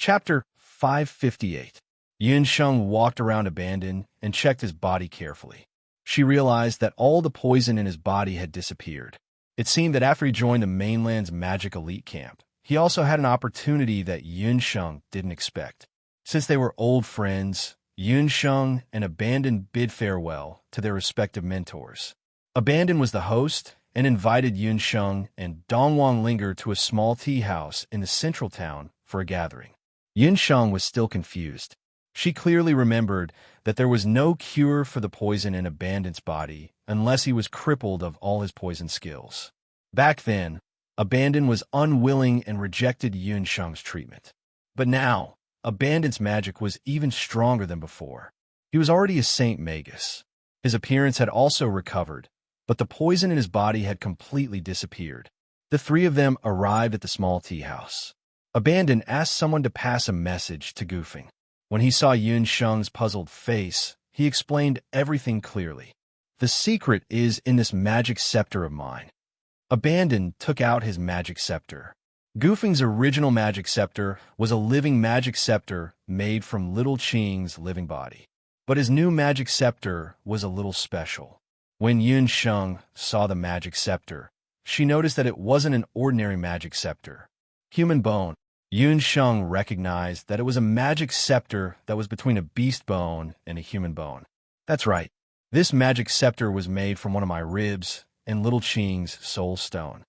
Chapter 558. Yunsheng walked around abandoned and checked his body carefully. She realized that all the poison in his body had disappeared. It seemed that after he joined the mainland's magic elite camp, he also had an opportunity that Yunsheng didn't expect. Since they were old friends, Yunsheng and Abandon bid farewell to their respective mentors. Abandon was the host and invited Yunsheng and Dongwang Linger to a small tea house in the central town for a gathering. Yunsheng was still confused. She clearly remembered that there was no cure for the poison in Abandon's body unless he was crippled of all his poison skills. Back then, Abandon was unwilling and rejected Yunsheng's treatment. But now, Abandon's magic was even stronger than before. He was already a Saint Magus. His appearance had also recovered, but the poison in his body had completely disappeared. The three of them arrived at the small tea house. Abandon asked someone to pass a message to Goofing. When he saw Yunsheng's puzzled face, he explained everything clearly. The secret is in this magic scepter of mine. Abandon took out his magic scepter. Goofing's original magic scepter was a living magic scepter made from Little Qing's living body. But his new magic scepter was a little special. When Yunsheng saw the magic scepter, she noticed that it wasn't an ordinary magic scepter. Human bone. Yunsheng recognized that it was a magic scepter that was between a beast bone and a human bone. That's right. This magic scepter was made from one of my ribs and Little Qing's soul stone.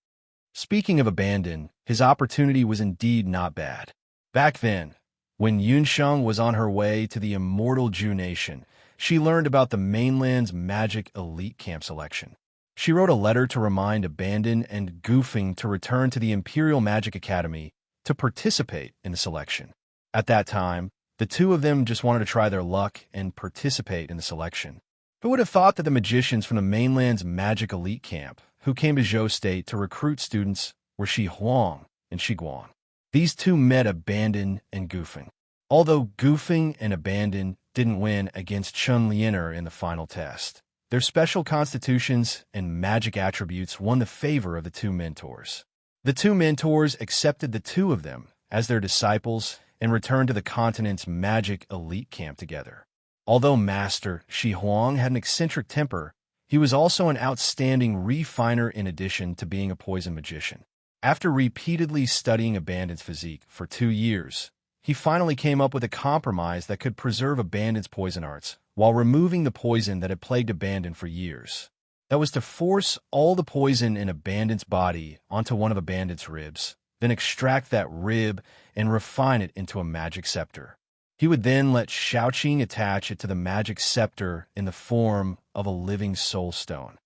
Speaking of Abandon, his opportunity was indeed not bad. Back then, when Yunsheng was on her way to the immortal Ju Nation, she learned about the mainland's magic elite camp selection. She wrote a letter to remind Abandon and Goofing to return to the Imperial Magic Academy to participate in the selection. At that time, the two of them just wanted to try their luck and participate in the selection. Who would have thought that the magicians from the mainland's magic elite camp, who came to Zhou State to recruit students, were Shi Huang and Shi Guan? These two met Abandon and Goofing. Although Goofing and Abandon didn't win against Chun Lianer in the final test, their special constitutions and magic attributes won the favor of the two mentors. The two mentors accepted the two of them as their disciples and returned to the continent's magic elite camp together. Although Master Shi Huang had an eccentric temper, he was also an outstanding refiner in addition to being a poison magician. After repeatedly studying Abandon's physique for 2 years, he finally came up with a compromise that could preserve Abandon's poison arts while removing the poison that had plagued Abandon for years. That was to force all the poison in Abandon's body onto one of Abandon's ribs, then extract that rib and refine it into a magic scepter. He would then let Shaoqing attach it to the magic scepter in the form of a living soul stone.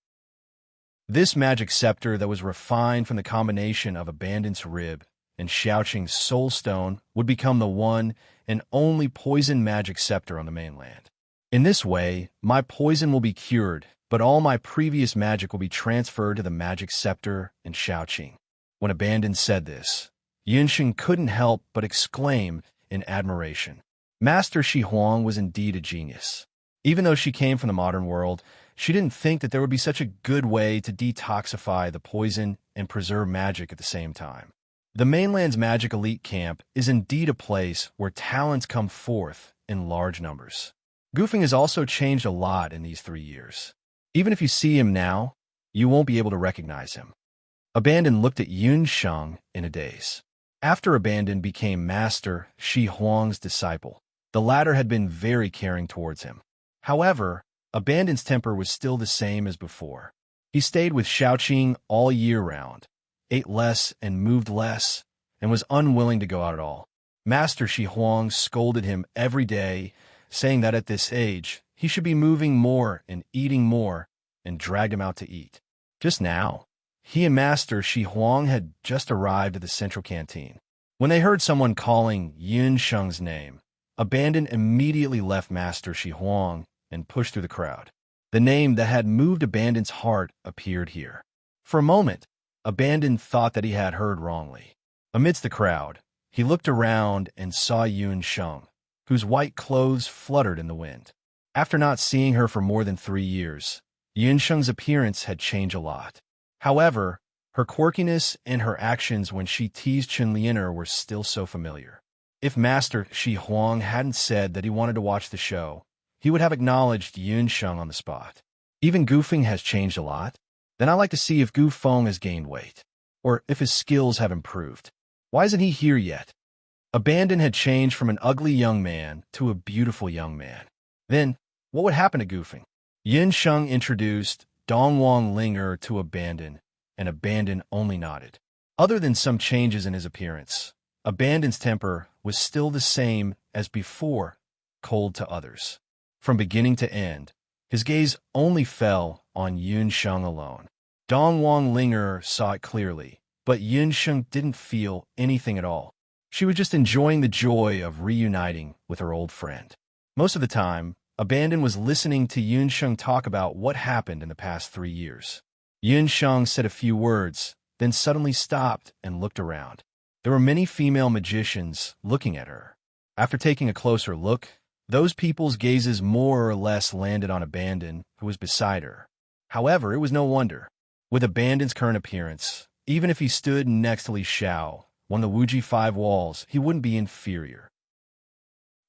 This magic scepter that was refined from the combination of Abandon's rib and Shaoqing's soul stone would become the one and only poison magic scepter on the mainland. In this way, my poison will be cured, but all my previous magic will be transferred to the magic scepter and Shaoqing. When Abandon said this, Yunsheng couldn't help but exclaim in admiration. Master Shi Huang was indeed a genius. Even though she came from the modern world, she didn't think that there would be such a good way to detoxify the poison and preserve magic at the same time. The mainland's magic elite camp is indeed a place where talents come forth in large numbers. Goofing has also changed a lot in these 3 years. Even if you see him now, you won't be able to recognize him. Abandon looked at Yunsheng in a daze. After Abandon became Master Shi Huang's disciple, the latter had been very caring towards him. However, Abandon's temper was still the same as before. He stayed with Shaoqing all year round, ate less and moved less, and was unwilling to go out at all. Master Shi Huang scolded him every day, saying that at this age, he should be moving more and eating more, and dragged him out to eat. Just now, he and Master Shi Huang had just arrived at the central canteen. When they heard someone calling Yunsheng's name, Abandon immediately left Master Shi Huang and pushed through the crowd. The name that had moved Abandon's heart appeared here. For a moment, Abandon thought that he had heard wrongly. Amidst the crowd, he looked around and saw Yunsheng, whose white clothes fluttered in the wind. After not seeing her for more than 3 years, Yunsheng's appearance had changed a lot. However, her quirkiness and her actions when she teased Chun Lianer were still so familiar. If Master Shi Huang hadn't said that he wanted to watch the show, he would have acknowledged Yun Sheng on the spot. Even Gu Feng has changed a lot? Then I'd like to see if Gu Feng has gained weight, or if his skills have improved. Why isn't he here yet? Abandon had changed from an ugly young man to a beautiful young man. Then, what would happen to Gu Feng? Yin Sheng introduced Dongwang Linger to Abandon, and Abandon only nodded. Other than some changes in his appearance, Abandon's temper was still the same as before, cold to others. From beginning to end, his gaze only fell on Yun Sheng alone. Dongwang Linger saw it clearly, but Yun Sheng didn't feel anything at all. She was just enjoying the joy of reuniting with her old friend. Most of the time, Abandon was listening to Yun Sheng talk about what happened in the past 3 years. Yun Sheng said a few words, then suddenly stopped and looked around. There were many female magicians looking at her. After taking a closer look, those people's gazes more or less landed on Abandon, who was beside her. However, it was no wonder. With Abandon's current appearance, even if he stood next to Li Xiao, one of the Wuji 5 walls, he wouldn't be inferior.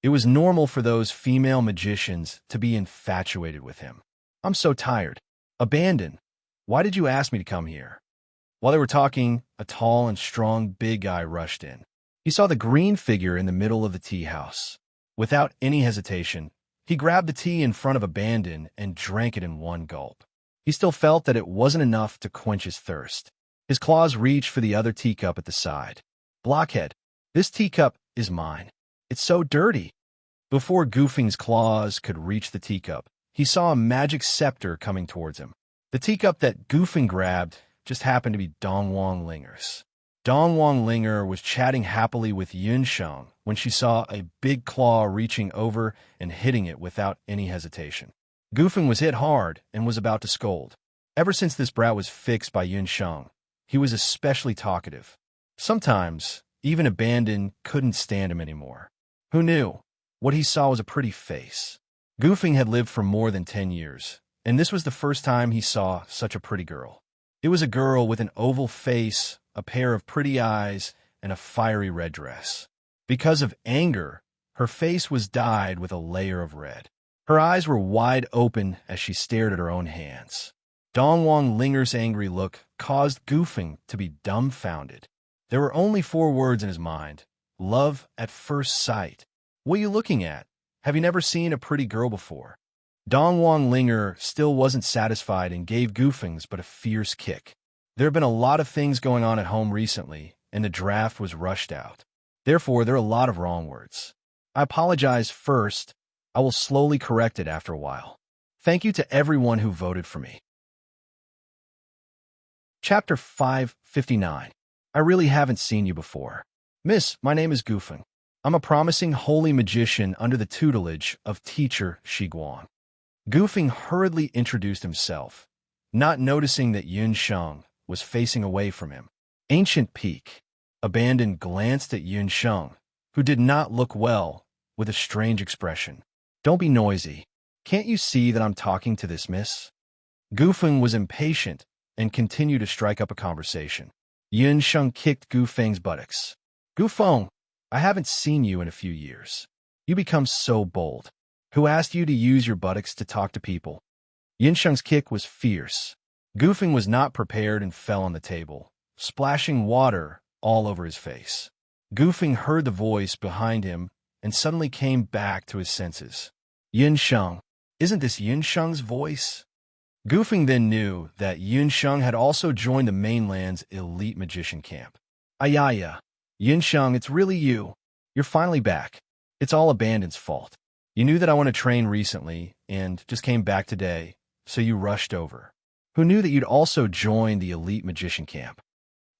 It was normal for those female magicians to be infatuated with him. I'm so tired. Abandon, why did you ask me to come here? While they were talking, a tall and strong big guy rushed in. He saw the green figure in the middle of the tea house. Without any hesitation, he grabbed the tea in front of Abandon and drank it in one gulp. He still felt that it wasn't enough to quench his thirst. His claws reached for the other teacup at the side. Blockhead, this teacup is mine. It's so dirty. Before Gu Feng's claws could reach the teacup, he saw a magic scepter coming towards him. The teacup that Gu Feng grabbed just happened to be Dongwang Linger's. Dongwang Linger was chatting happily with Yun Sheng when she saw a big claw reaching over and hitting it without any hesitation. Gu Feng was hit hard and was about to scold. Ever since this brat was fixed by Yun Sheng, he was especially talkative. Sometimes, even Abandon couldn't stand him anymore. Who knew? What he saw was a pretty face. Gu Feng had lived for more than 10 years, and this was the first time he saw such a pretty girl. It was a girl with an oval face, a pair of pretty eyes, and a fiery red dress. Because of anger, her face was dyed with a layer of red. Her eyes were wide open as she stared at her own hands. Dongwang Linger's angry look caused Gu Feng to be dumbfounded. There were only 4 words in his mind: love at first sight. What are you looking at? Have you never seen a pretty girl before? Dongwang Linger still wasn't satisfied and gave Gu Feng's but a fierce kick. There have been a lot of things going on at home recently, and the draft was rushed out. Therefore, there are a lot of wrong words. I apologize first. I will slowly correct it after a while. Thank you to everyone who voted for me. Chapter 559. I really haven't seen you before. Miss, my name is Gu Feng. I'm a promising holy magician under the tutelage of teacher Shi Guang. Gu Feng hurriedly introduced himself, not noticing that Yun Sheng was facing away from him. Ancient Peak. Abandon glanced at Yun Sheng, who did not look well, with a strange expression. Don't be noisy. Can't you see that I'm talking to this miss? Gu Feng was impatient and continued to strike up a conversation. Yun Sheng kicked Gu Feng's buttocks. Gu Feng, I haven't seen you in a few years. You become so bold. Who asked you to use your buttocks to talk to people? Yun Sheng's kick was fierce. Gu Feng was not prepared and fell on the table, splashing water all over his face. Gu Feng heard the voice behind him and suddenly came back to his senses. Yun Sheng, isn't this Yun Sheng's voice? Gu Feng then knew that Yun Sheng had also joined the mainland's elite magician camp. Ayaya, Yun Sheng, it's really you. You're finally back. It's all Abandon's fault. You knew that I want to train recently and just came back today, so you rushed over. Who knew that you'd also joined the elite magician camp?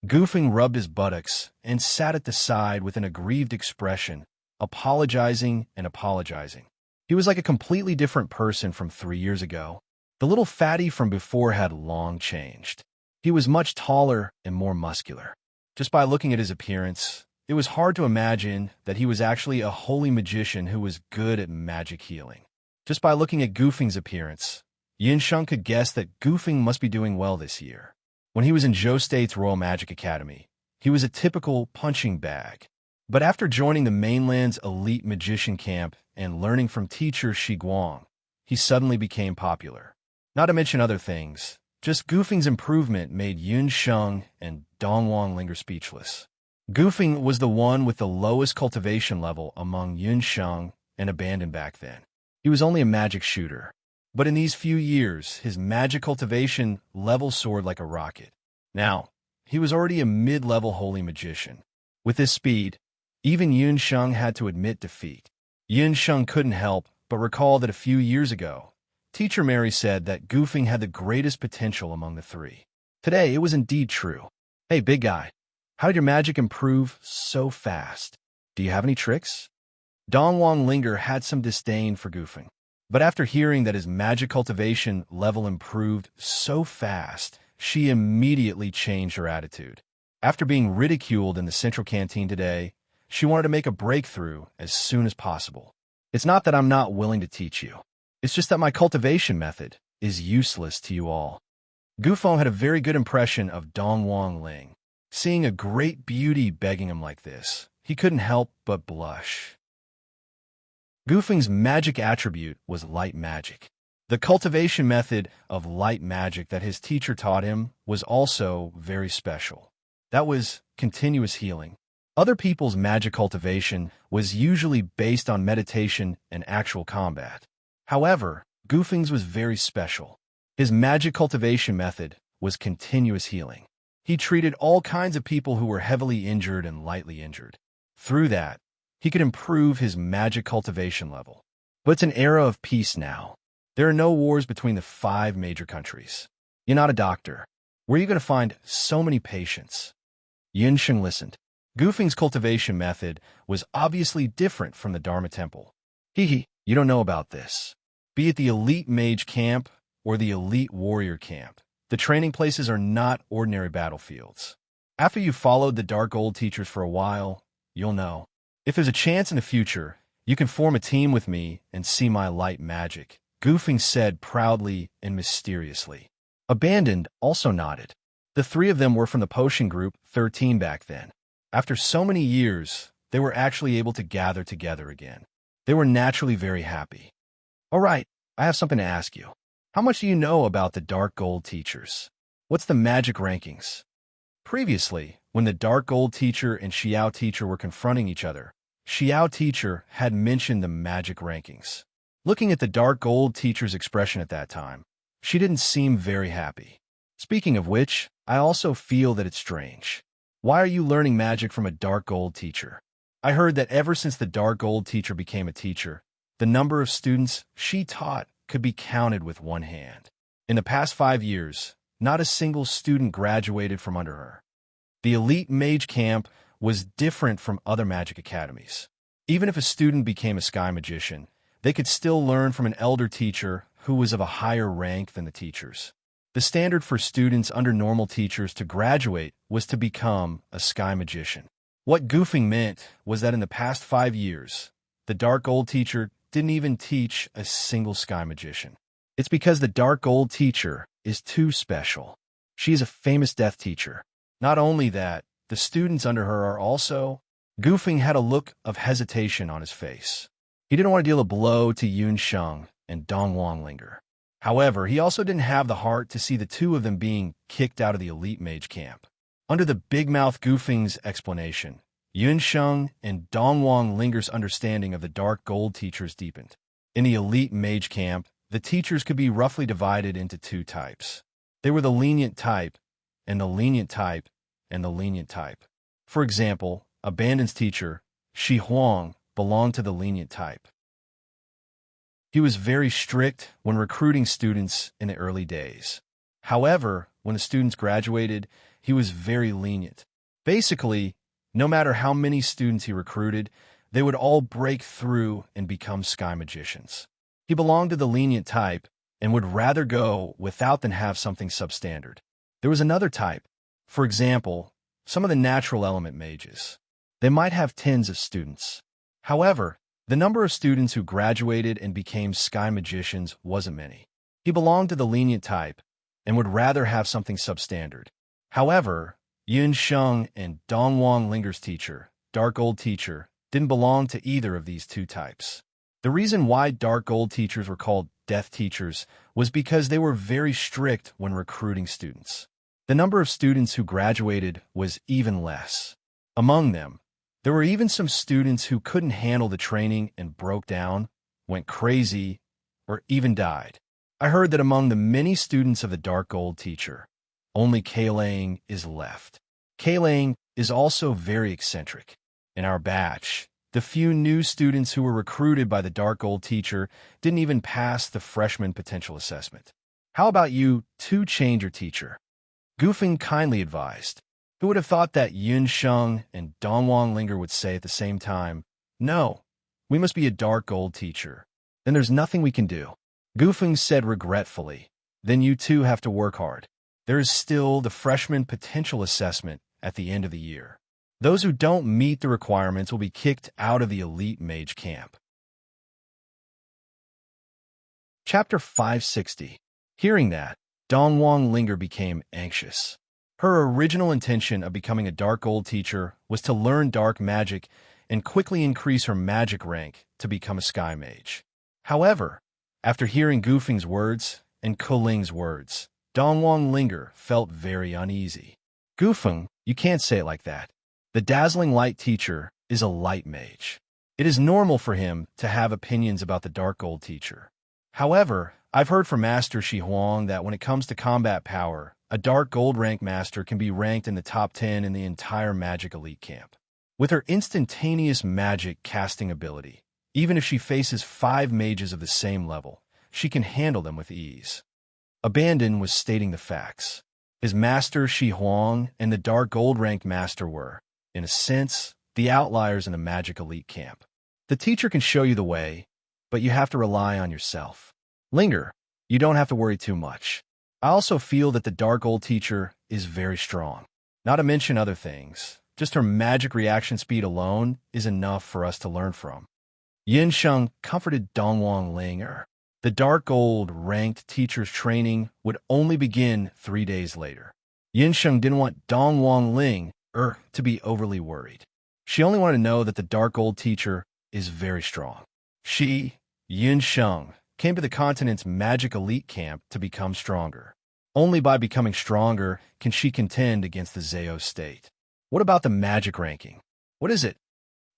Gu Feng rubbed his buttocks and sat at the side with an aggrieved expression, apologizing and apologizing. He was like a completely different person from 3 years ago. The little fatty from before had long changed. He was much taller and more muscular. Just by looking at his appearance, it was hard to imagine that he was actually a holy magician who was good at magic healing. Just by looking at Gu Feng's appearance, Yin Sheng could guess that Gu Feng must be doing well this year. When he was in Zhou State's Royal Magic Academy, he was a typical punching bag. But after joining the mainland's elite magician camp and learning from teacher Shi Guang, he suddenly became popular. Not to mention other things, just Gufeng's improvement made Yun Sheng and Dongwang Linger speechless. Gufeng was the one with the lowest cultivation level among Yun Sheng and abandoned back then. He was only a magic shooter. But in these few years, his magic cultivation level soared like a rocket. Now, he was already a mid-level holy magician. With his speed, even Yun Sheng had to admit defeat. Yun Sheng couldn't help but recall that a few years ago, Teacher Mary said that Gufeng had the greatest potential among the three. Today, it was indeed true. Hey, big guy, how did your magic improve so fast? Do you have any tricks? Dongwang Linger had some disdain for Gufeng. But after hearing that his magic cultivation level improved so fast, she immediately changed her attitude. After being ridiculed in the central canteen today, she wanted to make a breakthrough as soon as possible. It's not that I'm not willing to teach you. It's just that my cultivation method is useless to you all. Gufeng had a very good impression of Dongwang Ling. Seeing a great beauty begging him like this, he couldn't help but blush. Gufeng's magic attribute was light magic. The cultivation method of light magic that his teacher taught him was also very special. That was continuous healing. Other people's magic cultivation was usually based on meditation and actual combat. However, Gufeng's was very special. His magic cultivation method was continuous healing. He treated all kinds of people who were heavily injured and lightly injured. Through that, he could improve his magic cultivation level. But it's an era of peace now. There are no wars between the 5 major countries. You're not a doctor. Where are you going to find so many patients? Yun Sheng listened. Gufeng's cultivation method was obviously different from the Dharma Temple. You don't know about this. Be it the elite mage camp or the elite warrior camp, the training places are not ordinary battlefields. After you've followed the Dark Old teachers for a while, you'll know. If there's a chance in the future, you can form a team with me and see my light magic, Gufeng said proudly and mysteriously. Abandoned also nodded. The 3 of them were from the potion group 13 back then. After so many years, they were actually able to gather together again. They were naturally very happy. All right, I have something to ask you. How much do you know about the Dark Gold teachers? What's the magic rankings? Previously, when the Dark Gold teacher and Xiao teacher were confronting each other, Xiao teacher had mentioned the magic rankings. Looking at the Dark Gold teacher's expression at that time, she didn't seem very happy. Speaking of which, I also feel that it's strange. Why are you learning magic from a Dark Gold teacher? I heard that ever since the Dark Gold teacher became a teacher, the number of students she taught could be counted with one hand. In the past 5 years, not a single student graduated from under her. The elite mage camp was different from other magic academies. Even if a student became a sky magician, they could still learn from an elder teacher who was of a higher rank than the teachers. The standard for students under normal teachers to graduate was to become a sky magician. What Gufeng meant was that in the past 5 years, the Dark Gold teacher didn't even teach a single sky magician. It's because the Dark Gold teacher is too special. She is a famous death teacher. Not only that, the students under her are also... Gufeng had a look of hesitation on his face. He didn't want to deal a blow to Yun Sheng and Dongwang Linger. However, he also didn't have the heart to see the 2 of them being kicked out of the elite mage camp. Under the big-mouth Gufeng's explanation, Yun Sheng and Dongwang Linger's understanding of the Dark Gold teachers deepened. In the elite mage camp, the teachers could be roughly divided into 2 types. They were the lenient type, and the lenient type, and the lenient type. For example, Abandon's teacher, Shi Huang, belonged to the lenient type. He was very strict when recruiting students in the early days. However, when the students graduated, he was very lenient. Basically, no matter how many students he recruited, they would all break through and become sky magicians. He belonged to the lenient type and would rather go without than have something substandard. There was another type. For example, some of the natural element mages. They might have tens of students. However, the number of students who graduated and became sky magicians wasn't many. He belonged to the lenient type and would rather have something substandard. However, Yun Sheng and Dongwang Linger's teacher, Dark Gold Teacher didn't belong to either of these two types. The reason why Dark Gold Teachers were called Death Teachers was because they were very strict when recruiting students. The number of students who graduated was even less. Among them, there were even some students who couldn't handle the training and broke down, went crazy, or even died. I heard that among the many students of the Dark Gold Teacher, only Kaylang is left. Kaylang is also very eccentric. In our batch, the few new students who were recruited by the Dark Gold Teacher didn't even pass the freshman potential assessment. How about you to change your teacher? Gufeng kindly advised. Who would have thought that Yun Sheng and Dongwang Linger would say at the same time, "No, we must be a Dark Gold Teacher. Then there's nothing we can do." Gufeng said regretfully, "Then you too have to work hard. There is still the freshman potential assessment at the end of the year. Those who don't meet the requirements will be kicked out of the elite mage camp." Chapter 560. Hearing that, Dongwang Linger became anxious. Her original intention of becoming a Dark Gold Teacher was to learn dark magic and quickly increase her magic rank to become a Sky Mage. However, after hearing Gufeng's words and Kuling's words, Dongwang Linger felt very uneasy. "Gufeng, you can't say it like that. The Dazzling Light Teacher is a light mage. It is normal for him to have opinions about the Dark Gold Teacher. However, I've heard from Master Shi Huang that when it comes to combat power, a Dark Gold rank master can be ranked in the top 10 in the entire Magic Elite Camp. With her instantaneous magic casting ability, even if she faces 5 mages of the same level, she can handle them with ease." Abandon was stating the facts. His master Shi Huang and the Dark Gold ranked master were, in a sense, the outliers in the Magic Elite Camp. The teacher can show you the way, but you have to rely on yourself. Linger, you don't have to worry too much. I also feel that the Dark Gold Teacher is very strong. Not to mention other things, just her magic reaction speed alone is enough for us to learn from. Yin Sheng comforted Dongwang Linger. The Dark Gold ranked teacher's training would only begin 3 days later. Yin Sheng didn't want Dongwang Linger to be overly worried. She only wanted to know that the Dark Gold Teacher is very strong. She, Yin Sheng, came to the continent's Magic Elite Camp to become stronger. Only by becoming stronger can she contend against the Zao state. What about the magic ranking? What is it?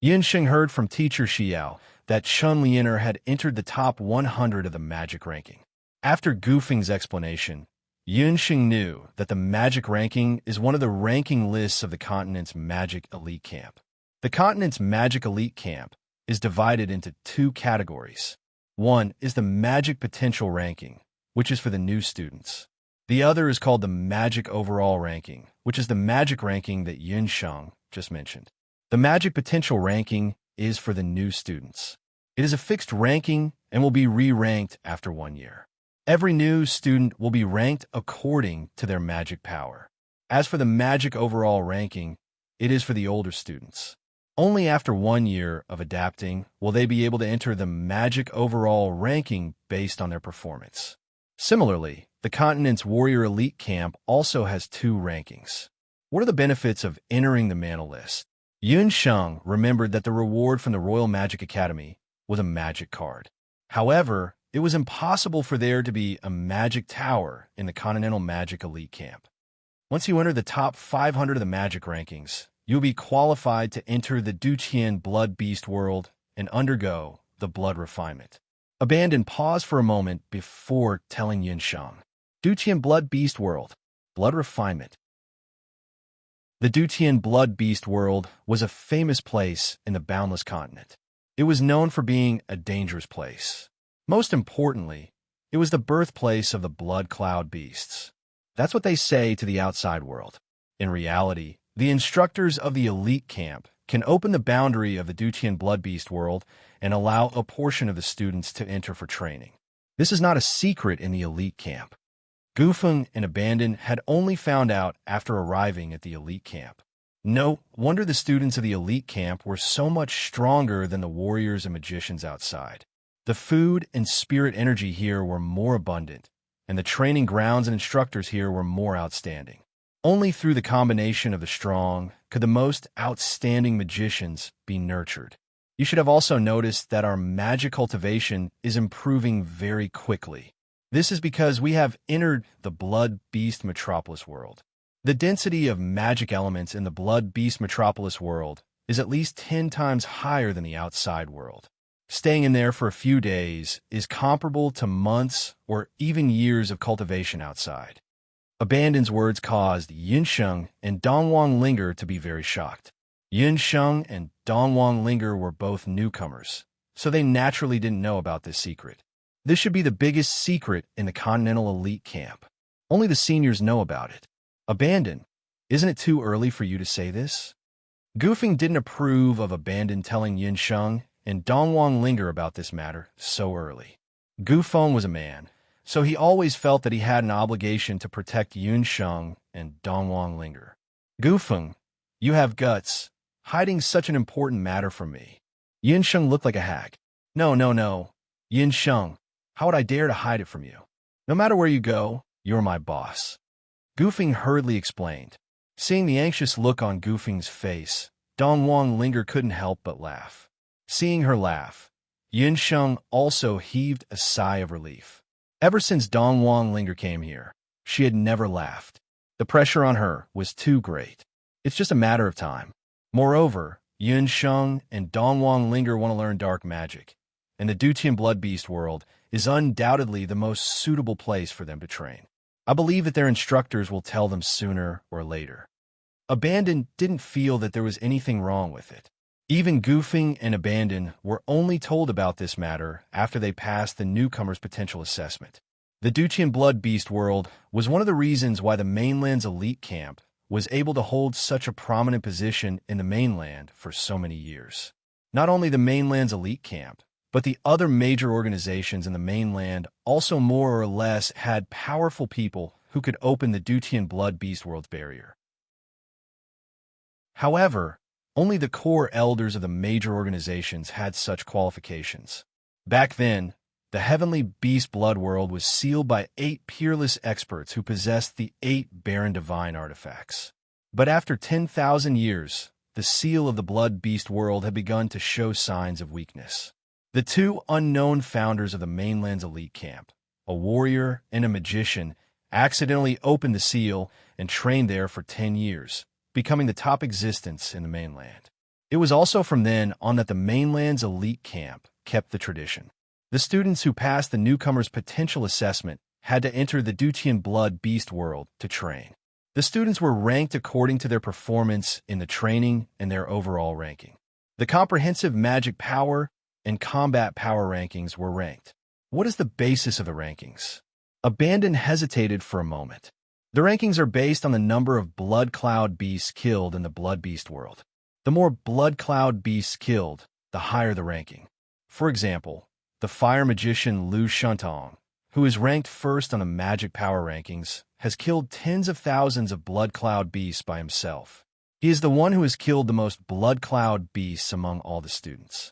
Yin Sheng heard from teacher Xiao that Chun Lianer had entered the top 100 of the magic ranking. After Gufeng's explanation, Yin Sheng knew that the magic ranking is one of the ranking lists of the continent's Magic Elite Camp. The continent's Magic Elite Camp is divided into 2 categories. One is the Magic Potential Ranking, which is for the new students. The other is called the Magic Overall Ranking, which is the magic ranking that Yin Sheng just mentioned. The Magic Potential Ranking is for the new students. It is a fixed ranking and will be re-ranked after 1 year. Every new student will be ranked according to their magic power. As for the Magic Overall Ranking, it is for the older students. Only after 1 year of adapting will they be able to enter the Magic Overall Ranking based on their performance. Similarly, the continent's Warrior Elite Camp also has 2 rankings. What are the benefits of entering the Mana list? Yun Sheng remembered that the reward from the Royal Magic Academy was a magic card. However, it was impossible for there to be a magic tower in the Continental Magic Elite Camp. Once you enter the top 500 of the magic rankings, you'll be qualified to enter the Duqian Blood Beast world and undergo the Blood Refinement. Abandon paused for a moment before telling Yin Sheng. Duqian Blood Beast world, Blood Refinement. The Duqian Blood Beast world was a famous place in the Boundless Continent. It was known for being a dangerous place. Most importantly, it was the birthplace of the Blood Cloud Beasts. That's what they say to the outside world. In reality, the instructors of the elite camp can open the boundary of the Duqian Blood Beast world and allow a portion of the students to enter for training. This is not a secret in the elite camp. Gufeng and Abandon had only found out after arriving at the elite camp. No wonder the students of the elite camp were so much stronger than the warriors and magicians outside. The food and spirit energy here were more abundant, and the training grounds and instructors here were more outstanding. Only through the combination of the strong could the most outstanding magicians be nurtured. You should have also noticed that our magic cultivation is improving very quickly. This is because we have entered the Blood Beast Metropolis world. The density of magic elements in the Blood Beast Metropolis world is at least 10 times higher than the outside world. Staying in there for a few days is comparable to months or even years of cultivation outside. Abandon's words caused Yunsheng and Dongwang Linger to be very shocked. Yunsheng and Dongwang Linger were both newcomers, so they naturally didn't know about this secret. This should be the biggest secret in the Continental Elite Camp. Only the seniors know about it. Abandon, isn't it too early for you to say this? Gufeng didn't approve of Abandon telling Yunsheng and Dongwang Linger about this matter so early. Gufeng was a man, so he always felt that he had an obligation to protect Yunsheng and Dongwang Linger. Gufeng, you have guts, hiding such an important matter from me. Yunsheng looked like a hag. No. Yunsheng, how would I dare to hide it from you? No matter where you go, you're my boss. Gufeng hurriedly explained. Seeing the anxious look on Gufeng's face, Dongwang Linger couldn't help but laugh. Seeing her laugh, Yunsheng also heaved a sigh of relief. Ever since Dongwang Linger came here, she had never laughed. The pressure on her was too great. It's just a matter of time. Moreover, Yunsheng and Dongwang Linger want to learn dark magic, and the Dutian Blood Beast world is undoubtedly the most suitable place for them to train. I believe that their instructors will tell them sooner or later. Abandon didn't feel that there was anything wrong with it. Even Gufeng and Abandon were only told about this matter after they passed the newcomer's potential assessment. The Dutian Blood Beast world was one of the reasons why the mainland's elite camp was able to hold such a prominent position in the mainland for so many years. Not only the mainland's elite camp, but the other major organizations in the mainland also more or less had powerful people who could open the Dutian Blood Beast world's barrier. However, only the core elders of the major organizations had such qualifications. Back then, the Heavenly Beast Blood world was sealed by 8 peerless experts who possessed the 8 barren divine artifacts. But after 10,000 years, the seal of the Blood Beast world had begun to show signs of weakness. The 2 unknown founders of the mainland's elite camp, a warrior and a magician, accidentally opened the seal and trained there for 10 years, becoming the top existence in the mainland. It was also from then on that the mainland's elite camp kept the tradition. The students who passed the newcomer's potential assessment had to enter the Dutian Blood Beast world to train. The students were ranked according to their performance in the training and their overall ranking. The comprehensive magic power and combat power rankings were ranked. What is the basis of the rankings? Abandon hesitated for a moment. The rankings are based on the number of Blood Cloud beasts killed in the Blood Beast world. The more Blood Cloud beasts killed, the higher the ranking. For example, the fire magician Lu Shantong, who is ranked first on the magic power rankings, has killed tens of thousands of Blood Cloud beasts by himself. He is the one who has killed the most Blood Cloud beasts among all the students.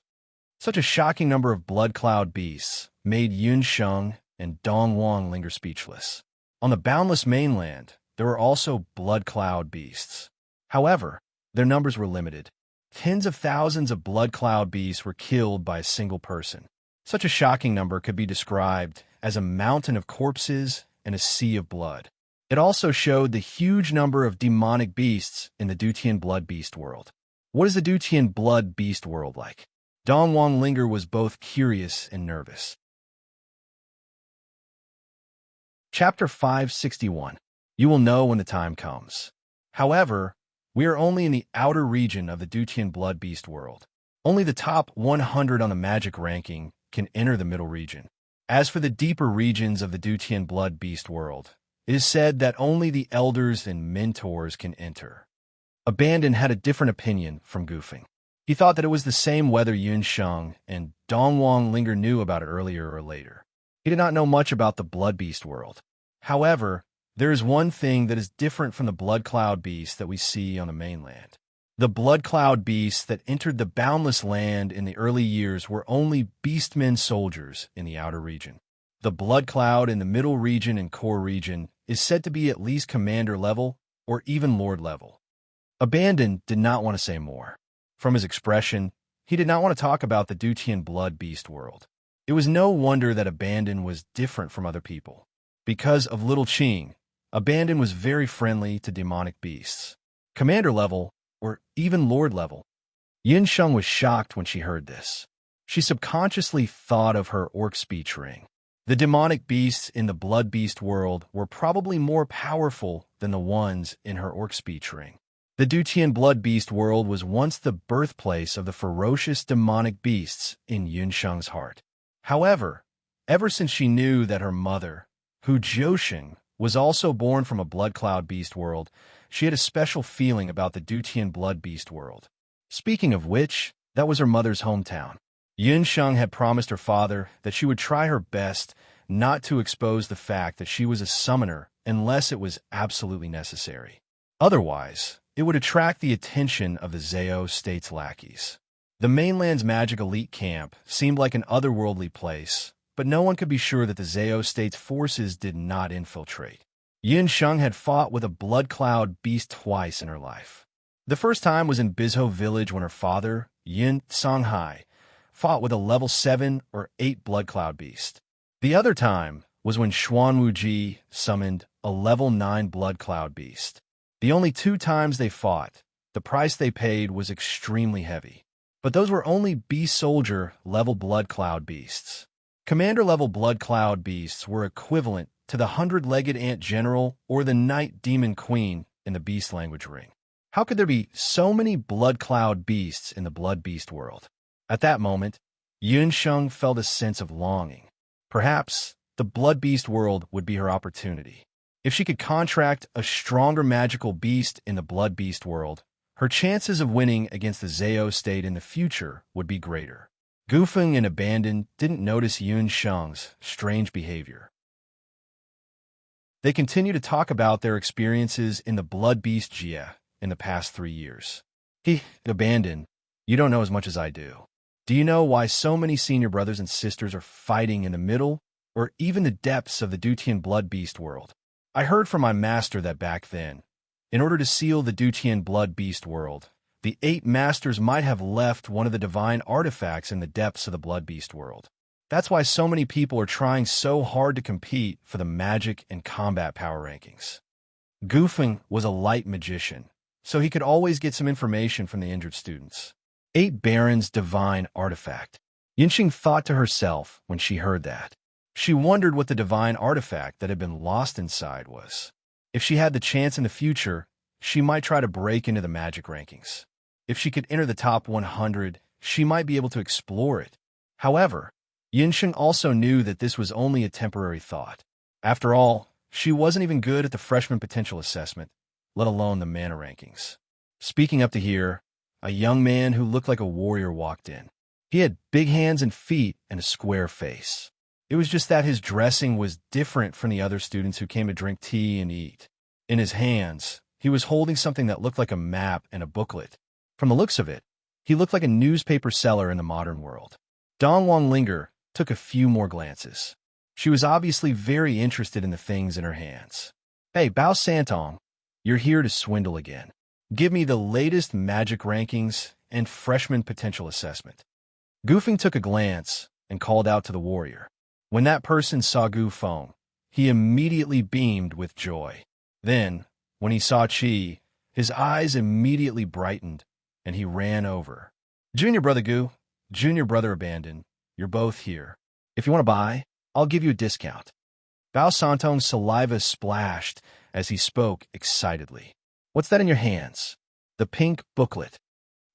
Such a shocking number of Blood Cloud beasts made Yunsheng and Dongwang Linger speechless. On the boundless mainland, there were also Blood Cloud beasts. However, their numbers were limited. Tens of thousands of Blood Cloud beasts were killed by a single person. Such a shocking number could be described as a mountain of corpses and a sea of blood. It also showed the huge number of demonic beasts in the Dutian Blood Beast world. What is the Dutian Blood Beast world like? Dongwang Linger was both curious and nervous. Chapter 561. You will know when the time comes. However, we are only in the outer region of the Dutian Blood Beast world. Only the top 100 on the magic ranking can enter the middle region. As for the deeper regions of the Dutian Blood Beast world, it is said that only the elders and mentors can enter. Abandon had a different opinion from Gufeng. He thought that it was the same whether Yunsheng and Dongwang Linger knew about it earlier or later. He did not know much about the Blood Beast world. However, there is one thing that is different from the Blood Cloud beasts that we see on the mainland. The Blood Cloud beasts that entered the boundless land in the early years were only beastmen soldiers in the outer region. The Blood Cloud in the middle region and core region is said to be at least commander level or even Lord level. Abandon did not want to say more. From his expression, he did not want to talk about the Dutian blood beast world. It was no wonder that Abandon was different from other people. Because of Little Qing, Abandon was very friendly to demonic beasts. Commander level, or even Lord level. Yin Sheng was shocked when she heard this. She subconsciously thought of her orc speech ring. The demonic beasts in the blood beast world were probably more powerful than the ones in her orc speech ring. The Dutian blood beast world was once the birthplace of the ferocious demonic beasts in Yin Sheng's heart. However, ever since she knew that her mother, Hu Jiusheng, was also born from a blood cloud beast world, she had a special feeling about the Dutian blood beast world. Speaking of which, that was her mother's hometown. Yin Sheng had promised her father that she would try her best not to expose the fact that she was a summoner unless it was absolutely necessary. Otherwise, it would attract the attention of the Zhao state's lackeys. The mainland's magic elite camp seemed like an otherworldly place, but no one could be sure that the Zhao state's forces did not infiltrate. Yin Sheng had fought with a blood cloud beast twice in her life. The first time was in Bizhou village when her father, Yin Songhai, fought with a level 7 or 8 blood cloud beast. The other time was when Xuan Wuji summoned a level 9 blood cloud beast. The only 2 times they fought, the price they paid was extremely heavy. But those were only beast soldier level blood cloud beasts. Commander level blood cloud beasts were equivalent to the 100-legged ant general or the night demon queen in the beast language ring. How could there be so many blood cloud beasts in the blood beast world? At that moment, Yin Sheng felt a sense of longing. Perhaps the blood beast world would be her opportunity. If she could contract a stronger magical beast in the blood beast world, her chances of winning against the Zhao state in the future would be greater. Gufeng and Abandon didn't notice Yin Sheng's strange behavior. They continued to talk about their experiences in the blood beast Jia in the past 3 years. Abandon, you don't know as much as I do. Do you know why so many senior brothers and sisters are fighting in the middle or even the depths of the Dutian blood beast world? I heard from my master that back then, in order to seal the Dutian blood beast world, the 8 masters might have left one of the divine artifacts in the depths of the blood beast world. That's why so many people are trying so hard to compete for the magic and combat power rankings. Gufeng was a light magician, so he could always get some information from the injured students. 8 Barons' divine artifact. Yinxing thought to herself when she heard that. She wondered what the divine artifact that had been lost inside was. If she had the chance in the future, she might try to break into the magic rankings. If she could enter the top 100, she might be able to explore it. However, Yinxing also knew that this was only a temporary thought. After all, she wasn't even good at the freshman potential assessment, let alone the mana rankings. Speaking up to here, a young man who looked like a warrior walked in. He had big hands and feet and a square face. It was just that his dressing was different from the other students who came to drink tea and eat. In his hands, he was holding something that looked like a map and a booklet. From the looks of it, he looked like a newspaper seller in the modern world. Dong Wang Linger took a few more glances. She was obviously very interested in the things in her hands. Hey, Bao Santong, you're here to swindle again. Give me the latest magic rankings and freshman potential assessment. Gufeng took a glance and called out to the warrior. When that person saw Gu Feng, he immediately beamed with joy. Then, when he saw Qi, his eyes immediately brightened, and he ran over. Junior brother Gu, junior brother Abandon, you're both here. If you want to buy, I'll give you a discount. Bao Santong's saliva splashed as he spoke excitedly. What's that in your hands? The pink booklet.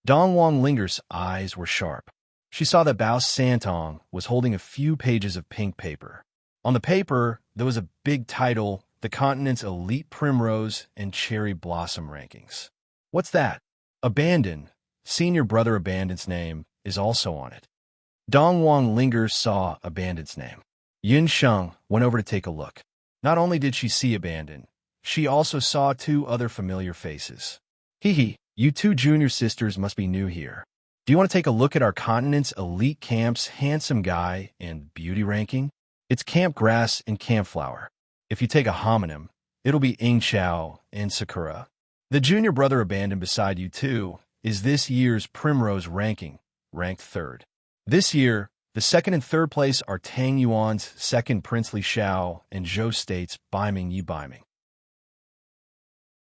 Dong Wang Linger's eyes were sharp. She saw that Bao Santong was holding a few pages of pink paper. On the paper, there was a big title, The Continent's Elite Primrose and Cherry Blossom Rankings. What's that? Abandon, senior brother Abandon's name, is also on it. Dong Wang Linger saw Abandon's name. Yin Sheng went over to take a look. Not only did she see Abandon, she also saw 2 other familiar faces. You 2 junior sisters must be new here. Do you want to take a look at our continent's elite camp's handsome guy and beauty ranking? It's Camp Grass and Camp Flower. If you take a homonym, it'll be Ingqiao and Sakura. The junior brother abandoned beside you too is this year's Primrose ranking, ranked third. This year, the second and third place are Tang Yuan's second Princely Xiao and Zhou State's Baiming Yi Baiming.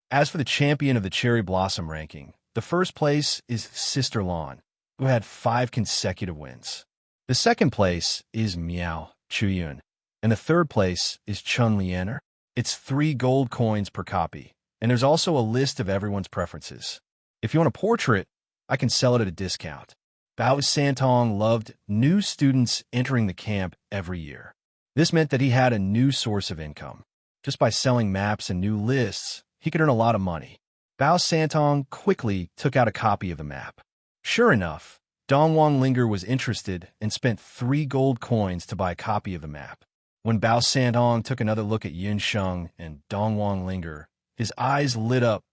As for the champion of the Cherry Blossom ranking, the first place is Sister Lan, who had 5 consecutive wins. The second place is Miao Chuyun, and the third place is Chun Lianer. It's 3 gold coins per copy, and there's also a list of everyone's preferences. If you want a portrait, I can sell it at a discount. Bao Santong loved new students entering the camp every year. This meant that he had a new source of income. Just by selling maps and new lists, he could earn a lot of money. Bao Santong quickly took out a copy of the map. Sure enough, Dongwang Linger was interested and spent 3 gold coins to buy a copy of the map. When Bao Santong took another look at Yunsheng and Dongwang Linger, his eyes lit up.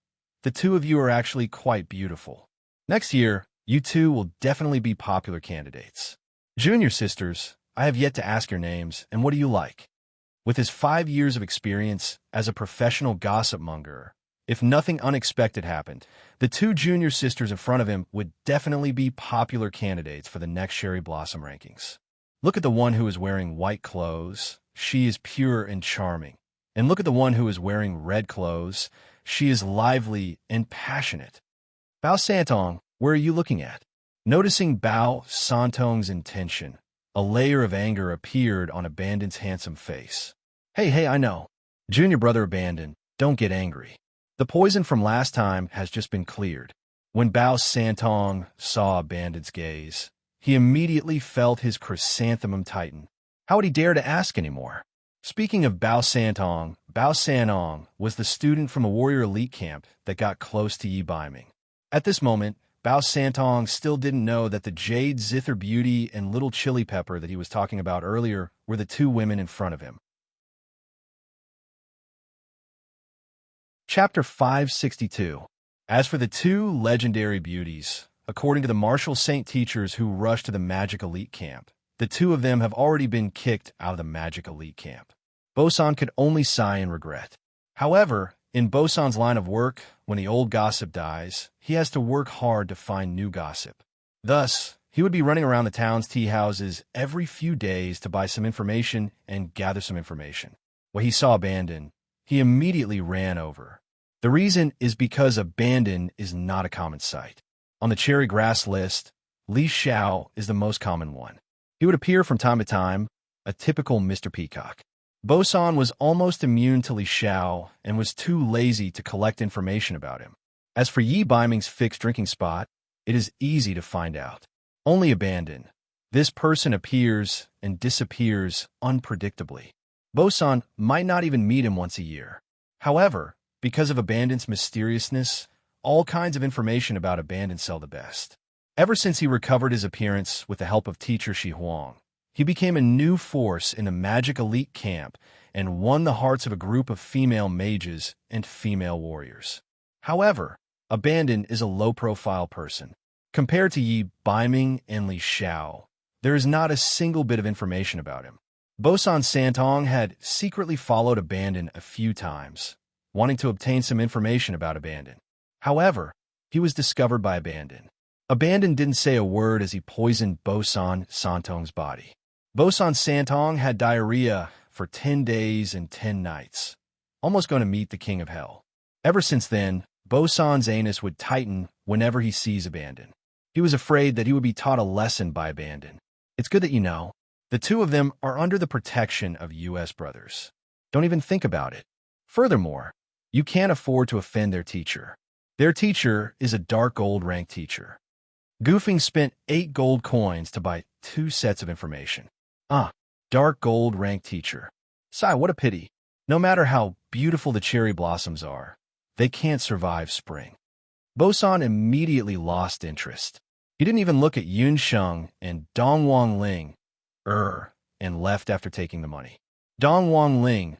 The two of you are actually quite beautiful. Next year, you two will definitely be popular candidates. Junior sisters, I have yet to ask your names, and what do you like? With his 5 years of experience as a professional gossip monger, if nothing unexpected happened, the 2 junior sisters in front of him would definitely be popular candidates for the next Cherry Blossom rankings. Look at the one who is wearing white clothes. She is pure and charming. And look at the one who is wearing red clothes. She is lively and passionate. Bao Santong, where are you looking at? Noticing Bao Santong's intention, a layer of anger appeared on Abandon's handsome face. Hey, I know. Junior brother Abandon, don't get angry. The poison from last time has just been cleared. When Bao Santong saw Abandon's gaze, he immediately felt his chrysanthemum tighten. How would he dare to ask anymore? Speaking of Bao Sanong was the student from a warrior elite camp that got close to Yi Baiming. At this moment, Bao Santong still didn't know that the Jade Zither Beauty and Little Chili Pepper that he was talking about earlier were the 2 women in front of him. Chapter 562. As for the 2 legendary beauties, according to the martial saint teachers who rushed to the Magic Elite Camp, the 2 of them have already been kicked out of the Magic Elite Camp. Bosan could only sigh in regret. However, in Bosan's line of work, when the old gossip dies, he has to work hard to find new gossip. Thus, he would be running around the town's tea houses every few days to buy some information and gather some information. When he saw Abandon, he immediately ran over. The reason is because Abandon is not a common sight. On the cherry grass list, Li Xiao is the most common one. He would appear from time to time, a typical Mr. Peacock. Bosan was almost immune to Li Xiao and was too lazy to collect information about him. As for Yi Baiming's fixed drinking spot, it is easy to find out. Only Abandon. This person appears and disappears unpredictably. Bosan might not even meet him once a year. However, because of Abandon's mysteriousness, all kinds of information about Abandon sell the best. Ever since he recovered his appearance with the help of teacher Shi Huang, he became a new force in the Magic Elite Camp and won the hearts of a group of female mages and female warriors. However, Abandon is a low-profile person. Compared to Yi Baiming and Li Xiao, there is not a single bit of information about him. Bosan Santong had secretly followed Abandon a few times, wanting to obtain some information about Abandon. However, he was discovered by Abandon. Abandon didn't say a word as he poisoned Bosan Santong's body. Bosan Santong had diarrhea for 10 days and 10 nights, almost going to meet the king of hell. Ever since then, Bosan's anus would tighten whenever he sees Abandon. He was afraid that he would be taught a lesson by Abandon. It's good that you know. The 2 of them are under the protection of U.S. brothers. Don't even think about it. Furthermore, you can't afford to offend their teacher. Their teacher is a dark gold rank teacher. Goofing spent 8 gold coins to buy 2 sets of information. Dark gold rank teacher. Sigh, what a pity. No matter how beautiful the cherry blossoms are, they can't survive spring. Bosan immediately lost interest. He didn't even look at Yunsheng and Dongwang Ling, and left after taking the money. Dongwang Ling,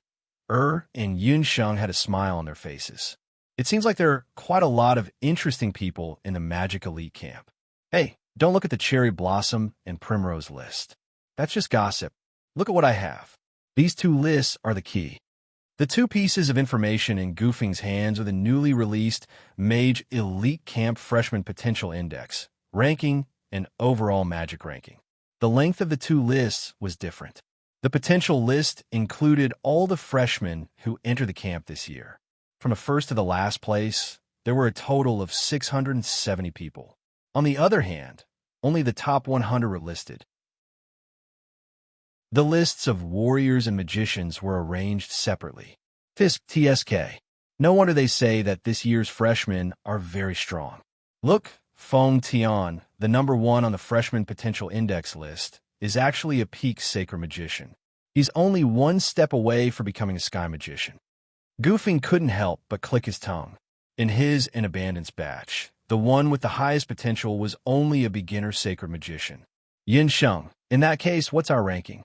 and Yunsheng had a smile on their faces. It seems like there are quite a lot of interesting people in the Magic Elite Camp. Hey, don't look at the Cherry Blossom and Primrose list. That's just gossip. Look at what I have. These 2 lists are the key. The two pieces of information in Goofing's hands are the newly released Mage Elite Camp Freshman Potential Index, ranking, and overall magic ranking. The length of the two lists was different. The potential list included all the freshmen who enter the camp this year. From the first to the last place, there were a total of 670 people. On the other hand, only the top 100 were listed. The lists of warriors and magicians were arranged separately. TSK. No wonder they say that this year's freshmen are very strong. Look, Feng Tian, the number 1 on the freshman potential index list, is actually a peak sacred magician. He's only one step away from becoming a sky magician. Goofing couldn't help but click his tongue. In his and Abandon's batch, the one with the highest potential was only a beginner sacred magician. Yin Sheng. In that case, what's our ranking?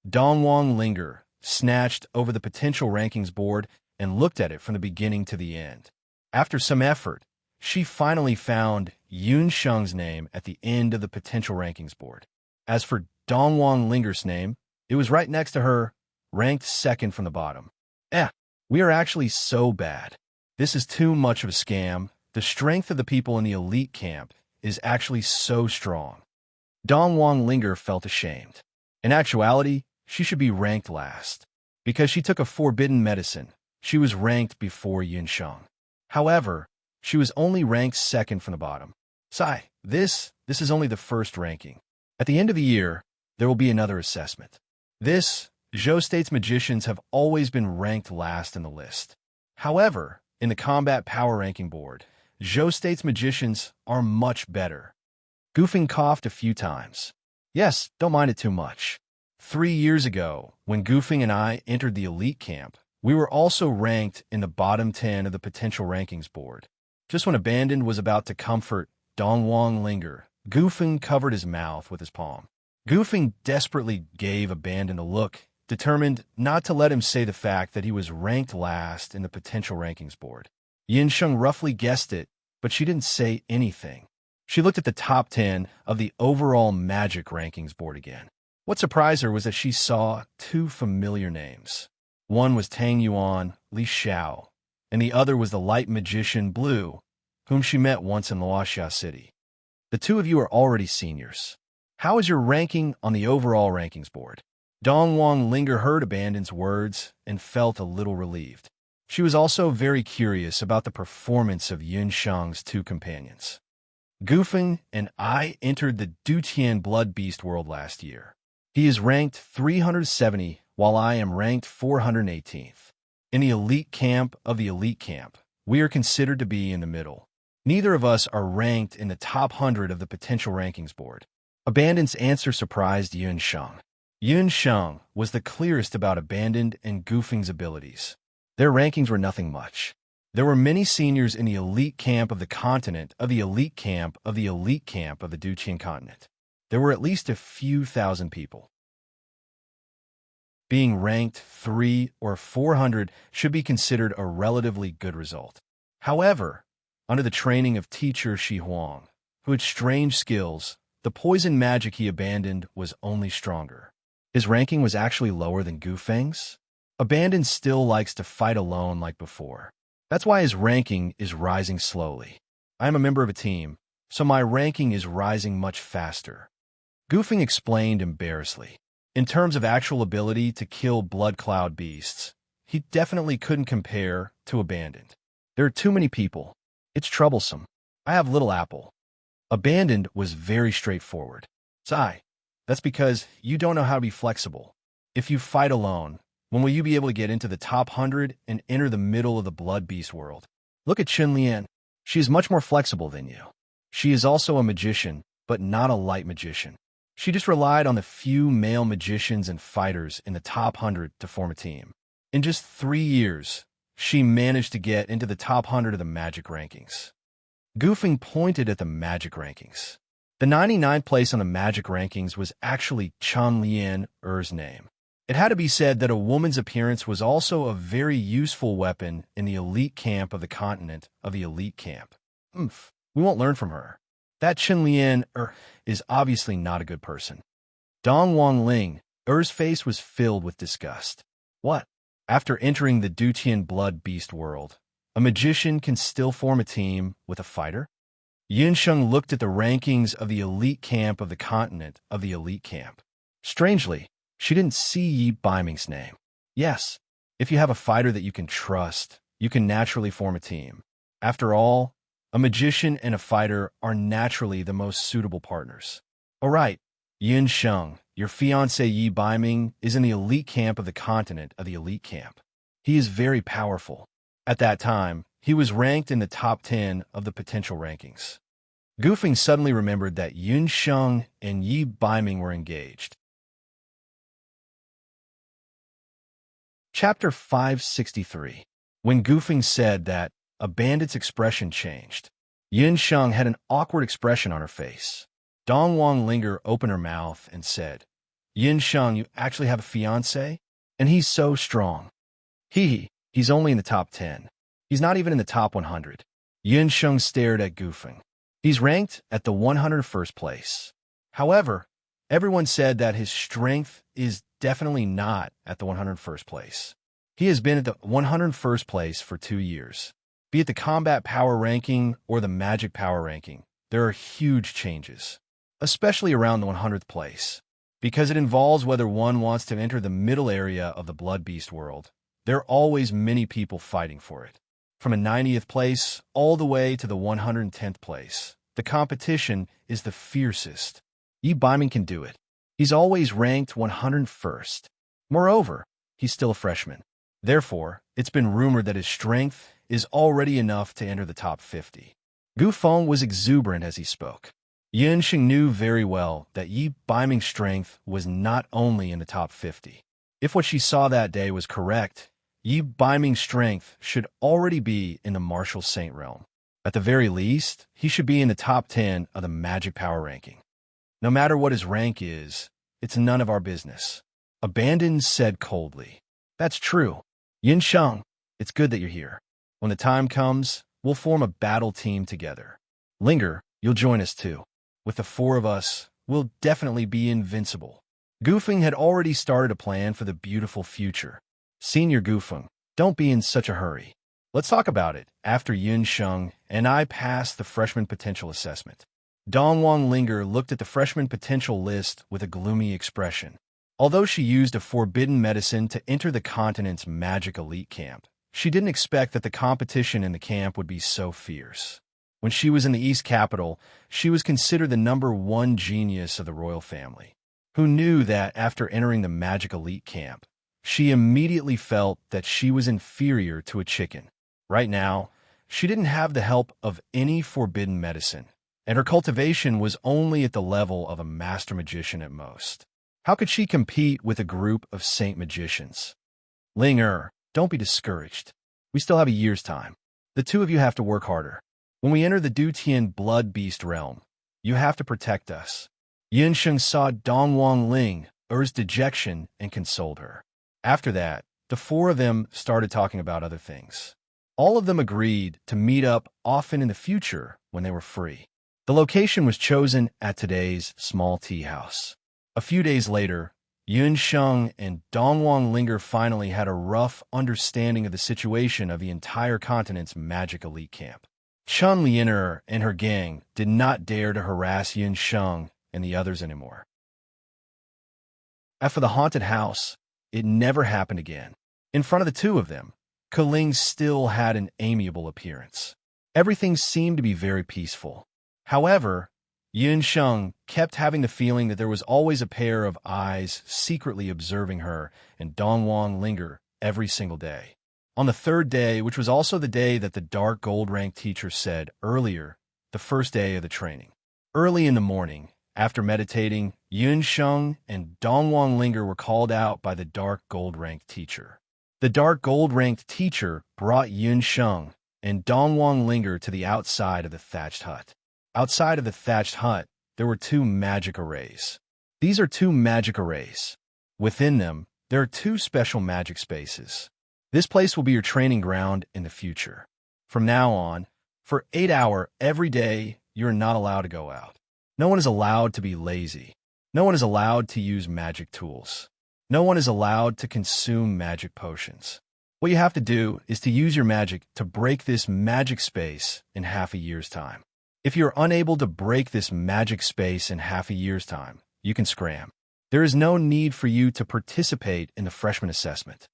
Dongwang Linger snatched over the potential rankings board and looked at it from the beginning to the end. After some effort, she finally found Yun Sheng's name at the end of the potential rankings board. As for Dongwang Linger's name, it was right next to her, ranked second from the bottom. We are actually so bad. This is too much of a scam. The strength of the people in the elite camp is actually so strong. Dongwang Linger felt ashamed. In actuality, she should be ranked last. Because she took a forbidden medicine, she was ranked before Yin Sheng. However, she was only ranked second from the bottom. This is only the first ranking. At the end of the year, there will be another assessment. Zhou State's magicians have always been ranked last in the list. However, in the combat power ranking board, Zhou State's magicians are much better. Goofing coughed a few times. Yes, don't mind it too much. 3 years ago, when Goofing and I entered the elite camp, we were also ranked in the bottom 10 of the potential rankings board. Just when Abandoned was about to comfort Dongwang Linger, Goofing covered his mouth with his palm. Goofing desperately gave Abandoned a look, determined not to let him say the fact that he was ranked last in the potential rankings board. Yin Sheng roughly guessed it, but she didn't say anything. She looked at the top 10 of the overall magic rankings board again. What surprised her was that she saw 2 familiar names. One was Tang Yuan, Li Xiao, and the other was the light magician Blue, whom she met once in Luoxia City. The 2 of you are already seniors. How is your ranking on the overall rankings board? Dongwang Linger heard Abandoned's words and felt a little relieved. She was also very curious about the performance of Yun Sheng's 2 companions. Goofing and I entered the Dutian Blood Beast world last year. He is ranked 370, while I am ranked 418th. In the elite camp of the elite camp, we are considered to be in the middle. Neither of us are ranked in the top 100 of the potential rankings board. Abandoned's answer surprised Yun Sheng. Yun Sheng was the clearest about Abandoned and Goofing's abilities. Their rankings were nothing much. There were many seniors in the elite camp of the continent of the elite camp of the elite camp of the Duqian continent. There were at least a few thousand people. Being ranked 3 or 400 should be considered a relatively good result. However, under the training of teacher Shi Huang, who had strange skills, the poison magic he abandoned was only stronger. His ranking was actually lower than Goofeng's. Abandoned still likes to fight alone like before. That's why his ranking is rising slowly. I am a member of a team, so my ranking is rising much faster. Goofing explained embarrassedly. In terms of actual ability to kill blood cloud beasts, he definitely couldn't compare to Abandoned. There are too many people. It's troublesome. I have little apple. Abandoned was very straightforward. That's because you don't know how to be flexible. If you fight alone, when will you be able to get into the top 100 and enter the middle of the blood beast world? Look at Qin Lian. She is much more flexible than you. She is also a magician, but not a light magician. She just relied on the few male magicians and fighters in the top 100 to form a team. In just 3 years, she managed to get into the top 100 of the magic rankings. Goofing pointed at the magic rankings. The 99th place on the magic rankings was actually Chen Lian Er's name. It had to be said that a woman's appearance was also a very useful weapon in the elite camp of the continent of the elite camp. We won't learn from her. That Chen Lian is obviously not a good person. Dongwang Ling Er's face was filled with disgust. What? After entering the Dutian blood beast world, a magician can still form a team with a fighter? Yunsheng looked at the rankings of the elite camp of the continent of the elite camp. Strangely, she didn't see Yi Baiming's name. Yes, if you have a fighter that you can trust, you can naturally form a team. After all, a magician and a fighter are naturally the most suitable partners. All right, Yunsheng, your fiancé Yi Baiming is in the elite camp of the continent of the elite camp. He is very powerful. At that time, he was ranked in the top 10 of the potential rankings. Gufeng suddenly remembered that Yunsheng and Yi Baiming were engaged. Chapter 563. When Gufeng said that, a bandit's expression changed. Yunsheng had an awkward expression on her face. Dongwang Linger opened her mouth and said, Yunsheng, you actually have a fiancé? And he's so strong. He's only in the top 10. He's not even in the top 100. Yunsheng stared at Gufeng. He's ranked at the 101st place. However, everyone said that his strength is definitely not at the 101st place. He has been at the 101st place for 2 years. Be it the combat power ranking or the magic power ranking, there are huge changes, especially around the 100th place, because it involves whether one wants to enter the middle area of the blood beast world. There are always many people fighting for it. From a 90th place all the way to the 110th place, the competition is the fiercest. Yi Baiming can do it. He's always ranked 101st. Moreover, he's still a freshman. Therefore, it's been rumored that his strength is already enough to enter the top 50. Gu Feng was exuberant as he spoke. Yunsheng knew very well that Yi Baiming's strength was not only in the top 50. If what she saw that day was correct, Yi Baiming's strength should already be in the martial saint realm. At the very least, he should be in the top 10 of the magic power ranking. No matter what his rank is, it's none of our business. Abandon said coldly. That's true. Yunsheng, it's good that you're here. When the time comes, we'll form a battle team together. Linger, you'll join us too. With the 4 of us, we'll definitely be invincible. Gufeng had already started a plan for the beautiful future. Senior Gufeng, don't be in such a hurry. Let's talk about it after Yunsheng and I pass the freshman potential assessment. Dongwang Linger looked at the freshman potential list with a gloomy expression. Although she used a forbidden medicine to enter the continent's magic elite camp, she didn't expect that the competition in the camp would be so fierce. When she was in the East Capital, she was considered the #1 genius of the royal family. Who knew that after entering the magic elite camp, she immediately felt that she was inferior to a chicken. Right now, she didn't have the help of any forbidden medicine, and her cultivation was only at the level of a master magician at most. How could she compete with a group of saint magicians? Linger, don't be discouraged. We still have a year's time. The 2 of you have to work harder. When we enter the Dutian blood beast realm, you have to protect us. Yunsheng saw Dongwang Ling's dejection and consoled her. After that, the 4 of them started talking about other things. All of them agreed to meet up often in the future when they were free. The location was chosen at today's small tea house. A few days later, Yunsheng and Dongwang Linger finally had a rough understanding of the situation of the entire continent's magic elite camp. Chun Lianer and her gang did not dare to harass Yunsheng and the others anymore. As for the haunted house, it never happened again. In front of the 2 of them, Kaling still had an amiable appearance. Everything seemed to be very peaceful. However, Yunsheng kept having the feeling that there was always a pair of eyes secretly observing her and Dongwang Linger every single day. On the 3rd day, which was also the day that the dark gold rank teacher said earlier, the first day of the training. Early in the morning, after meditating, Yunsheng and Dongwang Linger were called out by the dark gold rank teacher. The dark gold ranked teacher brought Yunsheng and Dongwang Linger to the outside of the thatched hut. Outside of the thatched hut, there were 2 magic arrays. These are 2 magic arrays. Within them, there are 2 special magic spaces. This place will be your training ground in the future. From now on, for 8 hours every day, you're not allowed to go out. No one is allowed to be lazy. No one is allowed to use magic tools. No one is allowed to consume magic potions. What you have to do is to use your magic to break this magic space in half a year's time. If you're unable to break this magic space in half a year's time, you can scram. There is no need for you to participate in the freshman assessment.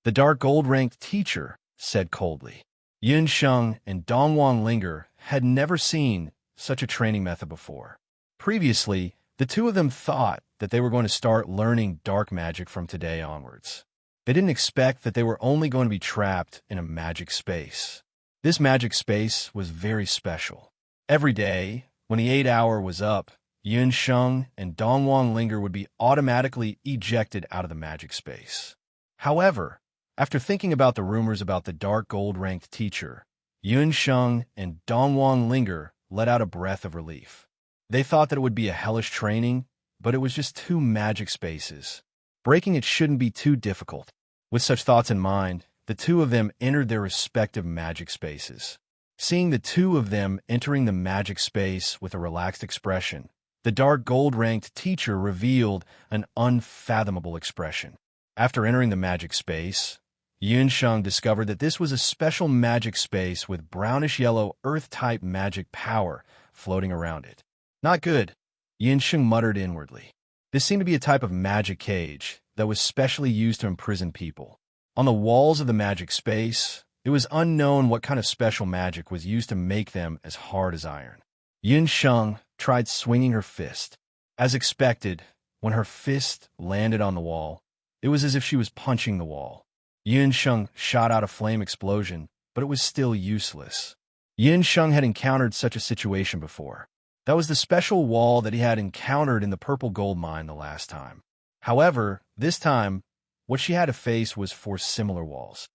The dark gold-ranked teacher said coldly. Yun Sheng and Dongwang Linger had never seen such a training method before. Previously, the two of them thought that they were going to start learning dark magic from today onwards. They didn't expect that they were only going to be trapped in a magic space. This magic space was very special. Every day, when the 8-hour was up, Yun Sheng and Dongwang Linger would be automatically ejected out of the magic space. However, after thinking about the rumors about the dark gold-ranked teacher, Yun Sheng and Dongwang Linger let out a breath of relief. They thought that it would be a hellish training, but it was just 2 magic spaces. Breaking it shouldn't be too difficult. With such thoughts in mind, the two of them entered their respective magic spaces. Seeing the two of them entering the magic space with a relaxed expression, the dark gold-ranked teacher revealed an unfathomable expression. After entering the magic space, Yun Sheng discovered that this was a special magic space with brownish-yellow earth-type magic power floating around it. Not good, Yun Sheng muttered inwardly. This seemed to be a type of magic cage that was specially used to imprison people. On the walls of the magic space, it was unknown what kind of special magic was used to make them as hard as iron. Yun Sheng tried swinging her fist. As expected, when her fist landed on the wall, it was as if she was punching the wall. Yun Sheng shot out a flame explosion, but it was still useless. Yun Sheng had encountered such a situation before. That was the special wall that he had encountered in the purple gold mine the last time. However, this time, what she had to face was 4 similar walls.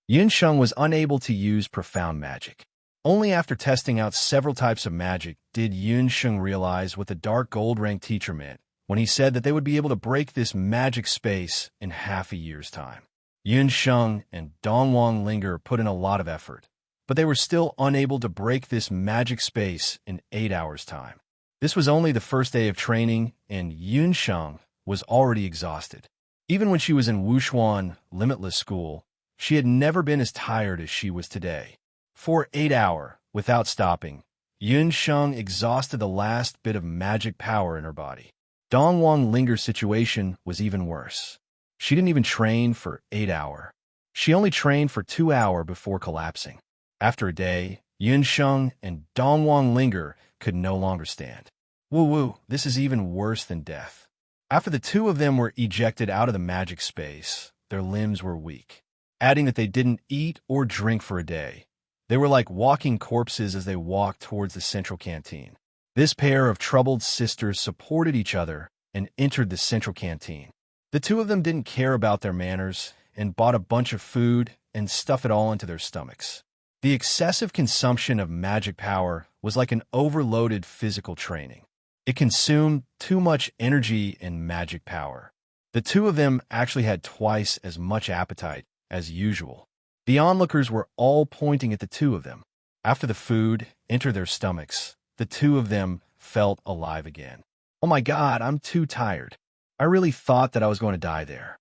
Yun Sheng was unable to use profound magic. Only after testing out several types of magic did Yun Sheng realize what the dark gold-ranked teacher meant when he said that they would be able to break this magic space in half a year's time. Yun Sheng and Dongwang Linger put in a lot of effort, but they were still unable to break this magic space in 8 hours' time. This was only the first day of training, and Yun Sheng was already exhausted. Even when she was in Wushuan Limitless School, she had never been as tired as she was today. For 8 hours, without stopping, Yun Sheng exhausted the last bit of magic power in her body. Dongwang Linger's situation was even worse. She didn't even train for 8 hours. She only trained for 2 hours before collapsing. After a day, Yun Sheng and Dongwang Linger could no longer stand. Woo-woo, this is even worse than death. After the two of them were ejected out of the magic space, their limbs were weak. Adding that they didn't eat or drink for a day, they were like walking corpses as they walked towards the central canteen. This pair of troubled sisters supported each other and entered the central canteen. The two of them didn't care about their manners and bought a bunch of food and stuffed it all into their stomachs. The excessive consumption of magic power was like an overloaded physical training. It consumed too much energy and magic power. The two of them actually had twice as much appetite as usual. The onlookers were all pointing at the two of them. After the food entered their stomachs, the two of them felt alive again. Oh my God, I'm too tired. I really thought that I was going to die there.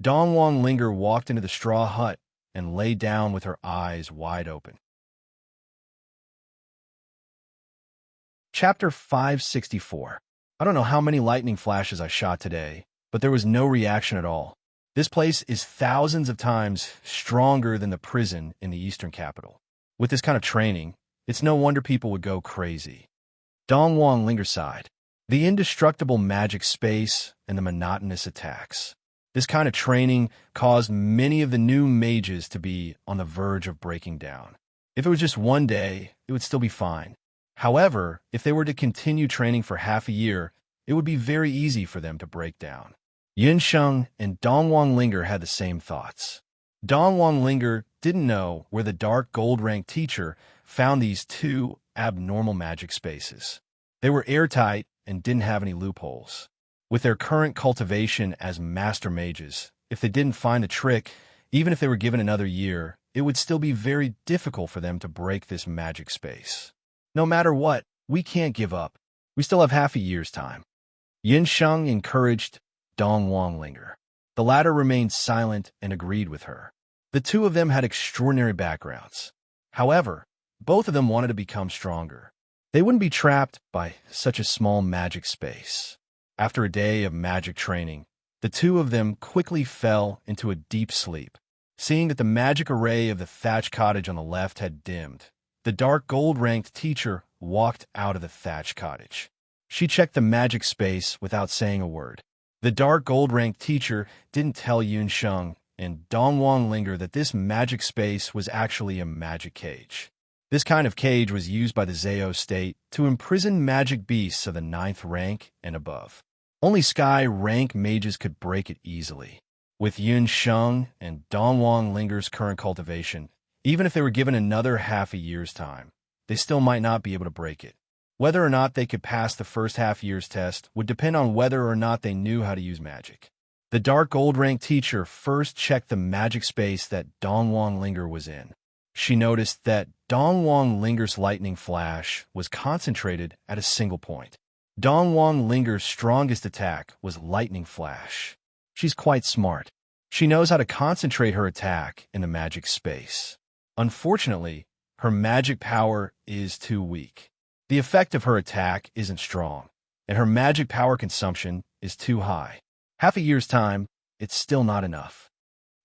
Dongwang Linger walked into the straw hut and lay down with her eyes wide open. Chapter 564. I don't know how many lightning flashes I shot today, but there was no reaction at all. This place is thousands of times stronger than the prison in the eastern capital. With this kind of training, it's no wonder people would go crazy. Dongwang Linger sighed. The indestructible magic space and the monotonous attacks. This kind of training caused many of the new mages to be on the verge of breaking down. If it was just one day, it would still be fine. However, if they were to continue training for half a year, it would be very easy for them to break down. Yun Sheng and Dongwang Linger had the same thoughts. Dongwang Linger didn't know where the dark gold-ranked teacher found these 2 abnormal magic spaces. They were airtight and didn't have any loopholes. With their current cultivation as master mages, if they didn't find the trick, even if they were given another year, it would still be very difficult for them to break this magic space. No matter what, we can't give up. We still have half a year's time. Yun Sheng encouraged Dongwang Linger. The latter remained silent and agreed with her. The two of them had extraordinary backgrounds. However, both of them wanted to become stronger. They wouldn't be trapped by such a small magic space. After a day of magic training, the two of them quickly fell into a deep sleep. Seeing that the magic array of the thatched cottage on the left had dimmed, the dark gold-ranked teacher walked out of the thatched cottage. She checked the magic space without saying a word. The dark gold-ranked teacher didn't tell Yunsheng and Dongwang Linger that this magic space was actually a magic cage. This kind of cage was used by the Zhao state to imprison magic beasts of the 9th rank and above. Only sky rank mages could break it easily. With Yunsheng and Dongwang Linger's current cultivation, even if they were given another half a year's time, they still might not be able to break it. Whether or not they could pass the first half-year's test would depend on whether or not they knew how to use magic. The dark gold-ranked teacher first checked the magic space that Dongwang Linger was in. She noticed that Dongwang Linger's lightning flash was concentrated at a single point. Dongwang Linger's strongest attack was lightning flash. She's quite smart. She knows how to concentrate her attack in the magic space. Unfortunately, her magic power is too weak. The effect of her attack isn't strong, and her magic power consumption is too high. Half a year's time, it's still not enough.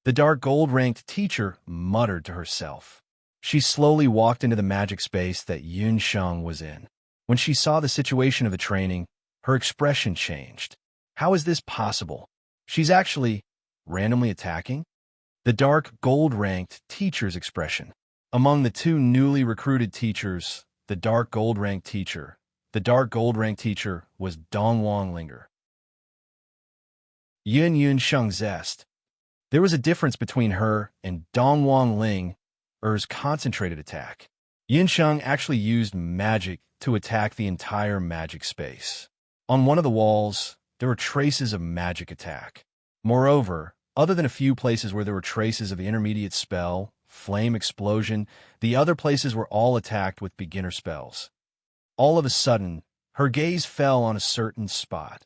The dark gold-ranked teacher muttered to herself. She slowly walked into the magic space that Yunsheng was in. When she saw the situation of the training, her expression changed. How is this possible? She's actually randomly attacking? The dark gold-ranked teacher's expression. Among the two newly recruited teachers, the dark gold-ranked teacher was Dongwang Linger. Yunsheng zest. There was a difference between her and Dongwang Linger's concentrated attack. Yunsheng actually used magic to attack the entire magic space. On one of the walls, there were traces of magic attack. Moreover, other than a few places where there were traces of intermediate spell, flame explosion, the other places were all attacked with beginner spells. All of a sudden, her gaze fell on a certain spot.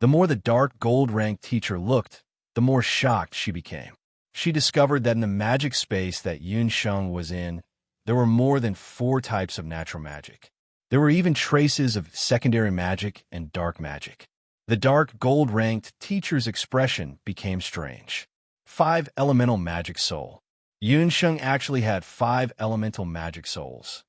The more the dark gold-ranked teacher looked, the more shocked she became. She discovered that in the magic space that Yunsheng was in, there were more than 4 types of natural magic. There were even traces of secondary magic and dark magic. The dark gold-ranked teacher's expression became strange. 5 elemental magic soul. Yunsheng actually had 5 elemental magic souls.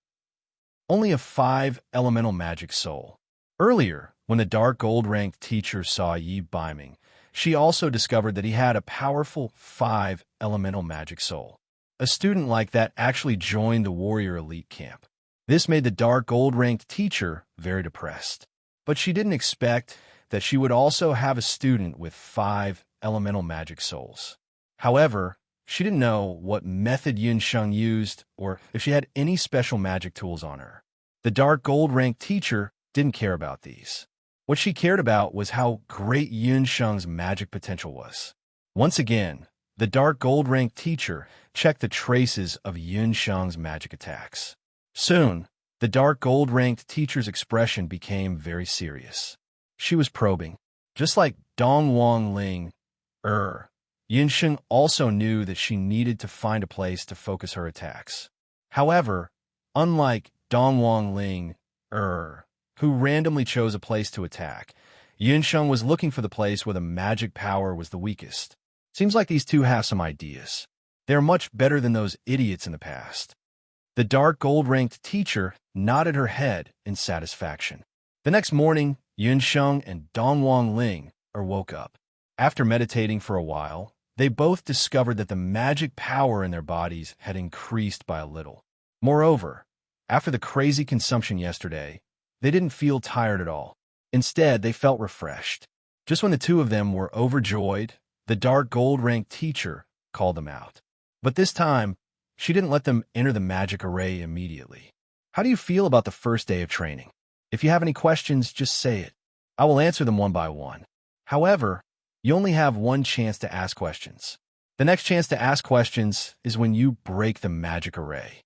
Only a 5 elemental magic soul. Earlier, when the dark gold-ranked teacher saw Yi Biming, she also discovered that he had a powerful 5 elemental magic soul. A student like that actually joined the warrior elite camp. This made the dark gold-ranked teacher very depressed. But she didn't expect that she would also have a student with 5 elemental magic souls. However, she didn't know what method Yunsheng used or if she had any special magic tools on her. The dark gold-ranked teacher didn't care about these. What she cared about was how great Yunsheng's magic potential was. Once again, the dark gold-ranked teacher checked the traces of Yunsheng's magic attacks. Soon, the dark gold-ranked teacher's expression became very serious. She was probing. Just like Dongwang Linger, Yunsheng also knew that she needed to find a place to focus her attacks. However, unlike Dongwang Linger, who randomly chose a place to attack, Yunsheng was looking for the place where the magic power was the weakest. Seems like these two have some ideas. They are much better than those idiots in the past. The dark gold-ranked teacher nodded her head in satisfaction. The next morning, Yunsheng and Dongwang Linger woke up. After meditating for a while, they both discovered that the magic power in their bodies had increased by a little. Moreover, after the crazy consumption yesterday, they didn't feel tired at all. Instead, they felt refreshed. Just when the two of them were overjoyed, the dark gold-ranked teacher called them out. But this time, she didn't let them enter the magic array immediately. How do you feel about the first day of training? If you have any questions, just say it. I will answer them one by one. However, you only have one chance to ask questions. The next chance to ask questions is when you break the magic array.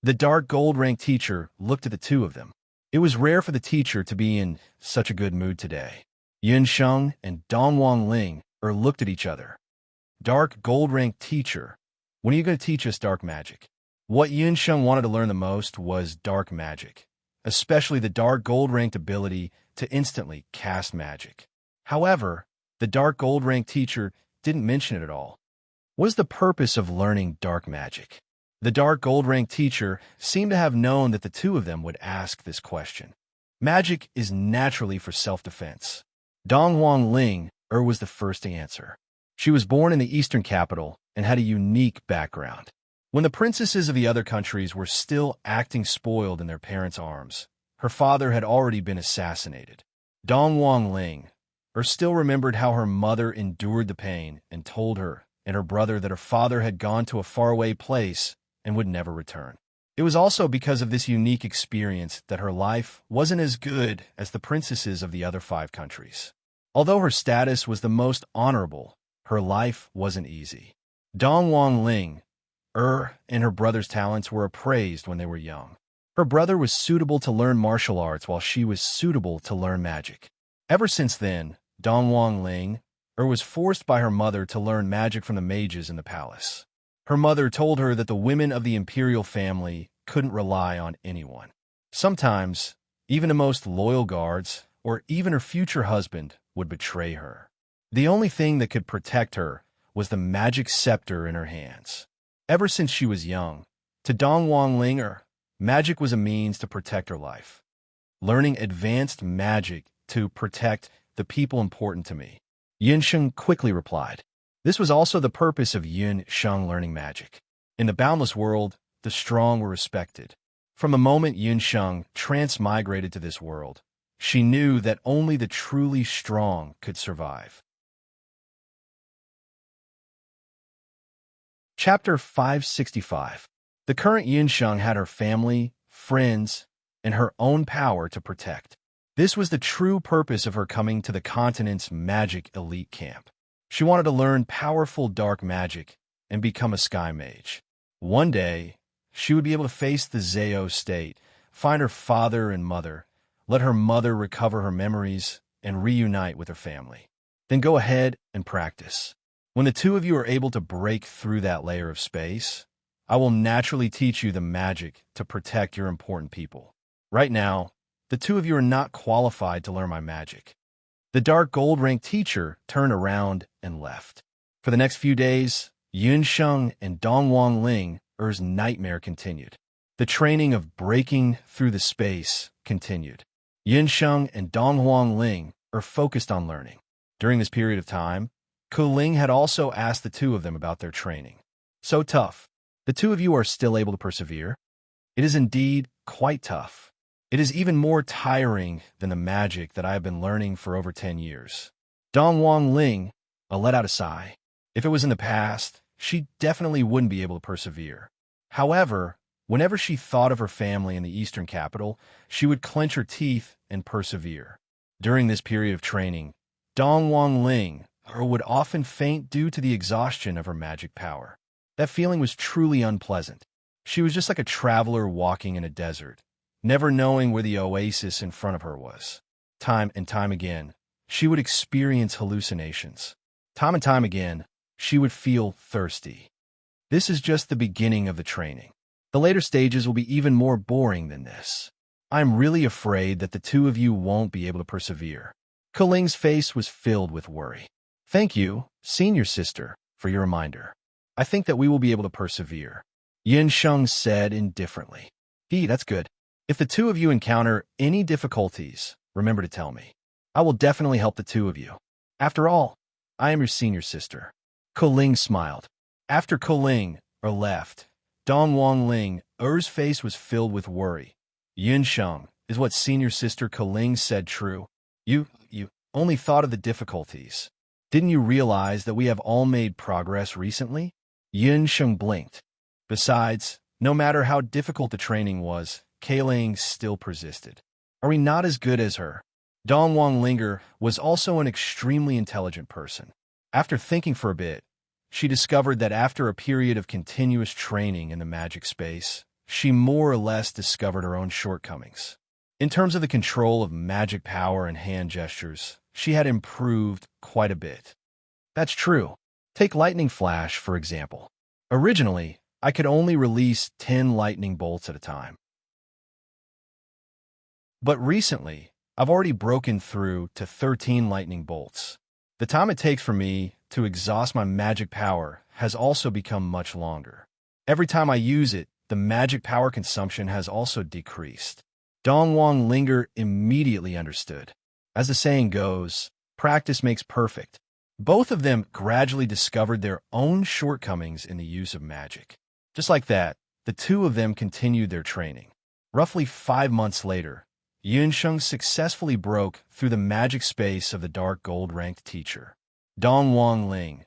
The dark gold-ranked teacher looked at the two of them. It was rare for the teacher to be in such a good mood today. Yin Sheng and Dongwang Ling looked at each other. Dark gold rank teacher, when are you going to teach us dark magic? What Yin Sheng wanted to learn the most was dark magic, especially the dark gold ranked ability to instantly cast magic. However, the dark gold rank teacher didn't mention it at all. What is the purpose of learning dark magic? The dark gold rank teacher seemed to have known that the two of them would ask this question. Magic is naturally for self-defense. Dongwang Ling was the first to answer. She was born in the eastern capital and had a unique background. When the princesses of the other countries were still acting spoiled in their parents' arms, her father had already been assassinated. Dongwang Ling still remembered how her mother endured the pain and told her and her brother that her father had gone to a faraway place and would never return. It was also because of this unique experience that her life wasn't as good as the princesses of the other 5 countries. Although her status was the most honorable, her life wasn't easy. Dongwang Ling and her brother's talents were appraised when they were young. Her brother was suitable to learn martial arts while she was suitable to learn magic. Ever since then, Dongwang Ling was forced by her mother to learn magic from the mages in the palace. Her mother told her that the women of the imperial family couldn't rely on anyone. Sometimes, even the most loyal guards, or even her future husband, would betray her. The only thing that could protect her was the magic scepter in her hands. Ever since she was young, to Dongwang Ling, magic was a means to protect her life. Learning advanced magic to protect the people important to me, Yin Sheng quickly replied. This was also the purpose of Yin Sheng learning magic. In the boundless world, the strong were respected. From the moment Yin Sheng transmigrated to this world, she knew that only the truly strong could survive. Chapter 565. The current Yin Sheng had her family, friends, and her own power to protect. This was the true purpose of her coming to the continent's magic elite camp. She wanted to learn powerful dark magic and become a sky mage. One day, she would be able to face the Zao state, find her father and mother, let her mother recover her memories, and reunite with her family. Then go ahead and practice. When the two of you are able to break through that layer of space, I will naturally teach you the magic to protect your important people. Right now, the two of you are not qualified to learn my magic. The dark gold rank teacher turned around and left. For the next few days, Yin Sheng and Dongwang Ling's nightmare continued. The training of breaking through the space continued. Yin Sheng and Dongwang Ling focused on learning. During this period of time, Ku Ling had also asked the two of them about their training. So tough. The two of you are still able to persevere? It is indeed quite tough. It is even more tiring than the magic that I have been learning for over 10 years. Dongwang Ling let out a sigh. If it was in the past, she definitely wouldn't be able to persevere. However, whenever she thought of her family in the eastern capital, she would clench her teeth and persevere. During this period of training, Dongwang Ling would often faint due to the exhaustion of her magic power. That feeling was truly unpleasant. She was just like a traveler walking in a desert, never knowing where the oasis in front of her was. Time and time again, she would experience hallucinations. Time and time again, she would feel thirsty. This is just the beginning of the training. The later stages will be even more boring than this. I'm really afraid that the two of you won't be able to persevere. Kuling's face was filled with worry. Thank you, senior sister, for your reminder. I think that we will be able to persevere, Yin Sheng said indifferently. That's good. If the two of you encounter any difficulties, remember to tell me. I will definitely help the two of you. After all, I am your senior sister. Kuling smiled. After Kuling left, Dongwang Ling's face was filled with worry. Yin Sheng, is what senior sister Kuling said true? You only thought of the difficulties. Didn't you realize that we have all made progress recently? Yin Sheng blinked. Besides, no matter how difficult the training was, Kailing still persisted. Are we not as good as her? Dongwang Linger was also an extremely intelligent person. After thinking for a bit, she discovered that after a period of continuous training in the magic space, she more or less discovered her own shortcomings. In terms of the control of magic power and hand gestures, she had improved quite a bit. That's true. Take lightning flash, for example. Originally, I could only release 10 lightning bolts at a time. But recently, I've already broken through to 13 lightning bolts. The time it takes for me to exhaust my magic power has also become much longer. Every time I use it, the magic power consumption has also decreased. Dongwang Linger immediately understood. As the saying goes, practice makes perfect. Both of them gradually discovered their own shortcomings in the use of magic. Just like that, the two of them continued their training. Roughly 5 months later, Yunsheng successfully broke through the magic space of the dark gold-ranked teacher. Dongwang Ling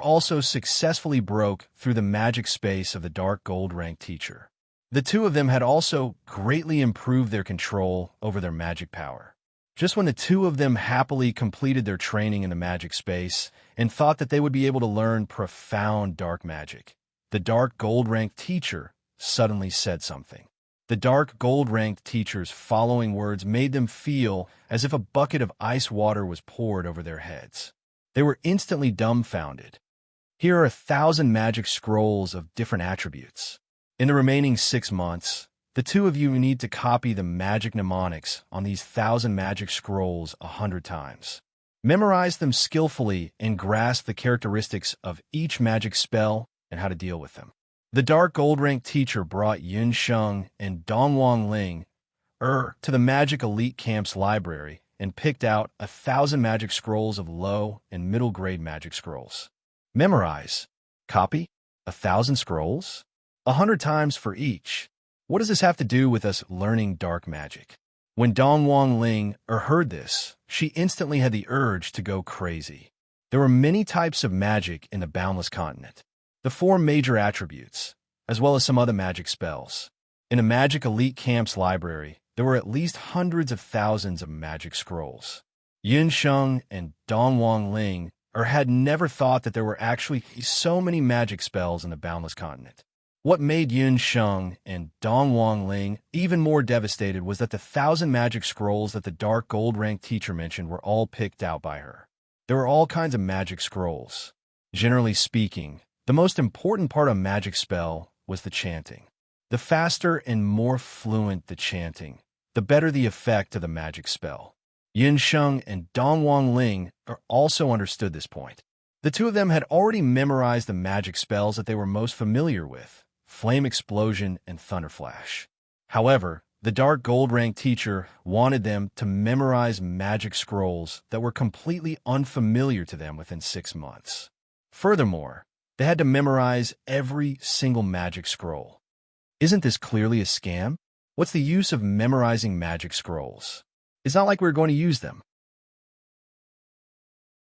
also successfully broke through the magic space of the dark gold-ranked teacher. The two of them had also greatly improved their control over their magic power. Just when the two of them happily completed their training in the magic space and thought that they would be able to learn profound dark magic, the dark gold-ranked teacher suddenly said something. The dark gold-ranked teacher's following words made them feel as if a bucket of ice water was poured over their heads. They were instantly dumbfounded. Here are 1,000 magic scrolls of different attributes. In the remaining 6 months, the two of you need to copy the magic mnemonics on these 1,000 magic scrolls 100 times. Memorize them skillfully and grasp the characteristics of each magic spell and how to deal with them. The dark gold-ranked teacher brought Yunsheng and Dongwang Ling to the Magic Elite Camp's library and picked out 1,000 magic scrolls of low and middle grade magic scrolls. Memorize. Copy. 1,000 scrolls? 100 times for each. What does this have to do with us learning dark magic? When Dongwang Ling heard this, she instantly had the urge to go crazy. There were many types of magic in the Boundless Continent. The 4 major attributes, as well as some other magic spells. In the Magic Elite Camp's library, there were at least hundreds of thousands of magic scrolls. Yunsheng and Dongwang Ling had never thought that there were actually so many magic spells in the Boundless Continent. What made Yunsheng and Dongwang Ling even more devastated was that the 1,000 magic scrolls that the dark gold-ranked teacher mentioned were all picked out by her. There were all kinds of magic scrolls. Generally speaking, the most important part of a magic spell was the chanting. The faster and more fluent the chanting, the better the effect of the magic spell. Yunsheng and Dongwang Ling also understood this point. The two of them had already memorized the magic spells that they were most familiar with, Flame Explosion and Thunder Flash. However, the dark gold-ranked teacher wanted them to memorize magic scrolls that were completely unfamiliar to them within 6 months. Furthermore, they had to memorize every single magic scroll. Isn't this clearly a scam? What's the use of memorizing magic scrolls? It's not like we're going to use them.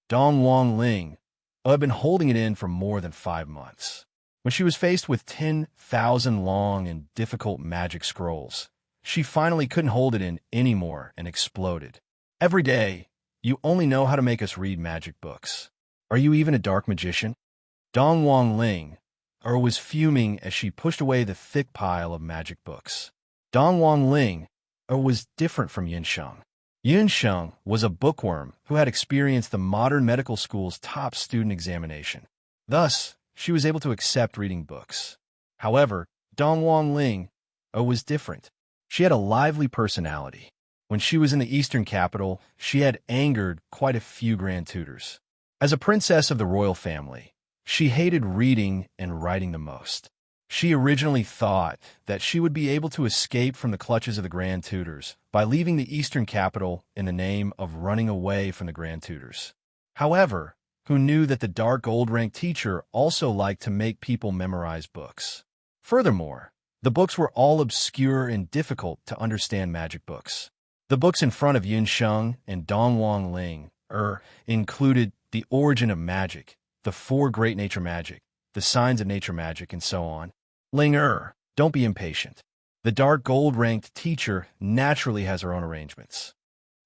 Dongwang Ling had been holding it in for more than 5 months. When she was faced with 10,000 long and difficult magic scrolls, she finally couldn't hold it in anymore and exploded. Every day, you only know how to make us read magic books. Are you even a dark magician? Dongwang Ling was fuming as she pushed away the thick pile of magic books. Dongwang Ling was different from Yunsheng. Yunsheng was a bookworm who had experienced the modern medical school's top student examination. Thus, she was able to accept reading books. However, Dongwang Ling was different. She had a lively personality. When she was in the Eastern capital, she had angered quite a few grand tutors. As a princess of the royal family, she hated reading and writing the most. She originally thought that she would be able to escape from the clutches of the grand tutors by leaving the Eastern capital in the name of running away from the grand tutors. However, who knew that the dark gold-ranked teacher also liked to make people memorize books. Furthermore, the books were all obscure and difficult to understand magic books. The books in front of Yunsheng and Dongwang Ling included The Origin of Magic, The 4 Great Nature Magic, The Signs of Nature Magic, and so on. Ling don't be impatient. The dark gold-ranked teacher naturally has her own arrangements.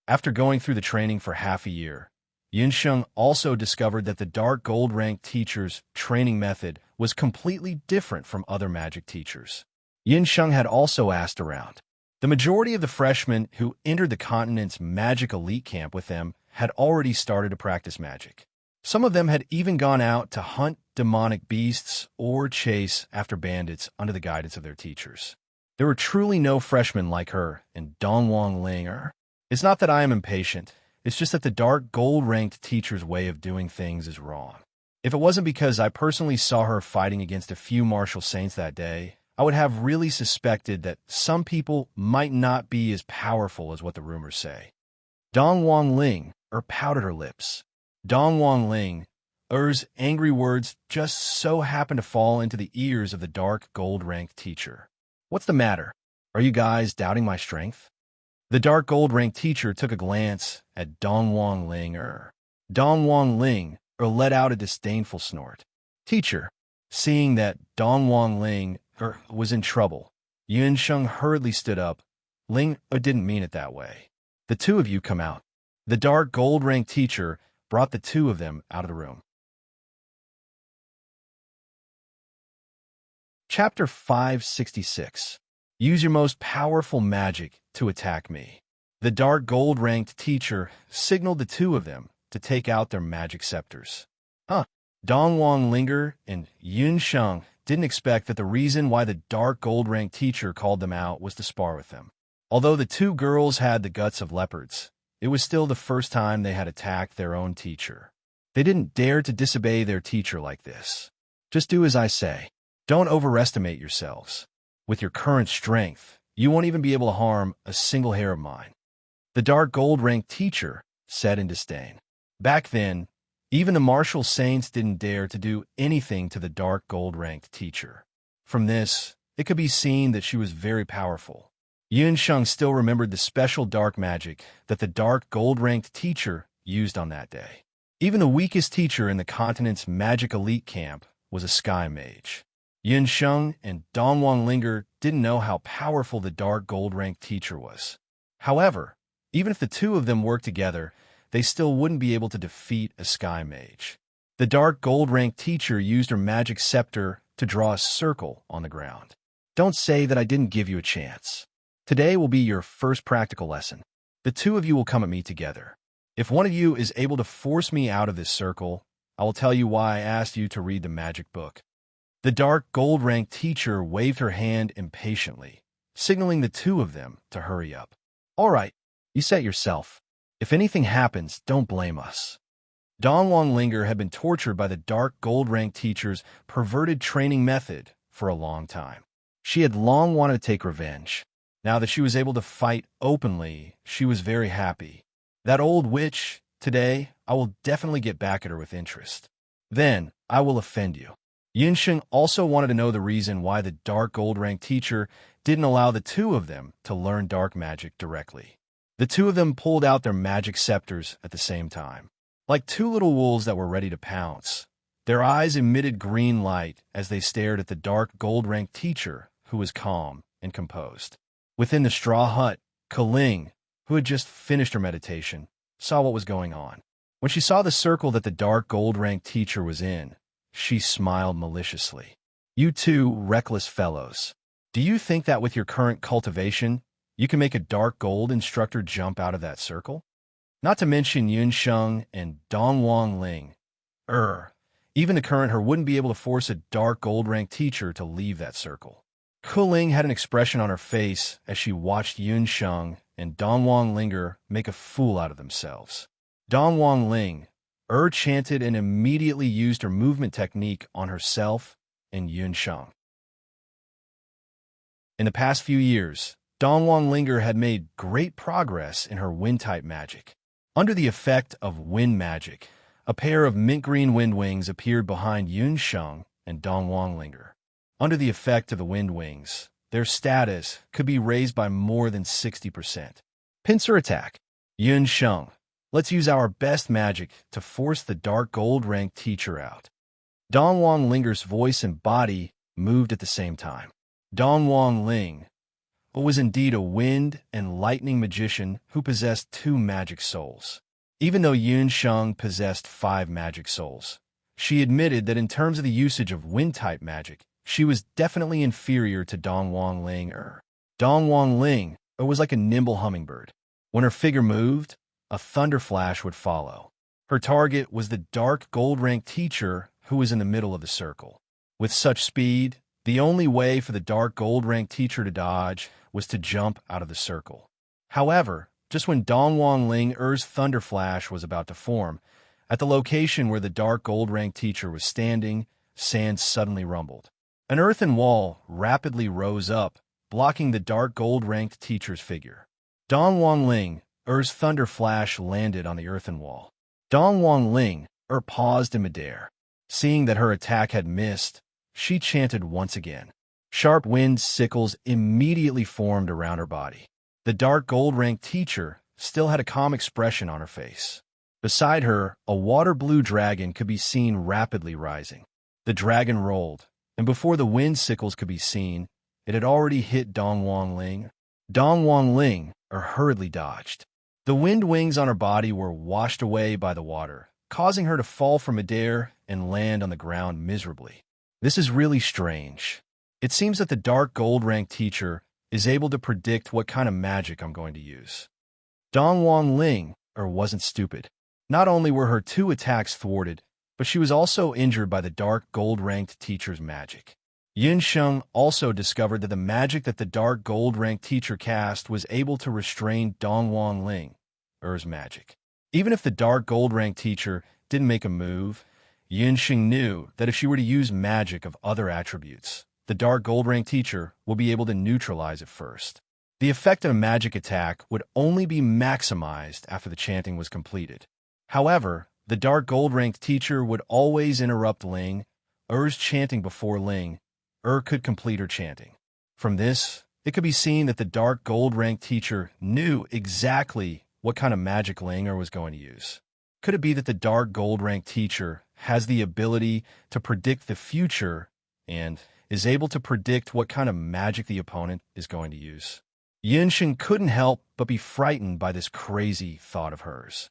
After going through the training for half a year, Yunsheng also discovered that the dark gold-ranked teacher's training method was completely different from other magic teachers. Yunsheng had also asked around. The majority of the freshmen who entered the continent's magic elite camp with them had already started to practice magic. Some of them had even gone out to hunt demonic beasts or chase after bandits under the guidance of their teachers. There were truly no freshmen like her and Dongwang Ling. It's not that I am impatient, it's just that the dark gold-ranked teacher's way of doing things is wrong. If it wasn't because I personally saw her fighting against a few martial saints that day, I would have really suspected that some people might not be as powerful as what the rumors say. Dongwang Ling pouted her lips. Dongwang Ling angry words just so happened to fall into the ears of the dark gold-ranked teacher. What's the matter? Are you guys doubting my strength? The dark gold-ranked teacher took a glance at Dongwang Ling. Dongwang Ling let out a disdainful snort. Teacher, seeing that Dongwang Ling was in trouble, Yun Sheng hurriedly stood up. Ling didn't mean it that way. The two of you come out. The dark gold-ranked teacher brought the two of them out of the room. Chapter 566. Use your most powerful magic to attack me. The dark gold-ranked teacher signaled the two of them to take out their magic scepters. Dongwang Ling and Yun Sheng didn't expect that the reason why the dark gold-ranked teacher called them out was to spar with them. Although the two girls had the guts of leopards, it was still the first time they had attacked their own teacher. They didn't dare to disobey their teacher like this. Just do as I say. Don't overestimate yourselves. With your current strength, you won't even be able to harm a single hair of mine. The dark gold-ranked teacher said in disdain. Back then, even the martial saints didn't dare to do anything to the dark gold-ranked teacher. From this, it could be seen that she was very powerful. Yun Sheng still remembered the special dark magic that the dark gold-ranked teacher used on that day. Even the weakest teacher in the continent's magic elite camp was a sky mage. Yun Sheng and Dongwang Ling didn't know how powerful the dark gold-ranked teacher was. However, even if the two of them worked together, they still wouldn't be able to defeat a sky mage. The dark gold-ranked teacher used her magic scepter to draw a circle on the ground. Don't say that I didn't give you a chance. Today will be your first practical lesson. The two of you will come at me together. If one of you is able to force me out of this circle, I will tell you why I asked you to read the magic book. The dark gold-ranked teacher waved her hand impatiently, signaling the two of them to hurry up. All right, you set yourself. If anything happens, don't blame us. Dongwang Ling had been tortured by the dark gold-ranked teacher's perverted training method for a long time. She had long wanted to take revenge. Now that she was able to fight openly, she was very happy. That old witch, today, I will definitely get back at her with interest. Then, I will offend you. Yun Sheng also wanted to know the reason why the dark gold-ranked teacher didn't allow the two of them to learn dark magic directly. The two of them pulled out their magic scepters at the same time. Like two little wolves that were ready to pounce, their eyes emitted green light as they stared at the dark gold-ranked teacher, who was calm and composed. Within the straw hut, Kaling, who had just finished her meditation, saw what was going on. When she saw the circle that the dark gold-ranked teacher was in, she smiled maliciously. You two reckless fellows. Do you think that with your current cultivation, you can make a dark gold instructor jump out of that circle? Not to mention Yun Sheng and Dongwang Ling. Even the current her wouldn't be able to force a dark gold-ranked teacher to leave that circle. Kuling had an expression on her face as she watched Yun Sheng and Dongwang Ling make a fool out of themselves. Dongwang Ling, chanted and immediately used her movement technique on herself and Yun Sheng. In the past few years, Dongwang Ling had made great progress in her wind-type magic. Under the effect of wind magic, a pair of mint-green wind wings appeared behind Yun Sheng and Dongwang Ling. Under the effect of the wind wings, their status could be raised by more than 60%. Pincer attack. Yun Sheng, let's use our best magic to force the dark gold-ranked teacher out. Dongwang Ling's voice and body moved at the same time. Dongwang Ling was indeed a wind and lightning magician who possessed 2 magic souls. Even though Yun Sheng possessed 5 magic souls, she admitted that in terms of the usage of wind-type magic, she was definitely inferior to Dongwang Ling. Dongwang Ling was like a nimble hummingbird. When her figure moved, a thunder flash would follow. Her target was the dark gold-rank teacher who was in the middle of the circle. With such speed, the only way for the dark gold-rank teacher to dodge was to jump out of the circle. However, just when Dongwang Ling-er's thunder flash was about to form, at the location where the dark gold-rank teacher was standing, sand suddenly rumbled. An earthen wall rapidly rose up, blocking the dark gold-ranked teacher's figure. Dongwang Ling-er's thunder flash landed on the earthen wall. Dongwang Ling-er paused in midair. Seeing that her attack had missed, she chanted once again. Sharp wind sickles immediately formed around her body. The dark gold-ranked teacher still had a calm expression on her face. Beside her, a water-blue dragon could be seen rapidly rising. The dragon rolled, and before the wind sickles could be seen, it had already hit Dongwang Ling. Dongwang Ling-er hurriedly dodged. The wind wings on her body were washed away by the water, causing her to fall from midair and land on the ground miserably. This is really strange. It seems that the dark gold-ranked teacher is able to predict what kind of magic I'm going to use. Dongwang Ling-er wasn't stupid. Not only were her 2 attacks thwarted, but she was also injured by the dark gold-ranked teacher's magic. Yin Sheng also discovered that the magic that the dark gold-ranked teacher cast was able to restrain Dongwang Ling-er's magic. Even if the dark gold-ranked teacher didn't make a move, Yin Sheng knew that if she were to use magic of other attributes, the dark gold-ranked teacher will be able to neutralize it first. The effect of a magic attack would only be maximized after the chanting was completed. However, the dark gold-ranked teacher would always interrupt Ling-er's chanting before Ling-er could complete her chanting. From this, it could be seen that the dark gold-ranked teacher knew exactly what kind of magic Ling-er was going to use. Could it be that the dark gold-ranked teacher has the ability to predict the future and is able to predict what kind of magic the opponent is going to use? Yin Sheng couldn't help but be frightened by this crazy thought of hers.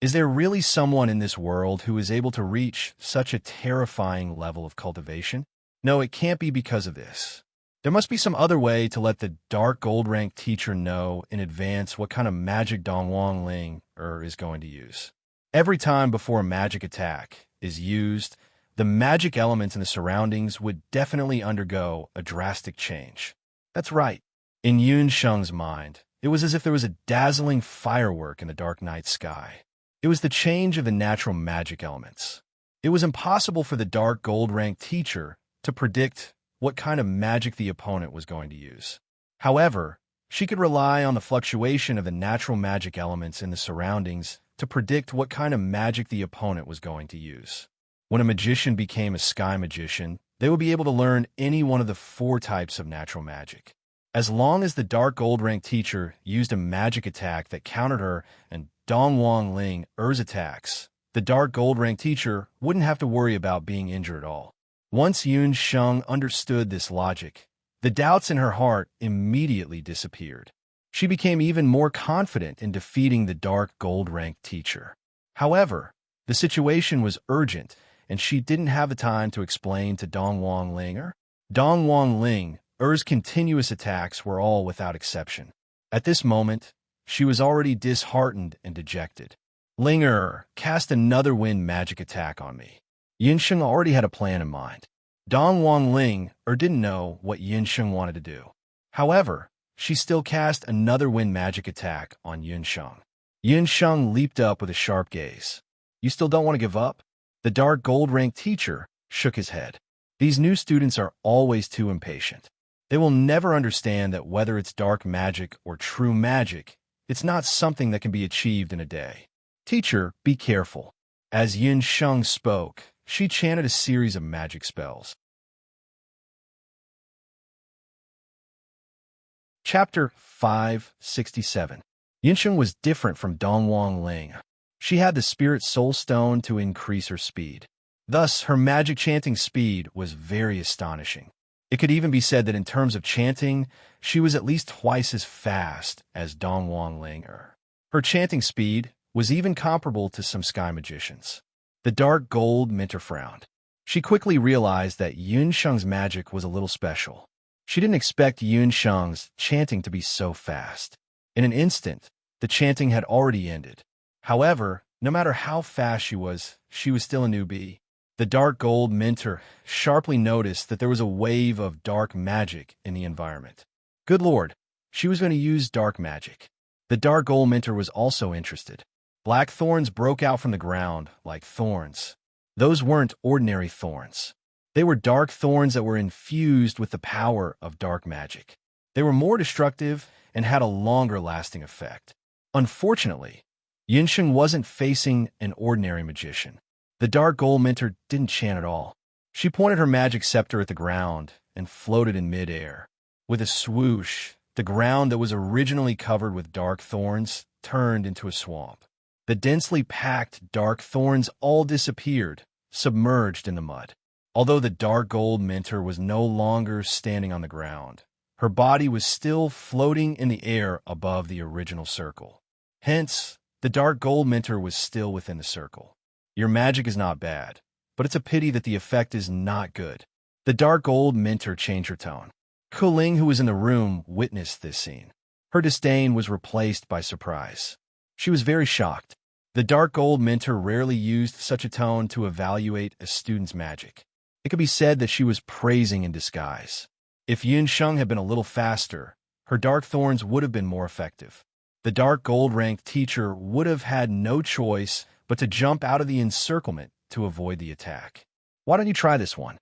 Is there really someone in this world who is able to reach such a terrifying level of cultivation? No, it can't be because of this. There must be some other way to let the dark gold-ranked teacher know in advance what kind of magic Dongwang Ling-er is going to use. Every time before a magic attack is used, the magic elements in the surroundings would definitely undergo a drastic change. That's right. In Yun Sheng's mind, it was as if there was a dazzling firework in the dark night sky. It was the change of the natural magic elements. It was impossible for the dark gold-ranked teacher to predict what kind of magic the opponent was going to use. However, she could rely on the fluctuation of the natural magic elements in the surroundings to predict what kind of magic the opponent was going to use. When a magician became a sky magician, they would be able to learn any one of the 4 types of natural magic. As long as the dark gold-ranked teacher used a magic attack that countered her and Dongwang Ling-er's attacks, the dark gold-ranked teacher wouldn't have to worry about being injured at all. Once Yun Sheng understood this logic, the doubts in her heart immediately disappeared. She became even more confident in defeating the dark gold-ranked teacher. However, the situation was urgent, and she didn't have the time to explain to Dongwang Ling-er. Dongwang Ling-er's continuous attacks were all without exception. At this moment, she was already disheartened and dejected. Ling-er, cast another wind magic attack on me. Yin Sheng already had a plan in mind. Dongwang Ling-er didn't know what Yin Sheng wanted to do. However, she still cast another wind magic attack on Yin Sheng. Yin Sheng leaped up with a sharp gaze. You still don't want to give up? The dark gold-ranked teacher shook his head. These new students are always too impatient. They will never understand that whether it's dark magic or true magic, it's not something that can be achieved in a day. Teacher, be careful. As Yin Sheng spoke, she chanted a series of magic spells. Chapter 567. Yin Sheng was different from Dongwang Ling. She had the Spirit Soul Stone to increase her speed. Thus, her magic chanting speed was very astonishing. It could even be said that in terms of chanting, she was at least twice as fast as Dongwang Ling-er. Her chanting speed was even comparable to some sky magicians. The dark gold minter frowned. She quickly realized that Yun Sheng's magic was a little special. She didn't expect Yun Sheng's chanting to be so fast. In an instant, the chanting had already ended. However, no matter how fast she was still a newbie. The dark gold minter sharply noticed that there was a wave of dark magic in the environment. Good lord, she was going to use dark magic. The dark gold minter was also interested. Black thorns broke out from the ground like thorns. Those weren't ordinary thorns. They were dark thorns that were infused with the power of dark magic. They were more destructive and had a longer-lasting effect. Unfortunately, Yinsheng wasn't facing an ordinary magician. The dark gold minter didn't chant at all. She pointed her magic scepter at the ground and floated in midair. With a swoosh, the ground that was originally covered with dark thorns turned into a swamp. The densely packed dark thorns all disappeared, submerged in the mud. Although the dark gold minter was no longer standing on the ground, her body was still floating in the air above the original circle. Hence, the dark gold minter was still within the circle. Your magic is not bad, but it's a pity that the effect is not good. The dark gold minter changed her tone. Kuling, who was in the room, witnessed this scene. Her disdain was replaced by surprise. She was very shocked. The dark gold minter rarely used such a tone to evaluate a student's magic. It could be said that she was praising in disguise. If Yinsheng had been a little faster, her dark thorns would have been more effective. The dark gold-ranked teacher would have had no choice but to jump out of the encirclement to avoid the attack. Why don't you try this one?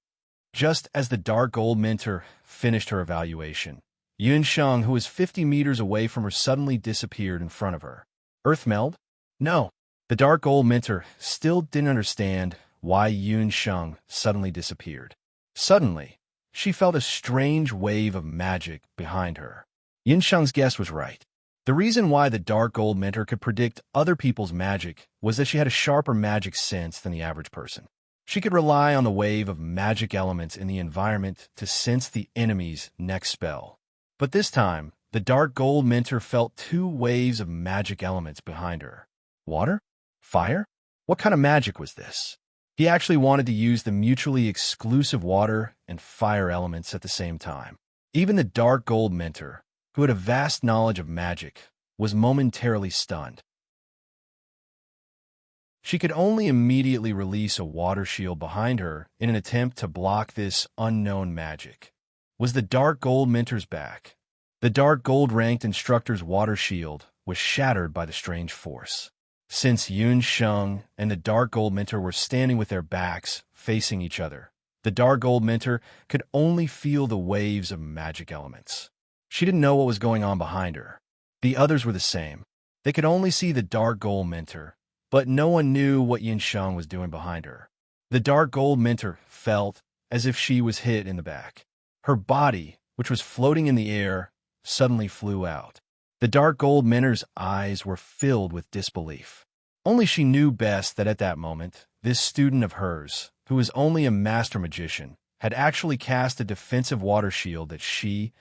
Just as the dark gold minter finished her evaluation, Yinsheng, who was 50 meters away from her, suddenly disappeared in front of her. Earth meld? No. The dark gold minter still didn't understand why Yinsheng suddenly disappeared. Suddenly, she felt a strange wave of magic behind her. Yinsheng's guess was right. The reason why the dark gold minter could predict other people's magic was that she had a sharper magic sense than the average person. She could rely on the wave of magic elements in the environment to sense the enemy's next spell. But this time, the dark gold minter felt two waves of magic elements behind her. Water? Fire? What kind of magic was this? He actually wanted to use the mutually exclusive water and fire elements at the same time. Even the dark gold minter, who had a vast knowledge of magic, was momentarily stunned. She could only immediately release a water shield behind her in an attempt to block this unknown magic. Was the dark gold minter's back? The dark gold-ranked instructor's water shield was shattered by the strange force. Since Yinsheng and the dark gold minter were standing with their backs facing each other, the dark gold minter could only feel the waves of magic elements. She didn't know what was going on behind her. The others were the same. They could only see the dark gold minter, but no one knew what Yinsheng was doing behind her. The dark gold minter felt as if she was hit in the back. Her body, which was floating in the air, suddenly flew out. The dark gold minter's eyes were filled with disbelief. Only she knew best that at that moment, this student of hers, who was only a master magician, had actually cast a defensive water shield that she,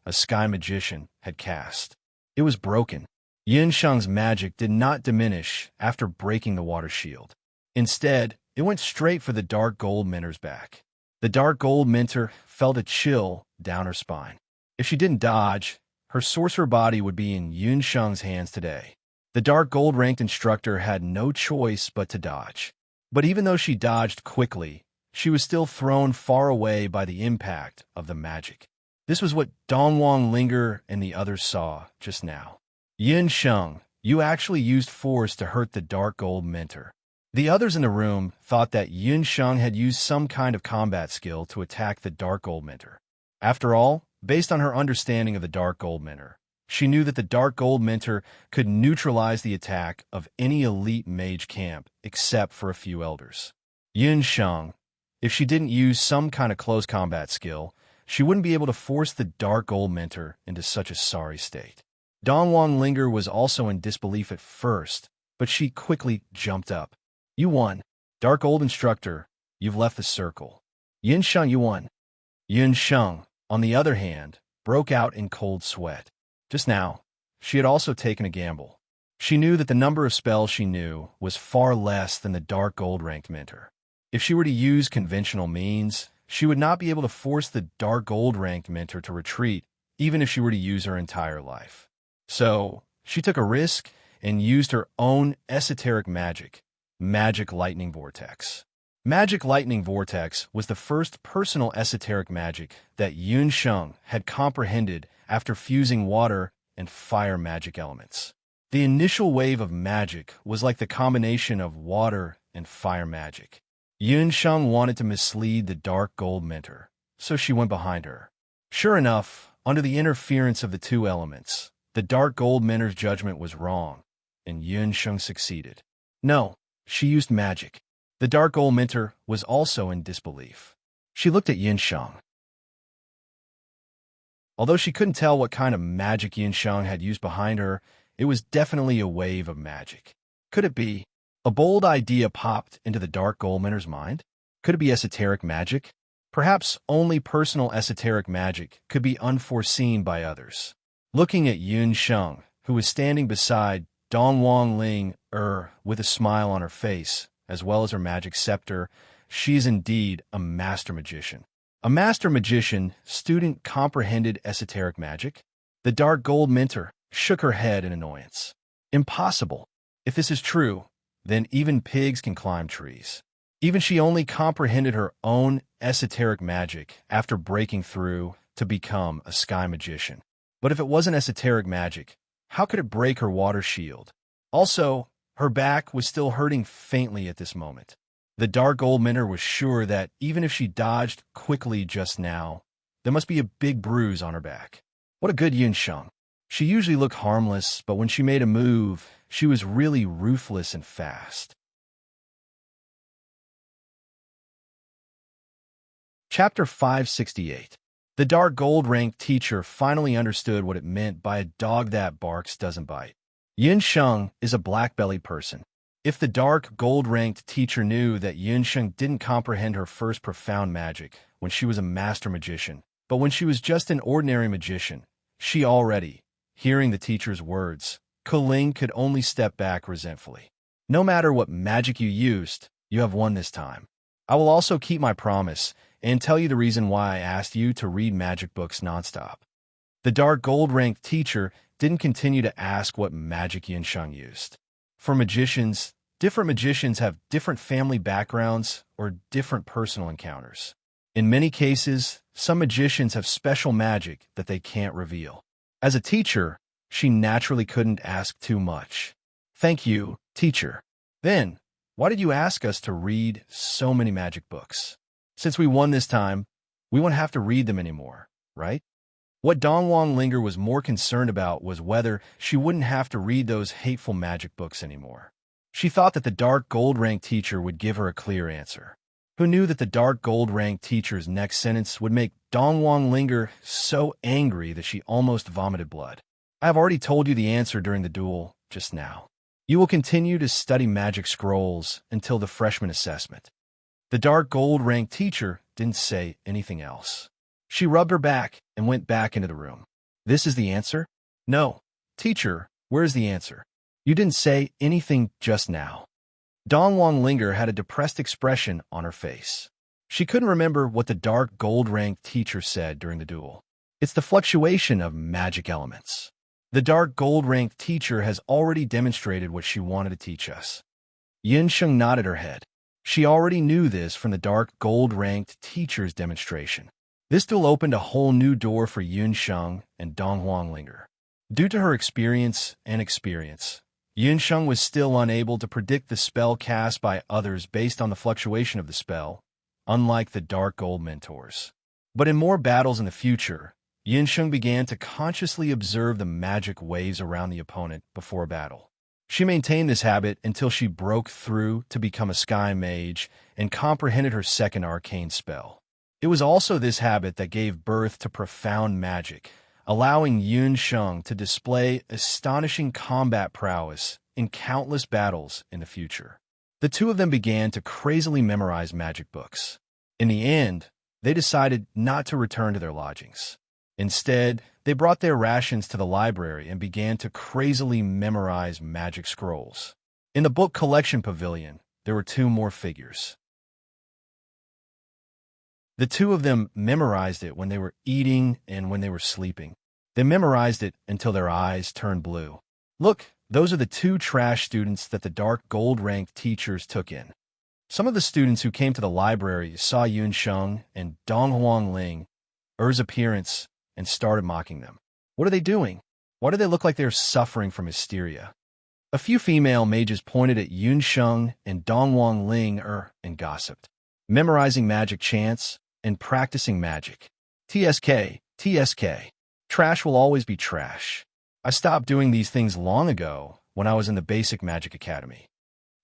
a sky magician, had cast. It was broken. Yinsheng's magic did not diminish after breaking the water shield. Instead, it went straight for the dark gold minter's back. The dark gold minter felt a chill down her spine. If she didn't dodge, her sorcerer body would be in Yinsheng's hands today. The dark gold-ranked instructor had no choice but to dodge. But even though she dodged quickly, she was still thrown far away by the impact of the magic. This was what Dongwang Linger and the others saw just now. Yinsheng, you actually used force to hurt the dark gold minter. The others in the room thought that Yinsheng had used some kind of combat skill to attack the dark gold minter. After all, based on her understanding of the dark gold minter, she knew that the dark gold minter could neutralize the attack of any elite mage camp except for a few elders. Yinsheng, if she didn't use some kind of close combat skill, she wouldn't be able to force the dark gold minter into such a sorry state. Dongwang Linger was also in disbelief at first, but she quickly jumped up. You won. Dark gold instructor, you've left the circle. Yinsheng, you won. Yinsheng, on the other hand, broke out in cold sweat. Just now, she had also taken a gamble. She knew that the number of spells she knew was far less than the dark gold-ranked minter. If she were to use conventional means, she would not be able to force the dark gold-ranked minter to retreat, even if she were to use her entire life. So she took a risk and used her own esoteric magic, Magic Lightning Vortex. Magic Lightning Vortex was the first personal esoteric magic that Yun Sheng had comprehended after fusing water and fire magic elements. The initial wave of magic was like the combination of water and fire magic. Yun Sheng wanted to mislead the Dark Gold Mentor, so she went behind her. Sure enough, under the interference of the two elements, the Dark Gold Mentor's judgment was wrong, and Yun Sheng succeeded. No, she used magic. The Dark Gold Mentor was also in disbelief. She looked at Yun Sheng. Although she couldn't tell what kind of magic Yun Sheng had used behind her, it was definitely a wave of magic. Could it be? A bold idea popped into the Dark Gold Mentor's mind. Could it be esoteric magic? Perhaps only personal esoteric magic could be unforeseen by others. Looking at Yun Sheng, who was standing beside Dongwang Ling with a smile on her face, as well as her magic scepter, she is indeed a master magician. A master magician student comprehended esoteric magic? The Dark Gold Mentor shook her head in annoyance. Impossible. If this is true, then even pigs can climb trees. Even she only comprehended her own esoteric magic after breaking through to become a sky magician. But if it wasn't esoteric magic, how could it break her water shield? Also, her back was still hurting faintly at this moment. The Dark Gold Mentor was sure that even if she dodged quickly just now, there must be a big bruise on her back. What a good Yun Sheng. She usually looked harmless, but when she made a move, she was really ruthless and fast. Chapter 568. The Dark Gold Rank teacher finally understood what it meant by a dog that barks doesn't bite. Yun Sheng is a black-bellied person. If the Dark Gold-ranked teacher knew that Yun Sheng didn't comprehend her first profound magic when she was a master magician, but when she was just an ordinary magician, she already, hearing the teacher's words, Kuling could only step back resentfully. No matter what magic you used, you have won this time. I will also keep my promise and tell you the reason why I asked you to read magic books nonstop. The Dark Gold-ranked teacher didn't continue to ask what magic Yun Sheng used. For magicians, different magicians have different family backgrounds or different personal encounters. In many cases, some magicians have special magic that they can't reveal. As a teacher, she naturally couldn't ask too much. Thank you, teacher. Then, why did you ask us to read so many magic books? Since we won this time, we won't have to read them anymore, right? What Dongwang Linger was more concerned about was whether she wouldn't have to read those hateful magic books anymore. She thought that the Dark Gold Rank teacher would give her a clear answer. Who knew that the Dark Gold Rank teacher's next sentence would make Dongwang Linger so angry that she almost vomited blood? I have already told you the answer during the duel just now. You will continue to study magic scrolls until the freshman assessment. The Dark Gold Rank teacher didn't say anything else. She rubbed her back and went back into the room. This is the answer? No. Teacher, where's the answer? You didn't say anything just now. Dongwang Linger had a depressed expression on her face. She couldn't remember what the Dark Gold Rank teacher said during the duel. It's the fluctuation of magic elements. The Dark Gold Rank teacher has already demonstrated what she wanted to teach us. Yun Sheng nodded her head. She already knew this from the Dark Gold Ranked teacher's demonstration. This duel opened a whole new door for Yun Sheng and Dongwang Linger. Due to her experience, Yun Sheng was still unable to predict the spell cast by others based on the fluctuation of the spell, unlike the Dark Gold mentors. But in more battles in the future, Yun Sheng began to consciously observe the magic waves around the opponent before a battle. She maintained this habit until she broke through to become a sky mage and comprehended her second arcane spell. It was also this habit that gave birth to profound magic, allowing Yun Sheng to display astonishing combat prowess in countless battles in the future. The two of them began to crazily memorize magic books. In the end, they decided not to return to their lodgings. Instead, they brought their rations to the library and began to crazily memorize magic scrolls. In the book collection pavilion, there were two more figures. The two of them memorized it when they were eating and when they were sleeping. They memorized it until their eyes turned blue. Look, those are the two trash students that the dark gold-ranked teachers took in. Some of the students who came to the library saw Yun Sheng and Dong Huang Ling, appearance, and started mocking them. What are they doing? Why do they look like they're suffering from hysteria? A few female mages pointed at Yun Sheng and Dong Huang Ling and gossiped, memorizing magic chants and practicing magic. TSK, TSK. Trash will always be trash. I stopped doing these things long ago when I was in the Basic Magic Academy.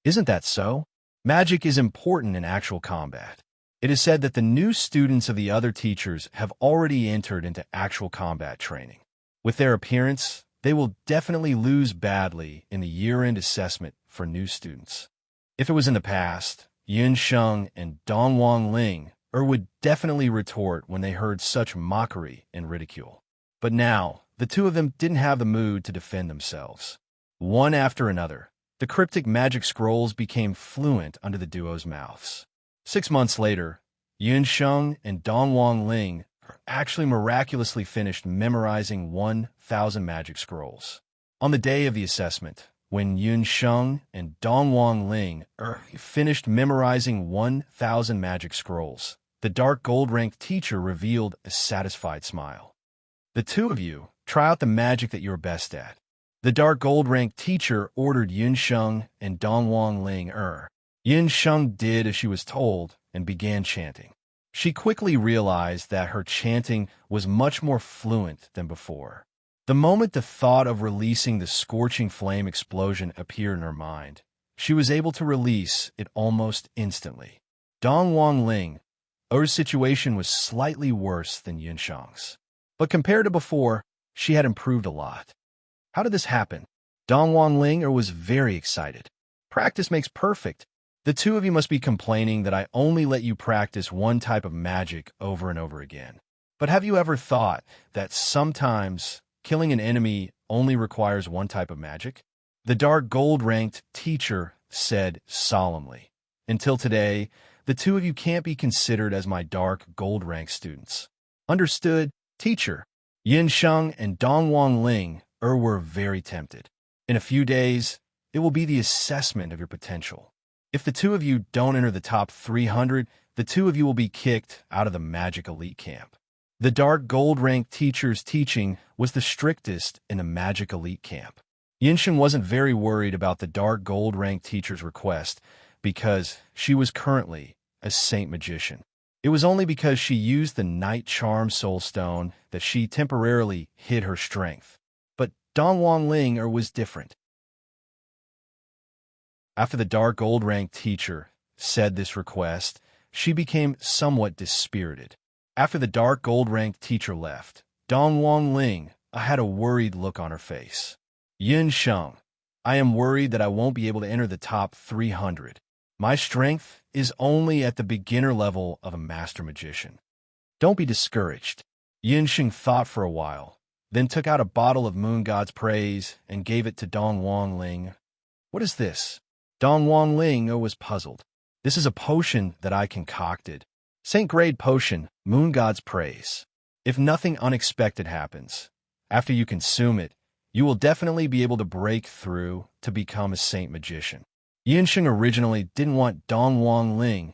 Isn't that so? Magic is important in actual combat. It is said that the new students of the other teachers have already entered into actual combat training. With their appearance, they will definitely lose badly in the year-end assessment for new students. If it was in the past, Yun Sheng and Dong Huang Ling would definitely retort when they heard such mockery and ridicule. But now, the two of them didn't have the mood to defend themselves. One after another, the cryptic magic scrolls became fluent under the duo's mouths. 6 months later, Yun Sheng and Dong Huang Ling actually miraculously finished memorizing 1,000 magic scrolls. On the day of the assessment, when Yun Sheng and Dong Huang Ling finished memorizing 1,000 magic scrolls, the dark gold-ranked teacher revealed a satisfied smile. The two of you, try out the magic that you're best at. The dark gold-ranked teacher ordered Yun Sheng and Dong Huang Ling. Yun Sheng did as she was told and began chanting. She quickly realized that her chanting was much more fluent than before. The moment the thought of releasing the scorching flame explosion appeared in her mind, she was able to release it almost instantly. Dong Huang Ling, her situation was slightly worse than Yun Sheng's. But compared to before, she had improved a lot. How did this happen? Dong Huang Ling was very excited. Practice makes perfect. The two of you must be complaining that I only let you practice one type of magic over and over again. But have you ever thought that sometimes killing an enemy only requires one type of magic? The dark gold-ranked teacher said solemnly. Until today, the two of you can't be considered as my dark gold-ranked students. Understood, teacher? Yun Sheng and Dong Huang Ling were very tempted. In a few days, it will be the assessment of your potential. If the two of you don't enter the top 300, the two of you will be kicked out of the Magic Elite Camp. The dark gold-ranked teacher's teaching was the strictest in the Magic Elite Camp. Yinsheng wasn't very worried about the dark gold-ranked teacher's request because she was currently a saint magician. It was only because she used the Night Charm Soul Stone that she temporarily hid her strength. But Dong Huang Ling was different. After the dark gold-ranked teacher said this request, she became somewhat dispirited. After the dark gold-ranked teacher left, Dong Huang Ling had a worried look on her face. Yun Sheng, I am worried that I won't be able to enter the top 300. My strength is only at the beginner level of a master magician. Don't be discouraged. Yun Sheng thought for a while, then took out a bottle of Moon God's Praise and gave it to Dong Huang Ling. What is this? Dong Huang Ling was puzzled. This is a potion that I concocted. Saint Grade Potion, Moon God's Praise. If nothing unexpected happens, after you consume it, you will definitely be able to break through to become a saint magician. Yinsheng originally didn't want Dong Huang Ling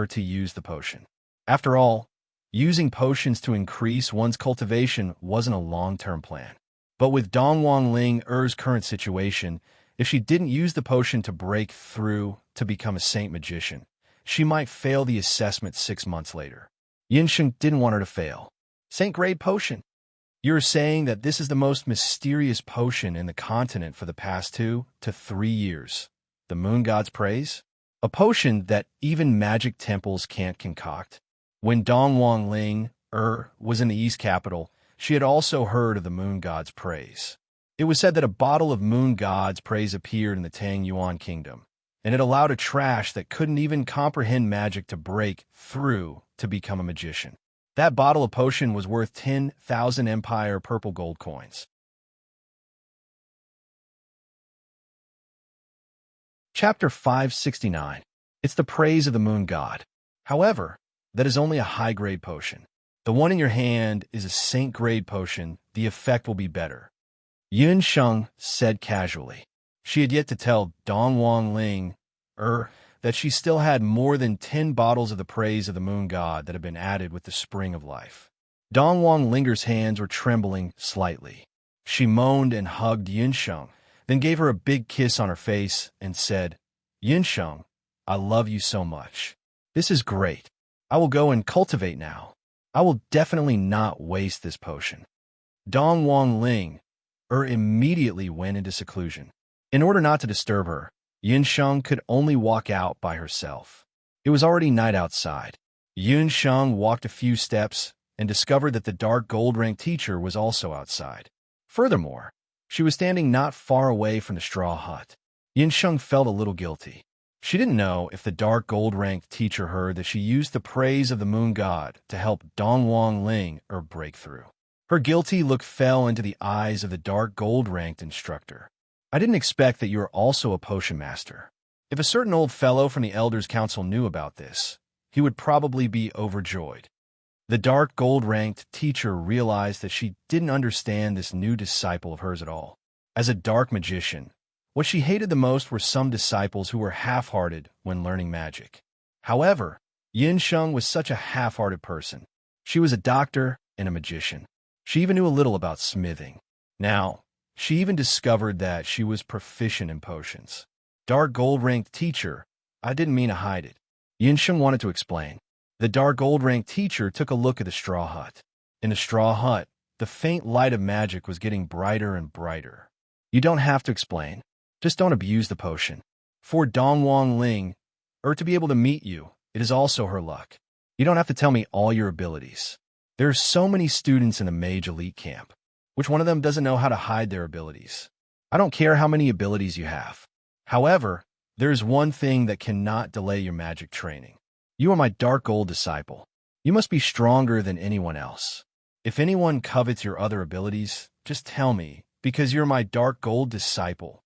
to use the potion. After all, using potions to increase one's cultivation wasn't a long-term plan. But with Dong Huang Ling's current situation, if she didn't use the potion to break through to become a saint magician, she might fail the assessment 6 months later. Yinsheng didn't want her to fail. Saint Grade Potion. You're saying that this is the most mysterious potion in the continent for the past 2 to 3 years. The Moon God's Praise? A potion that even magic temples can't concoct. When Dong Huang Ling was in the East Capital, she had also heard of the Moon God's Praise. It was said that a bottle of Moon God's Praise appeared in the Tang Yuan Kingdom, and it allowed a trash that couldn't even comprehend magic to break through to become a magician. That bottle of potion was worth 10,000 Empire purple gold coins. Chapter 569. It's the praise of the moon god. However, that is only a high-grade potion. The one in your hand is a saint-grade potion. The effect will be better. Yun Sheng said casually. She had yet to tell Dong Wang Ling, that she still had more than 10 bottles of the praise of the moon god that had been added with the spring of life. Dong Wang Linger's hands were trembling slightly. She moaned and hugged Yun Sheng, then gave her a big kiss on her face and said, Yun Sheng, I love you so much. This is great. I will go and cultivate now. I will definitely not waste this potion. Dong Wang Ling, immediately went into seclusion. In order not to disturb her, Yun Sheng could only walk out by herself. It was already night outside. Yun Sheng walked a few steps and discovered that the dark gold-rank teacher was also outside. Furthermore, she was standing not far away from the straw hut. Yun Sheng felt a little guilty. She didn't know if the dark gold-ranked teacher heard that she used the praise of the moon god to help Dong Wang Ling break through. Her guilty look fell into the eyes of the dark gold-ranked instructor. I didn't expect that you are also a potion master. If a certain old fellow from the Elders' Council knew about this, he would probably be overjoyed. The dark gold-ranked teacher realized that she didn't understand this new disciple of hers at all. As a dark magician, what she hated the most were some disciples who were half-hearted when learning magic. However, Yun Sheng was such a half-hearted person. She was a doctor and a magician. She even knew a little about smithing. Now, she even discovered that she was proficient in potions. Dark gold-ranked teacher, I didn't mean to hide it. Yun Sheng wanted to explain. The dark gold-ranked teacher took a look at the straw hut. In the straw hut, the faint light of magic was getting brighter and brighter. You don't have to explain. Just don't abuse the potion. For Dong Wang Ling, to be able to meet you, it is also her luck. You don't have to tell me all your abilities. There are so many students in the mage elite camp. Which one of them doesn't know how to hide their abilities? I don't care how many abilities you have. However, there is one thing that cannot delay your magic training. You are my dark gold disciple. You must be stronger than anyone else. If anyone covets your other abilities, just tell me, because you're my dark gold disciple.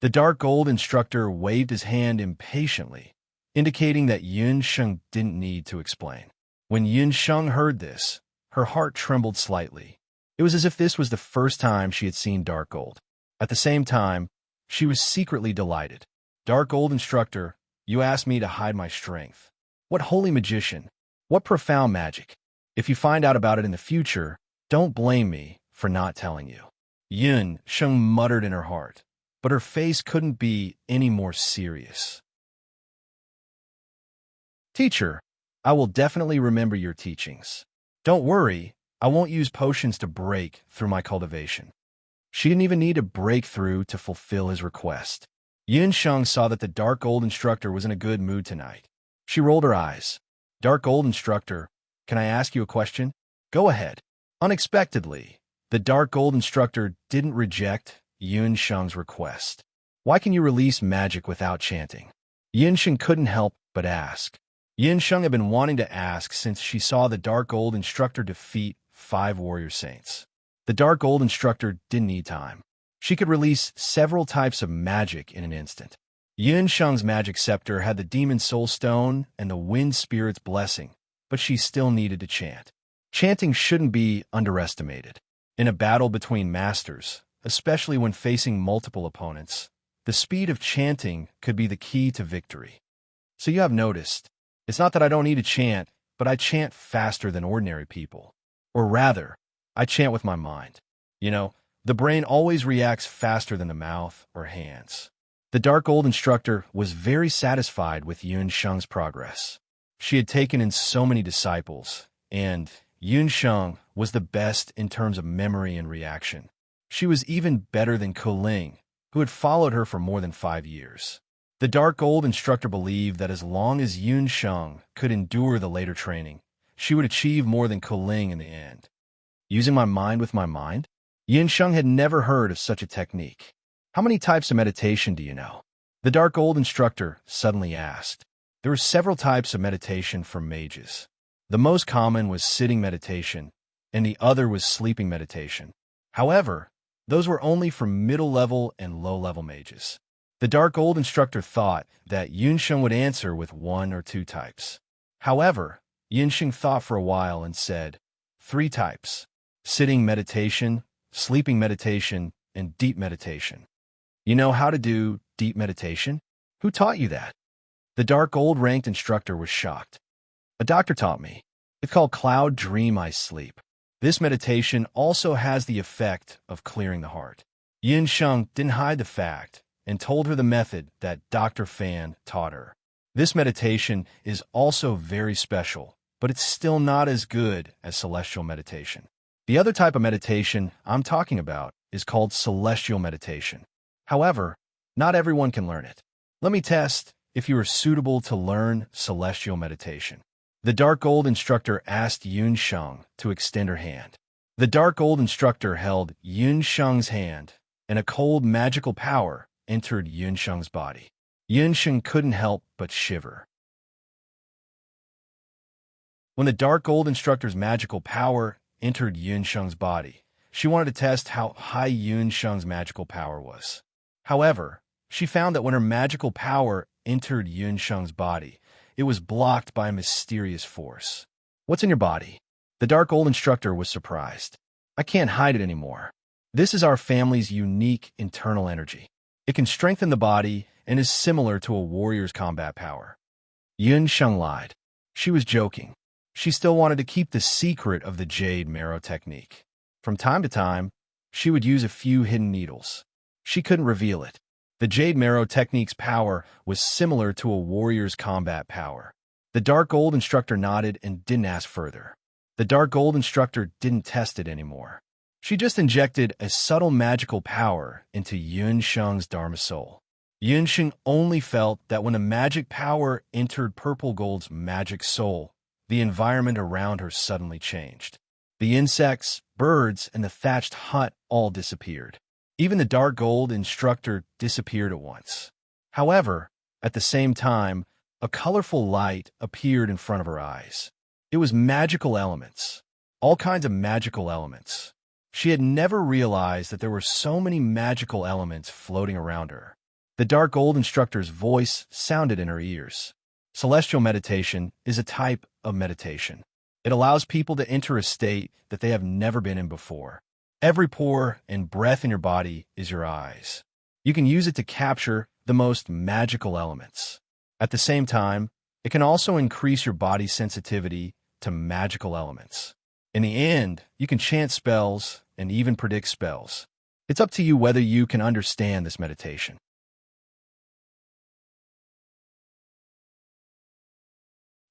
The dark gold instructor waved his hand impatiently, indicating that Yun Sheng didn't need to explain. When Yun Sheng heard this, her heart trembled slightly. It was as if this was the first time she had seen dark gold. At the same time, she was secretly delighted. Dark gold instructor, you asked me to hide my strength. What holy magician! What profound magic! If you find out about it in the future, don't blame me for not telling you. Yun Sheng muttered in her heart, but her face couldn't be any more serious. Teacher, I will definitely remember your teachings. Don't worry, I won't use potions to break through my cultivation. She didn't even need to break through to fulfill his request. Yun Sheng saw that the dark gold instructor was in a good mood tonight. She rolled her eyes. Dark gold instructor, can I ask you a question? Go ahead. Unexpectedly, the dark gold instructor didn't reject Yun Sheng's request. Why can you release magic without chanting? Yun Sheng couldn't help but ask. Yun Sheng had been wanting to ask since she saw the dark gold instructor defeat 5 warrior saints. The dark gold instructor didn't need time. She could release several types of magic in an instant. Yun Sheng's magic scepter had the demon soul stone and the wind spirit's blessing, but she still needed to chant. Chanting shouldn't be underestimated. In a battle between masters, especially when facing multiple opponents, the speed of chanting could be the key to victory. So you have noticed, it's not that I don't need to chant, but I chant faster than ordinary people. Or rather, I chant with my mind. You know, the brain always reacts faster than the mouth or hands. The dark gold instructor was very satisfied with Yun Sheng's progress. She had taken in so many disciples, and Yun Sheng was the best in terms of memory and reaction. She was even better than Kuling, who had followed her for more than 5 years. The dark gold instructor believed that as long as Yun Sheng could endure the later training, she would achieve more than Kuling in the end. Using my mind with my mind? Yun Sheng had never heard of such a technique. How many types of meditation do you know? The dark gold instructor suddenly asked. There were several types of meditation for mages. The most common was sitting meditation, and the other was sleeping meditation. However, those were only for middle-level and low-level mages. The dark gold instructor thought that Yun Sheng would answer with 1 or 2 types. However, Yun Sheng thought for a while and said, 3 types: sitting meditation, sleeping meditation, and deep meditation. You know how to do deep meditation? Who taught you that? The dark gold ranked instructor was shocked. A doctor taught me. It's called Cloud Dream Ice Sleep. This meditation also has the effect of clearing the heart. Yin Sheng didn't hide the fact and told her the method that Dr. Fan taught her. This meditation is also very special, but it's still not as good as celestial meditation. The other type of meditation I'm talking about is called celestial meditation. However, not everyone can learn it. Let me test if you are suitable to learn celestial meditation. The dark gold instructor asked Yun Sheng to extend her hand. The dark gold instructor held Yun Sheng's hand, and a cold magical power entered Yun Sheng's body. Yun Sheng couldn't help but shiver. When the dark gold instructor's magical power entered Yun Sheng's body, she wanted to test how high Yun Sheng's magical power was. However, she found that when her magical power entered Yun Sheng's body, it was blocked by a mysterious force. What's in your body? The dark gold instructor was surprised. I can't hide it anymore. This is our family's unique internal energy. It can strengthen the body and is similar to a warrior's combat power. Yun Sheng lied. She was joking. She still wanted to keep the secret of the jade marrow technique. From time to time, she would use a few hidden needles. She couldn't reveal it. The jade marrow technique's power was similar to a warrior's combat power. The dark gold instructor nodded and didn't ask further. The dark gold instructor didn't test it anymore. She just injected a subtle magical power into Yun Sheng's Dharma soul. Yun Sheng only felt that when the magic power entered Purple Gold's magic soul, the environment around her suddenly changed. The insects, birds, and the thatched hut all disappeared. Even the dark gold instructor disappeared at once. However, at the same time, a colorful light appeared in front of her eyes. It was magical elements. All kinds of magical elements. She had never realized that there were so many magical elements floating around her. The dark gold instructor's voice sounded in her ears. Celestial meditation is a type of meditation. It allows people to enter a state that they have never been in before. Every pore and breath in your body is your eyes. You can use it to capture the most magical elements. At the same time, it can also increase your body's sensitivity to magical elements. In the end, you can chant spells and even predict spells. It's up to you whether you can understand this meditation.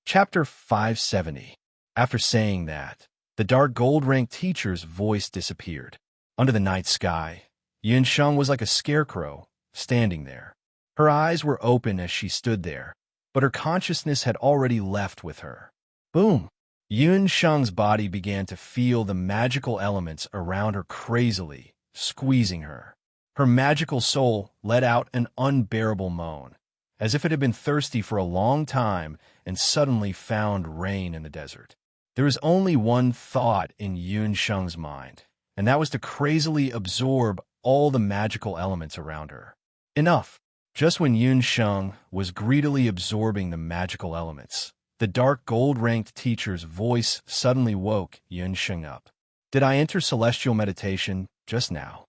Chapter 570. After saying that, the dark gold-ranked teacher's voice disappeared. Under the night sky, Yun Sheng was like a scarecrow, standing there. Her eyes were open as she stood there, but her consciousness had already left with her. Boom! Yun Sheng's body began to feel the magical elements around her crazily, squeezing her. Her magical soul let out an unbearable moan, as if it had been thirsty for a long time and suddenly found rain in the desert. There was only one thought in Yun Sheng's mind, and that was to crazily absorb all the magical elements around her. Enough! Just when Yun Sheng was greedily absorbing the magical elements, the dark gold-ranked teacher's voice suddenly woke Yun Sheng up. Did I enter celestial meditation just now?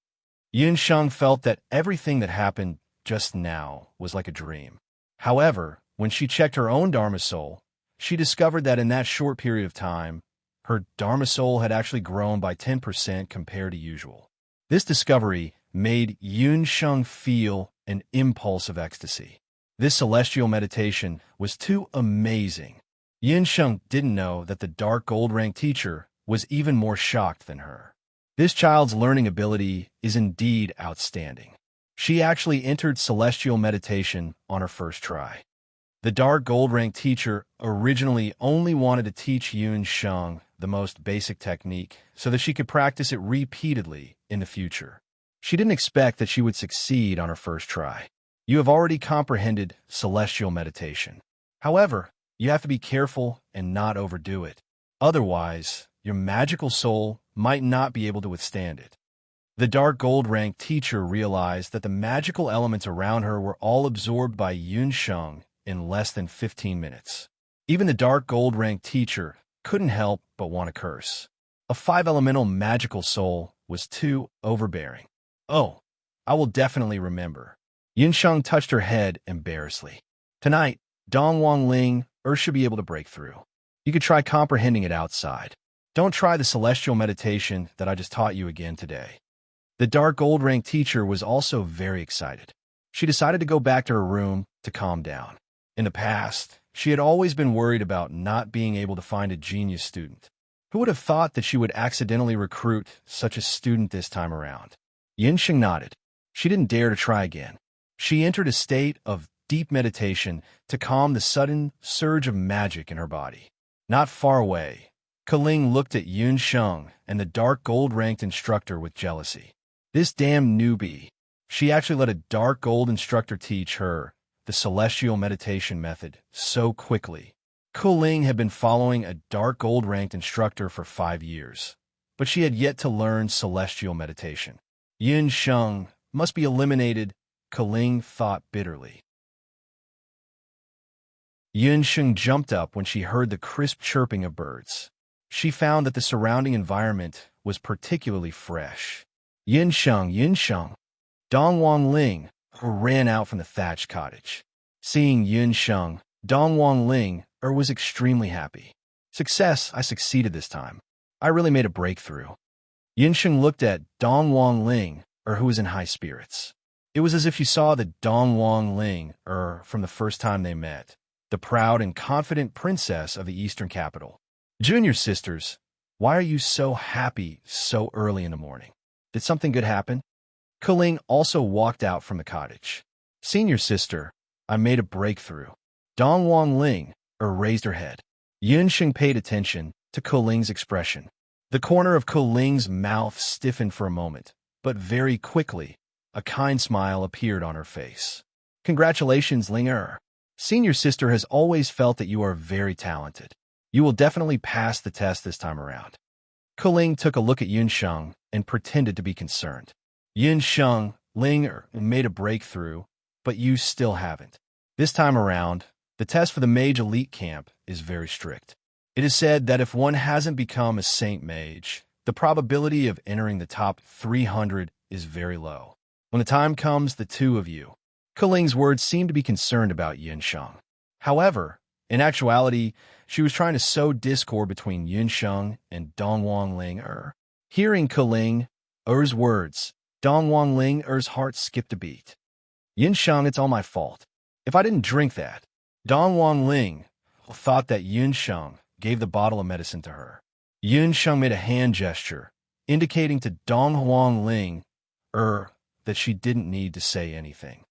Yun Sheng felt that everything that happened just now was like a dream. However, when she checked her own Dharma soul, she discovered that in that short period of time, her Dharma soul had actually grown by 10% compared to usual. This discovery made Yun Sheng feel an impulse of ecstasy. This celestial meditation was too amazing. Yun Sheng didn't know that the dark gold-ranked teacher was even more shocked than her. This child's learning ability is indeed outstanding. She actually entered celestial meditation on her first try. The dark gold-ranked teacher originally only wanted to teach Yun Sheng the most basic technique so that she could practice it repeatedly in the future. She didn't expect that she would succeed on her first try. You have already comprehended celestial meditation. However, you have to be careful and not overdo it. Otherwise, your magical soul might not be able to withstand it. The dark gold-ranked teacher realized that the magical elements around her were all absorbed by Yun Sheng in less than 15 minutes. Even the dark gold-ranked teacher couldn't help but want to curse. A five-elemental magical soul was too overbearing. Oh, I will definitely remember. Yunsheng touched her head embarrassedly. Tonight, Dong Wang Ling should be able to break through. You could try comprehending it outside. Don't try the celestial meditation that I just taught you again today. The dark gold rank teacher was also very excited. She decided to go back to her room to calm down. In the past, she had always been worried about not being able to find a genius student. Who would have thought that she would accidentally recruit such a student this time around? Yinxing nodded. She didn't dare to try again. She entered a state of deep meditation to calm the sudden surge of magic in her body. Not far away, Kaling looked at Yun Sheng and the dark gold-ranked instructor with jealousy. This damn newbie. She actually let a dark gold instructor teach her the celestial meditation method so quickly. Kaling had been following a dark gold-ranked instructor for 5 years, but she had yet to learn celestial meditation. Yun Sheng must be eliminated, Kaling thought bitterly. Yun Sheng jumped up when she heard the crisp chirping of birds. She found that the surrounding environment was particularly fresh. Yun Sheng, Dong Wang Ling ran out from the thatched cottage. Seeing Yun Sheng, Dong Wang Ling was extremely happy. Success, I succeeded this time. I really made a breakthrough. Yun Sheng looked at Dong Wang Ling, who was in high spirits. It was as if you saw the Dong Wang Ling from the first time they met, the proud and confident princess of the eastern capital. Junior sisters, why are you so happy so early in the morning? Did something good happen? Kaling also walked out from the cottage. Senior sister, I made a breakthrough. Dong Wang Ling raised her head. Yun Sheng paid attention to Kaling's expression. The corner of Kaling's mouth stiffened for a moment, but very quickly, a kind smile appeared on her face. Congratulations, Ling. Senior sister has always felt that you are very talented. You will definitely pass the test this time around. Kaling took a look at Yun Sheng and pretended to be concerned. Yun Sheng, Ling made a breakthrough, but you still haven't. This time around, the test for the mage elite camp is very strict. It is said that if one hasn't become a saint mage, the probability of entering the top 300 is very low. When the time comes, the two of you. Kaling's words seemed to be concerned about Yun Sheng. However, in actuality, she was trying to sow discord between Yun Sheng and Dong Wang Ling. Hearing Kaling's words, Dong Wang Ling's heart skipped a beat. Yun Sheng, it's all my fault. If I didn't drink that, Dong Wang Ling thought that Yun Sheng gave the bottle of medicine to her. Yun Sheng made a hand gesture, indicating to Dong Wang Ling that she didn't need to say anything.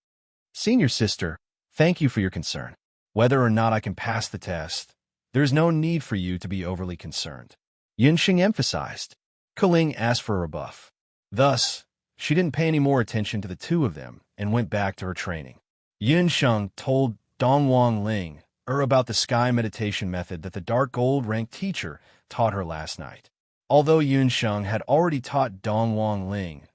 Senior sister, thank you for your concern. Whether or not I can pass the test, there is no need for you to be overly concerned. Yun Sheng emphasized. Kaling asked for a rebuff. Thus, she didn't pay any more attention to the two of them and went back to her training. Yun Sheng told Dong Wang Ling about the sky meditation method that the dark gold rank teacher taught her last night. Although Yun Sheng had already taught Dong Wang Ling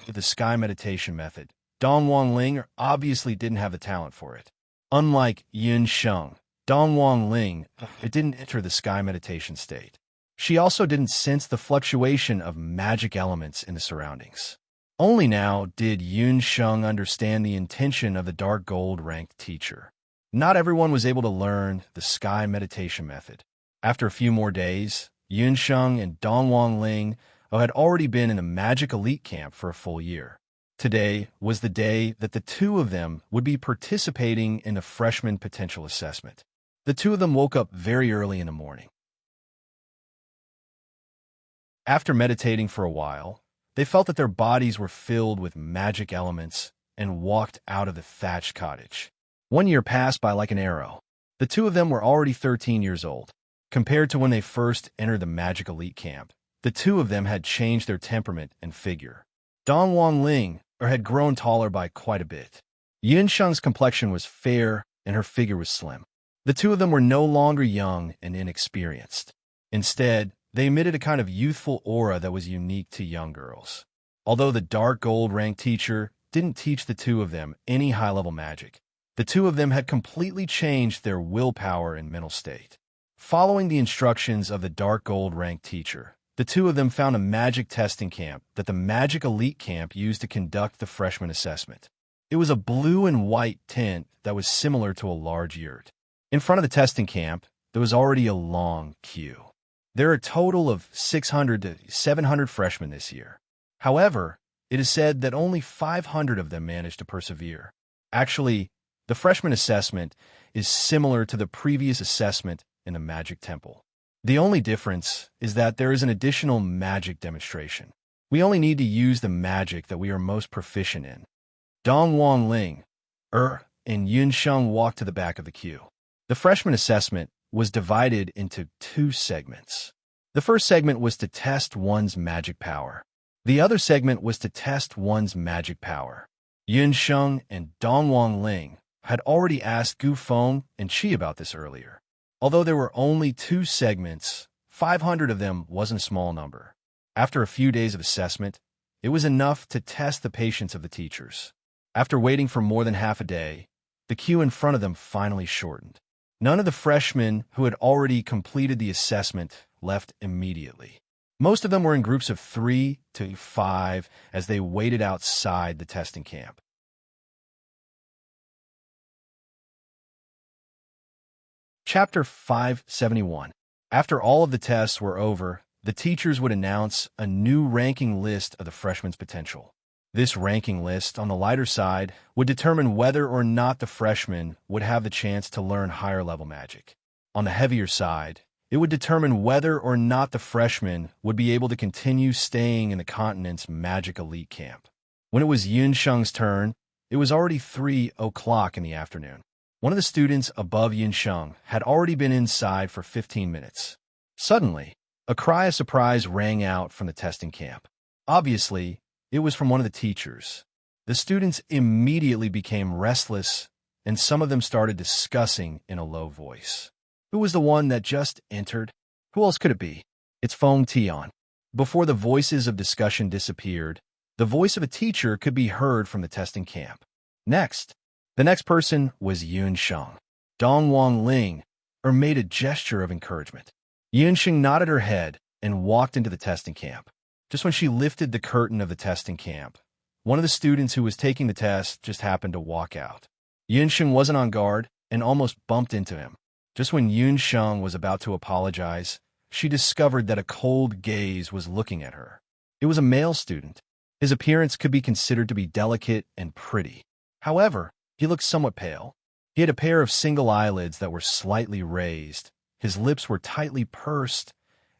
the sky meditation method, Dong Wang Ling obviously didn't have the talent for it. Unlike Yun Sheng, Dong Wang Ling didn't enter the sky meditation state. She also didn't sense the fluctuation of magic elements in the surroundings. Only now did Yun Sheng understand the intention of the dark gold ranked teacher. Not everyone was able to learn the sky meditation method. After a few more days, Yun Sheng and Dong Wang Ling had already been in the magic elite camp for a full year. Today was the day that the two of them would be participating in the freshman potential assessment. The two of them woke up very early in the morning. After meditating for a while, they felt that their bodies were filled with magic elements and walked out of the thatched cottage. 1 year passed by like an arrow. The two of them were already 13 years old. Compared to when they first entered the magic elite camp, the two of them had changed their temperament and figure. Dong Wang Ling had grown taller by quite a bit. Yun Sheng's complexion was fair and her figure was slim. The two of them were no longer young and inexperienced. Instead, they emitted a kind of youthful aura that was unique to young girls. Although the dark gold rank teacher didn't teach the two of them any high-level magic, the two of them had completely changed their willpower and mental state. Following the instructions of the dark gold rank teacher, the two of them found a magic testing camp that the Magic Elite Camp used to conduct the freshman assessment. It was a blue and white tint that was similar to a large yurt. In front of the testing camp, there was already a long queue. There are a total of 600 to 700 freshmen this year. However, it is said that only 500 of them managed to persevere. Actually, the freshman assessment is similar to the previous assessment in the Magic Temple. The only difference is that there is an additional magic demonstration. We only need to use the magic that we are most proficient in. Dong Wang Ling, and Yun Sheng walked to the back of the queue. The freshman assessment was divided into two segments. The first segment was to test one's magic power. The other segment was to test one's magic power. Yun Sheng and Dong Wang Ling had already asked Gu Feng and Qi about this earlier. Although there were only two segments, 500 of them wasn't a small number. After a few days of assessment, it was enough to test the patience of the teachers. After waiting for more than half a day, the queue in front of them finally shortened. None of the freshmen who had already completed the assessment left immediately. Most of them were in groups of 3 to 5 as they waited outside the testing camp. Chapter 571. After all of the tests were over, the teachers would announce a new ranking list of the freshmen's potential. This ranking list, on the lighter side, would determine whether or not the freshmen would have the chance to learn higher-level magic. On the heavier side, it would determine whether or not the freshmen would be able to continue staying in the continent's Magic Elite Camp. When it was Yun Sheng's turn, it was already 3 o'clock in the afternoon. One of the students above Yun Sheng had already been inside for 15 minutes. Suddenly, a cry of surprise rang out from the testing camp. Obviously, it was from one of the teachers. The students immediately became restless, and some of them started discussing in a low voice. Who was the one that just entered? Who else could it be? It's Feng Tian. Before the voices of discussion disappeared, the voice of a teacher could be heard from the testing camp. The next person was Yun Sheng. Dong Wang Ling made a gesture of encouragement. Yun Sheng nodded her head and walked into the testing camp. Just when she lifted the curtain of the testing camp, one of the students who was taking the test just happened to walk out. Yun Sheng wasn't on guard and almost bumped into him. Just when Yun Sheng was about to apologize, she discovered that a cold gaze was looking at her. It was a male student. His appearance could be considered to be delicate and pretty. However, he looked somewhat pale. He had a pair of single eyelids that were slightly raised, his lips were tightly pursed,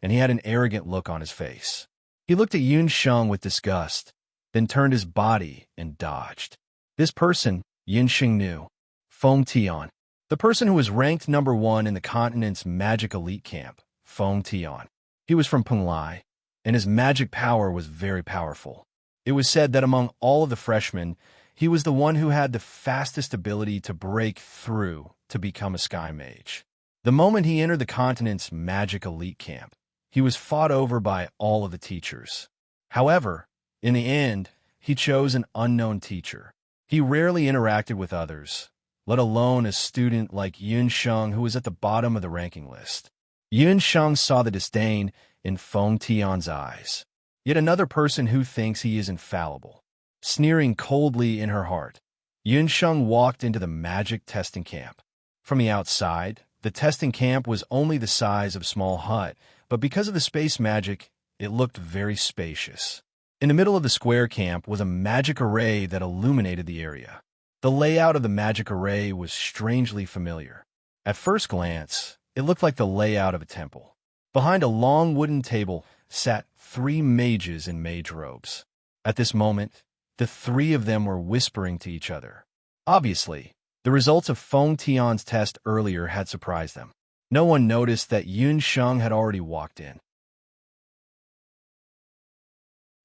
and he had an arrogant look on his face. He looked at Yun Sheng with disgust, then turned his body and dodged. This person, Yun Sheng knew. Feng Tian. The person who was ranked number 1 in the continent's Magic Elite Camp, Feng Tian. He was from Penglai, and his magic power was very powerful. It was said that among all of the freshmen, he was the one who had the fastest ability to break through to become a sky mage. The moment he entered the continent's Magic Elite Camp, he was fought over by all of the teachers. However, in the end, he chose an unknown teacher. He rarely interacted with others, let alone a student like Yun Sheng who was at the bottom of the ranking list. Yun Sheng saw the disdain in Feng Tian's eyes. Yet another person who thinks he is infallible. Sneering coldly in her heart, Yun Sheng walked into the magic testing camp. From the outside, the testing camp was only the size of a small hut, but because of the space magic, it looked very spacious. In the middle of the square camp was a magic array that illuminated the area. The layout of the magic array was strangely familiar. At first glance, it looked like the layout of a temple. Behind a long wooden table sat 3 mages in mage robes. At this moment, the 3 of them were whispering to each other. Obviously, the results of Feng Tian's test earlier had surprised them. No one noticed that Yun Sheng had already walked in.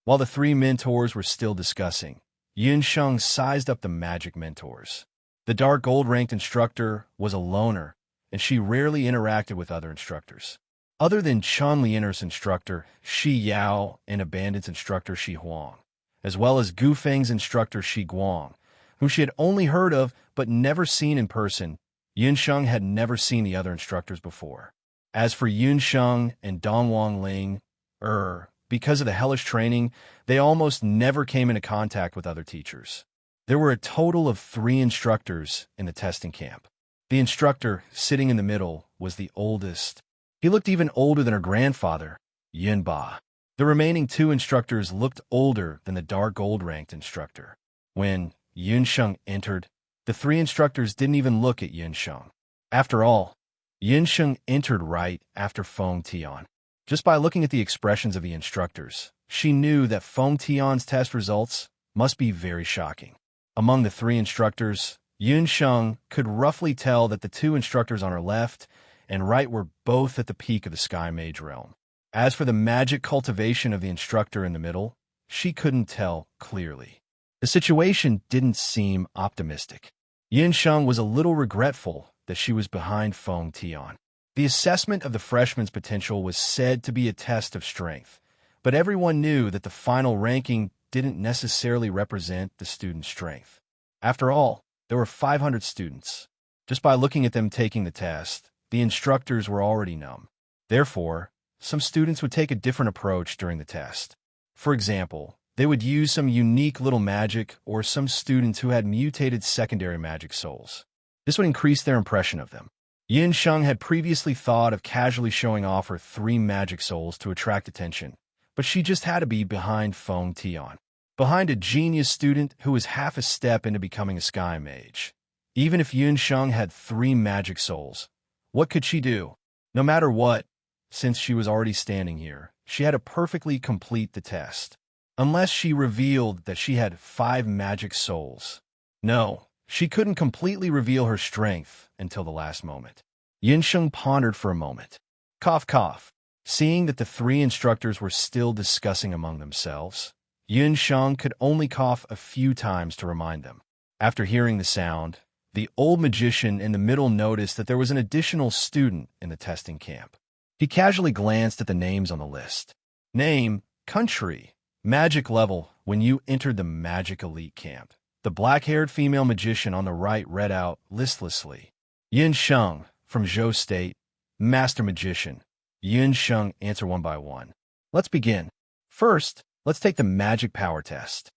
While the 3 mentors were still discussing, Yun Sheng sized up the magic mentors. The dark gold-ranked instructor was a loner, and she rarely interacted with other instructors. Other than Chun Lieners' instructor, Shi Yao, and Abandon's instructor, Shi Huang, as well as Gu Feng's instructor, Shi Guang, whom she had only heard of but never seen in person, Yun Sheng had never seen the other instructors before. As for Yun Sheng and Dong Wang Ling, Because of the hellish training, they almost never came into contact with other teachers. There were a total of 3 instructors in the testing camp. The instructor, sitting in the middle, was the oldest. He looked even older than her grandfather, Yunba. The remaining 2 instructors looked older than the dark gold-ranked instructor. When Yunsheng entered, the 3 instructors didn't even look at Yunsheng. After all, Yunsheng entered right after Feng Tian. Just by looking at the expressions of the instructors, she knew that Feng Tian's test results must be very shocking. Among the 3 instructors, Yunsheng could roughly tell that the 2 instructors on her left and right were both at the peak of the Sky Mage realm. As for the magic cultivation of the instructor in the middle, she couldn't tell clearly. The situation didn't seem optimistic. Yunsheng was a little regretful that she was behind Feng Tian. The assessment of the freshman's potential was said to be a test of strength, but everyone knew that the final ranking didn't necessarily represent the student's strength. After all, there were 500 students. Just by looking at them taking the test, the instructors were already numb. Therefore, some students would take a different approach during the test. For example, they would use some unique little magic or some students who had mutated secondary magic souls. This would increase their impression of them. Yunsheng had previously thought of casually showing off her 3 magic souls to attract attention, but she just had to be behind Feng Tian, behind a genius student who was half a step into becoming a Sky Mage. Even if Yunsheng had 3 magic souls, what could she do? No matter what, since she was already standing here, she had to perfectly complete the test. Unless she revealed that she had 5 magic souls. No, she couldn't completely reveal her strength until the last moment. Yunsheng pondered for a moment. Cough, cough. Seeing that the 3 instructors were still discussing among themselves, Yunsheng could only cough a few times to remind them. After hearing the sound, the old magician in the middle noticed that there was an additional student in the testing camp. He casually glanced at the names on the list. Name, country, magic level when you entered the magic elite camp. The black-haired female magician on the right read out listlessly. Yunsheng, from Zhou State, Master Magician. Yunsheng answered one by one. Let's begin. First, let's take the magic power test.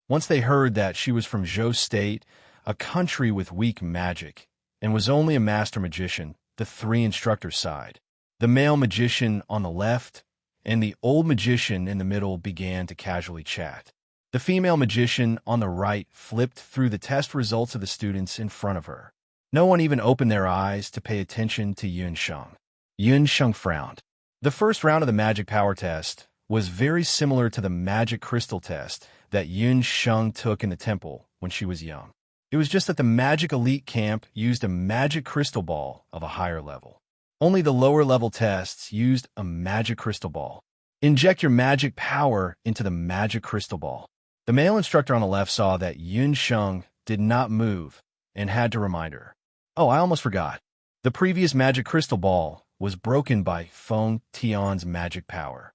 Once they heard that she was from Zhou State, a country with weak magic, and was only a Master Magician, the 3 instructors sighed. The male magician on the left and the old magician in the middle began to casually chat. The female magician on the right flipped through the test results of the students in front of her. No one even opened their eyes to pay attention to Yunsheng. Yunsheng frowned. The first round of the magic power test was very similar to the magic crystal test that Yunsheng took in the temple when she was young. It was just that the magic elite camp used a magic crystal ball of a higher level. Only the lower level tests used a magic crystal ball. Inject your magic power into the magic crystal ball. The male instructor on the left saw that Yunsheng did not move and had to remind her. Oh, I almost forgot. The previous magic crystal ball was broken by Feng Tian's magic power.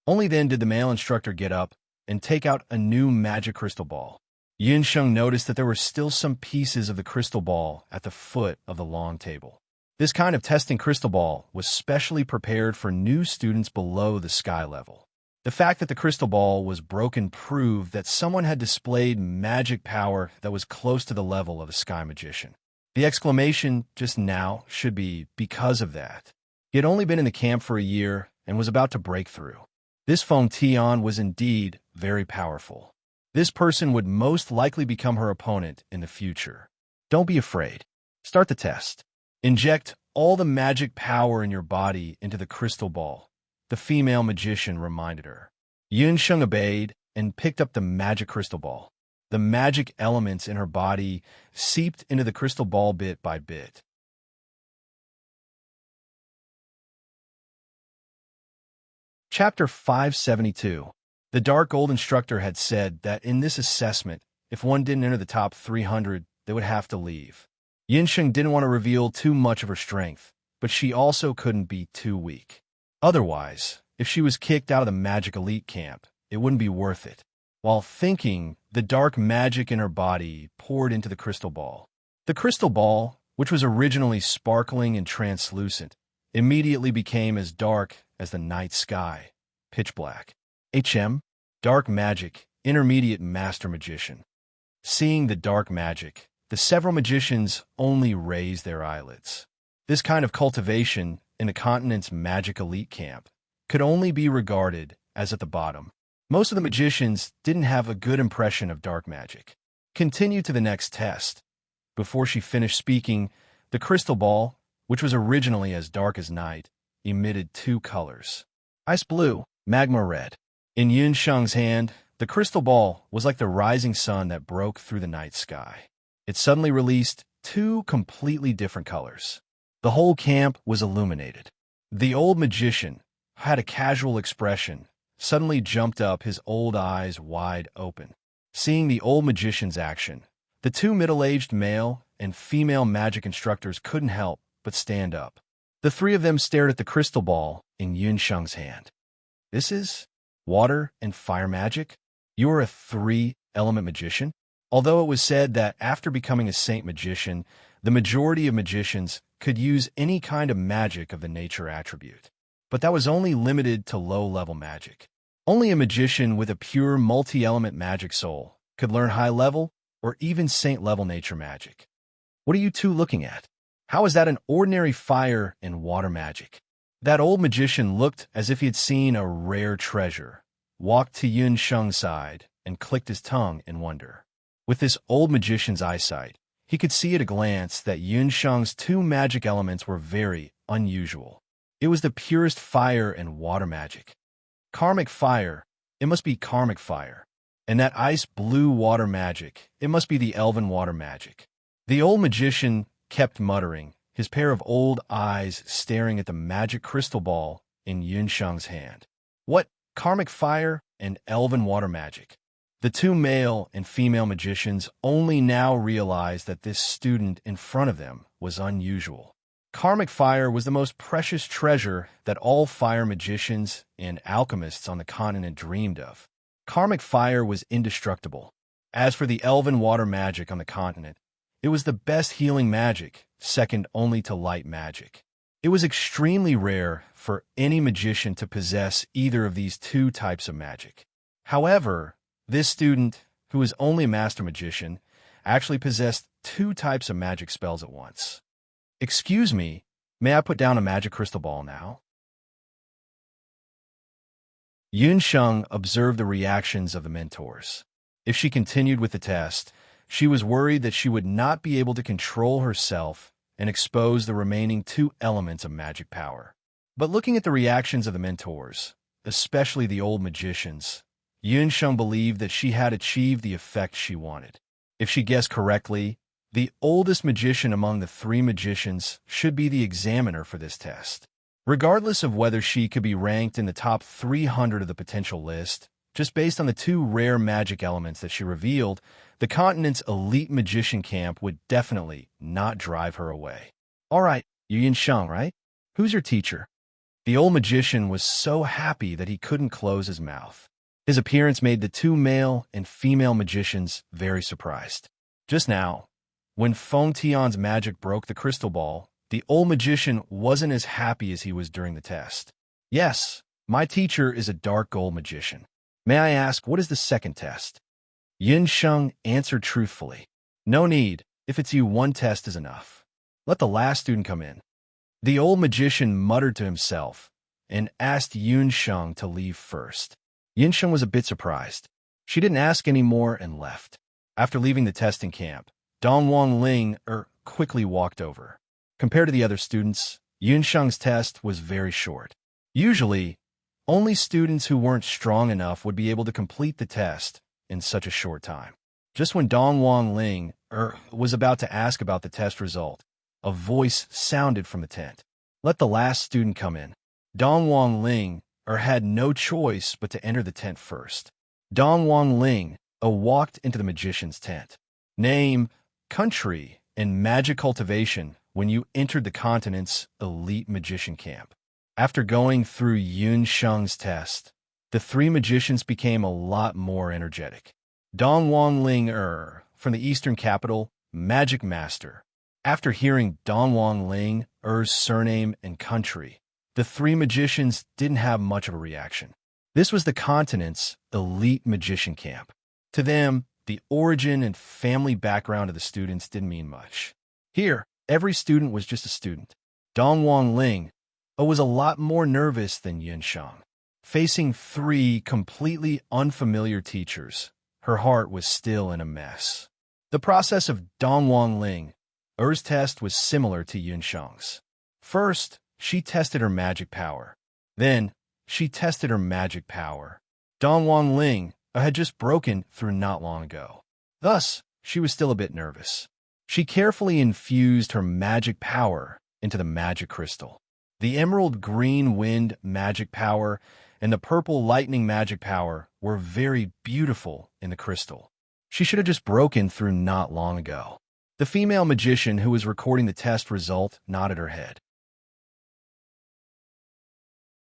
Only then did the male instructor get up and take out a new magic crystal ball. Yunsheng noticed that there were still some pieces of the crystal ball at the foot of the long table. This kind of testing crystal ball was specially prepared for new students below the sky level. The fact that the crystal ball was broken proved that someone had displayed magic power that was close to the level of a sky magician. The exclamation just now should be because of that. He had only been in the camp for a year and was about to break through. This Feng Tian was indeed very powerful. This person would most likely become her opponent in the future. Don't be afraid. Start the test. Inject all the magic power in your body into the crystal ball, the female magician reminded her. Yunsheng obeyed and picked up the magic crystal ball. The magic elements in her body seeped into the crystal ball bit by bit. Chapter 572. The Dark Gold instructor had said that in this assessment, if one didn't enter the top 300, they would have to leave. Yunsheng didn't want to reveal too much of her strength, but she also couldn't be too weak. Otherwise, if she was kicked out of the magic elite camp, it wouldn't be worth it. While thinking, the dark magic in her body poured into the crystal ball. The crystal ball, which was originally sparkling and translucent, immediately became as dark as the night sky, pitch black. Dark Magic, Intermediate Master Magician. Seeing the dark magic, the several magicians only raised their eyelids. This kind of cultivation in the continent's magic elite camp could only be regarded as at the bottom. Most of the magicians didn't have a good impression of dark magic. Continue to the next test. Before she finished speaking, the crystal ball, which was originally as dark as night, emitted two colors: ice blue, magma red. In Yunsheng's hand, the crystal ball was like the rising sun that broke through the night sky. It suddenly released two completely different colors. The whole camp was illuminated. The old magician had a casual expression, suddenly jumped up, his old eyes wide open. Seeing the old magician's action, the two middle-aged male and female magic instructors couldn't help but stand up. The three of them stared at the crystal ball in Yunsheng's hand. This is water and fire magic? You are a three-element magician? Although it was said that after becoming a saint magician, the majority of magicians could use any kind of magic of the nature attribute. But that was only limited to low-level magic. Only a magician with a pure multi-element magic soul could learn high-level or even saint-level nature magic. What are you two looking at? How is that an ordinary fire and water magic? That old magician looked as if he had seen a rare treasure, walked to Yunsheng's side, and clicked his tongue in wonder. With this old magician's eyesight, he could see at a glance that Yunsheng's two magic elements were very unusual. It was the purest fire and water magic. Karmic fire, it must be karmic fire. And that ice blue water magic, it must be the elven water magic. The old magician kept muttering, his pair of old eyes staring at the magic crystal ball in Yunsheng's hand. What? Karmic fire and elven water magic? The two male and female magicians only now realized that this student in front of them was unusual. Karmic fire was the most precious treasure that all fire magicians and alchemists on the continent dreamed of. Karmic fire was indestructible. As for the elven water magic on the continent, it was the best healing magic, second only to light magic. It was extremely rare for any magician to possess either of these two types of magic. However, this student, who was only a master magician, actually possessed two types of magic spells at once. Excuse me, may I put down a magic crystal ball now? Yunsheng observed the reactions of the mentors. If she continued with the test, she was worried that she would not be able to control herself and expose the remaining two elements of magic power. But looking at the reactions of the mentors, especially the old magicians, Yunsheng believed that she had achieved the effect she wanted. If she guessed correctly, the oldest magician among the three magicians should be the examiner for this test. Regardless of whether she could be ranked in the top 300 of the potential list, just based on the two rare magic elements that she revealed, the continent's elite magician camp would definitely not drive her away. All right, you're Yunsheng, right? Who's your teacher? The old magician was so happy that he couldn't close his mouth. His appearance made the two male and female magicians very surprised. Just now, when Feng Tian's magic broke the crystal ball, the old magician wasn't as happy as he was during the test. Yes, my teacher is a dark gold magician. May I ask, what is the second test? Yunsheng answered truthfully. No need. If it's you, one test is enough. Let the last student come in. The old magician muttered to himself and asked Yunsheng to leave first. Yunsheng was a bit surprised. She didn't ask any more and left. After leaving the testing camp, Dongwang Ling quickly walked over. Compared to the other students, Yunsheng's test was very short. Usually, only students who weren't strong enough would be able to complete the test in such a short time. Just when Dongwang Ling was about to ask about the test result, a voice sounded from the tent. Let the last student come in. Dongwang Ling had no choice but to enter the tent first. Dongwang Ling walked into the magician's tent. Name, country, and magic cultivation when you entered the continent's elite magician camp. After going through Yunsheng's test, the three magicians became a lot more energetic. Dongwang Ling from the eastern capital, magic master. After hearing Dongwang Ling, Er's surname and country, the three magicians didn't have much of a reaction. This was the continent's elite magician camp. To them, the origin and family background of the students didn't mean much. Here, every student was just a student. Dongwang Ling was a lot more nervous than Yunsheng. Facing three completely unfamiliar teachers, her heart was still in a mess. The process of Dongwang Ling, Er's test was similar to Yunsheng's. First, she tested her magic power. Then, she tested her magic power. Dongwang Ling had just broken through not long ago. Thus, she was still a bit nervous. She carefully infused her magic power into the magic crystal. The emerald green wind magic power and the purple lightning magic power were very beautiful in the crystal. She should have just broken through not long ago. The female magician who was recording the test result nodded her head.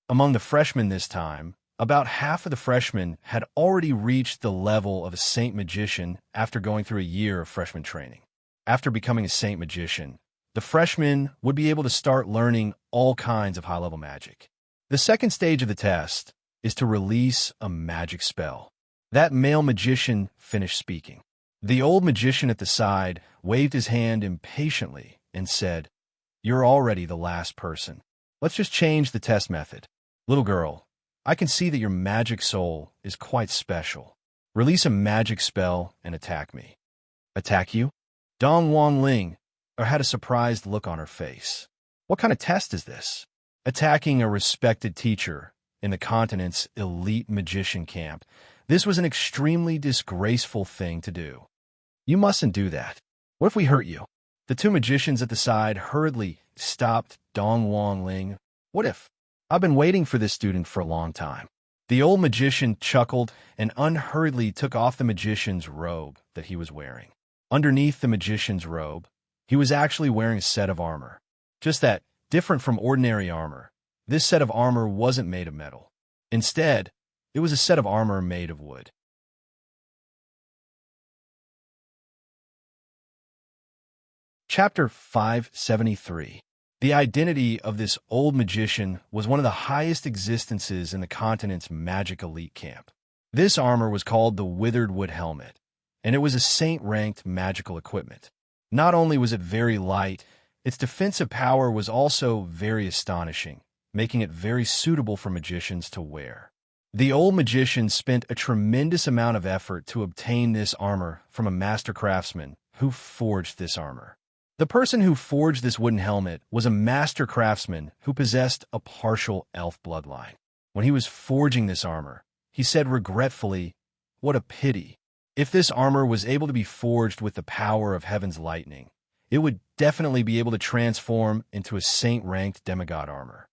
Among the freshmen this time, about half of the freshmen had already reached the level of a saint magician after going through a year of freshman training. After becoming a saint magician, the freshmen would be able to start learning all kinds of high-level magic. The second stage of the test is to release a magic spell. That male magician finished speaking. The old magician at the side waved his hand impatiently and said, "You're already the last person. Let's just change the test method. Little girl, I can see that your magic soul is quite special. Release a magic spell and attack me." "Attack you?" Dongwang Ling had a surprised look on her face. What kind of test is this? Attacking a respected teacher in the continent's elite magician camp. This was an extremely disgraceful thing to do. "You mustn't do that. What if we hurt you?" The two magicians at the side hurriedly stopped Dongwang Ling. "What if? I've been waiting for this student for a long time." The old magician chuckled and unhurriedly took off the magician's robe that he was wearing. Underneath the magician's robe, he was actually wearing a set of armor. Just that, different from ordinary armor, this set of armor wasn't made of metal. Instead, it was a set of armor made of wood. Chapter 573. The identity of this old magician was one of the highest existences in the continent's magic elite camp. This armor was called the Withered Wood Helmet, and it was a saint-ranked magical equipment. Not only was it very light, its defensive power was also very astonishing, making it very suitable for magicians to wear. The old magician spent a tremendous amount of effort to obtain this armor from a master craftsman who forged this armor. The person who forged this wooden helmet was a master craftsman who possessed a partial elf bloodline. When he was forging this armor, he said regretfully, "What a pity. If this armor was able to be forged with the power of heaven's lightning, it would definitely be able to transform into a saint-ranked demigod armor."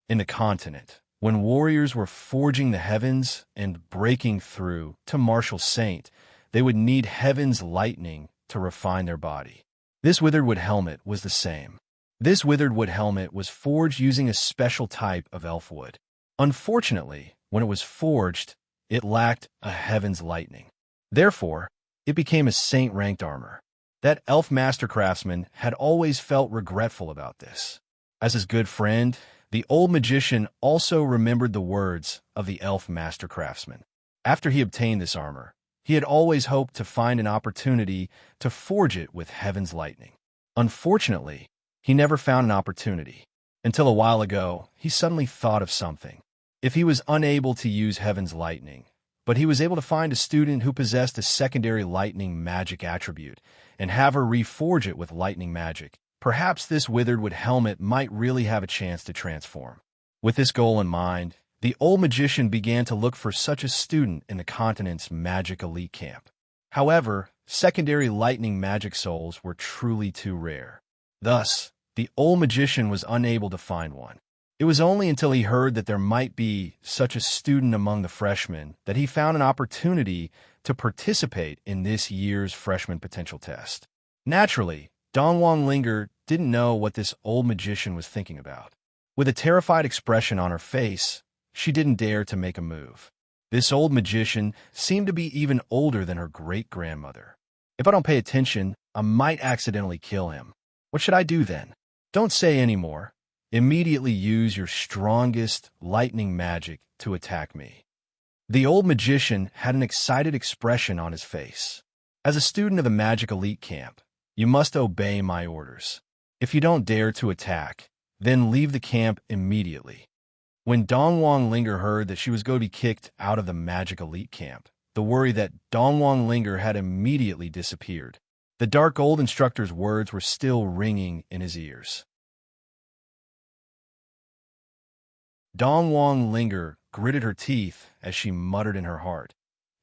In the continent, when warriors were forging the heavens and breaking through to martial saint, they would need heaven's lightning to refine their body. This withered wood helmet was the same. This withered wood helmet was forged using a special type of elf wood. Unfortunately, when it was forged, it lacked a heaven's lightning. Therefore, it became a saint-ranked armor. That elf master craftsman had always felt regretful about this. As his good friend, the old magician also remembered the words of the elf master craftsman. After he obtained this armor, he had always hoped to find an opportunity to forge it with heaven's lightning. Unfortunately, he never found an opportunity. Until a while ago, he suddenly thought of something. If he was unable to use heaven's lightning, but he was able to find a student who possessed a secondary lightning magic attribute and have her reforge it with lightning magic, perhaps this withered wood helmet might really have a chance to transform. With this goal in mind, the old magician began to look for such a student in the continent's magic elite camp. However, secondary lightning magic souls were truly too rare. Thus, the old magician was unable to find one. It was only until he heard that there might be such a student among the freshmen that he found an opportunity to participate in this year's freshman potential test. Naturally, Dongwang Linger didn't know what this old magician was thinking about. With a terrified expression on her face, she didn't dare to make a move. This old magician seemed to be even older than her great-grandmother. "If I don't pay attention, I might accidentally kill him." What should I do then? Don't say any more. Immediately use your strongest lightning magic to attack me. The old magician had an excited expression on his face. As a student of the Magic Elite Camp, you must obey my orders. If you don't dare to attack, then leave the camp immediately. When Dongwang Linger heard that she was going to be kicked out of the Magic Elite Camp, the worry that Dongwang Linger had immediately disappeared. The dark gold instructor's words were still ringing in his ears. Dongwang Linger gritted her teeth as she muttered in her heart,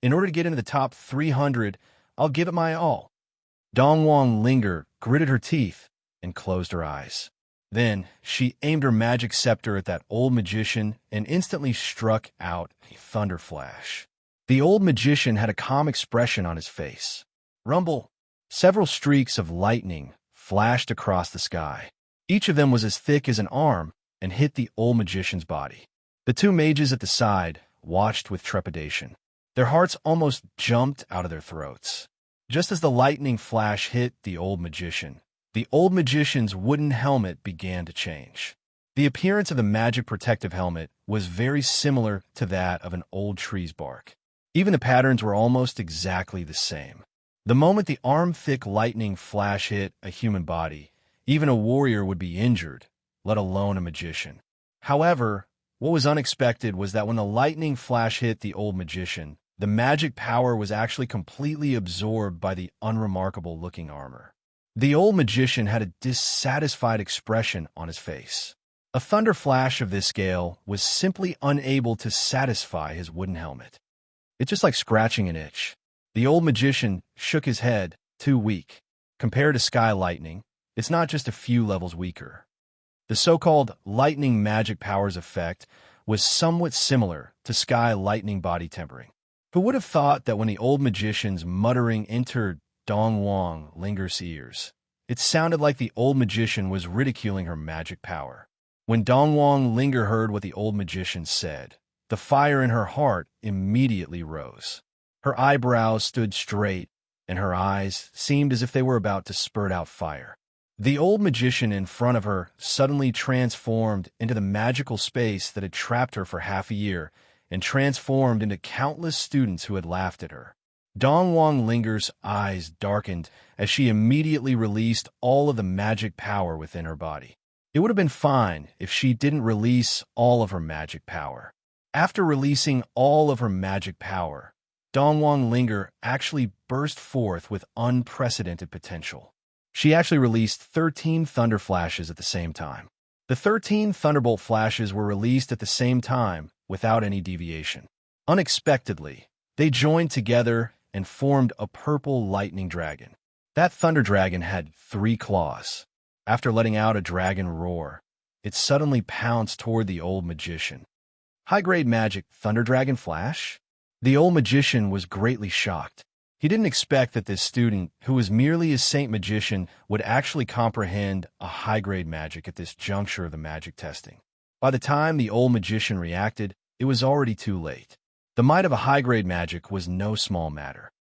"In order to get into the top 300, I'll give it my all." Dongwang Linger gritted her teeth and closed her eyes. Then she aimed her magic scepter at that old magician and instantly struck out a thunder flash. The old magician had a calm expression on his face. Rumble! Several streaks of lightning flashed across the sky. Each of them was as thick as an arm and hit the old magician's body. The two mages at the side watched with trepidation. Their hearts almost jumped out of their throats. Just as the lightning flash hit the old magician's wooden helmet began to change. The appearance of the magic protective helmet was very similar to that of an old tree's bark. Even the patterns were almost exactly the same. The moment the arm-thick lightning flash hit a human body, even a warrior would be injured, let alone a magician. However, what was unexpected was that when the lightning flash hit the old magician, the magic power was actually completely absorbed by the unremarkable-looking armor. The old magician had a dissatisfied expression on his face. A thunder flash of this scale was simply unable to satisfy his wooden helmet. It's just like scratching an itch. The old magician shook his head, too weak. Compared to sky lightning, it's not just a few levels weaker. The so-called lightning magic powers effect was somewhat similar to sky lightning body tempering. Who would have thought that when the old magician's muttering entered Dongwang Linger's ears, it sounded like the old magician was ridiculing her magic power. When Dongwang Linger heard what the old magician said, the fire in her heart immediately rose. Her eyebrows stood straight, and her eyes seemed as if they were about to spurt out fire. The old magician in front of her suddenly transformed into the magical space that had trapped her for half a year and transformed into countless students who had laughed at her. Dongwang Linger's eyes darkened as she immediately released all of the magic power within her body. It would have been fine if she didn't release all of her magic power. After releasing all of her magic power, Dongwang Linger actually burst forth with unprecedented potential. She actually released 13 thunder flashes at the same time. The 13 thunderbolt flashes were released at the same time without any deviation. Unexpectedly, they joined together and formed a purple lightning dragon. That thunder dragon had 3 claws. After letting out a dragon roar, it suddenly pounced toward the old magician. High-grade magic thunder dragon flash? The old magician was greatly shocked. He didn't expect that this student, who was merely a saint magician, would actually comprehend a high-grade magic at this juncture of the magic testing. By the time the old magician reacted, it was already too late. The might of a high-grade magic was no small matter.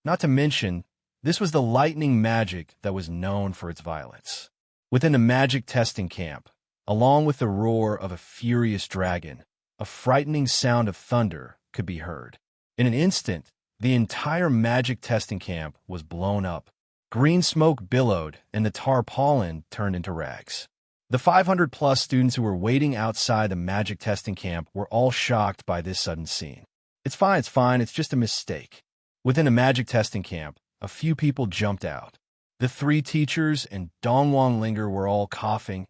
Not to mention, this was the lightning magic that was known for its violence. Within the magic testing camp, along with the roar of a furious dragon, a frightening sound of thunder could be heard. In an instant, the entire magic testing camp was blown up. Green smoke billowed, and the tarpaulin turned into rags. The 500-plus students who were waiting outside the magic testing camp were all shocked by this sudden scene. It's fine, it's just a mistake. Within the magic testing camp, a few people jumped out. The 3 teachers and Dongwang Linger were all coughing,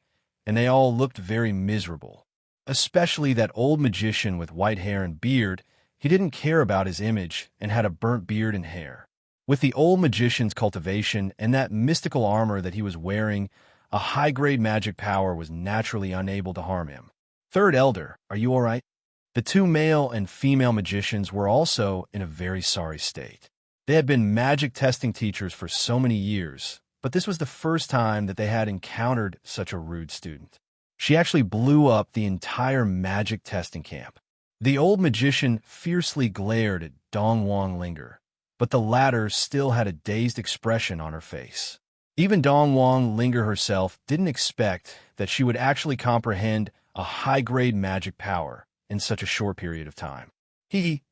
and they all looked very miserable. Especially that old magician with white hair and beard. He didn't care about his image and had a burnt beard and hair. With the old magician's cultivation and that mystical armor that he was wearing, a high-grade magic power was naturally unable to harm him. Third Elder, are you all right? The 2 male and female magicians were also in a very sorry state. They had been magic testing teachers for so many years, but this was the first time that they had encountered such a rude student. She actually blew up the entire magic testing camp. The old magician fiercely glared at Dongwang Linger, but the latter still had a dazed expression on her face. Even Dong Wang Linger herself didn't expect that she would actually comprehend a high-grade magic power in such a short period of time.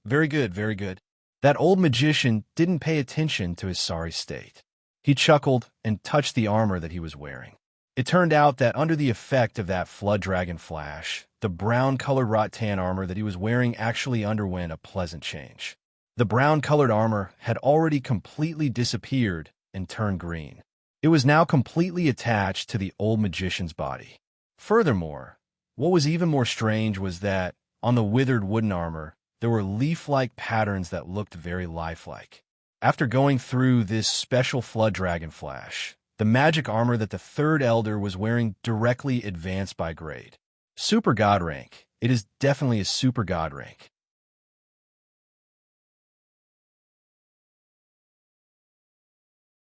Very good, very good. That old magician didn't pay attention to his sorry state. He chuckled and touched the armor that he was wearing. It turned out that under the effect of that flood dragon flash, the brown-colored rattan armor that he was wearing actually underwent a pleasant change. The brown-colored armor had already completely disappeared and turned green. It was now completely attached to the old magician's body. Furthermore, what was even more strange was that, on the withered wooden armor, there were leaf-like patterns that looked very lifelike. After going through this special flood dragon flash, the magic armor that the third elder was wearing directly advanced by grade. Super God rank. It is definitely a super God rank.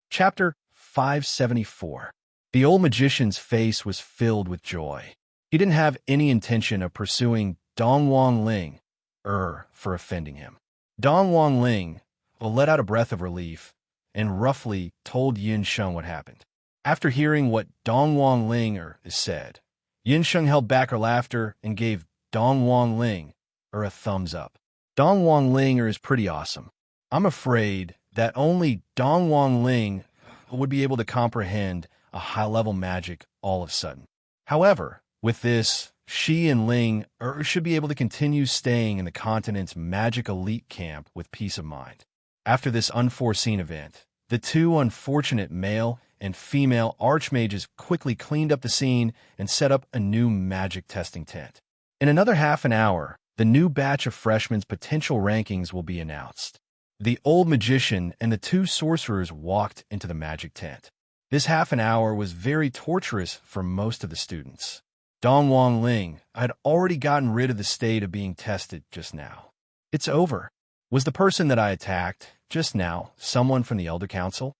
Chapter 574. The old magician's face was filled with joy. He didn't have any intention of pursuing Dong Wang Ling, for offending him. Dong Wang Ling let out a breath of relief and roughly told Yin Sheng what happened. After hearing what Dong Wang Ling said, Yin Sheng held back her laughter and gave Dong Wang Ling a thumbs up. Dong Wang Ling is pretty awesome. I'm afraid that only Dong Wang Ling would be able to comprehend a high-level magic all of a sudden. However, with this, she and Ling should be able to continue staying in the continent's magic elite camp with peace of mind. After this unforeseen event, the two unfortunate male and female archmages quickly cleaned up the scene and set up a new magic testing tent. In another half an hour, the new batch of freshmen's potential rankings will be announced. The old magician and the two sorcerers walked into the magic tent. This half an hour was very torturous for most of the students. Dong Wang Ling had already gotten rid of the state of being tested just now. It's over. Was the person that I attacked just now someone from the Elder Council?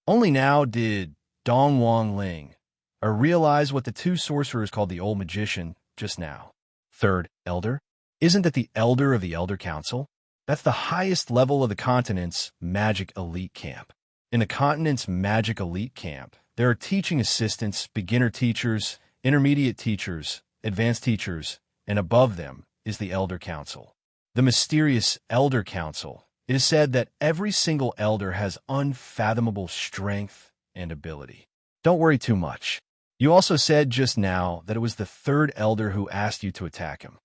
Only now did Dong Wang Ling realize what the two sorcerers called the old magician just now. Third Elder? Isn't that the Elder of the Elder Council? That's the highest level of the continent's magic elite camp. In the continent's magic elite camp, there are teaching assistants, beginner teachers, intermediate teachers, advanced teachers, and above them is the Elder Council. The mysterious Elder Council. It is said that every single elder has unfathomable strength and ability. Don't worry too much. You also said just now that it was the third elder who asked you to attack him.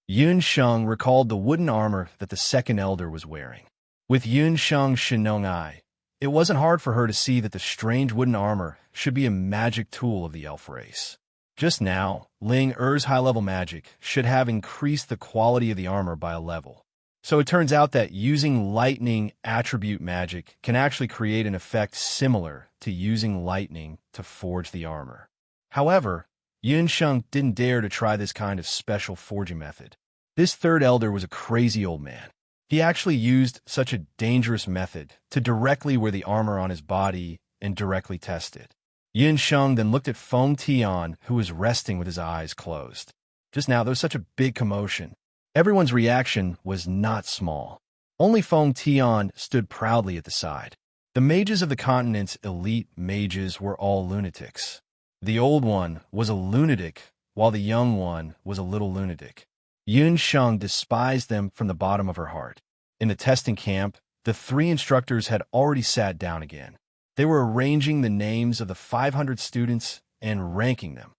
Yun Sheng recalled the wooden armor that the second elder was wearing. With Yun Sheng's Shinong eye, it wasn't hard for her to see that the strange wooden armor should be a magic tool of the elf race. Just now, Ling Er's high-level magic should have increased the quality of the armor by a level. So it turns out that using lightning attribute magic can actually create an effect similar to using lightning to forge the armor. However, Yun Sheng didn't dare to try this kind of special forging method. This third elder was a crazy old man. He actually used such a dangerous method to directly wear the armor on his body and directly test it. Yin Sheng then looked at Feng Tian, who was resting with his eyes closed. Just now, there was such a big commotion. Everyone's reaction was not small. Only Feng Tian stood proudly at the side. The mages of the continent's elite mages were all lunatics. The old one was a lunatic, while the young one was a little lunatic. Yun Sheng despised them from the bottom of her heart. In the testing camp, the three instructors had already sat down again. They were arranging the names of the 500 students and ranking them.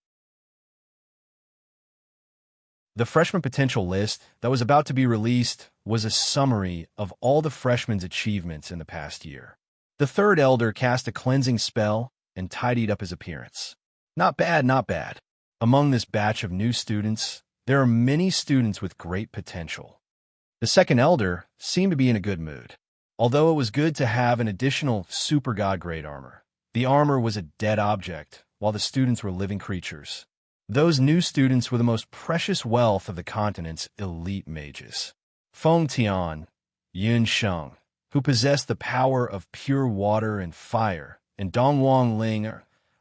The freshman potential list that was about to be released was a summary of all the freshmen' achievements in the past year. The third elder cast a cleansing spell and tidied up his appearance. Not bad, not bad. Among this batch of new students, there are many students with great potential. The second elder seemed to be in a good mood. Although it was good to have an additional super god grade armor, the armor was a dead object, while the students were living creatures. Those new students were the most precious wealth of the continent's elite mages. Feng Tian, Yun Sheng, who possessed the power of pure water and fire, and Dong Wang Ling,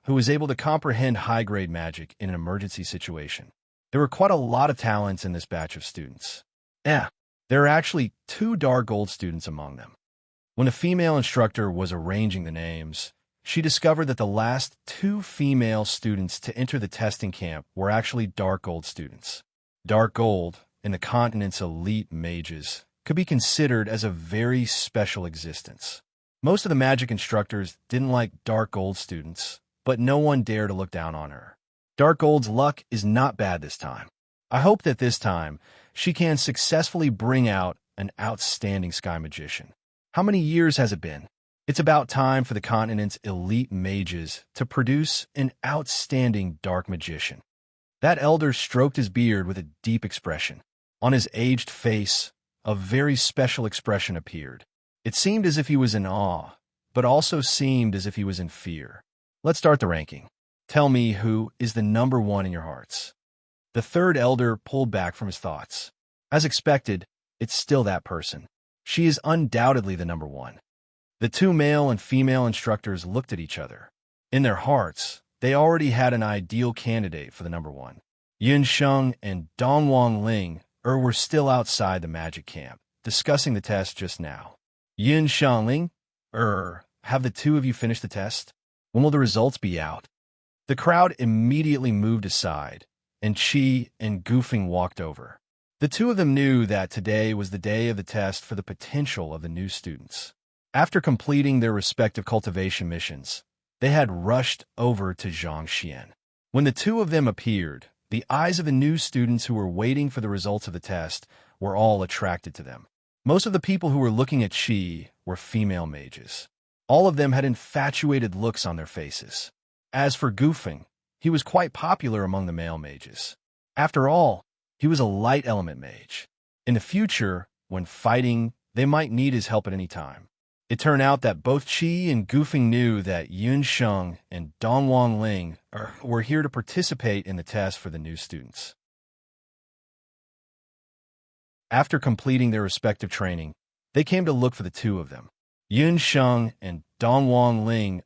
who was able to comprehend high-grade magic in an emergency situation. There were quite a lot of talents in this batch of students. There are actually 2 dark gold students among them. When the female instructor was arranging the names, she discovered that the last 2 female students to enter the testing camp were actually Dark Gold students. Dark Gold, in the continent's elite mages, could be considered as a very special existence. Most of the magic instructors didn't like Dark Gold students, but no one dared to look down on her. Dark Gold's luck is not bad this time. I hope that this time she can successfully bring out an outstanding sky magician. How many years has it been? It's about time for the continent's elite mages to produce an outstanding dark magician. That elder stroked his beard with a deep expression. On his aged face, a very special expression appeared. It seemed as if he was in awe, but also seemed as if he was in fear. Let's start the ranking. Tell me who is the number 1 in your hearts. The third elder pulled back from his thoughts. As expected, it's still that person. She is undoubtedly the number 1. The 2 male and female instructors looked at each other. In their hearts, they already had an ideal candidate for the number 1. Yun Sheng and Dongwang Ling were still outside the magic camp, discussing the test just now. Yun Sheng Ling, have the 2 of you finished the test? When will the results be out? The crowd immediately moved aside, and Qi and Goofing walked over. The 2 of them knew that today was the day of the test for the potential of the new students. After completing their respective cultivation missions, they had rushed over to Zhangxian. When the 2 of them appeared, the eyes of the new students who were waiting for the results of the test were all attracted to them. Most of the people who were looking at Qi were female mages. All of them had infatuated looks on their faces. As for Goofing, he was quite popular among the male mages. After all, he was a light element mage. In the future, when fighting, they might need his help at any time. It turned out that both Qi and Goofing knew that Yun Sheng and Dongwang Ling were here to participate in the test for the new students. After completing their respective training, they came to look for the 2 of them. Yun Sheng and Dongwang Ling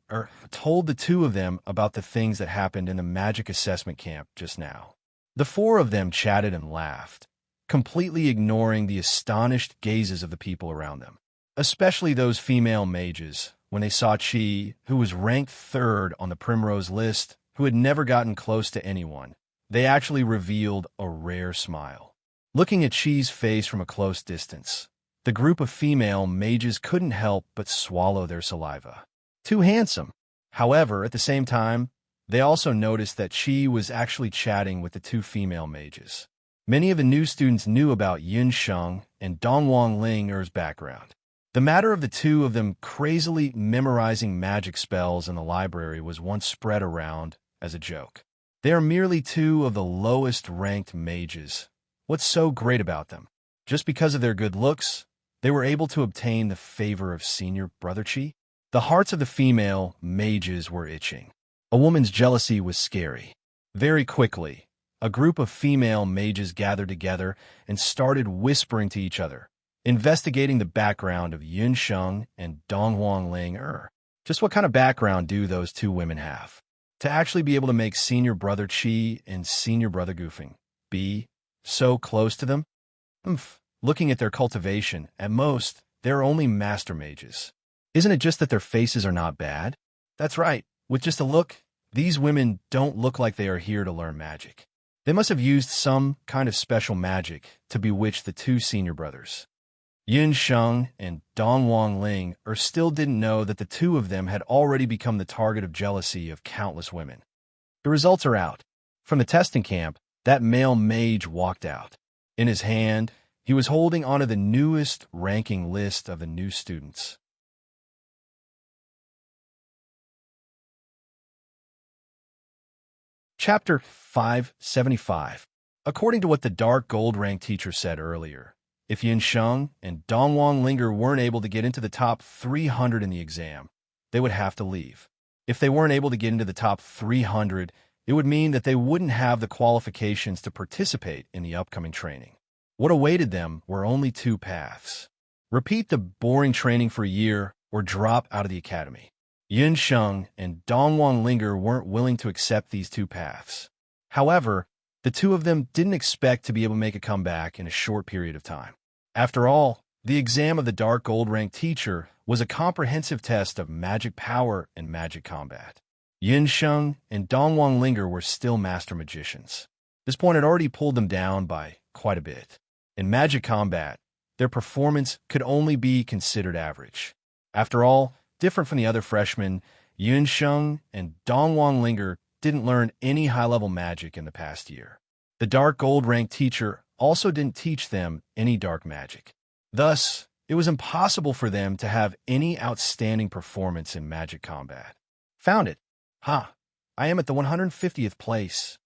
told the 2 of them about the things that happened in the magic assessment camp just now. The 4 of them chatted and laughed, completely ignoring the astonished gazes of the people around them, especially those female mages, when they saw Qi, who was ranked 3rd on the Primrose list, who had never gotten close to anyone. They actually revealed a rare smile. Looking at Qi's face from a close distance, the group of female mages couldn't help but swallow their saliva. Too handsome. However, at the same time, they also noticed that Qi was actually chatting with the 2 female mages. Many of the new students knew about Yun Sheng and Dongwang Ling's background. The matter of the 2 of them crazily memorizing magic spells in the library was once spread around as a joke. They are merely 2 of the lowest-ranked mages. What's so great about them? Just because of their good looks, they were able to obtain the favor of senior brother Qi? The hearts of the female mages were itching. A woman's jealousy was scary. Very quickly, a group of female mages gathered together and started whispering to each other, investigating the background of Yun Sheng and Dongwang Ling. Just what kind of background do those 2 women have? To actually be able to make senior brother Qi and senior brother Goofing be so close to them? Looking at their cultivation, at most, they're only master mages. Isn't it just that their faces are not bad? That's right. With just a look, these women don't look like they are here to learn magic. They must have used some kind of special magic to bewitch the 2 senior brothers. Yun Sheng and Dongwang Ling still didn't know that the 2 of them had already become the target of jealousy of countless women. The results are out. From the testing camp, that male mage walked out. In his hand, he was holding onto the newest ranking list of the new students. Chapter 575. According to what the Dark Gold rank teacher said earlier, if Yun Sheng and Dongwang Ling weren't able to get into the top 300 in the exam, they would have to leave. If they weren't able to get into the top 300, it would mean that they wouldn't have the qualifications to participate in the upcoming training. What awaited them were only 2 paths. Repeat the boring training for a year or drop out of the academy. Yun Sheng and Dongwang Ling weren't willing to accept these 2 paths. However, the 2 of them didn't expect to be able to make a comeback in a short period of time. After all, the exam of the Dark Gold rank teacher was a comprehensive test of magic power and magic combat. Yin Sheng and Dongwang Linger were still master magicians. This point had already pulled them down by quite a bit. In magic combat, their performance could only be considered average. After all, different from the other freshmen, Yin Sheng and Dongwang Linger didn't learn any high-level magic in the past year. The dark gold rank teacher also didn't teach them any dark magic. Thus, it was impossible for them to have any outstanding performance in magic combat. Found it. Ha! I am at the 150th place.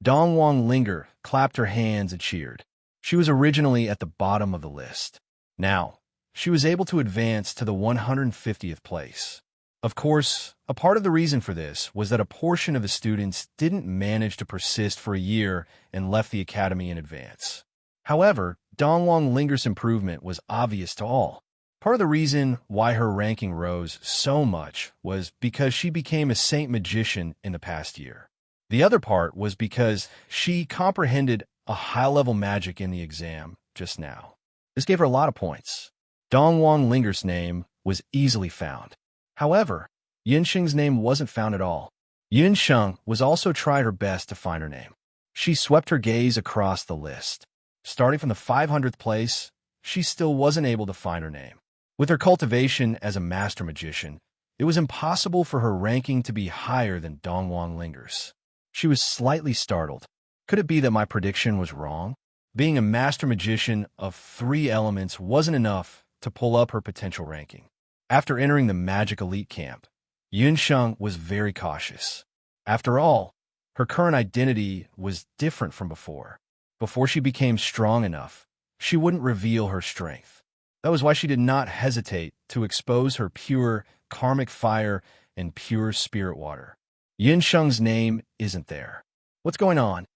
Dongwang Linger clapped her hands and cheered. She was originally at the bottom of the list. Now, she was able to advance to the 150th place. Of course, a part of the reason for this was that a portion of the students didn't manage to persist for a year and left the academy in advance. However, Dongwang Linger's improvement was obvious to all. Part of the reason why her ranking rose so much was because she became a saint magician in the past year. The other part was because she comprehended a high-level magic in the exam just now. This gave her a lot of points. Dongwang Linger's name was easily found. However, Yin Sheng's name wasn't found at all. Yin Sheng was also tried her best to find her name. She swept her gaze across the list. Starting from the 500th place, she still wasn't able to find her name. With her cultivation as a master magician, it was impossible for her ranking to be higher than Dongwang Linger's. She was slightly startled. Could it be that my prediction was wrong? Being a master magician of 3 elements wasn't enough to pull up her potential ranking. After entering the Magic Elite Camp, Yin Sheng was very cautious. After all, her current identity was different from before. Before she became strong enough, she wouldn't reveal her strength. That was why she did not hesitate to expose her pure karmic fire and pure spirit water. Yin Sheng's name isn't there. What's going on?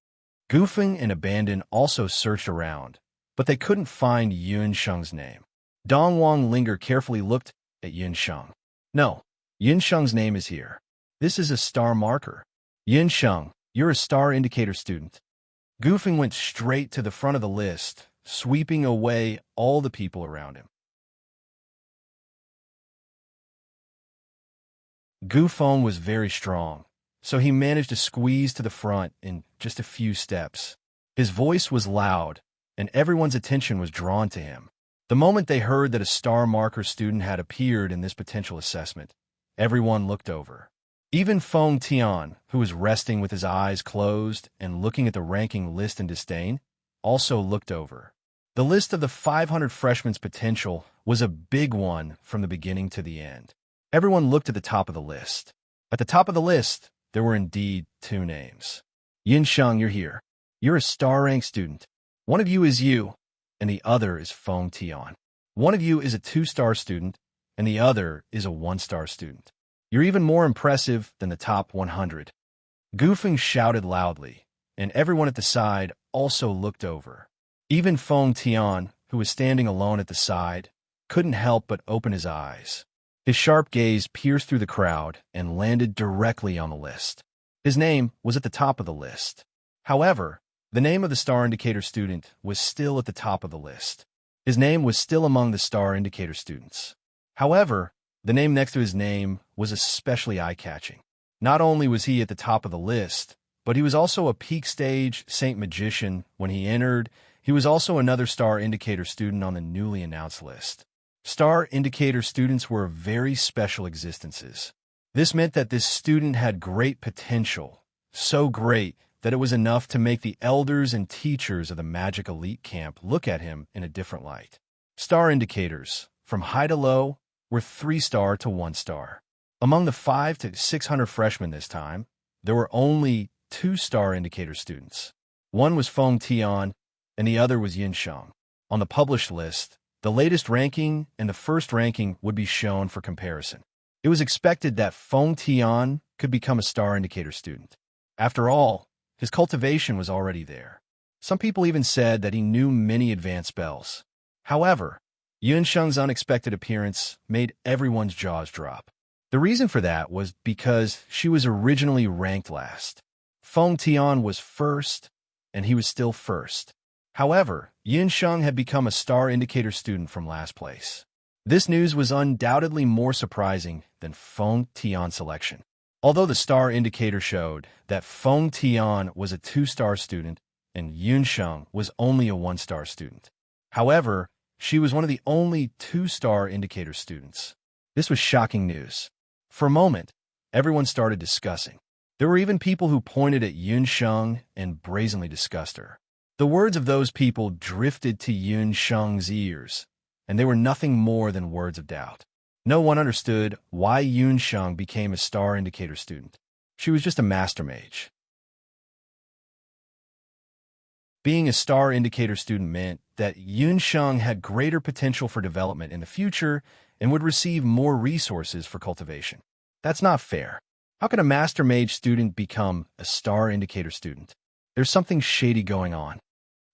Goofing and Abandon also searched around, but they couldn't find Yin Sheng's name. Dongwang Linger carefully looked at Yin Sheng. No, Yin Sheng's name is here. This is a star marker. Yin Sheng, you're a star indicator student. Goofing went straight to the front of the list, sweeping away all the people around him. Goofone was very strong, so he managed to squeeze to the front in just a few steps. His voice was loud, and everyone's attention was drawn to him. The moment they heard that a star marker student had appeared in this potential assessment, everyone looked over. Even Feng Tian, who was resting with his eyes closed and looking at the ranking list in disdain, also looked over. The list of the 500 freshmen's potential was a big one from the beginning to the end. Everyone looked at the top of the list. At the top of the list, there were indeed 2 names. Yin Sheng, you're here. You're a star-rank student. One of you is you, and the other is Feng Tian. One of you is a 2-star student, and the other is a 1-star student. You're even more impressive than the top 100. Goofing shouted loudly, and everyone at the side also looked over. Even Feng Tian, who was standing alone at the side, couldn't help but open his eyes. His sharp gaze pierced through the crowd and landed directly on the list. His name was at the top of the list. However, the name of the star indicator student was still at the top of the list. His name was still among the star indicator students. However, the name next to his name was especially eye-catching. Not only was he at the top of the list, but he was also a peak stage Saint Magician when he entered. He was also another star indicator student on the newly announced list. Star indicator students were very special existences. This meant that this student had great potential, so great that it was enough to make the elders and teachers of the Magic Elite Camp look at him in a different light. Star indicators, from high to low, were 3-star to 1-star. Among the 500 to 600 freshmen this time, there were only 2-star indicator students. One was Feng Tian, and the other was Yin Sheng. On the published list, the latest ranking and the first ranking would be shown for comparison. It was expected that Feng Tian could become a star indicator student. After all, his cultivation was already there. Some people even said that he knew many advanced spells. However, Yin Sheng's unexpected appearance made everyone's jaws drop. The reason for that was because she was originally ranked last. Feng Tian was first, and he was still first. However, Yin Sheng had become a star indicator student from last place. This news was undoubtedly more surprising than Feng Tian's selection. Although the star indicator showed that Feng Tian was a 2-star student and Yunsheng was only a 1-star student. However, she was one of the only 2-star indicator students. This was shocking news. For a moment, everyone started discussing. There were even people who pointed at Yunsheng and brazenly discussed her. The words of those people drifted to Yunsheng's ears, and they were nothing more than words of doubt. No one understood why Yunsheng became a star indicator student. She was just a master mage. Being a star indicator student meant that Yunsheng had greater potential for development in the future and would receive more resources for cultivation. That's not fair. How can a master mage student become a star indicator student? There's something shady going on.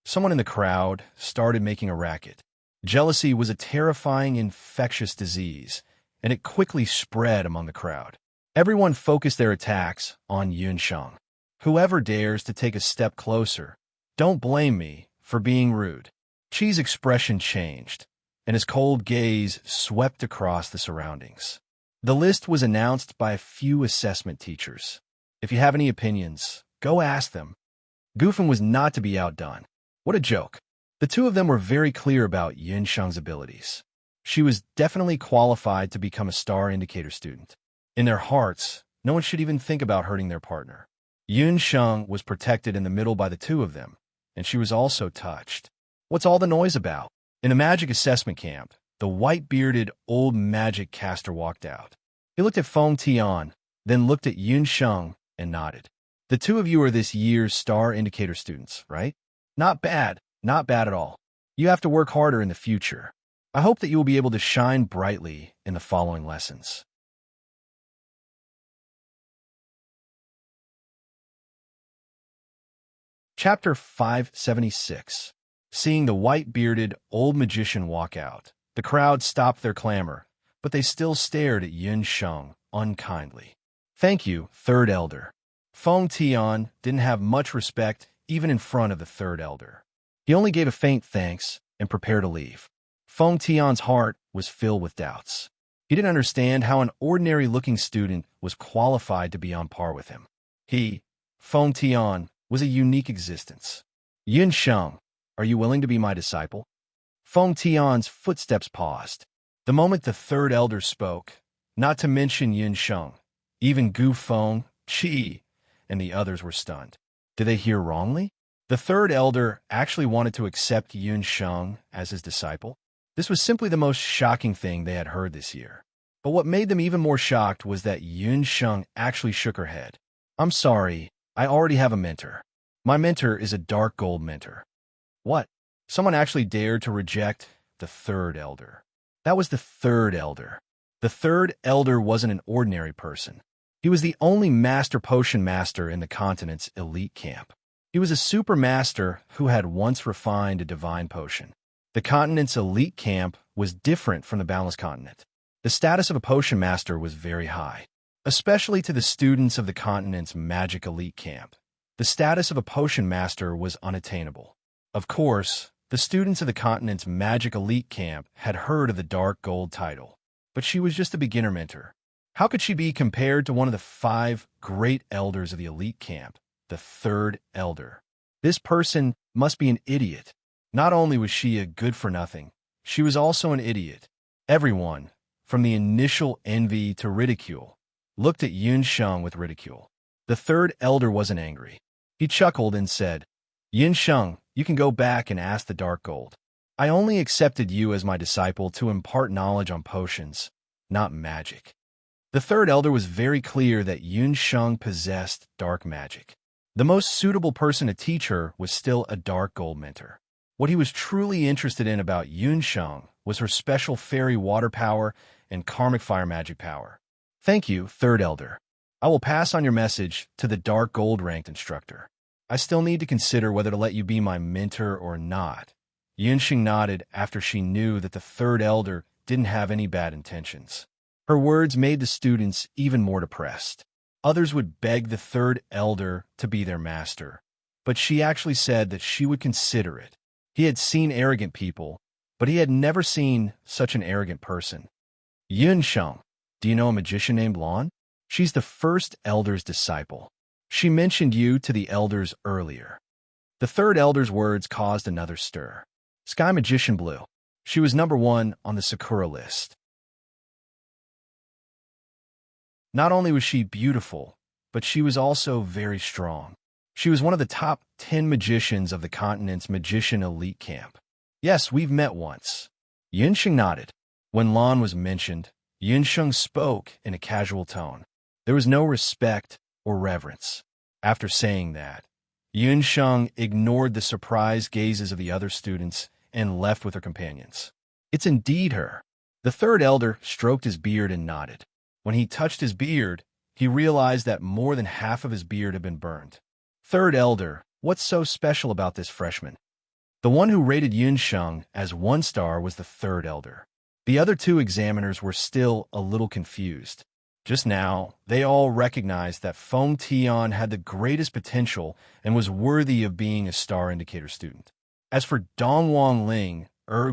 Someone in the crowd started making a racket. Jealousy was a terrifying infectious disease, and it quickly spread among the crowd. Everyone focused their attacks on Yunsheng. Whoever dares to take a step closer, don't blame me for being rude. Qi's expression changed, and his cold gaze swept across the surroundings. The list was announced by a few assessment teachers. If you have any opinions, go ask them. Gufen was not to be outdone. What a joke. The two of them were very clear about Yunsheng's abilities. She was definitely qualified to become a star indicator student. In their hearts, no one should even think about hurting their partner. Yunsheng was protected in the middle by the two of them, and she was also touched. What's all the noise about? In the magic assessment camp, the white-bearded old magic caster walked out. He looked at Feng Tian, then looked at Yunsheng and nodded. The two of you are this year's star indicator students, right? Not bad. Not bad at all. You have to work harder in the future. I hope that you will be able to shine brightly in the following lessons. Chapter 576. Seeing the white-bearded old magician walk out, the crowd stopped their clamor, but they still stared at Yunsheng unkindly. Thank you, Third Elder. Feng Tian didn't have much respect even in front of the Third Elder. He only gave a faint thanks and prepared to leave. Feng Tian's heart was filled with doubts. He didn't understand how an ordinary-looking student was qualified to be on par with him. He, Feng Tian, was a unique existence. Yunsheng, are you willing to be my disciple? Feng Tian's footsteps paused. The moment the Third Elder spoke, not to mention Yunsheng, even Gu Feng, Qi, and the others were stunned. Did they hear wrongly? The Third Elder actually wanted to accept Yunsheng as his disciple. This was simply the most shocking thing they had heard this year. But what made them even more shocked was that Yunsheng actually shook her head. I'm sorry, I already have a mentor. My mentor is a dark gold mentor. What? Someone actually dared to reject the Third Elder. That was the Third Elder. The Third Elder wasn't an ordinary person. He was the only master potion master in the continent's elite camp. He was a super master who had once refined a divine potion. The continent's elite camp was different from the balanced continent. The status of a potion master was very high, especially to the students of the continent's magic elite camp. The status of a potion master was unattainable. Of course, the students of the continent's magic elite camp had heard of the dark gold title, but she was just a beginner mentor. How could she be compared to one of the 5 great elders of the elite camp? The Third Elder. This person must be an idiot. Not only was she a good-for-nothing, she was also an idiot. Everyone, from the initial envy to ridicule, looked at Yunsheng with ridicule. The Third Elder wasn't angry. He chuckled and said, Yunsheng, you can go back and ask the Dark Gold. I only accepted you as my disciple to impart knowledge on potions, not magic. The Third Elder was very clear that Yunsheng possessed dark magic. The most suitable person to teach her was still a dark gold mentor. What he was truly interested in about Yunsheng was her special fairy water power and karmic fire magic power. Thank you, Third Elder. I will pass on your message to the dark gold ranked instructor. I still need to consider whether to let you be my mentor or not. Yunsheng nodded after she knew that the Third Elder didn't have any bad intentions. Her words made the students even more depressed. Others would beg the Third Elder to be their master, but she actually said that she would consider it. He had seen arrogant people, but he had never seen such an arrogant person. Yunsheng, do you know a magician named Lan? She's the first elder's disciple. She mentioned you to the elders earlier. The third elder's words caused another stir. Sky Magician Blue. She was number 1 on the Sakura list. Not only was she beautiful, but she was also very strong. She was one of the top 10 magicians of the continent's magician elite camp. Yes, we've met once. Yunsheng nodded. When Lan was mentioned, Yunsheng spoke in a casual tone. There was no respect or reverence. After saying that, Yunsheng ignored the surprised gazes of the other students and left with her companions. It's indeed her. The third elder stroked his beard and nodded. When he touched his beard, he realized that more than half of his beard had been burned. Third elder, what's so special about this freshman? The one who rated Yunsheng as 1 star was the third elder. The other 2 examiners were still a little confused. Just now, they all recognized that Feng Tian had the greatest potential and was worthy of being a star indicator student. As for Dongwang Ling,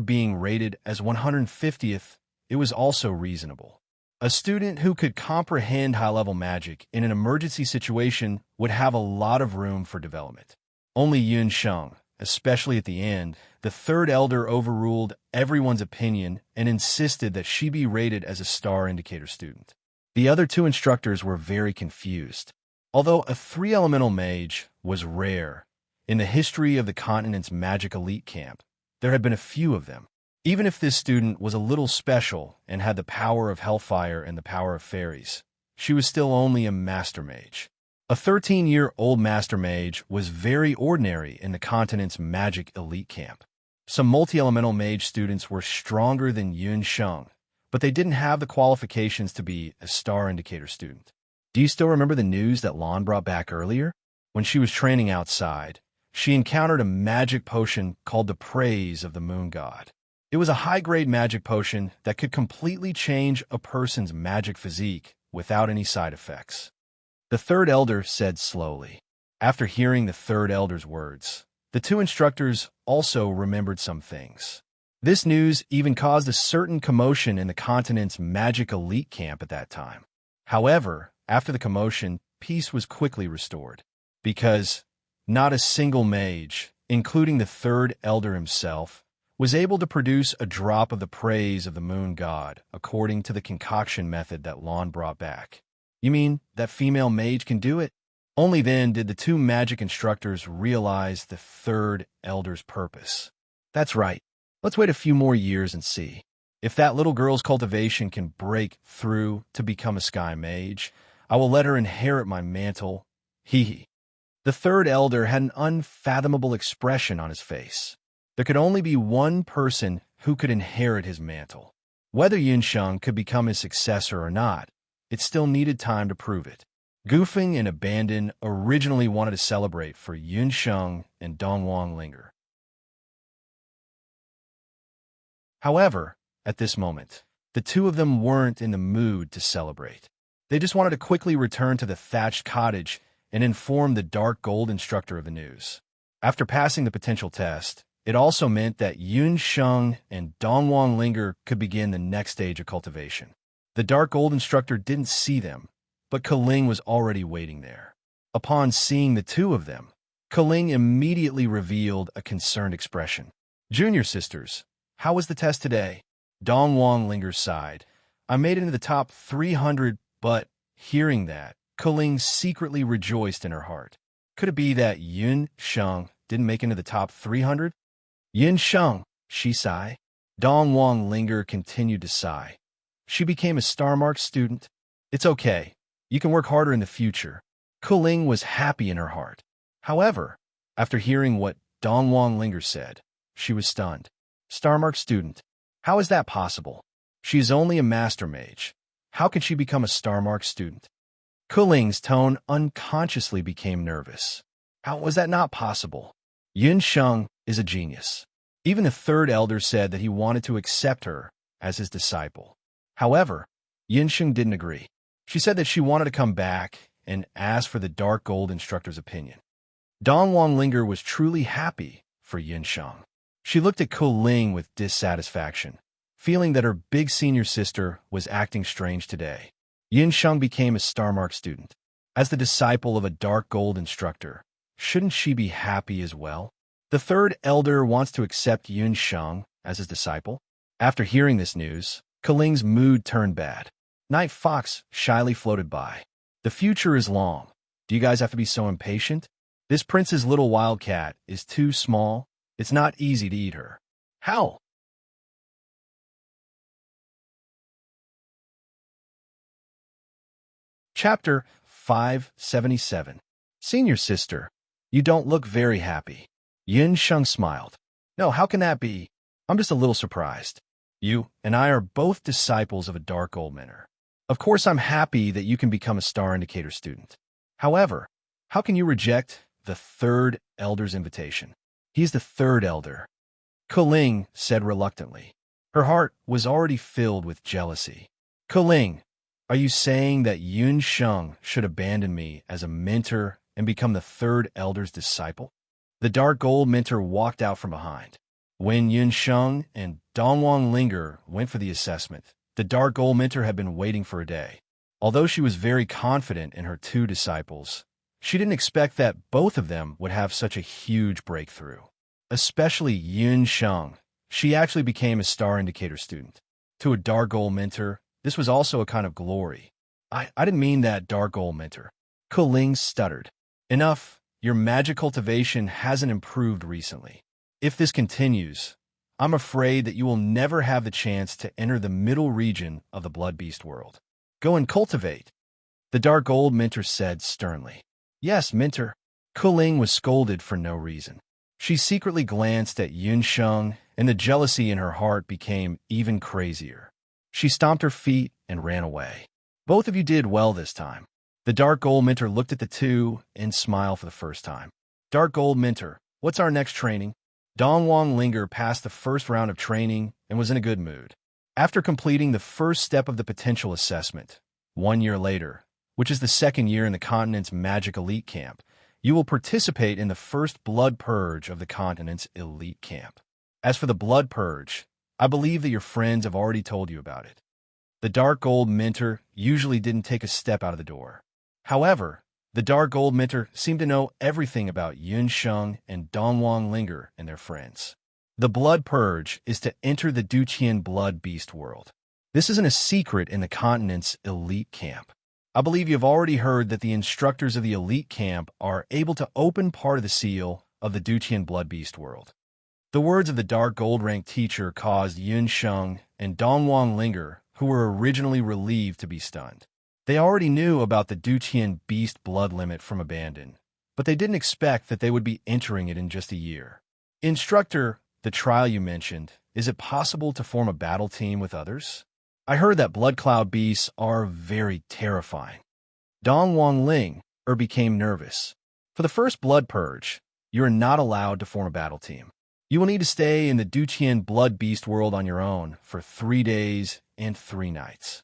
being rated as 150th, it was also reasonable. A student who could comprehend high-level magic in an emergency situation would have a lot of room for development. Only Yunsheng, especially at the end, the third elder overruled everyone's opinion and insisted that she be rated as a star indicator student. The other 2 instructors were very confused. Although a 3-elemental mage was rare in the history of the continent's magic elite camp, there had been a few of them. Even if this student was a little special and had the power of hellfire and the power of fairies, she was still only a master mage. A 13-year-old master mage was very ordinary in the continent's magic elite camp. Some multi-elemental mage students were stronger than Yunsheng, but they didn't have the qualifications to be a star indicator student. Do you still remember the news that Lan brought back earlier? When she was training outside, she encountered a magic potion called the Praise of the Moon God. It was a high-grade magic potion that could completely change a person's magic physique without any side effects. The third elder said slowly. After hearing the third elder's words, the 2 instructors also remembered some things. This news even caused a certain commotion in the continent's magic elite camp at that time. However, after the commotion, peace was quickly restored, because not a single mage, including the third elder himself, was able to produce a drop of the praise of the moon god according to the concoction method that Lan brought back. You mean that female mage can do it? Only then did the 2 magic instructors realize the third elder's purpose. That's right. Let's wait a few more years and see. If that little girl's cultivation can break through to become a sky mage, I will let her inherit my mantle. Hee hee. The third elder had an unfathomable expression on his face. There could only be one person who could inherit his mantle. Whether Yunsheng could become his successor or not, it still needed time to prove it. Goofing and Abandon originally wanted to celebrate for Yunsheng and Dongwang Linger. However, at this moment, the 2 of them weren't in the mood to celebrate. They just wanted to quickly return to the thatched cottage and inform the dark gold instructor of the news. After passing the potential test, it also meant that Yunsheng and Dongwang Linger could begin the next stage of cultivation. The dark gold instructor didn't see them, but Kaling was already waiting there. Upon seeing the 2 of them, Kaling immediately revealed a concerned expression. Junior sisters, how was the test today? Dongwang Linger sighed. I made it into the top 300, but hearing that, Kaling secretly rejoiced in her heart. Could it be that Yunsheng didn't make it into the top 300? Yunsheng, she sighed. Dongwang Linger continued to sigh. She became a star-marked student. It's okay. You can work harder in the future. Kaling was happy in her heart. However, after hearing what Dongwang Linger said, she was stunned. Star-marked student. How is that possible? She is only a master mage. How can she become a star-marked student? Kaling's tone unconsciously became nervous. How was that not possible? Yunsheng is a genius. Even the third elder said that he wanted to accept her as his disciple. However, Yunsheng didn't agree. She said that she wanted to come back and ask for the dark gold instructor's opinion. Dongwang Linger was truly happy for Yunsheng. She looked at Ling with dissatisfaction, feeling that her big senior sister was acting strange today. Sheng became a star-marked student. As the disciple of a dark gold instructor, shouldn't she be happy as well? The third elder wants to accept Sheng as his disciple. After hearing this news, Ling's mood turned bad. Night Fox shyly floated by. The future is long. Do you guys have to be so impatient? This prince's little wildcat is too small. It's not easy to eat her. How? Chapter 577. Senior sister, you don't look very happy. Sheng smiled. No, how can that be? I'm just a little surprised. You and I are both disciples of a dark old mentor. Of course, I'm happy that you can become a star indicator student. However, how can you reject the third elder's invitation? He's the third elder. Ling said reluctantly. Her heart was already filled with jealousy. Ling, are you saying that Sheng should abandon me as a mentor and become the third elder's disciple? The dark gold mentor walked out from behind. When Sheng and Dongwang Linger went for the assessment, the dark gold mentor had been waiting for a day. Although she was very confident in her two disciples, she didn't expect that both of them would have such a huge breakthrough. Especially Sheng. She actually became a star indicator student. To a dark gold mentor, this was also a kind of glory. I didn't mean that, dark gold mentor. Ling stuttered. Enough, your magic cultivation hasn't improved recently. If this continues, I'm afraid that you will never have the chance to enter the middle region of the blood beast world. Go and cultivate, the dark gold mentor said sternly. Yes, mentor. Ling was scolded for no reason. She secretly glanced at Sheng, and the jealousy in her heart became even crazier. She stomped her feet and ran away. Both of you did well this time. The dark gold mentor looked at the two and smiled for the first time. Dark gold mentor, what's our next training? Dongwang Linger passed the first round of training and was in a good mood. After completing the first step of the potential assessment, 1 year later, which is the second year in the continent's magic elite camp, you will participate in the first blood purge of the continent's elite camp. As for the blood purge, I believe that your friends have already told you about it. The dark gold mentor usually didn't take a step out of the door. However, the dark gold mentor seemed to know everything about Sheng and Dongwang Linger and their friends. The blood purge is to enter the Duqian blood beast world. This isn't a secret in the continent's elite camp. I believe you've already heard that the instructors of the elite camp are able to open part of the seal of the Duqian blood beast world. The words of the dark gold rank teacher caused Sheng and Dongwang Linger, who were originally relieved, to be stunned. They already knew about the Duqian beast blood limit from Abandon, but they didn't expect that they would be entering it in just a year. Instructor, the trial you mentioned, is it possible to form a battle team with others? I heard that blood cloud beasts are very terrifying. Dongwang Ling became nervous. For the first blood purge, you are not allowed to form a battle team. You will need to stay in the Duqian blood beast world on your own for 3 days and 3 nights.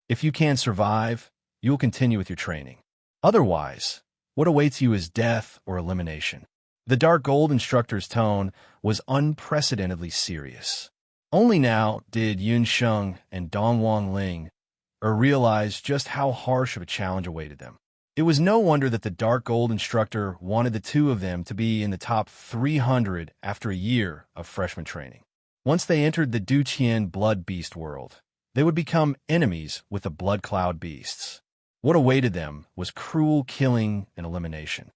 If you can survive, you will continue with your training. Otherwise, what awaits you is death or elimination. The dark gold instructor's tone was unprecedentedly serious. Only now did Sheng and Dongwang Ling realize just how harsh of a challenge awaited them. It was no wonder that the dark gold instructor wanted the two of them to be in the top 300 after a year of freshman training. Once they entered the Duqian blood beast world, they would become enemies with the blood cloud beasts. What awaited them was cruel killing and elimination.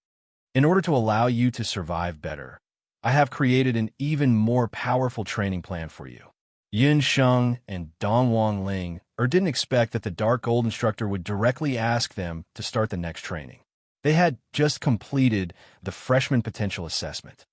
In order to allow you to survive better, I have created an even more powerful training plan for you. Sheng and Dongwang Ling didn't expect that the dark gold instructor would directly ask them to start the next training. They had just completed the freshman potential assessment.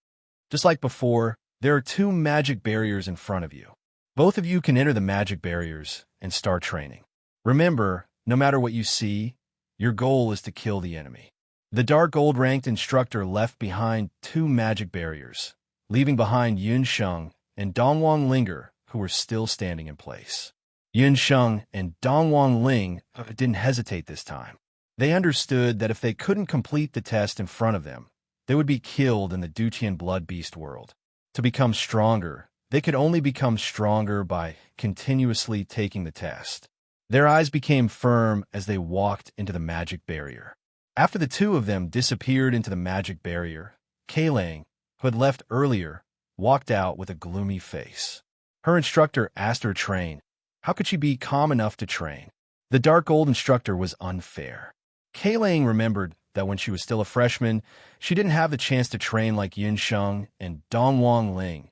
Just like before, there are 2 magic barriers in front of you. Both of you can enter the magic barriers and start training. Remember, no matter what you see, your goal is to kill the enemy. The dark gold ranked instructor left behind 2 magic barriers, leaving behind Sheng and Dongwang Linger, who were still standing in place. Sheng and Dongwang Ling didn't hesitate this time. They understood that if they couldn't complete the test in front of them, they would be killed in the Dutian blood beast world. To become stronger, they could only become stronger by continuously taking the test. Their eyes became firm as they walked into the magic barrier. After the two of them disappeared into the magic barrier, Kaylang, who had left earlier, walked out with a gloomy face. Her instructor asked her to train. How could she be calm enough to train? The dark gold instructor was unfair. Kaylang remembered that when she was still a freshman, she didn't have the chance to train like Yunsheng and Dongwang Ling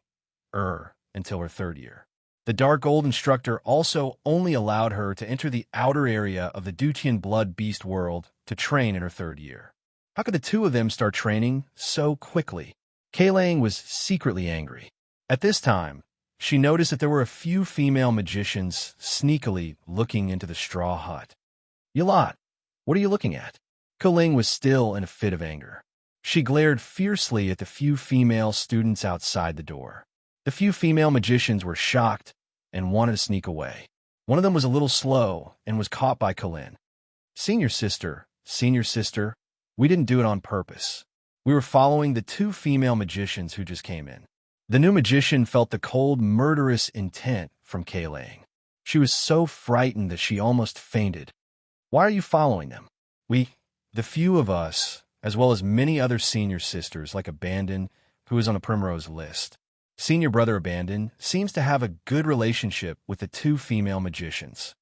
until her third year. The dark gold instructor also only allowed her to enter the outer area of the Dutian blood beast world to train in her third year. How could the two of them start training so quickly? Kaylang was secretly angry. At this time, she noticed that there were a few female magicians sneakily looking into the straw hut. "Yalat, what are you looking at?" Kaylang was still in a fit of anger. She glared fiercely at the few female students outside the door. The few female magicians were shocked and wanted to sneak away. One of them was a little slow and was caught by Kaylang. Senior sister, we didn't do it on purpose. We were following the two female magicians who just came in." The new magician felt the cold, murderous intent from Kaylang. She was so frightened that she almost fainted. "Why are you following them?" The few of us, as well as many other senior sisters like Abandon, who is on the Primrose list. Senior brother Abandon seems to have a good relationship with the two female magicians.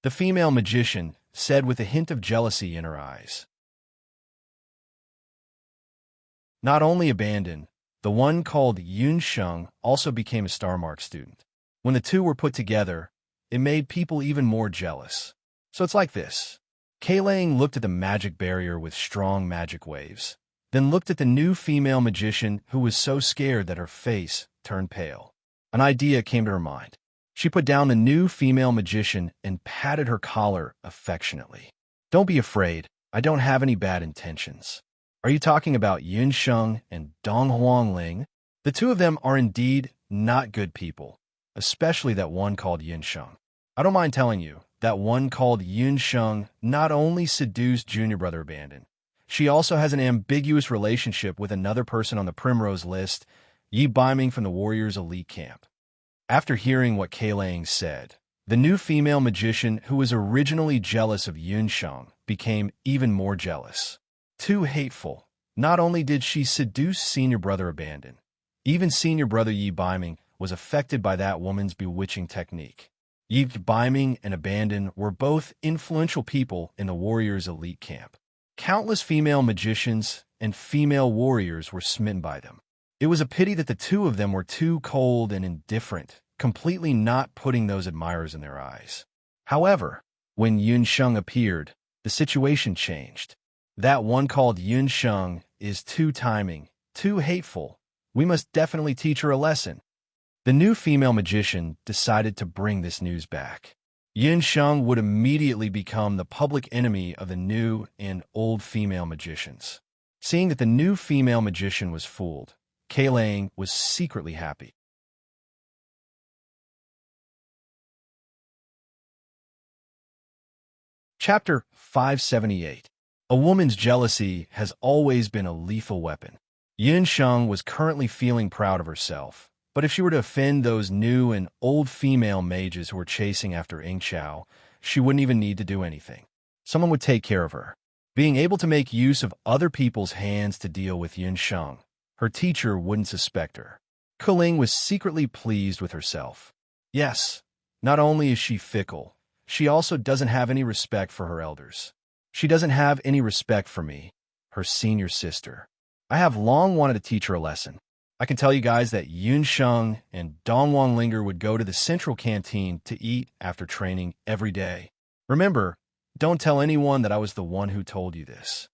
The female magician said with a hint of jealousy in her eyes. Not only Abandon, the one called Yunsheng also became a Star Mark student. When the two were put together, it made people even more jealous. So it's like this. Kaylang looked at the magic barrier with strong magic waves, then looked at the new female magician who was so scared that her face turned pale. An idea came to her mind. She put down the new female magician and patted her collar affectionately. "Don't be afraid. I don't have any bad intentions." "Are you talking about Yunsheng and Donghuang Ling?" The two of them are indeed not good people, especially that one called Yunsheng. I don't mind telling you, that one called Yunsheng not only seduced junior brother Abandon, she also has an ambiguous relationship with another person on the Primrose list, Yi Baiming from the Warriors Elite Camp. After hearing what Kaylang said, the new female magician who was originally jealous of Yunsheng became even more jealous. Too hateful. Not only did she seduce senior brother Abandon, even senior brother Yi Baiming was affected by that woman's bewitching technique. Yi Baiming and Abandon were both influential people in the Warriors Elite Camp. Countless female magicians and female warriors were smitten by them. It was a pity that the two of them were too cold and indifferent, completely not putting those admirers in their eyes. However, when Yunsheng appeared, the situation changed. That one called Yunsheng is too timing, too hateful. We must definitely teach her a lesson. The new female magician decided to bring this news back. Yunsheng would immediately become the public enemy of the new and old female magicians. Seeing that the new female magician was fooled, Kaylang was secretly happy. Chapter 578. A woman's jealousy has always been a lethal weapon. Yunsheng was currently feeling proud of herself, but if she were to offend those new and old female mages who were chasing after Ingqiao, she wouldn't even need to do anything. Someone would take care of her. Being able to make use of other people's hands to deal with Yunsheng, her teacher wouldn't suspect her. Kaylang was secretly pleased with herself. Yes, not only is she fickle, she also doesn't have any respect for her elders. She doesn't have any respect for me, her senior sister. I have long wanted to teach her a lesson. I can tell you guys that Yunsheng and Dongwang Linger would go to the central canteen to eat after training every day. Remember, don't tell anyone that I was the one who told you this.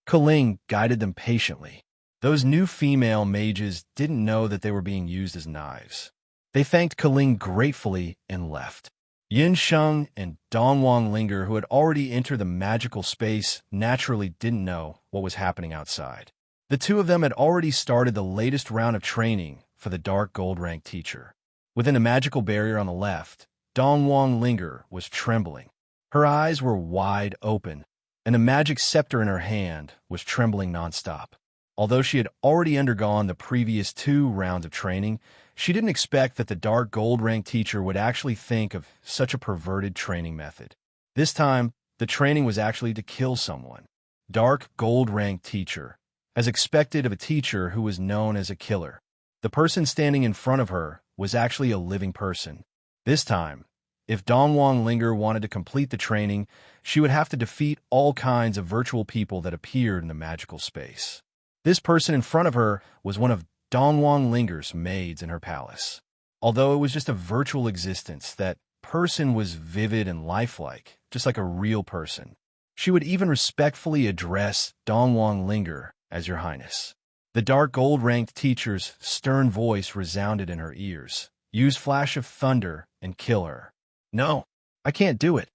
Kaylang guided them patiently. Those new female mages didn't know that they were being used as knives. They thanked Kaylang gratefully and left. Yunsheng and Dongwang Linger, who had already entered the magical space, naturally didn't know what was happening outside. The two of them had already started the latest round of training for the Dark Gold rank teacher. Within the magical barrier on the left, Dongwang Linger was trembling. Her eyes were wide open, and the magic scepter in her hand was trembling nonstop. Although she had already undergone the previous 2 rounds of training, she didn't expect that the dark gold rank teacher would actually think of such a perverted training method. This time, the training was actually to kill someone. Dark gold rank teacher, as expected of a teacher who was known as a killer. The person standing in front of her was actually a living person. This time, if Dongwang Linger wanted to complete the training, she would have to defeat all kinds of virtual people that appeared in the magical space. This person in front of her was one of Dongwang Linger's maids in her palace. Although it was just a virtual existence, that person was vivid and lifelike, just like a real person. She would even respectfully address Dongwang Linger as Your Highness. The dark gold-ranked teacher's stern voice resounded in her ears. Use flash of thunder and kill her. No, I can't do it.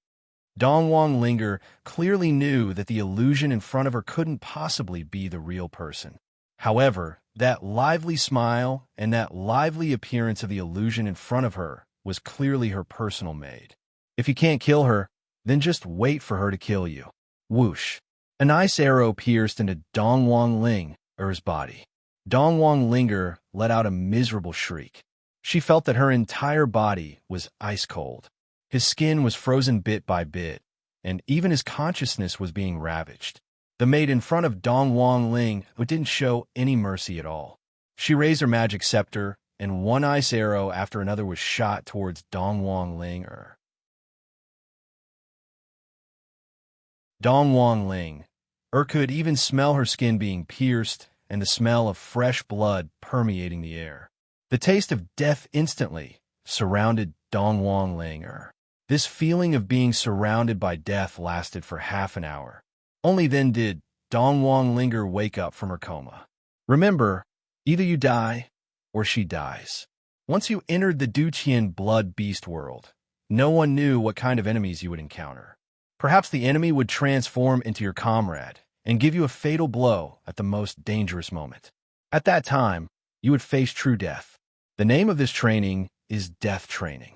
Dongwang Linger clearly knew that the illusion in front of her couldn't possibly be the real person. However, that lively smile and that lively appearance of the illusion in front of her was clearly her personal maid. If you can't kill her, then just wait for her to kill you. Whoosh. An ice arrow pierced into Dongwang Linger's body. Dongwang Linger let out a miserable shriek. She felt that her entire body was ice cold. His skin was frozen bit by bit, and even his consciousness was being ravaged. The maid in front of Dongwang Ling didn't show any mercy at all. She raised her magic scepter, and one ice arrow after another was shot towards Dongwang Linger. Dongwang Linger could even smell her skin being pierced and the smell of fresh blood permeating the air. The taste of death instantly surrounded Dongwang Linger. This feeling of being surrounded by death lasted for half an hour. Only then did Dongwang Linger wake up from her coma. Remember, either you die or she dies. Once you entered the Duqian blood beast world, no one knew what kind of enemies you would encounter. Perhaps the enemy would transform into your comrade and give you a fatal blow at the most dangerous moment. At that time, you would face true death. The name of this training is Death Training.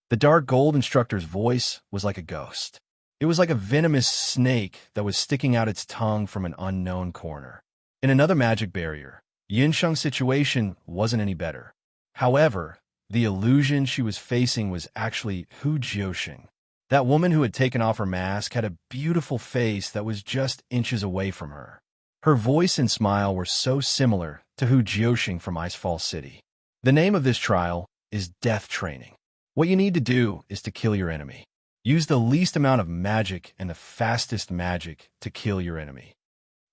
The dark gold instructor's voice was like a ghost. It was like a venomous snake that was sticking out its tongue from an unknown corner. In another magic barrier, Yinsheng's situation wasn't any better. However, the illusion she was facing was actually Hu Jiuxing. That woman who had taken off her mask had a beautiful face that was just inches away from her. Her voice and smile were so similar to Hu Jiuxing from Icefall City. The name of this trial is Death Training. What you need to do is to kill your enemy. Use the least amount of magic and the fastest magic to kill your enemy.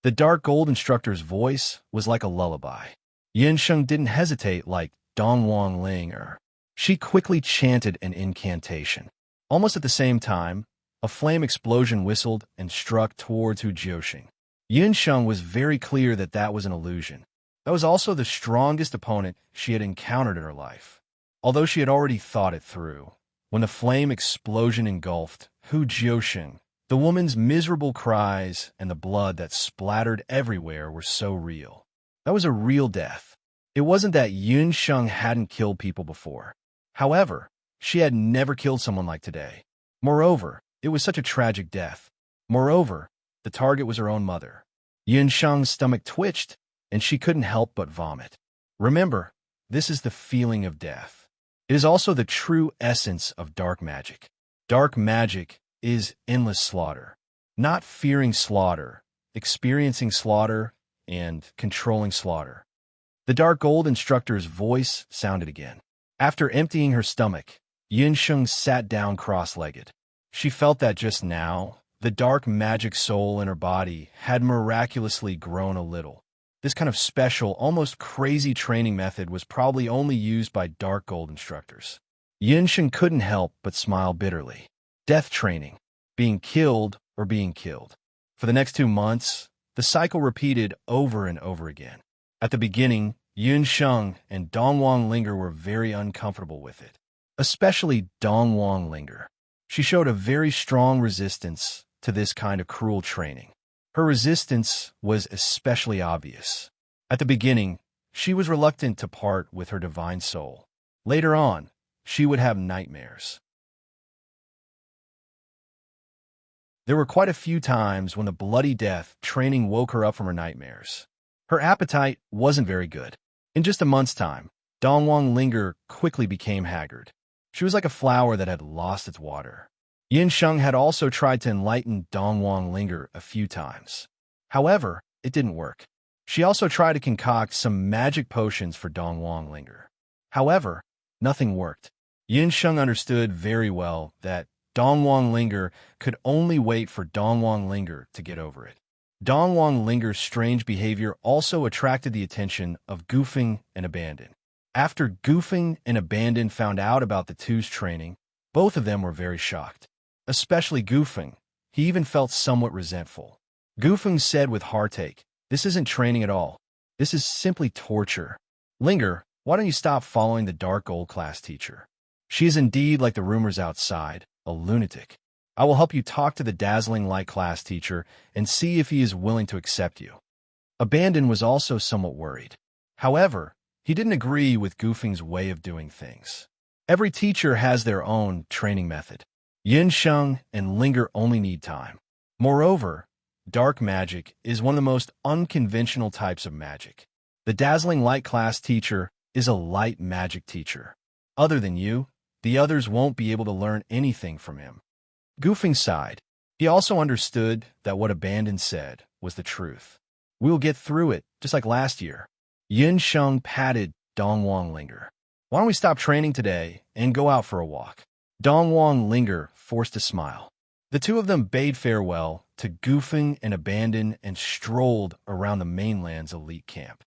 The dark gold instructor's voice was like a lullaby. Yinsheng didn't hesitate like Dongwang Linger. She quickly chanted an incantation. Almost at the same time, a flame explosion whistled and struck towards Hu Jiuxing. Yinsheng was very clear that that was an illusion. That was also the strongest opponent she had encountered in her life. Although she had already thought it through, when the flame explosion engulfed Hu Jiuxing, the woman's miserable cries and the blood that splattered everywhere were so real. That was a real death. It wasn't that Yinsheng hadn't killed people before. However, she had never killed someone like today. Moreover, it was such a tragic death. Moreover, the target was her own mother. Yinsheng's stomach twitched, and she couldn't help but vomit. Remember, this is the feeling of death. It is also the true essence of dark magic. Dark magic is endless slaughter. Not fearing slaughter, experiencing slaughter, and controlling slaughter. The dark gold instructor's voice sounded again. After emptying her stomach, Yinsheng sat down cross-legged. She felt that just now, the dark magic soul in her body had miraculously grown a little. This kind of special, almost crazy training method was probably only used by dark gold instructors. Yinsheng couldn't help but smile bitterly. Death training. Being killed or being killed. For the next 2 months, the cycle repeated over and over again. At the beginning, Yinsheng and Dongwang Linger were very uncomfortable with it. Especially Dongwang Linger. She showed a very strong resistance to this kind of cruel training. Her resistance was especially obvious. At the beginning, she was reluctant to part with her divine soul. Later on, she would have nightmares. There were quite a few times when the bloody death training woke her up from her nightmares. Her appetite wasn't very good. In just a month's time, Dongwang Linger quickly became haggard. She was like a flower that had lost its water. Yin Sheng had also tried to enlighten Dongwang Linger a few times. However, it didn't work. She also tried to concoct some magic potions for Dongwang Linger. However, nothing worked. Yin Sheng understood very well that Dongwang Linger could only wait for Dongwang Linger to get over it. Dongwang Linger's strange behavior also attracted the attention of Gufeng and Abandon. After Gufeng and Abandon found out about the two's training, both of them were very shocked. Especially Gufeng. He even felt somewhat resentful. Gufeng said with heartache, "This isn't training at all. This is simply torture. Linger, why don't you stop following the dark gold class teacher? She is indeed like the rumors outside, a lunatic. I will help you talk to the dazzling light class teacher and see if he is willing to accept you." Abandon was also somewhat worried. However, he didn't agree with Gufeng's way of doing things. Every teacher has their own training method. Yin Sheng and Linger only need time. Moreover, dark magic is one of the most unconventional types of magic. The dazzling light class teacher is a light magic teacher. Other than you, the others won't be able to learn anything from him. Gufeng sighed. He also understood that what Abandon said was the truth. "We will get through it, just like last year." Yin Sheng patted Dongwang Linger. "Why don't we stop training today and go out for a walk?" Dongwang Linger forced a smile. The two of them bade farewell to Gufeng and Abandon and strolled around the mainland's elite camp.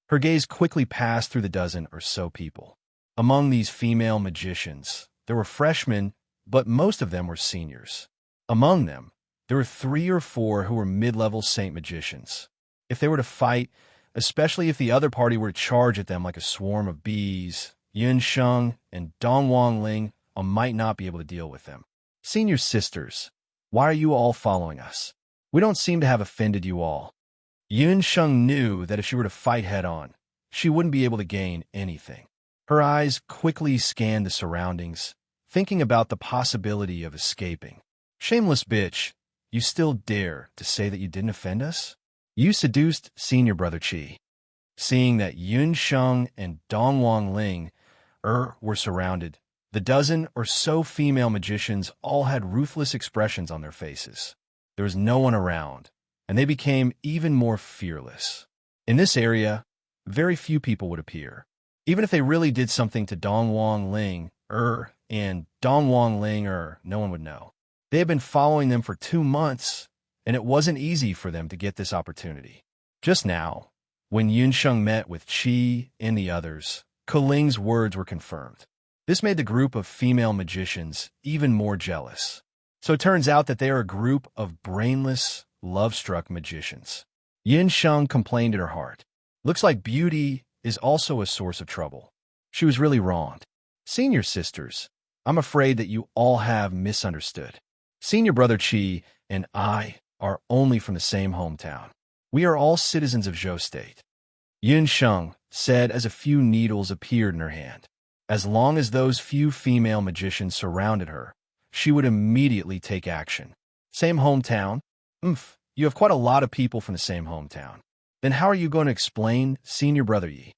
Her gaze quickly passed through the dozen or so people. Among these female magicians, there were freshmen, but most of them were seniors. Among them, there were 3 or 4 who were mid-level saint magicians. If they were to fight, especially if the other party were to charge at them like a swarm of bees, Yin Sheng and Dongwang Ling might not be able to deal with them. "Senior sisters, why are you all following us? We don't seem to have offended you all." Yin Sheng knew that if she were to fight head-on, she wouldn't be able to gain anything. Her eyes quickly scanned the surroundings, thinking about the possibility of escaping. "Shameless bitch, you still dare to say that you didn't offend us? You seduced senior brother Qi." Seeing that Yun Sheng and Dongwang Ling were surrounded, the dozen or so female magicians all had ruthless expressions on their faces. There was no one around, and they became even more fearless. In this area, very few people would appear. Even if they really did something to Dongwang Ling and Dongwang Ling no one would know. They had been following them for 2 months, and it wasn't easy for them to get this opportunity. Just now, when Yunsheng met with Qi and the others, Kuling's words were confirmed. This made the group of female magicians even more jealous. So it turns out that they are a group of brainless, love-struck magicians. Yunsheng complained in her heart. "Looks like beauty is also a source of trouble." She was really wronged. "Senior sisters, I'm afraid that you all have misunderstood. Senior brother Qi and I are only from the same hometown. We are all citizens of Zhou State," Yunsheng said as a few needles appeared in her hand. As long as those few female magicians surrounded her, she would immediately take action. "Same hometown? You have quite a lot of people from the same hometown. Then how are you going to explain senior brother Yi?"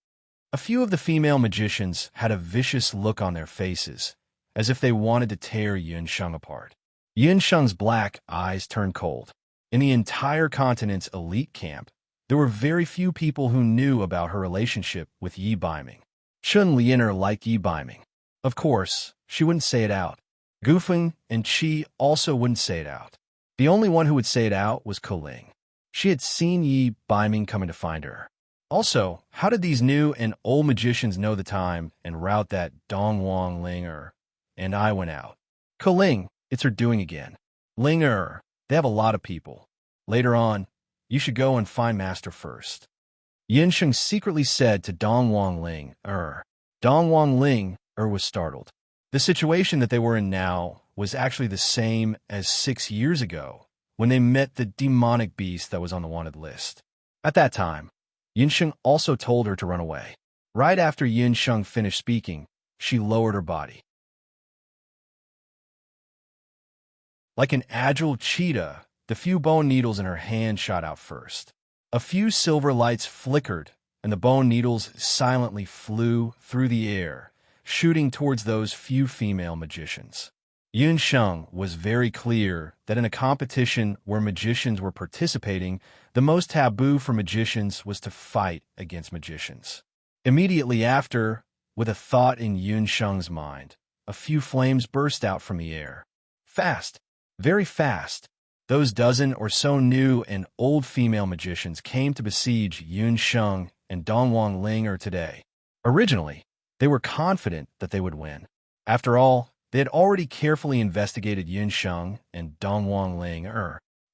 A few of the female magicians had a vicious look on their faces, as if they wanted to tear Yunsheng apart. Yunsheng's black eyes turned cold. In the entire continent's elite camp, there were very few people who knew about her relationship with Yi Baiming. Chun Lianer liked Yi Baiming. Of course, she wouldn't say it out. Gufeng and Qi also wouldn't say it out. The only one who would say it out was Kuling. She had seen Yi Baiming coming to find her. Also, how did these new and old magicians know the time and route that Dongwang Linger and I went out? "Kuling, it's her doing again. Linger, they have a lot of people. Later on, you should go and find Master first." Yinsheng secretly said to Dongwang Ling, Dongwang Ling was startled. The situation that they were in now was actually the same as 6 years ago, when they met the demonic beast that was on the wanted list. At that time, Yinsheng also told her to run away. Right after Yinsheng finished speaking, she lowered her body. Like an agile cheetah, the few bone needles in her hand shot out first. A few silver lights flickered, and the bone needles silently flew through the air, shooting towards those few female magicians. Yun Sheng was very clear that in a competition where magicians were participating, the most taboo for magicians was to fight against magicians. Immediately after, with a thought in Yun Sheng's mind, a few flames burst out from the air. Fast, very fast. Those dozen or so new and old female magicians came to besiege Yun Sheng and Dongwang Ling today. Originally, they were confident that they would win. After all, they had already carefully investigated Yun Sheng and Dongwang Ling.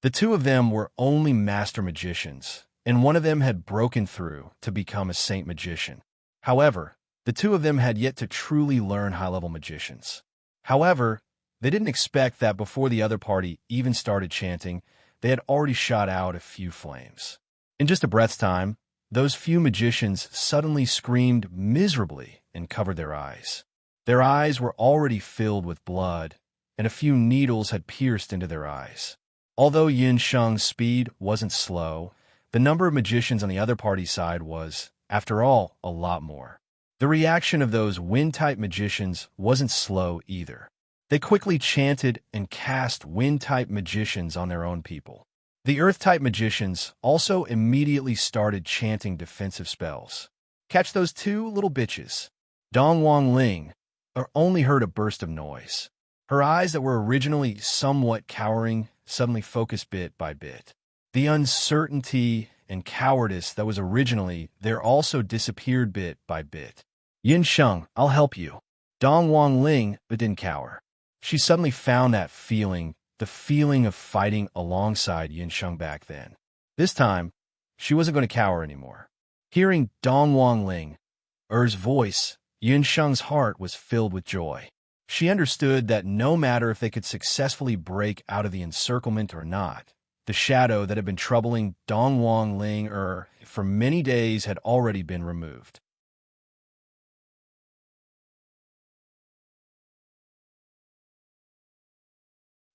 The two of them were only master magicians, and one of them had broken through to become a saint magician. However, the two of them had yet to truly learn high-level magicians. However, they didn't expect that before the other party even started chanting, they had already shot out a few flames. In just a breath's time, those few magicians suddenly screamed miserably and covered their eyes. Their eyes were already filled with blood, and a few needles had pierced into their eyes. Although Yun Sheng's speed wasn't slow, the number of magicians on the other party's side was, after all, a lot more. The reaction of those wind-type magicians wasn't slow either. They quickly chanted and cast wind-type magicians on their own people. The earth-type magicians also immediately started chanting defensive spells. Catch those two little bitches. Dongwang Ling only heard a burst of noise. Her eyes that were originally somewhat cowering suddenly focused bit by bit. The uncertainty and cowardice that was originally there also disappeared bit by bit. Yun Sheng, I'll help you. Dongwang Ling didn't cower. She suddenly found that feeling, the feeling of fighting alongside Yun Sheng back then. This time, she wasn't going to cower anymore. Hearing Dongwang Ling's voice, Yun Sheng's heart was filled with joy. She understood that no matter if they could successfully break out of the encirclement or not, the shadow that had been troubling Dongwang Ling for many days had already been removed.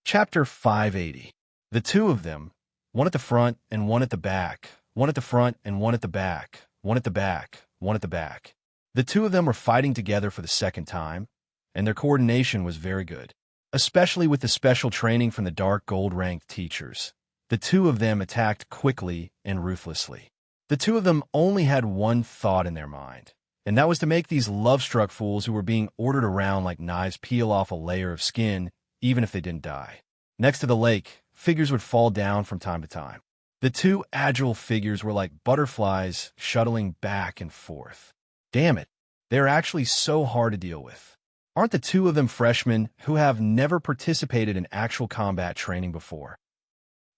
Chapter 580. The two of them, one at the front and one at the back, one at the front and one at the back, one at the back, one at the back. The two of them were fighting together for the second time, and their coordination was very good, especially with the special training from the dark gold-ranked teachers. The two of them attacked quickly and ruthlessly. The two of them only had one thought in their mind, and that was to make these love-struck fools who were being ordered around like knives peel off a layer of skin, even if they didn't die. Next to the lake, figures would fall down from time to time. The two agile figures were like butterflies shuttling back and forth. Damn it, they're actually so hard to deal with. Aren't the two of them freshmen who have never participated in actual combat training before?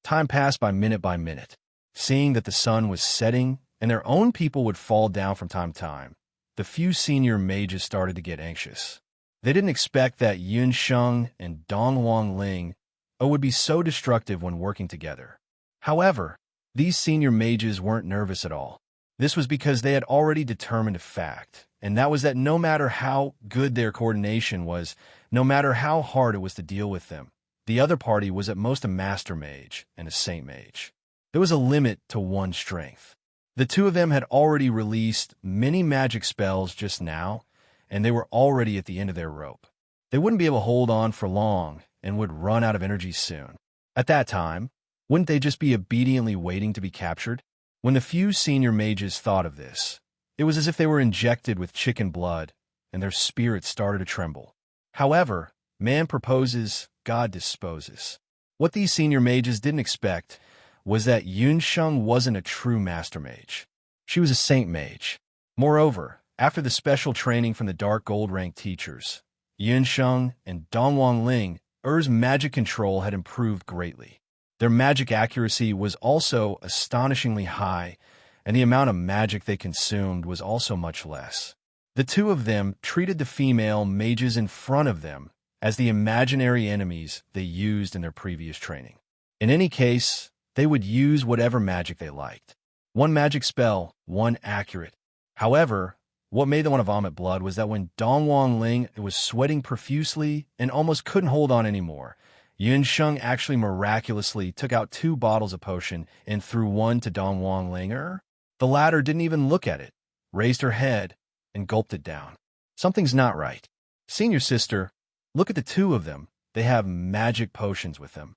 Time passed by minute, seeing that the sun was setting and their own people would fall down from time to time. The few senior mages started to get anxious. They didn't expect that Yun Sheng and Dongwang Ling would be so destructive when working together. However, these senior mages weren't nervous at all. This was because they had already determined a fact, and that was that no matter how good their coordination was, no matter how hard it was to deal with them, the other party was at most a master mage and a saint mage. There was a limit to one's strength. The two of them had already released many magic spells just now, and they were already at the end of their rope. They wouldn't be able to hold on for long and would run out of energy soon. At that time, wouldn't they just be obediently waiting to be captured? When the few senior mages thought of this, it was as if they were injected with chicken blood, and their spirits started to tremble. However, man proposes, God disposes. What these senior mages didn't expect was that Yun Sheng wasn't a true master mage. She was a saint mage. Moreover, after the special training from the dark gold-ranked teachers, Yun Sheng and Dongwang Ling's magic control had improved greatly. Their magic accuracy was also astonishingly high, and the amount of magic they consumed was also much less. The two of them treated the female mages in front of them as the imaginary enemies they used in their previous training. In any case, they would use whatever magic they liked. One magic spell, one accurate. However, What made them want to vomit blood was that when Dong Wang Ling was sweating profusely and almost couldn't hold on anymore, Yun Sheng actually miraculously took out 2 bottles of potion and threw one to Dong Wang Linger. The latter didn't even look at it, raised her head, and gulped it down. Something's not right. Senior sister, look at the 2 of them. They have magic potions with them.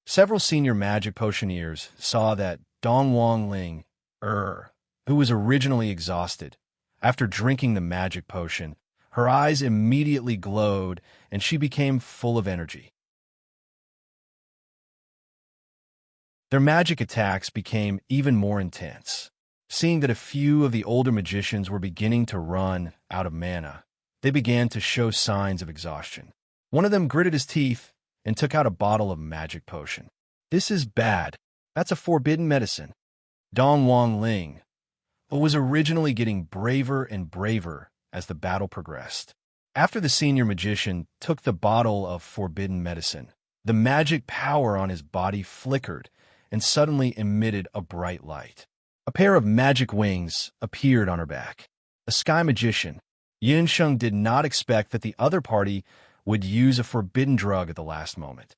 Several senior magic potioneers saw that Dong Wang Ling, who was originally exhausted, after drinking the magic potion, her eyes immediately glowed and she became full of energy. Their magic attacks became even more intense. Seeing that a few of the older magicians were beginning to run out of mana, they began to show signs of exhaustion. One of them gritted his teeth and took out a bottle of magic potion. This is bad. That's a forbidden medicine. Dong Wang Ling was originally getting braver and braver as the battle progressed. After the senior magician took the bottle of forbidden medicine, the magic power on his body flickered and suddenly emitted a bright light. A pair of magic wings appeared on her back. A sky magician. Yun Sheng did not expect that the other party would use a forbidden drug at the last moment.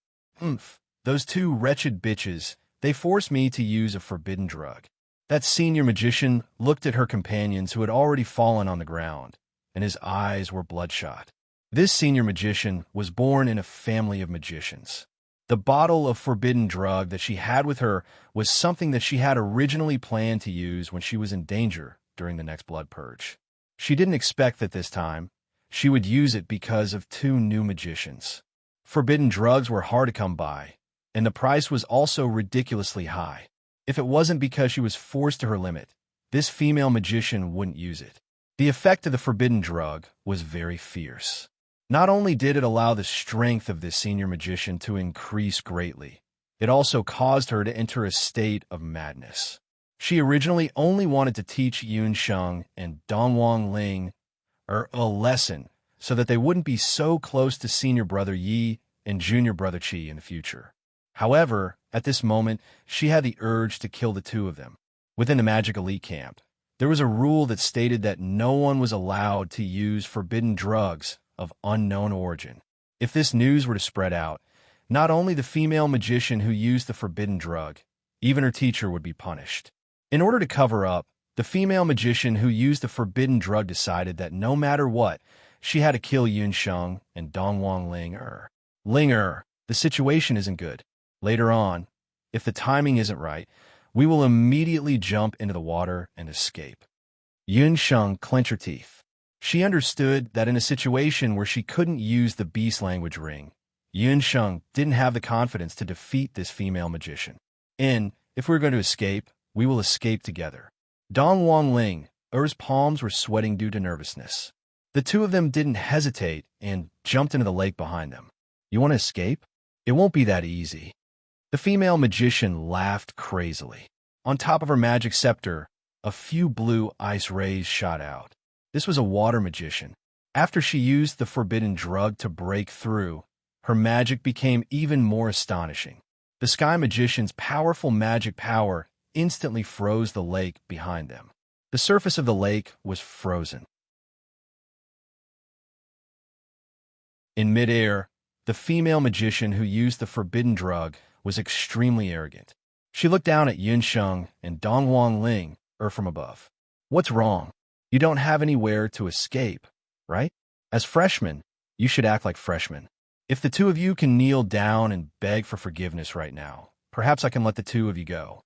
Those 2 wretched bitches, they forced me to use a forbidden drug. That senior magician looked at her companions who had already fallen on the ground, and his eyes were bloodshot. This senior magician was born in a family of magicians. The bottle of forbidden drug that she had with her was something that she had originally planned to use when she was in danger during the next blood purge. She didn't expect that this time she would use it because of 2 new magicians. Forbidden drugs were hard to come by, and the price was also ridiculously high. If it wasn't because she was forced to her limit, this female magician wouldn't use it. The effect of the forbidden drug was very fierce. Not only did it allow the strength of this senior magician to increase greatly, it also caused her to enter a state of madness. She originally only wanted to teach Yun Sheng and Dong Wang Ling a lesson so that they wouldn't be so close to senior brother Yi and junior brother Qi in the future. However, at this moment, she had the urge to kill the 2 of them. Within the Magic Elite Camp, there was a rule that stated that no one was allowed to use forbidden drugs of unknown origin. If this news were to spread out, not only the female magician who used the forbidden drug, even her teacher would be punished. In order to cover up, the female magician who used the forbidden drug decided that no matter what, she had to kill Yun Sheng and Dong Wang Linger. The situation isn't good. Later on, if the timing isn't right, we will immediately jump into the water and escape. Yun Sheng clenched her teeth. She understood that in a situation where she couldn't use the beast language ring, Yun Sheng didn't have the confidence to defeat this female magician. And if we're going to escape, we will escape together. Dong Wang Ling's palms were sweating due to nervousness. The 2 of them didn't hesitate and jumped into the lake behind them. You want to escape? It won't be that easy. The female magician laughed crazily. On top of her magic scepter, a few blue ice rays shot out. This was a water magician. After she used the forbidden drug to break through, her magic became even more astonishing. The sky magician's powerful magic power instantly froze the lake behind them. The surface of the lake was frozen. In midair, the female magician who used the forbidden drug was extremely arrogant. She looked down at Yun Sheng and Dong Wang Ling from above. What's wrong? You don't have anywhere to escape, right? As freshmen, you should act like freshmen. If the 2 of you can kneel down and beg for forgiveness right now, perhaps I can let the 2 of you go.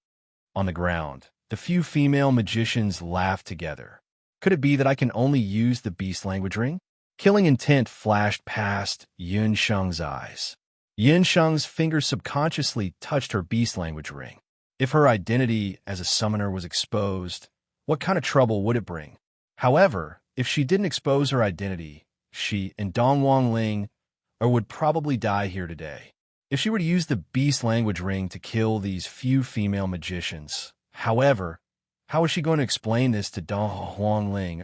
On the ground, the few female magicians laughed together. Could it be that I can only use the beast language ring? Killing intent flashed past Yun Sheng's eyes. Yun Sheng's fingers subconsciously touched her beast language ring. If her identity as a summoner was exposed, what kind of trouble would it bring? However, if she didn't expose her identity, she and Dong Wang Ling would probably die here today. If she were to use the beast language ring to kill these few female magicians, however, how is she going to explain this to Dong Wang Ling?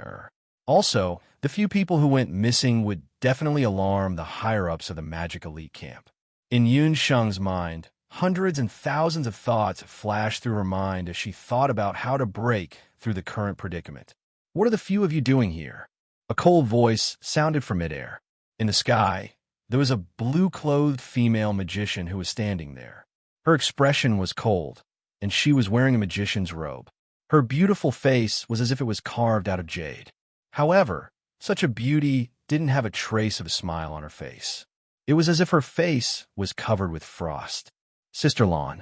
Also, the few people who went missing would definitely alarm the higher-ups of the Magic Elite Camp. In Yun Sheng's mind, hundreds and thousands of thoughts flashed through her mind as she thought about how to break through the current predicament. What are the few of you doing here? A cold voice sounded from midair. In the sky, there was a blue-clothed female magician who was standing there. Her expression was cold, and she was wearing a magician's robe. Her beautiful face was as if it was carved out of jade. However, such a beauty didn't have a trace of a smile on her face. It was as if her face was covered with frost. Sister Lawn.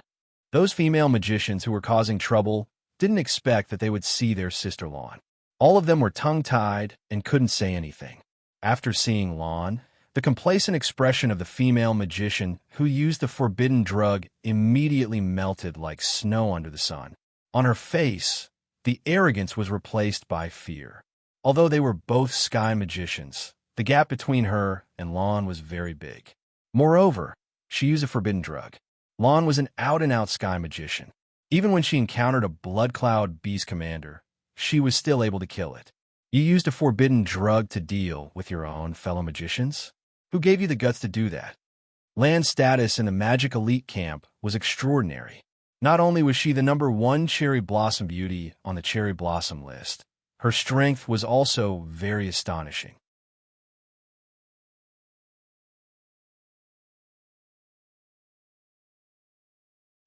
Those female magicians who were causing trouble didn't expect that they would see their Sister Lawn. All of them were tongue-tied and couldn't say anything. After seeing Lawn, the complacent expression of the female magician who used the forbidden drug immediately melted like snow under the sun. On her face, the arrogance was replaced by fear. Although they were both sky magicians, the gap between her and Lawn was very big. Moreover, she used a forbidden drug. Lawn was an out-and-out sky magician. Even when she encountered a blood cloud beast commander, she was still able to kill it. You used a forbidden drug to deal with your own fellow magicians? Who gave you the guts to do that? Lan's status in the Magic Elite Camp was extraordinary. Not only was she the #1 Cherry Blossom beauty on the Cherry Blossom list, her strength was also very astonishing.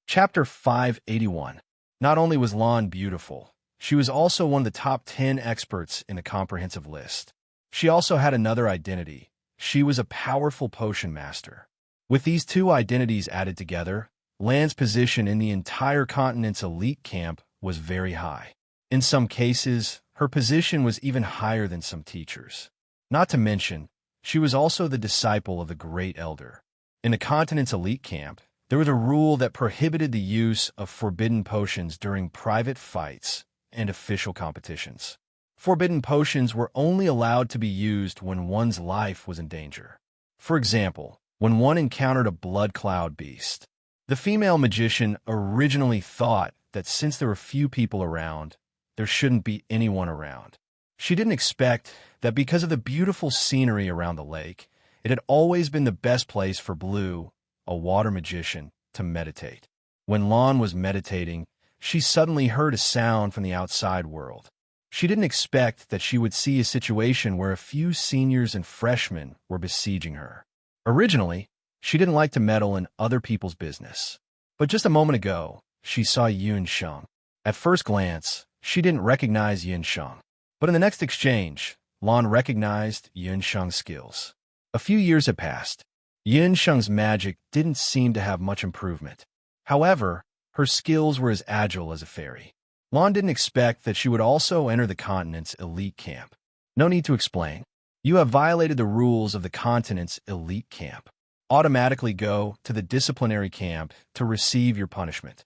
Chapter 581. Not only was Lan beautiful, she was also one of the top 10 experts in the comprehensive list. She also had another identity. She was a powerful potion master. With these two identities added together, Lan's position in the entire continent's elite camp was very high. In some cases, her position was even higher than some teachers. Not to mention, she was also the disciple of the Great Elder. In the continent's elite camp, there was a rule that prohibited the use of forbidden potions during private fights and official competitions. Forbidden potions were only allowed to be used when one's life was in danger. For example, when one encountered a blood cloud beast. The female magician originally thought that since there were few people around, there shouldn't be anyone around. She didn't expect that because of the beautiful scenery around the lake, it had always been the best place for Blue, a water magician, to meditate. When Lan was meditating, she suddenly heard a sound from the outside world. She didn't expect that she would see a situation where a few seniors and freshmen were besieging her. Originally, she didn't like to meddle in other people's business. But just a moment ago, she saw Yun Sheng. At first glance, she didn't recognize Yun Sheng. But in the next exchange, Lan recognized Yun Sheng's skills. A few years had passed. Yun Sheng's magic didn't seem to have much improvement. However, her skills were as agile as a fairy. Lan didn't expect that she would also enter the continent's elite camp. No need to explain. You have violated the rules of the continent's elite camp. Automatically go to the disciplinary camp to receive your punishment.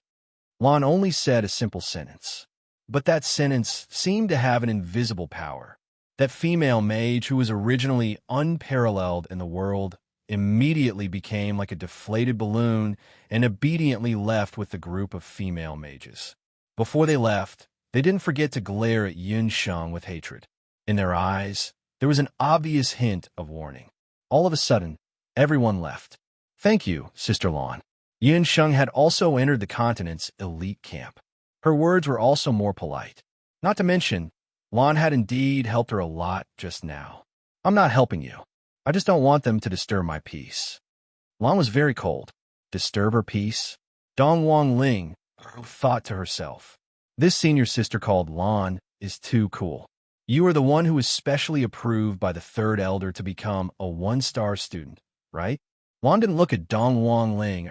Lan only said a simple sentence. But that sentence seemed to have an invisible power. That female mage who was originally unparalleled in the world immediately became like a deflated balloon and obediently left with the group of female mages. Before they left, they didn't forget to glare at Yun Sheng with hatred. In their eyes, there was an obvious hint of warning. All of a sudden, everyone left. Thank you, Sister Lan. Yun Sheng had also entered the continent's elite camp. Her words were also more polite. Not to mention, Lan had indeed helped her a lot just now. I'm not helping you. I just don't want them to disturb my peace. Lan was very cold. Disturb her peace? Dong Wang Ling thought to herself. This senior sister called Lan is too cool. You are the one who was specially approved by the third elder to become a 1-star student, right? Lan didn't look at Dong Wang Ling.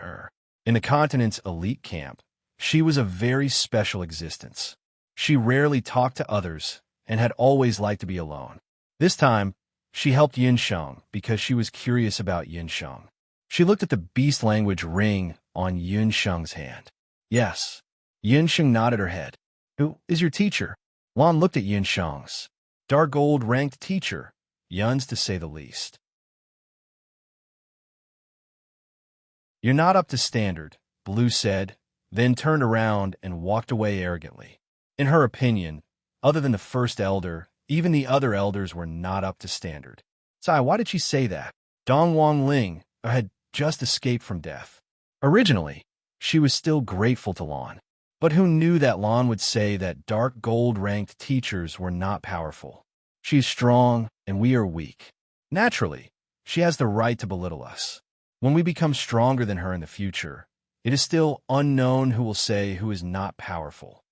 In the continent's elite camp, she was a very special existence. She rarely talked to others and had always liked to be alone. This time, she helped Yun Sheng because she was curious about Yun Sheng. She looked at the beast language ring on Yun Sheng's hand. Yes. Yun Sheng nodded her head. Who is your teacher? Lan looked at Yun Sheng's. Dark gold ranked teacher, Yun's to say the least. You're not up to standard, Blue said, then turned around and walked away arrogantly. In her opinion, other than the first elder, even the other elders were not up to standard. Sai, why did she say that? Dong Wang Ling had just escaped from death. Originally, she was still grateful to Lan. But who knew that Lan would say that dark gold-ranked teachers were not powerful? She is strong, and we are weak. Naturally, she has the right to belittle us. When we become stronger than her in the future, it is still unknown who will say who is not powerful.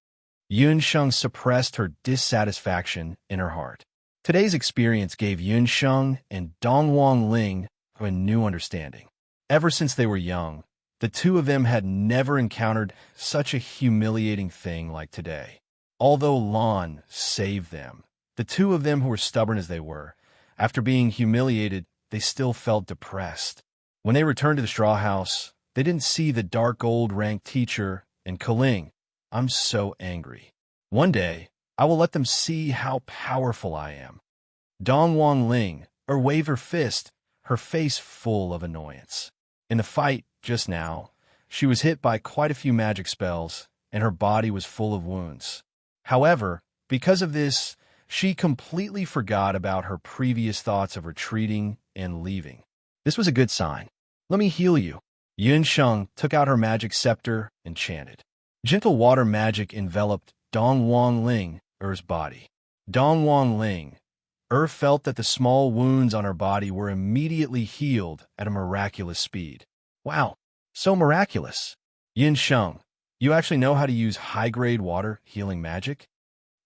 Yunsheng suppressed her dissatisfaction in her heart. Today's experience gave Yunsheng and Dongwang Ling a new understanding. Ever since they were young, the two of them had never encountered such a humiliating thing like today. Although Lan saved them, the two of them who were stubborn as they were, after being humiliated, they still felt depressed. When they returned to the straw house, they didn't see the dark gold-ranked teacher and Kaling. I'm so angry. One day, I will let them see how powerful I am. Dongwang Ling, waved her fist, her face full of annoyance. In the fight just now, she was hit by quite a few magic spells, and her body was full of wounds. However, because of this, she completely forgot about her previous thoughts of retreating and leaving. This was a good sign. Let me heal you. Yunsheng took out her magic scepter and chanted. Gentle water magic enveloped Dongwang Ling's body. Dongwang Ling felt that the small wounds on her body were immediately healed at a miraculous speed. Wow, so miraculous. Yunsheng, you actually know how to use high-grade water healing magic?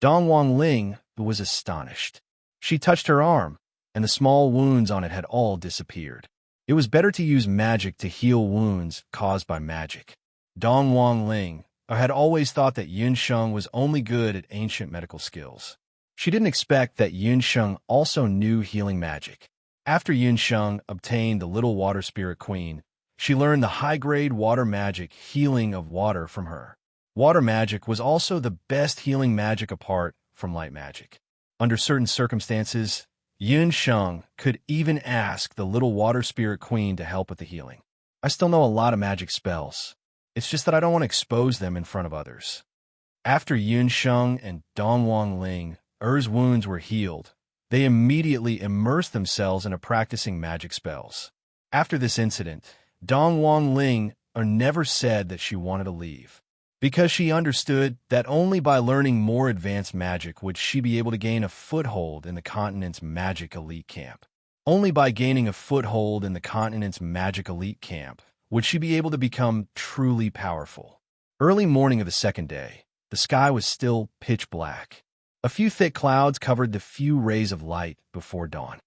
Dongwang Ling was astonished. She touched her arm, and the small wounds on it had all disappeared. It was better to use magic to heal wounds caused by magic. Dongwang Ling had always thought that Yunsheng was only good at ancient medical skills. She didn't expect that Yunsheng also knew healing magic. After Yunsheng obtained the little water spirit queen, she learned the high-grade water magic healing of water from her. Water magic was also the best healing magic apart from light magic. Under certain circumstances, Yunsheng could even ask the little water spirit queen to help with the healing. I still know a lot of magic spells. It's just that I don't want to expose them in front of others. After Yunsheng and Dongwang Ling's wounds were healed, they immediately immersed themselves into practicing magic spells. After this incident, Dongwang Ling never said that she wanted to leave, because she understood that only by learning more advanced magic would she be able to gain a foothold in the continent's magic elite camp. Only by gaining a foothold in the continent's magic elite camp would she be able to become truly powerful. Early morning of the second day, the sky was still pitch black. A few thick clouds covered the few rays of light before dawn.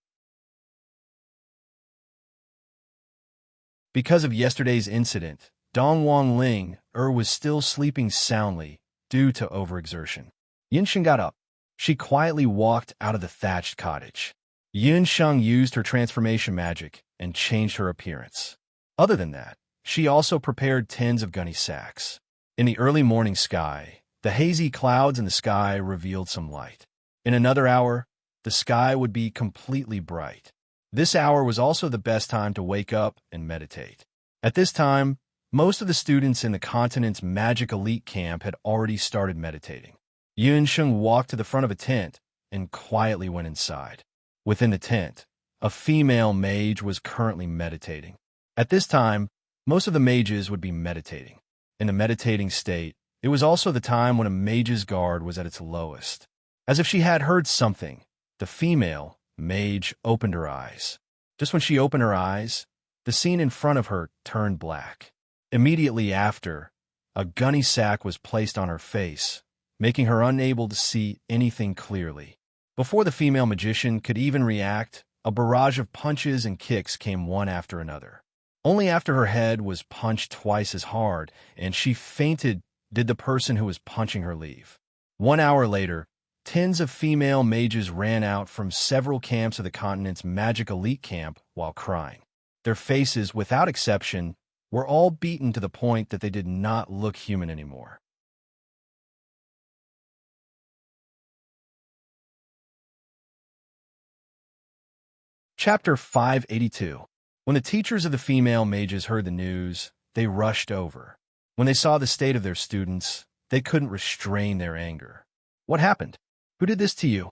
Because of yesterday's incident, Dongwang Ling was still sleeping soundly due to overexertion. Yunsheng got up. She quietly walked out of the thatched cottage. Yunsheng used her transformation magic and changed her appearance. Other than that, she also prepared tins of gunny sacks. In the early morning sky, the hazy clouds in the sky revealed some light. In another hour, the sky would be completely bright. This hour was also the best time to wake up and meditate. At this time, most of the students in the continent's magic elite camp had already started meditating. Yunsheng walked to the front of a tent and quietly went inside. Within the tent, a female mage was currently meditating. At this time, most of the mages would be meditating. In the meditating state, it was also the time when a mage's guard was at its lowest. As if she had heard something, the female mage opened her eyes. Just when she opened her eyes, the scene in front of her turned black. Immediately after, a gunny sack was placed on her face, making her unable to see anything clearly. Before the female magician could even react, a barrage of punches and kicks came one after another. Only after her head was punched twice as hard and she fainted did the person who was punching her leave. 1 hour later, tens of female mages ran out from several camps of the continent's magic elite camp while crying. Their faces, without exception, were all beaten to the point that they did not look human anymore. Chapter 582. When the teachers of the female mages heard the news, they rushed over. When they saw the state of their students, they couldn't restrain their anger. What happened? Who did this to you?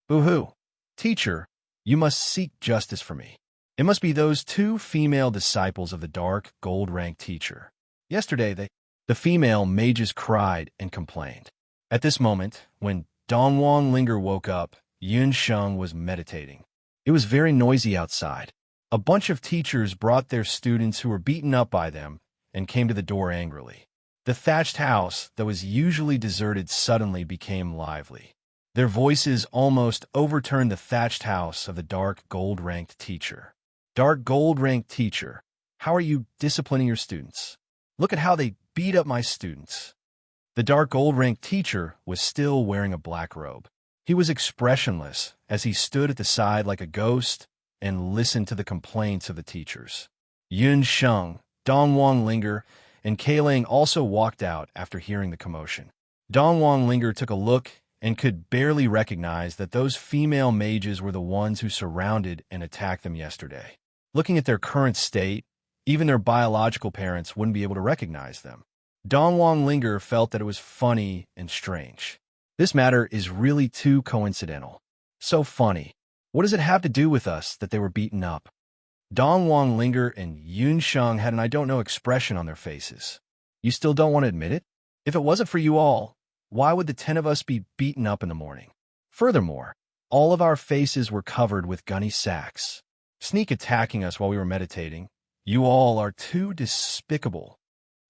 Boo-hoo. Teacher, you must seek justice for me. It must be those 2 female disciples of the dark, gold-ranked teacher. Yesterday, The female mages cried and complained. At this moment, when Dongwang Linger woke up, Yun Sheng was meditating. It was very noisy outside. A bunch of teachers brought their students who were beaten up by them and came to the door angrily. The thatched house that was usually deserted suddenly became lively. Their voices almost overturned the thatched house of the dark gold-ranked teacher. Dark gold-ranked teacher, how are you disciplining your students? Look at how they beat up my students. The dark gold-ranked teacher was still wearing a black robe. He was expressionless as he stood at the side like a ghost and listened to the complaints of the teachers. Yun Sheng, Dongwang Linger, and Keiling also walked out after hearing the commotion. Dongwang Linger took a look and could barely recognize that those female mages were the ones who surrounded and attacked them yesterday. Looking at their current state, even their biological parents wouldn't be able to recognize them. Dongwang Linger felt that it was funny and strange. This matter is really too coincidental. So funny. What does it have to do with us that they were beaten up? Dongwang Linger and Yun Sheng had an I don't know expression on their faces. You still don't want to admit it? If it wasn't for you all, why would the 10 of us be beaten up in the morning? Furthermore, all of our faces were covered with gunny sacks. Sneak attacking us while we were meditating. You all are too despicable.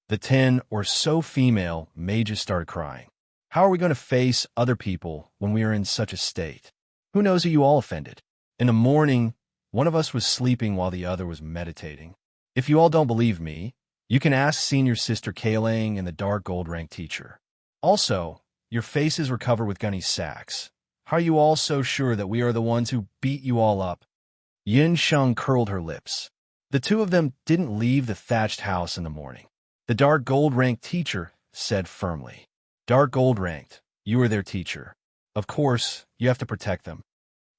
The 10 or so female mages started crying. How are we going to face other people when we are in such a state? Who knows who you all offended? In the morning, one of us was sleeping while the other was meditating. If you all don't believe me, you can ask senior sister Keiling and the dark gold-ranked teacher. Also, your faces were covered with gunny sacks. How are you all so sure that we are the ones who beat you all up? Yun Sheng curled her lips. The two of them didn't leave the thatched house in the morning. The dark gold-ranked teacher said firmly. Dark gold-ranked, you are their teacher. Of course, you have to protect them.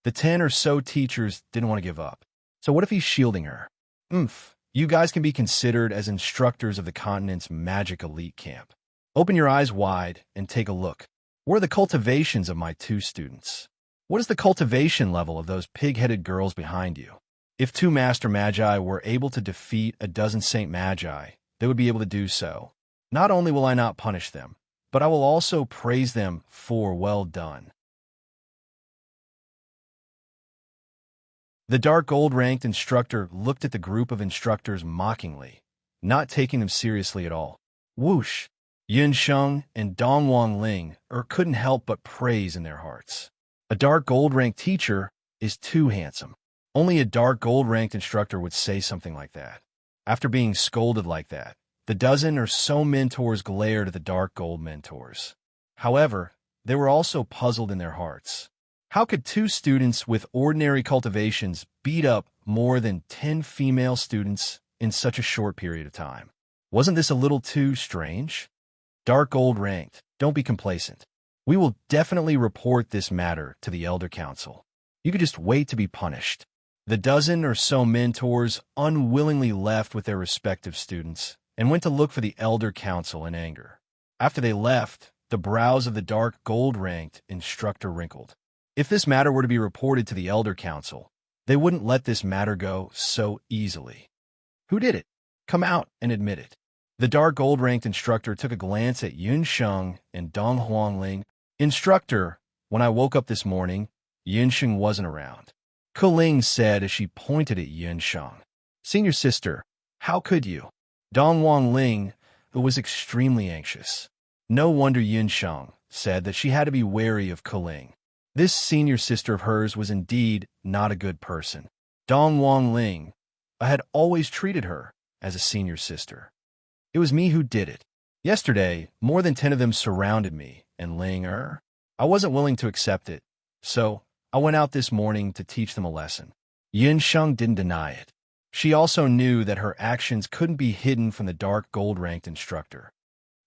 The 10 or so teachers didn't want to give up. So what if he's shielding her? You guys can be considered as instructors of the continent's magic elite camp. Open your eyes wide and take a look. What are the cultivations of my 2 students? What is the cultivation level of those pig-headed girls behind you? If 2 Master Magi were able to defeat a dozen Saint Magi, they would be able to do so. Not only will I not punish them, but I will also praise them for well done. The dark gold-ranked instructor looked at the group of instructors mockingly, not taking them seriously at all. Whoosh! Yun Sheng and Dongwang Ling couldn't help but praise in their hearts. A dark gold-ranked teacher is too handsome. Only a dark gold-ranked instructor would say something like that. After being scolded like that, the dozen or so mentors glared at the dark gold mentors. However, they were also puzzled in their hearts. How could 2 students with ordinary cultivations beat up more than 10 female students in such a short period of time? Wasn't this a little too strange? Dark gold ranked, don't be complacent. We will definitely report this matter to the Elder Council. You could just wait to be punished. The dozen or so mentors unwillingly left with their respective students and went to look for the Elder Council in anger. After they left, the brows of the dark gold-ranked instructor wrinkled. If this matter were to be reported to the Elder Council, they wouldn't let this matter go so easily. Who did it? Come out and admit it. The dark gold-ranked instructor took a glance at Yun Sheng and Dong Huangling. Instructor, when I woke up this morning, Yun Sheng wasn't around. Keling said as she pointed at Yun Sheng. Senior sister, how could you? Dongwang Ling, who was extremely anxious. No wonder Yun Sheng said that she had to be wary of Keling. This senior sister of hers was indeed not a good person. Dongwang Ling had always treated her as a senior sister. It was me who did it. Yesterday, more than 10 of them surrounded me, and Ling I wasn't willing to accept it, so I went out this morning to teach them a lesson. Yun Sheng didn't deny it. She also knew that her actions couldn't be hidden from the dark gold-ranked instructor.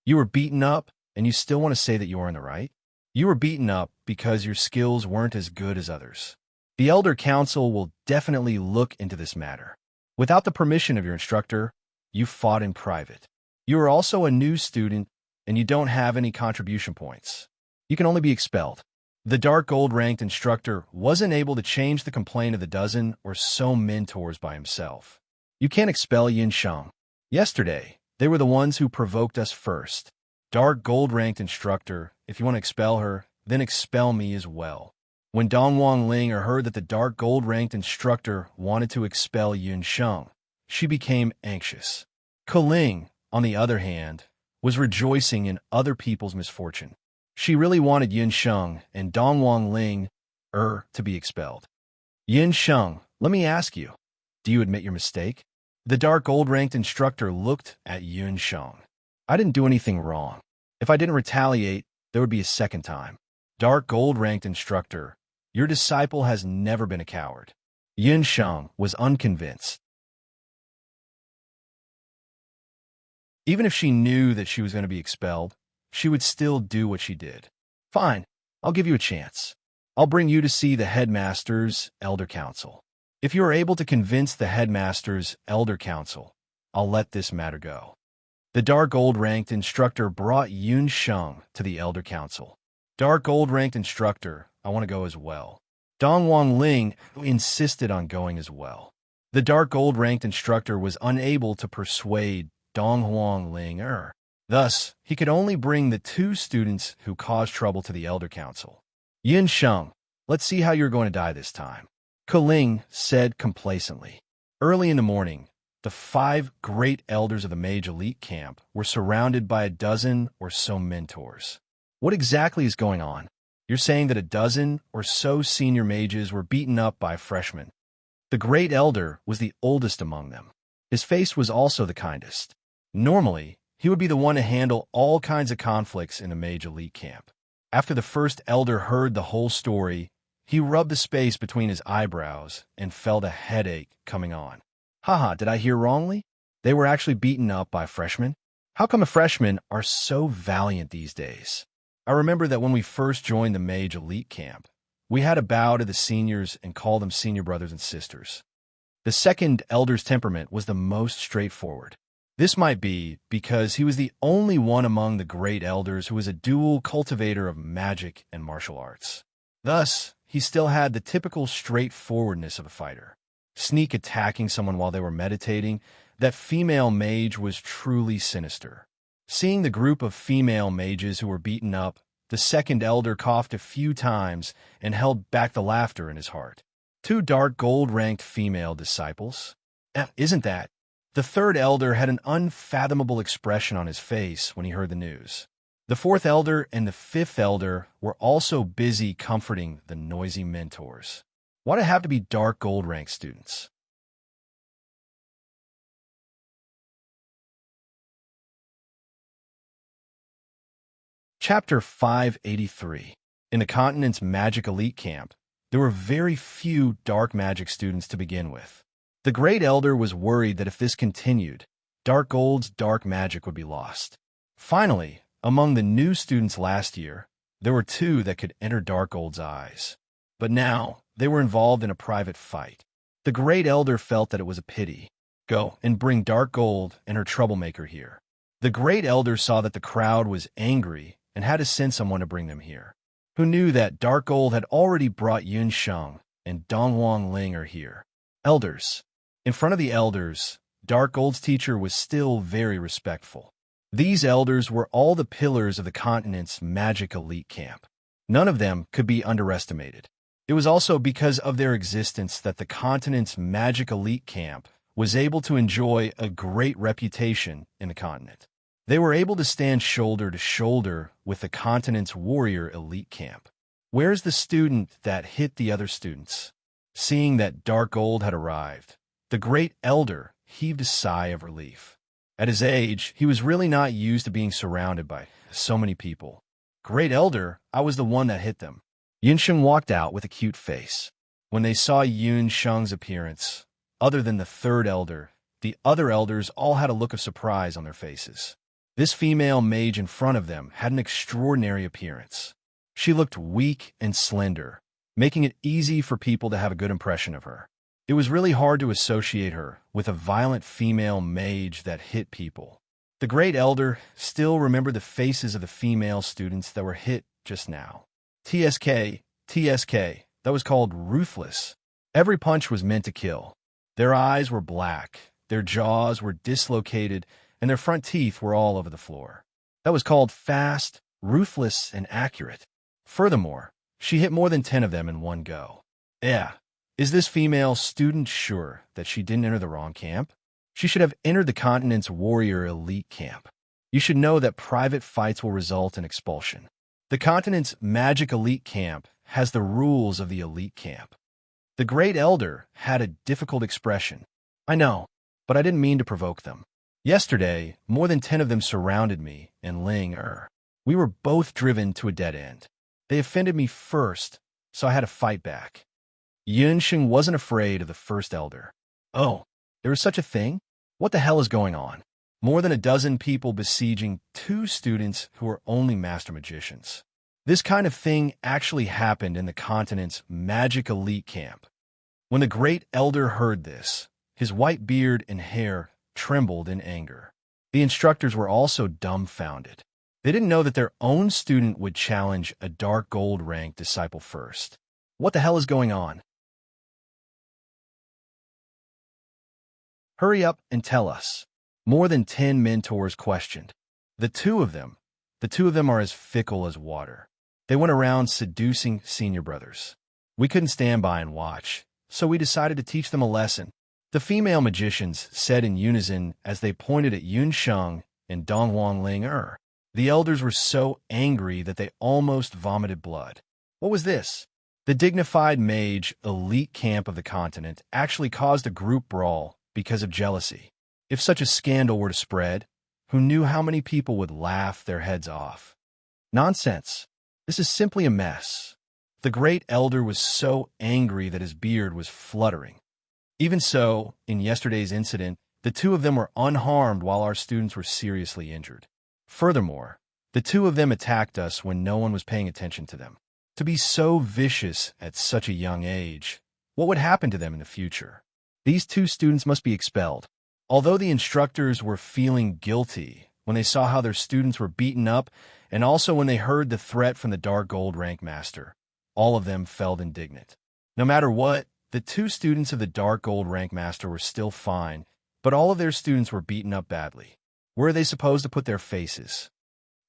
You were beaten up, and you still want to say that you are in the right? You were beaten up because your skills weren't as good as others. The Elder Council will definitely look into this matter. Without the permission of your instructor, you fought in private. You are also a new student, and you don't have any contribution points. You can only be expelled. The dark gold-ranked instructor wasn't able to change the complaint of the dozen or so mentors by himself. You can't expel Yun Sheng. Yesterday, They were the ones who provoked us first. Dark gold-ranked instructor, if you want to expel her, then expel me as well. When Dongwang Ling heard that the dark gold-ranked instructor wanted to expel Yun Sheng, she became anxious. Ling, on the other hand, was rejoicing in other people's misfortune. She really wanted Yun Sheng and Dongwang Ling to be expelled. Yun Sheng, let me ask you, do you admit your mistake? The dark gold-ranked instructor looked at Yun Sheng. I didn't do anything wrong. If I didn't retaliate, there would be a second time. Dark gold-ranked instructor, your disciple has never been a coward. Yun Sheng was unconvinced. Even if she knew that she was going to be expelled, she would still do what she did. Fine, I'll give you a chance. I'll bring you to see the headmaster's elder council. If you are able to convince the headmaster's elder council, I'll let this matter go. The dark gold-ranked instructor brought Yun Sheng to the elder council. Dark gold-ranked instructor, I want to go as well. Dongwang Ling insisted on going as well. The dark gold-ranked instructor was unable to persuade Dongwang Ling. Thus, he could only bring the two students who caused trouble to the elder council. Yun Sheng, let's see how you're going to die this time. Ling said complacently. Early in the morning, the 5 great elders of the mage elite camp were surrounded by a dozen or so mentors. What exactly is going on? You're saying that a dozen or so senior mages were beaten up by freshmen. The great elder was the oldest among them. His face was also the kindest. Normally, he would be the one to handle all kinds of conflicts in the mage elite camp. After the first elder heard the whole story, he rubbed the space between his eyebrows and felt a headache coming on. Haha, did I hear wrongly? They were actually beaten up by freshmen? How come freshmen are so valiant these days? I remember that when we first joined the mage elite camp, we had to bow to the seniors and call them senior brothers and sisters. The second elder's temperament was the most straightforward. This might be because he was the only one among the great elders who was a dual cultivator of magic and martial arts. Thus, he still had the typical straightforwardness of a fighter. Sneak attacking someone while they were meditating, that female mage was truly sinister. Seeing the group of female mages who were beaten up, the second elder coughed a few times and held back the laughter in his heart. 2 dark gold-ranked female disciples? Isn't that? The third elder had an unfathomable expression on his face when he heard the news. The 4th elder and the 5th elder were also busy comforting the noisy mentors. Why'd it have to be dark gold-ranked students? Chapter 583. In the continent's magic elite camp, there were very few dark magic students to begin with. The great elder was worried that if this continued, Dark Gold's dark magic would be lost. Finally, among the new students last year, there were 2 that could enter Dark Gold's eyes. But now, they were involved in a private fight. The great elder felt that it was a pity. Go and bring Dark Gold and her troublemaker here. The great elder saw that the crowd was angry and had to send someone to bring them here. Who knew that Dark Gold had already brought Yun Sheng and Dongwang Ling here. Elders. In front of the elders, Dark Gold's teacher was still very respectful. These elders were all the pillars of the continent's magic elite camp. None of them could be underestimated. It was also because of their existence that the continent's magic elite camp was able to enjoy a great reputation in the continent. They were able to stand shoulder to shoulder with the continent's warrior elite camp. Where's the student that hit the other students? Seeing that Dark Gold had arrived, the great elder heaved a sigh of relief. At his age, he was really not used to being surrounded by so many people. Great elder, I was the one that hit them. Yun Sheng walked out with a cute face. When they saw Yun Sheng's appearance, other than the third elder, the other elders all had a look of surprise on their faces. This female mage in front of them had an extraordinary appearance. She looked weak and slender, making it easy for people to have a good impression of her. It was really hard to associate her with a violent female mage that hit people. The great elder still remembered the faces of the female students that were hit just now. TSK, that was called ruthless. Every punch was meant to kill. Their eyes were black, their jaws were dislocated, and their front teeth were all over the floor. That was called fast, ruthless, and accurate. Furthermore, she hit more than 10 of them in one go. Yeah. Is this female student sure that she didn't enter the wrong camp? She should have entered the continent's warrior elite camp. You should know that private fights will result in expulsion. The continent's magic elite camp has the rules of the elite camp. The Great Elder had a difficult expression. I know, but I didn't mean to provoke them. Yesterday, more than 10 of them surrounded me and Ling-er. We were both driven to a dead end. They offended me first, so I had to fight back. Yunsheng wasn't afraid of the first elder. Oh, there is such a thing? What the hell is going on? More than a dozen people besieging 2 students who are only master magicians. This kind of thing actually happened in the continent's magic elite camp. When the Great Elder heard this, his white beard and hair trembled in anger. The instructors were also dumbfounded. They didn't know that their own student would challenge a dark gold rank disciple first. What the hell is going on? Hurry up and tell us. More than 10 mentors questioned. The two of them are as fickle as water. They went around seducing senior brothers. We couldn't stand by and watch, so we decided to teach them a lesson. The female magicians said in unison as they pointed at Yunsheng and Dongwang Ling-er. The elders were so angry that they almost vomited blood. What was this? The dignified mage elite camp of the continent actually caused a group brawl because of jealousy. If such a scandal were to spread, who knew how many people would laugh their heads off? Nonsense. This is simply a mess. The Great Elder was so angry that his beard was fluttering. Even so, in yesterday's incident, the 2 of them were unharmed while our students were seriously injured. Furthermore, the 2 of them attacked us when no one was paying attention to them. To be so vicious at such a young age, what would happen to them in the future? These 2 students must be expelled. Although the instructors were feeling guilty when they saw how their students were beaten up, and also when they heard the threat from the Dark Gold Rank Master, all of them felt indignant. No matter what, the 2 students of the Dark Gold Rank Master were still fine, but all of their students were beaten up badly. Where are they supposed to put their faces?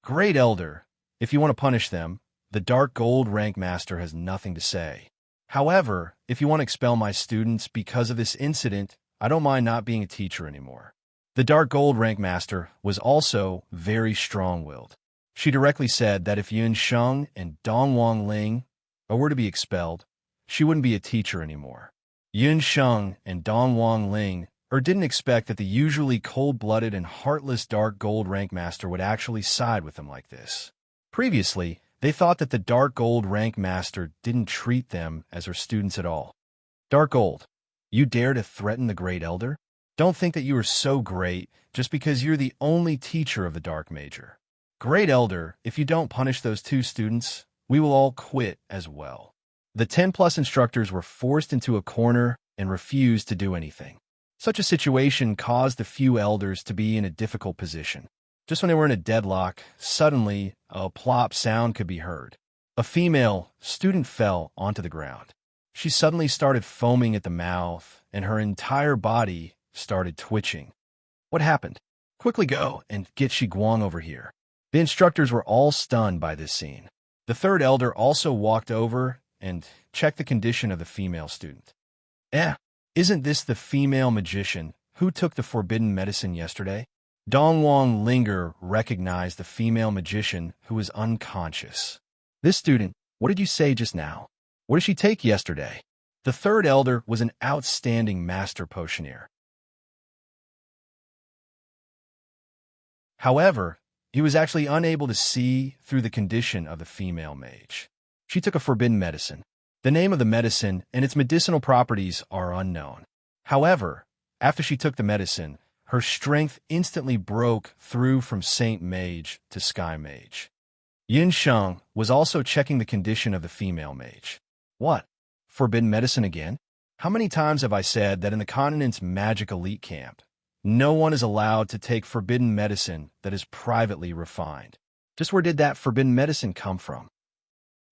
Great Elder, if you want to punish them, the Dark Gold Rank Master has nothing to say. However, if you want to expel my students because of this incident, I don't mind not being a teacher anymore. The Dark Gold Rank Master was also very strong-willed. She directly said that if Yunsheng and Dongwang Ling were to be expelled, she wouldn't be a teacher anymore. Yunsheng and Dongwang Ling didn't expect that the usually cold-blooded and heartless Dark Gold Rank Master would actually side with them like this. Previously, they thought that the Dark Gold Rank Master didn't treat them as her students at all. Dark Gold, you dare to threaten the Great Elder? Don't think that you are so great just because you're the only teacher of the Dark Major. Great Elder, if you don't punish those 2 students, we will all quit as well. The 10+ instructors were forced into a corner and refused to do anything. Such a situation caused the few elders to be in a difficult position. Just when they were in a deadlock, suddenly a plop sound could be heard. A female student fell onto the ground. She suddenly started foaming at the mouth, and her entire body started twitching. What happened? Quickly go and get Shiguang over here. The instructors were all stunned by this scene. The 3rd elder also walked over and checked the condition of the female student. Isn't this the female magician who took the forbidden medicine yesterday? Dongwang Linger recognized the female magician who was unconscious. This student, what did you say just now? What did she take yesterday? The 3rd elder was an outstanding master potioneer. However, he was actually unable to see through the condition of the female mage. She took a forbidden medicine. The name of the medicine and its medicinal properties are unknown. However, after she took the medicine, her strength instantly broke through from Saint Mage to Sky Mage. Yunsheng was also checking the condition of the female mage. What? Forbidden medicine again? How many times have I said that in the continent's magic elite camp, no one is allowed to take forbidden medicine that is privately refined? Just where did that forbidden medicine come from?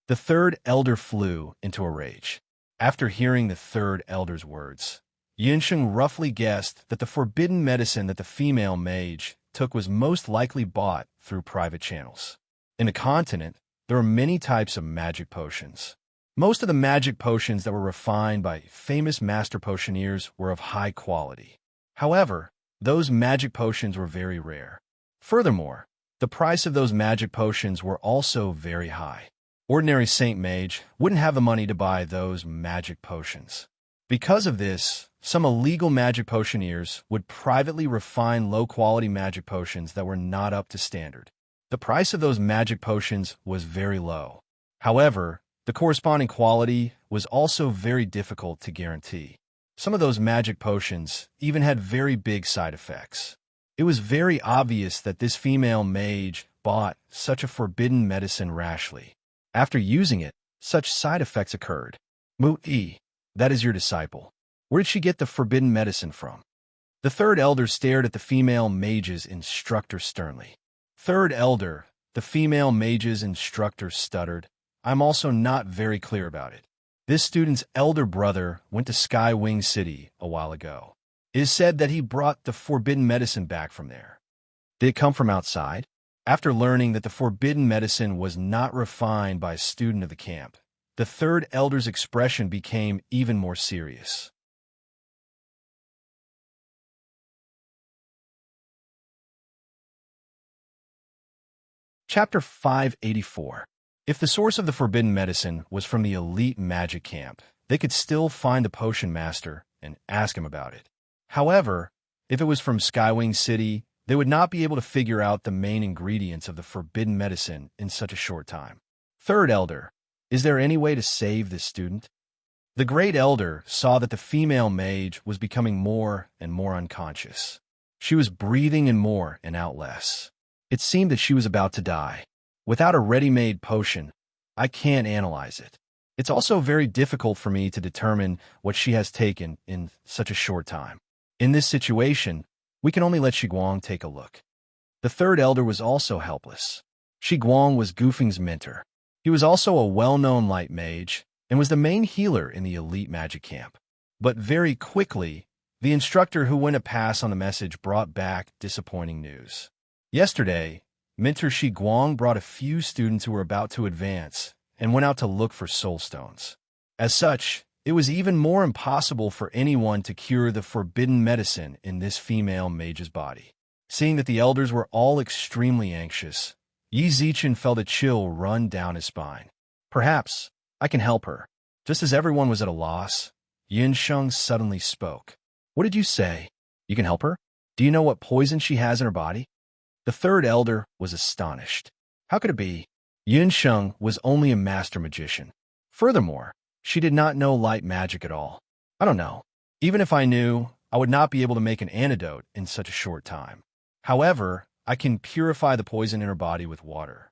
The 3rd elder flew into a rage. After hearing the 3rd elder's words, Yunsheng roughly guessed that the forbidden medicine that the female mage took was most likely bought through private channels. In the continent, there are many types of magic potions. Most of the magic potions that were refined by famous master potioneers were of high quality. However, those magic potions were very rare. Furthermore, the price of those magic potions were also very high. Ordinary Saint Mage wouldn't have the money to buy those magic potions. Because of this, some illegal magic potioneers would privately refine low-quality magic potions that were not up to standard. The price of those magic potions was very low. However, the corresponding quality was also very difficult to guarantee. Some of those magic potions even had very big side effects. It was very obvious that this female mage bought such a forbidden medicine rashly. After using it, such side effects occurred. Mu-E, that is your disciple. Where did she get the forbidden medicine from? The third elder stared at the female mage's instructor sternly. Third elder, the female mage's instructor stuttered. I'm also not very clear about it. This student's elder brother went to Skywing City a while ago. It is said that he brought the forbidden medicine back from there. Did it come from outside? After learning that the forbidden medicine was not refined by a student of the camp, the third elder's expression became even more serious. Chapter 584. If the source of the forbidden medicine was from the elite magic camp, they could still find the potion master and ask him about it. However, if it was from Skywing City, they would not be able to figure out the main ingredients of the forbidden medicine in such a short time. Third elder, is there any way to save this student? The great elder saw that the female mage was becoming more and more unconscious. She was breathing in more and out less. It seemed that she was about to die. Without a ready-made potion, I can't analyze it. It's also very difficult for me to determine what she has taken in such a short time. In this situation, we can only let Shiguang take a look. The third elder was also helpless. Shiguang was Gufeng's mentor. He was also a well-known light mage and was the main healer in the elite magic camp. But very quickly, the instructor who went a pass on the message brought back disappointing news. Yesterday, Mentor Shiguang brought a few students who were about to advance and went out to look for soul stones. As such, it was even more impossible for anyone to cure the forbidden medicine in this female mage's body. Seeing that the elders were all extremely anxious, Yi Zichen felt a chill run down his spine. Perhaps I can help her. Just as everyone was at a loss, Yin Sheng suddenly spoke. What did you say? You can help her? Do you know what poison she has in her body? The third elder was astonished. How could it be? Yin Sheng was only a master magician. Furthermore, she did not know light magic at all. I don't know. Even if I knew, I would not be able to make an antidote in such a short time. However, I can purify the poison in her body with water.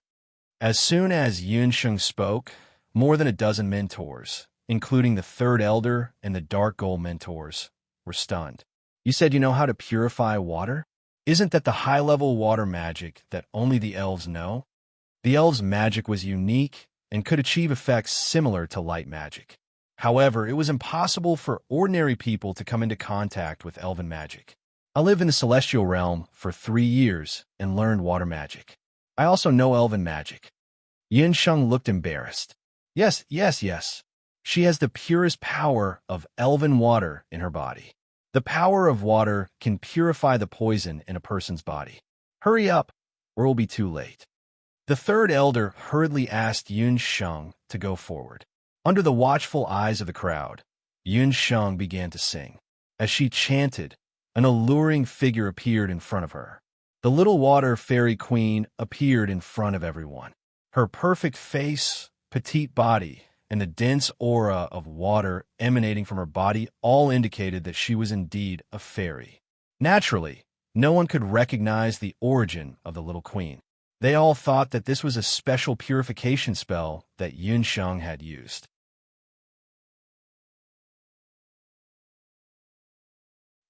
As soon as Yin Sheng spoke, more than a dozen mentors, including the third elder and the dark gold mentors, were stunned. You said you know how to purify water? Isn't that the high-level water magic that only the elves know? The elves' magic was unique and could achieve effects similar to light magic. However, it was impossible for ordinary people to come into contact with elven magic. I lived in the celestial realm for 3 years and learned water magic. I also know elven magic. Yin Sheng looked embarrassed. Yes. She has the purest power of elven water in her body. The power of water can purify the poison in a person's body. Hurry up, or it will be too late. The third elder hurriedly asked Yun Sheng to go forward. Under the watchful eyes of the crowd, Yun Sheng began to sing. As she chanted, an alluring figure appeared in front of her. The little water fairy queen appeared in front of everyone. Her perfect face, petite body, and the dense aura of water emanating from her body all indicated that she was indeed a fairy. Naturally, no one could recognize the origin of the little queen. They all thought that this was a special purification spell that Yun Sheng had used.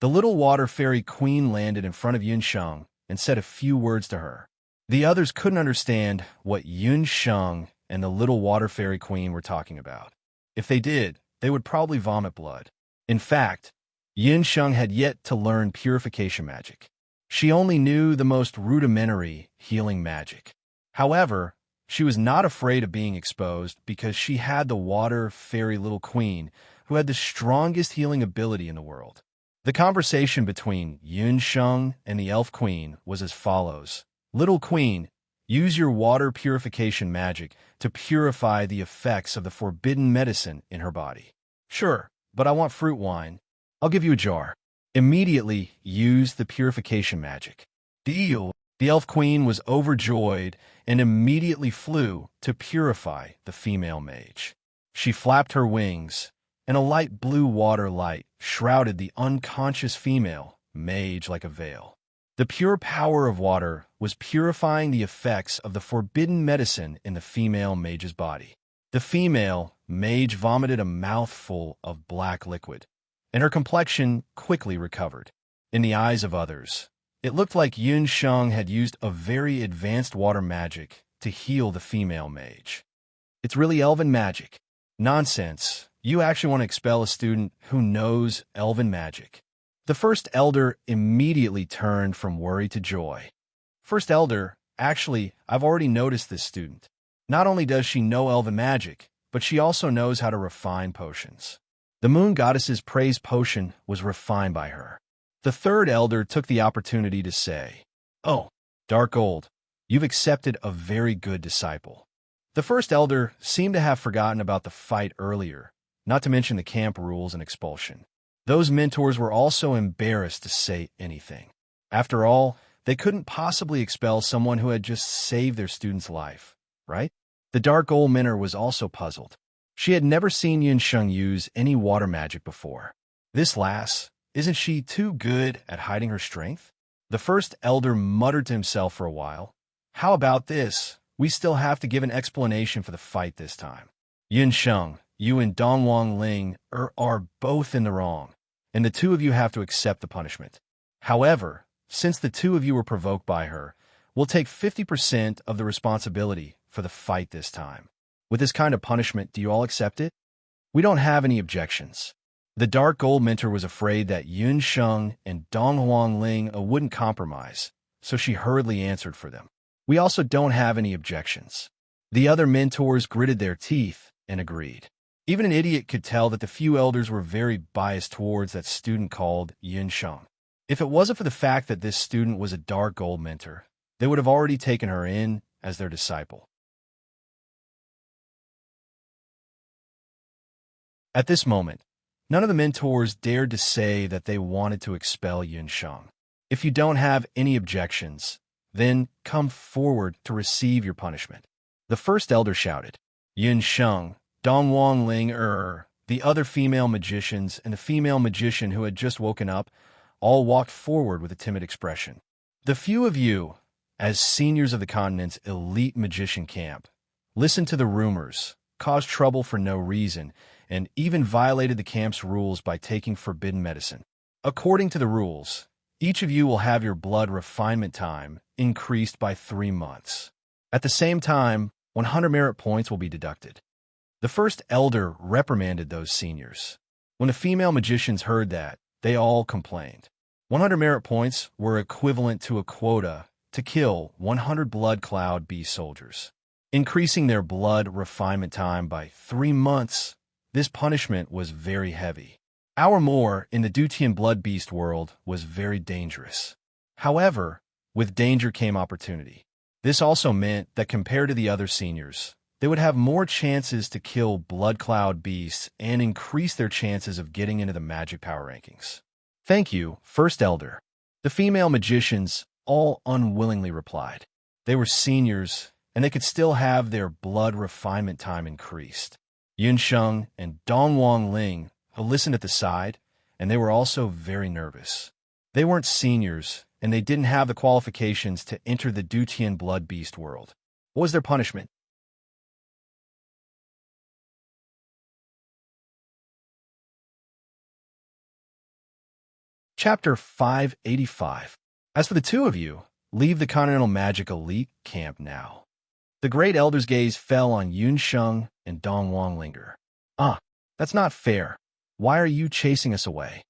The little water fairy queen landed in front of Yun Sheng and said a few words to her. The others couldn't understand what Yun Sheng and the little water fairy queen were talking about. If they did, they would probably vomit blood. In fact, Yin Sheng had yet to learn purification magic. She only knew the most rudimentary healing magic. However, she was not afraid of being exposed because she had the water fairy little queen who had the strongest healing ability in the world. The conversation between Yun Sheng and the elf queen was as follows. Little queen, use your water purification magic to purify the effects of the forbidden medicine in her body. Sure, but I want fruit wine. I'll give you a jar. Immediately use the purification magic. Deal. The elf queen was overjoyed and immediately flew to purify the female mage. She flapped her wings, and a light blue water light shrouded the unconscious female mage like a veil. The pure power of water was purifying the effects of the forbidden medicine in the female mage's body. The female mage vomited a mouthful of black liquid, and her complexion quickly recovered. In the eyes of others, it looked like Yun Sheng had used a very advanced water magic to heal the female mage. It's really elven magic. Nonsense. You actually want to expel a student who knows elven magic. The first elder immediately turned from worry to joy. First elder, actually, I've already noticed this student. Not only does she know elven magic, but she also knows how to refine potions. The moon goddess's praise potion was refined by her. The third elder took the opportunity to say, "Oh, Dark Gold, you've accepted a very good disciple." The first elder seemed to have forgotten about the fight earlier, not to mention the camp rules and expulsion. Those mentors were also embarrassed to say anything. After all, they couldn't possibly expel someone who had just saved their student's life, right? The Dark Gold mentor was also puzzled. She had never seen Yun Sheng use any water magic before. This lass, isn't she too good at hiding her strength? The first elder muttered to himself for a while. How about this? We still have to give an explanation for the fight this time. Yun Sheng, you and Dongwang Ling are both in the wrong, and the two of you have to accept the punishment. However, since the two of you were provoked by her, we'll take 50% of the responsibility for the fight this time. With this kind of punishment, do you all accept it? We don't have any objections. The Dark Gold mentor was afraid that Yun Sheng and Donghuang Ling wouldn't compromise, so she hurriedly answered for them. We also don't have any objections. The other mentors gritted their teeth and agreed. Even an idiot could tell that the few elders were very biased towards that student called Yun Sheng. If it wasn't for the fact that this student was a Dark Gold mentor, they would have already taken her in as their disciple. At this moment, none of the mentors dared to say that they wanted to expel Yun Sheng. If you don't have any objections, then come forward to receive your punishment. The first elder shouted. Yun Sheng, Dongwang Ling the other female magicians, and the female magician who had just woken up all walked forward with a timid expression. The few of you, as seniors of the continent's elite magician camp, listened to the rumors, caused trouble for no reason, and even violated the camp's rules by taking forbidden medicine. According to the rules, each of you will have your blood refinement time increased by 3 months. At the same time, 100 merit points will be deducted. The first elder reprimanded those seniors. When the female magicians heard that, they all complained. 100 merit points were equivalent to a quota to kill 100 blood cloud beast soldiers. Increasing their blood refinement time by 3 months, this punishment was very heavy. Hour more in the Dutian blood beast world was very dangerous. However, with danger came opportunity. This also meant that compared to the other seniors, they would have more chances to kill blood cloud beasts and increase their chances of getting into the magic power rankings. Thank you, First Elder. The female magicians all unwillingly replied. They were seniors, and they could still have their blood refinement time increased. Yun Sheng and Dongwang Ling listened at the side, and they were also very nervous. They weren't seniors, and they didn't have the qualifications to enter the Dutian blood beast world. What was their punishment? Chapter 585. As for the two of you, leave the Continental Magic Elite camp now. The great elder's gaze fell on Yun Sheng and Dongwang Linger. That's not fair. Why are you chasing us away?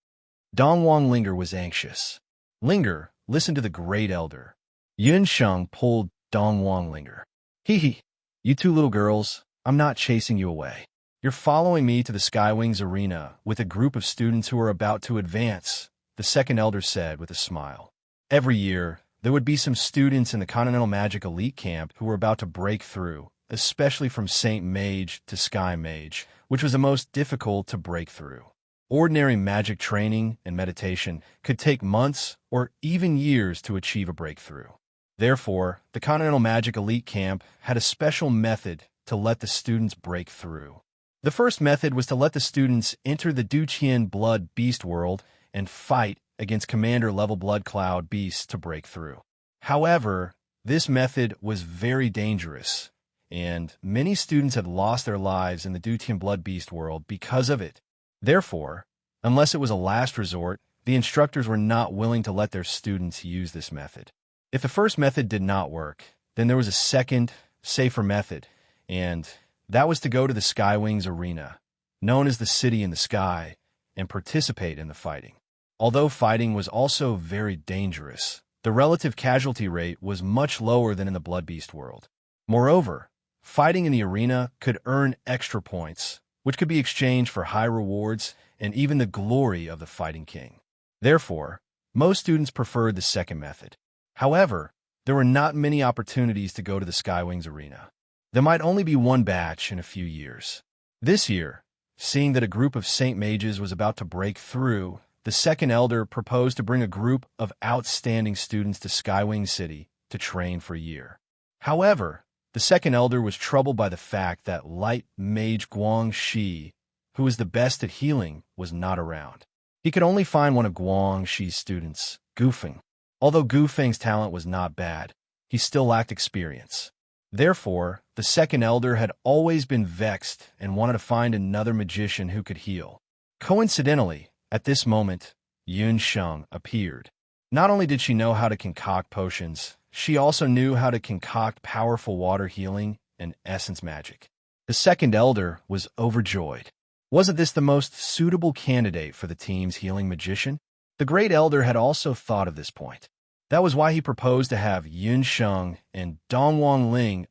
Dongwang Linger was anxious. Linger, listen to the Great Elder. Yun Sheng pulled Dongwang Linger. Hee, you two little girls, I'm not chasing you away. You're following me to the Skywings Arena with a group of students who are about to advance, the second elder said with a smile. Every year, there would be some students in the Continental Magic Elite Camp who were about to break through, especially from Saint Mage to Sky Mage, which was the most difficult to break through. Ordinary magic training and meditation could take months or even years to achieve a breakthrough. Therefore, the Continental Magic Elite Camp had a special method to let the students break through. The first method was to let the students enter the Duqian Blood Beast world and fight against Commander-level Blood Cloud beasts to break through. However, this method was very dangerous, and many students had lost their lives in the Duqian Blood Beast world because of it. Therefore, unless it was a last resort, the instructors were not willing to let their students use this method. If the first method did not work, then there was a second, safer method, and that was to go to the Skywings Arena, known as the City in the Sky, and participate in the fighting. Although fighting was also very dangerous, the relative casualty rate was much lower than in the Blood Beast world. Moreover, fighting in the arena could earn extra points, which could be exchanged for high rewards and even the glory of the Fighting King. Therefore, most students preferred the second method. However, there were not many opportunities to go to the Skywings Arena. There might only be one batch in a few years. This year, seeing that a group of Saint Mages was about to break through, the second elder proposed to bring a group of outstanding students to Skywing City to train for a year. However, the second elder was troubled by the fact that Light Mage Guang Shi, who was the best at healing, was not around. He could only find one of Guang Shi's students, Gufeng. Although Gufeng's talent was not bad, he still lacked experience. Therefore, the second elder had always been vexed and wanted to find another magician who could heal. Coincidentally, at this moment, Yun Sheng appeared. Not only did she know how to concoct potions, she also knew how to concoct powerful water healing and essence magic. The second elder was overjoyed. Wasn't this the most suitable candidate for the team's healing magician? The great elder had also thought of this point. That was why he proposed to have Yun Sheng and Dongwang Ling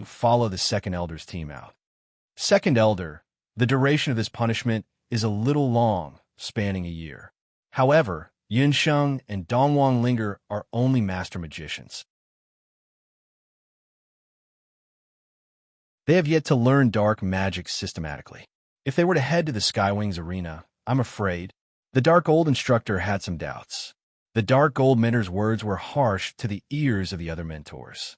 follow the second elder's team out. Second elder, the duration of this punishment is a little long, spanning a year. However, Yun Sheng and Dongwang Linger are only master magicians. They have yet to learn dark magic systematically. If they were to head to the Skywings Arena, I'm afraid the Dark Gold instructor had some doubts. The Dark Gold mentor's words were harsh to the ears of the other mentors.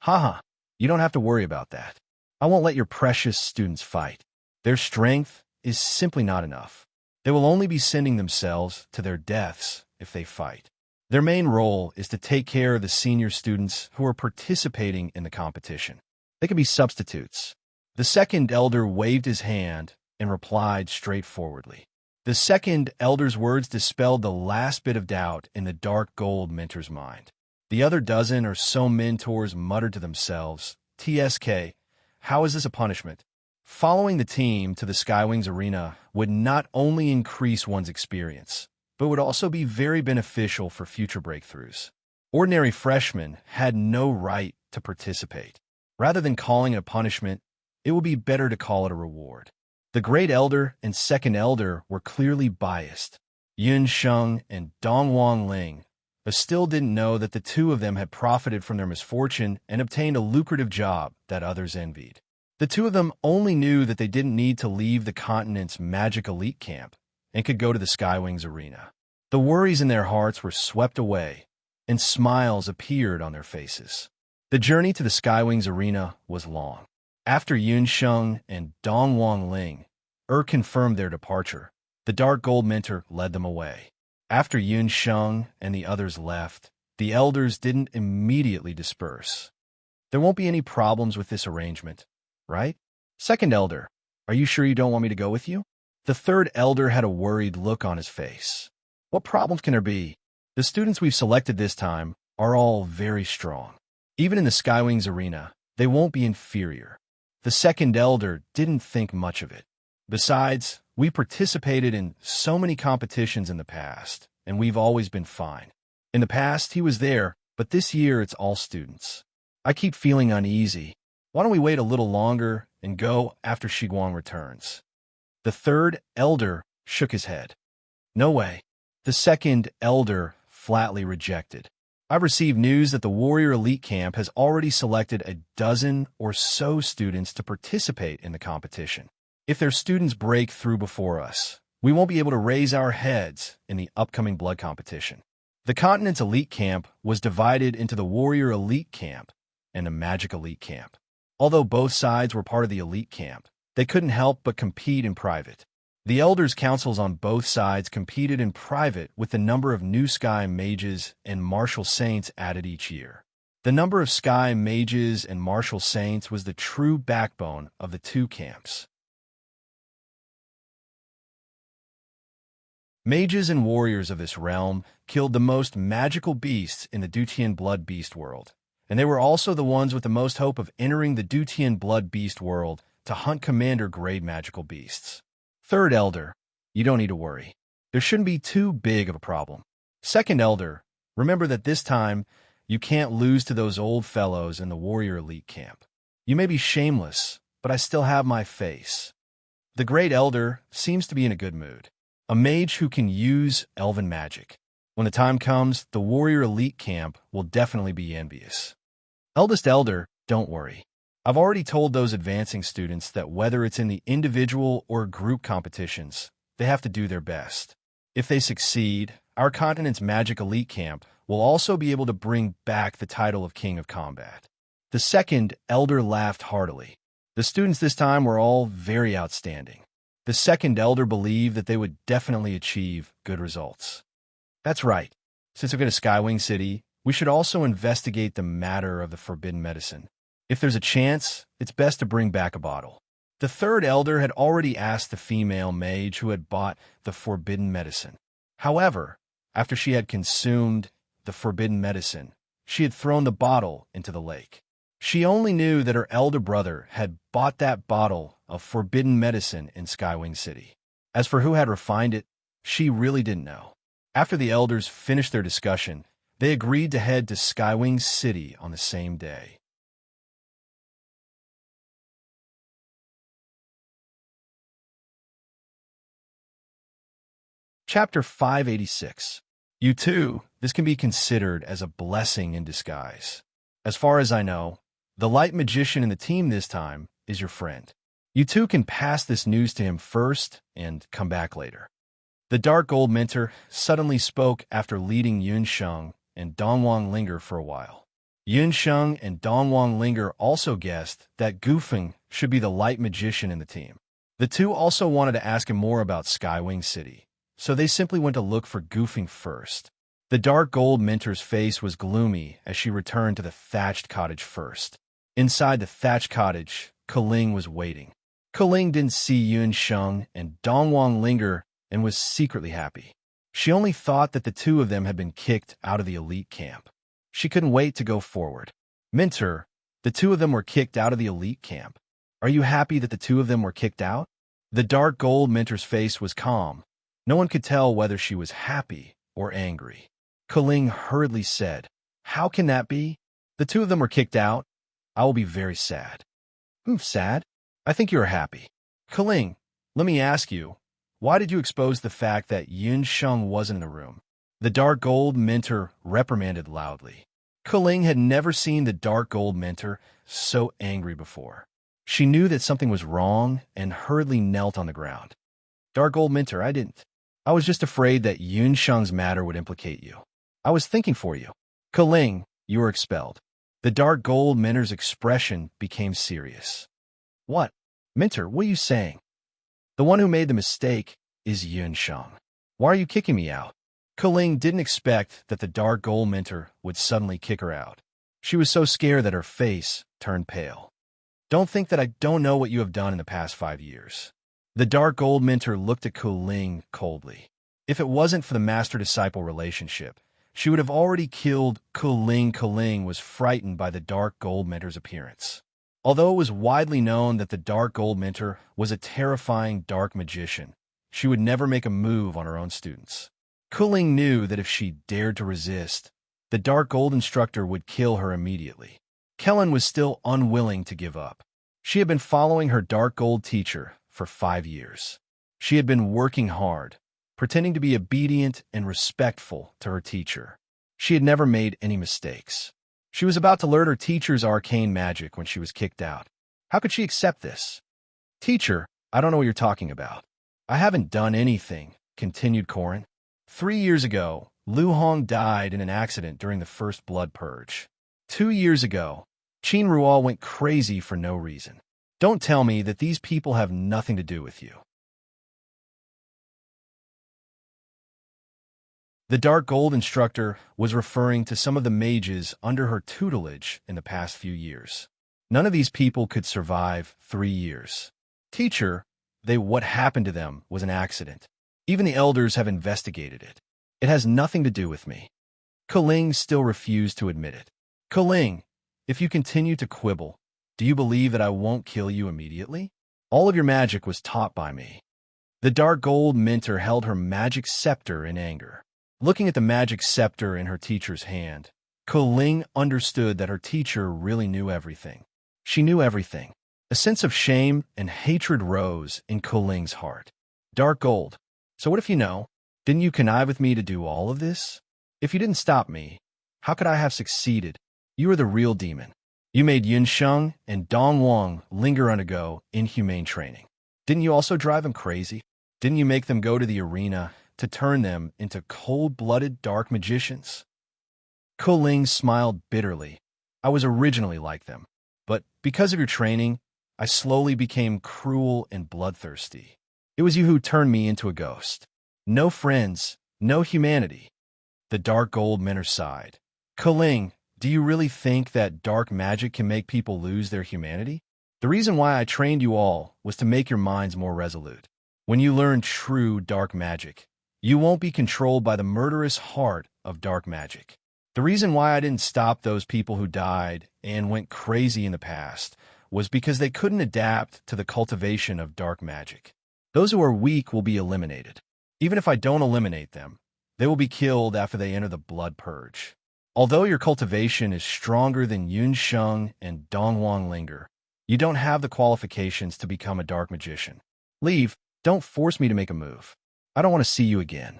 Haha, you don't have to worry about that. I won't let your precious students fight. Their strength is simply not enough. They will only be sending themselves to their deaths if they fight. Their main role is to take care of the senior students who are participating in the competition. They can be substitutes. The second elder waved his hand and replied straightforwardly. The second elder's words dispelled the last bit of doubt in the Dark Gold mentor's mind. The other dozen or so mentors muttered to themselves, TSK, how is this a punishment? Following the team to the Skywings Arena would not only increase one's experience, but would also be very beneficial for future breakthroughs. Ordinary freshmen had no right to participate. Rather than calling it a punishment, it would be better to call it a reward. The Great Elder and Second Elder were clearly biased. Yun Sheng and Dongwang Ling, but still didn't know that the two of them had profited from their misfortune and obtained a lucrative job that others envied. The two of them only knew that they didn't need to leave the continent's magic elite camp and could go to the Skywings Arena. The worries in their hearts were swept away, and smiles appeared on their faces. The journey to the Skywings Arena was long. After Yun Sheng and Dongwang Ling confirmed their departure, the Dark Gold mentor led them away. After Yun Sheng and the others left, the elders didn't immediately disperse. There won't be any problems with this arrangement, right? Second elder, are you sure you don't want me to go with you? The third elder had a worried look on his face. What problems can there be? The students we've selected this time are all very strong. Even in the Skywings Arena, they won't be inferior. The second elder didn't think much of it. Besides, we participated in so many competitions in the past, and we've always been fine. In the past, he was there, but this year it's all students. I keep feeling uneasy. Why don't we wait a little longer and go after Shiguang returns? The third elder shook his head. No way. The second elder flatly rejected. I've received news that the Warrior Elite Camp has already selected a dozen or so students to participate in the competition. If their students break through before us, we won't be able to raise our heads in the upcoming blood competition. The continent's elite camp was divided into the Warrior Elite Camp and the Magic Elite Camp. Although both sides were part of the elite camp, they couldn't help but compete in private. The elders' councils on both sides competed in private with the number of new sky mages and martial saints added each year. The number of sky mages and martial saints was the true backbone of the two camps. Mages and warriors of this realm killed the most magical beasts in the Dutian Blood Beast world, and they were also the ones with the most hope of entering the Dutian Blood Beast world to hunt commander-grade magical beasts. Third Elder, you don't need to worry. There shouldn't be too big of a problem. Second Elder, remember that this time you can't lose to those old fellows in the Warrior Elite Camp. You may be shameless, but I still have my face. The Great Elder seems to be in a good mood. A mage who can use elven magic. When the time comes, the Warrior Elite Camp will definitely be envious. Eldest Elder, don't worry. I've already told those advancing students that whether it's in the individual or group competitions, they have to do their best. If they succeed, our continent's Magic Elite Camp will also be able to bring back the title of King of Combat. The second elder laughed heartily. The students this time were all very outstanding. The second elder believed that they would definitely achieve good results. That's right. Since we're going to Skywing City, we should also investigate the matter of the forbidden medicine. If there's a chance, it's best to bring back a bottle. The third elder had already asked the female mage who had bought the forbidden medicine. However, after she had consumed the forbidden medicine, she had thrown the bottle into the lake. She only knew that her elder brother had bought that bottle of forbidden medicine in Skywing City. As for who had refined it, she really didn't know. After the elders finished their discussion, they agreed to head to Skywing City on the same day. Chapter 586. You too, this can be considered as a blessing in disguise. As far as I know, the light magician in the team this time is your friend. You two can pass this news to him first and come back later. The Dark Gold Mentor suddenly spoke after leading Yun Sheng and Dongwang linger for a while. Yun Sheng and Dongwang linger also guessed that Gufeng should be the light magician in the team. The two also wanted to ask him more about Skywing City, so they simply went to look for Gufeng first. The Dark Gold Mentor's face was gloomy as she returned to the thatched cottage first. Inside the thatched cottage, Keling was waiting. Keling didn't see Yun Sheng and Dongwang linger and was secretly happy. She only thought that the two of them had been kicked out of the elite camp. She couldn't wait to go forward. Mentor, the two of them were kicked out of the elite camp. Are you happy that the two of them were kicked out? The Dark Gold Mentor's face was calm. No one could tell whether she was happy or angry. Keling hurriedly said, "How can that be? The two of them were kicked out. I will be very sad." Sad? I think you are happy. Keling, let me ask you, why did you expose the fact that Yun Sheng wasn't in the room? The Dark Gold Mentor reprimanded loudly. Keling had never seen the Dark Gold Mentor so angry before. She knew that something was wrong and hurriedly knelt on the ground. Dark Gold Mentor, I didn't. I was just afraid that Yun Sheng's matter would implicate you. I was thinking for you. Keling, you were expelled. The Dark Gold Mentor's expression became serious. What? Mentor, what are you saying? The one who made the mistake is Yun Sheng. Why are you kicking me out? Keling didn't expect that the Dark Gold Mentor would suddenly kick her out. She was so scared that her face turned pale. Don't think that I don't know what you have done in the past 5 years. The Dark Gold Mentor looked at Keling coldly. If it wasn't for the master-disciple relationship, she would have already killed Keling. Keling was frightened by the Dark Gold Mentor's appearance. Although it was widely known that the Dark Gold Mentor was a terrifying dark magician, she would never make a move on her own students. Kuling knew that if she dared to resist, the Dark Gold instructor would kill her immediately. Kellen was still unwilling to give up. She had been following her Dark Gold teacher for 5 years. She had been working hard, pretending to be obedient and respectful to her teacher. She had never made any mistakes. She was about to learn her teacher's arcane magic when she was kicked out. How could she accept this? Teacher, I don't know what you're talking about. I haven't done anything, continued Corin. 3 years ago, Lu Hong died in an accident during the first blood purge. 2 years ago, Qin Ruo went crazy for no reason. Don't tell me that these people have nothing to do with you. The Dark Gold instructor was referring to some of the mages under her tutelage in the past few years. None of these people could survive 3 years. Teacher, what happened to them was an accident. Even the elders have investigated it. It has nothing to do with me. Kuling still refused to admit it. Kuling, if you continue to quibble, do you believe that I won't kill you immediately? All of your magic was taught by me. The Dark Gold mentor held her magic scepter in anger. Looking at the magic scepter in her teacher's hand, Kuling understood that her teacher really knew everything. She knew everything. A sense of shame and hatred rose in Kuling's heart. Dark Gold, so what if you know? Didn't you connive with me to do all of this? If you didn't stop me, how could I have succeeded? You are the real demon. You made Yunsheng and Dong Wang linger undergo inhumane training. Didn't you also drive them crazy? Didn't you make them go to the arena to turn them into cold-blooded dark magicians? Kuling smiled bitterly. I was originally like them, but because of your training, I slowly became cruel and bloodthirsty. It was you who turned me into a ghost. No friends, no humanity. The Dark Gold mentor sighed. Kuling, do you really think that dark magic can make people lose their humanity? The reason why I trained you all was to make your minds more resolute. When you learn true dark magic, you won't be controlled by the murderous heart of dark magic. The reason why I didn't stop those people who died and went crazy in the past was because they couldn't adapt to the cultivation of dark magic. Those who are weak will be eliminated. Even if I don't eliminate them, they will be killed after they enter the blood purge. Although your cultivation is stronger than Yunsheng and Dongwang Linger, you don't have the qualifications to become a dark magician. Leave. Don't force me to make a move. I don't want to see you again.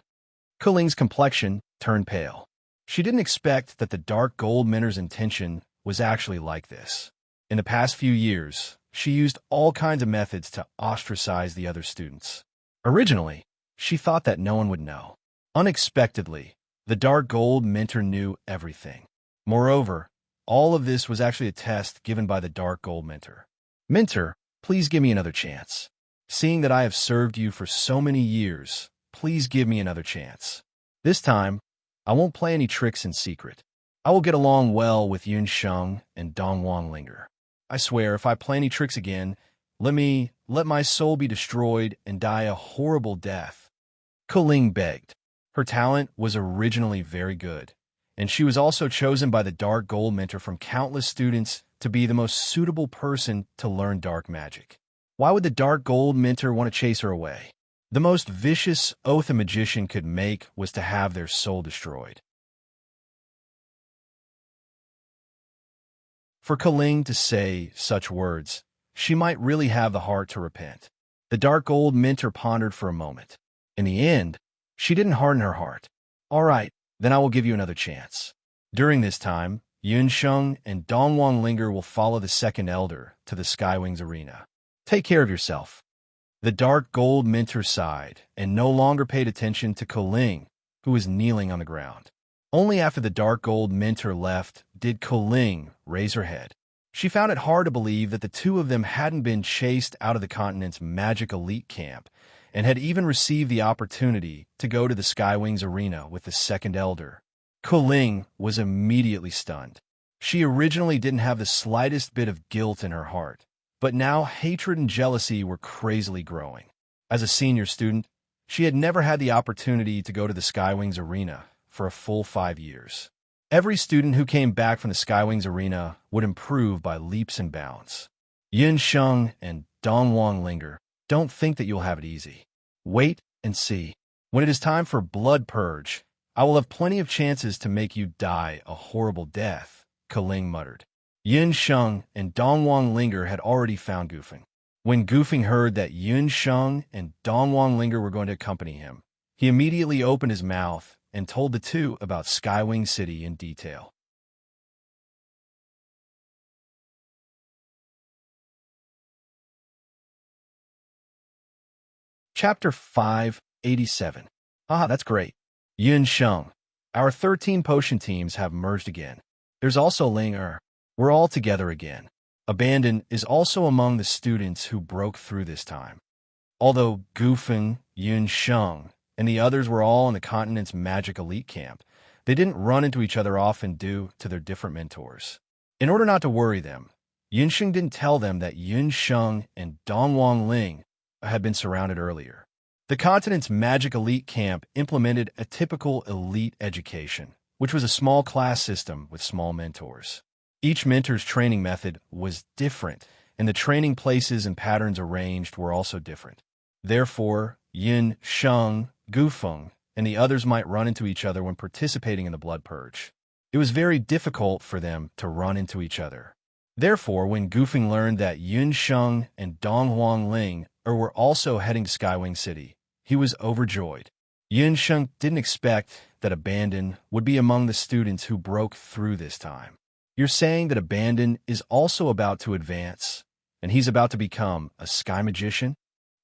Kuling's complexion turned pale. She didn't expect that the Dark Gold mentor's intention was actually like this. In the past few years, she used all kinds of methods to ostracize the other students. Originally, she thought that no one would know. Unexpectedly, the Dark Gold mentor knew everything. Moreover, all of this was actually a test given by the Dark Gold mentor. Mentor, please give me another chance. Seeing that I have served you for so many years, please give me another chance. This time, I won't play any tricks in secret. I will get along well with Yunsheng and Dongwang Linger. I swear, if I play any tricks again, let my soul be destroyed and die a horrible death. Kuling begged. Her talent was originally very good, and she was also chosen by the Dark Gold mentor from countless students to be the most suitable person to learn dark magic. Why would the Dark Gold mentor want to chase her away? The most vicious oath a magician could make was to have their soul destroyed. For Kuling to say such words, she might really have the heart to repent. The Dark Gold mentor pondered for a moment. In the end, she didn't harden her heart. All right, then I will give you another chance. During this time, Yunsheng and Dongwang Linger will follow the second elder to the Skywings arena. Take care of yourself. The Dark Gold mentor sighed and no longer paid attention to Kuling, who was kneeling on the ground. Only after the Dark Gold mentor left did Kuling raise her head. She found it hard to believe that the two of them hadn't been chased out of the continent's magic elite camp and had even received the opportunity to go to the Skywings arena with the second elder. Kuling was immediately stunned. She originally didn't have the slightest bit of guilt in her heart, but now hatred and jealousy were crazily growing. As a senior student, she had never had the opportunity to go to the Skywings arena for a full 5 years. Every student who came back from the Skywings arena would improve by leaps and bounds. Yunsheng and Dongwang Linger, don't think that you'll have it easy. Wait and see. When it is time for blood purge, I will have plenty of chances to make you die a horrible death, Kaling muttered. Yun Sheng and Dongwang Linger had already found Gufeng. When Gufeng heard that Yun Sheng and Dongwang Linger were going to accompany him, he immediately opened his mouth and told the two about Skywing City in detail. Chapter 587. Ah, that's great. Yun Sheng. Our 13 potion teams have merged again. There's also Ling Er. We're all together again. Abandon is also among the students who broke through this time. Although Gufeng, Yun Sheng, and the others were all in the continent's magic elite camp, they didn't run into each other often due to their different mentors. In order not to worry them, Yun Sheng didn't tell them that Yun Sheng and Dongwang Ling had been surrounded earlier. The continent's magic elite camp implemented a typical elite education, which was a small class system with small mentors. Each mentor's training method was different, and the training places and patterns arranged were also different. Therefore, Yun Sheng, Gufeng, and the others might run into each other when participating in the blood purge. It was very difficult for them to run into each other. Therefore, when Gufeng learned that Yun Sheng and Donghuang Ling were also heading to Skywing City, he was overjoyed. Yun Sheng didn't expect that Abandon would be among the students who broke through this time. You're saying that Abandon is also about to advance, and he's about to become a sky magician?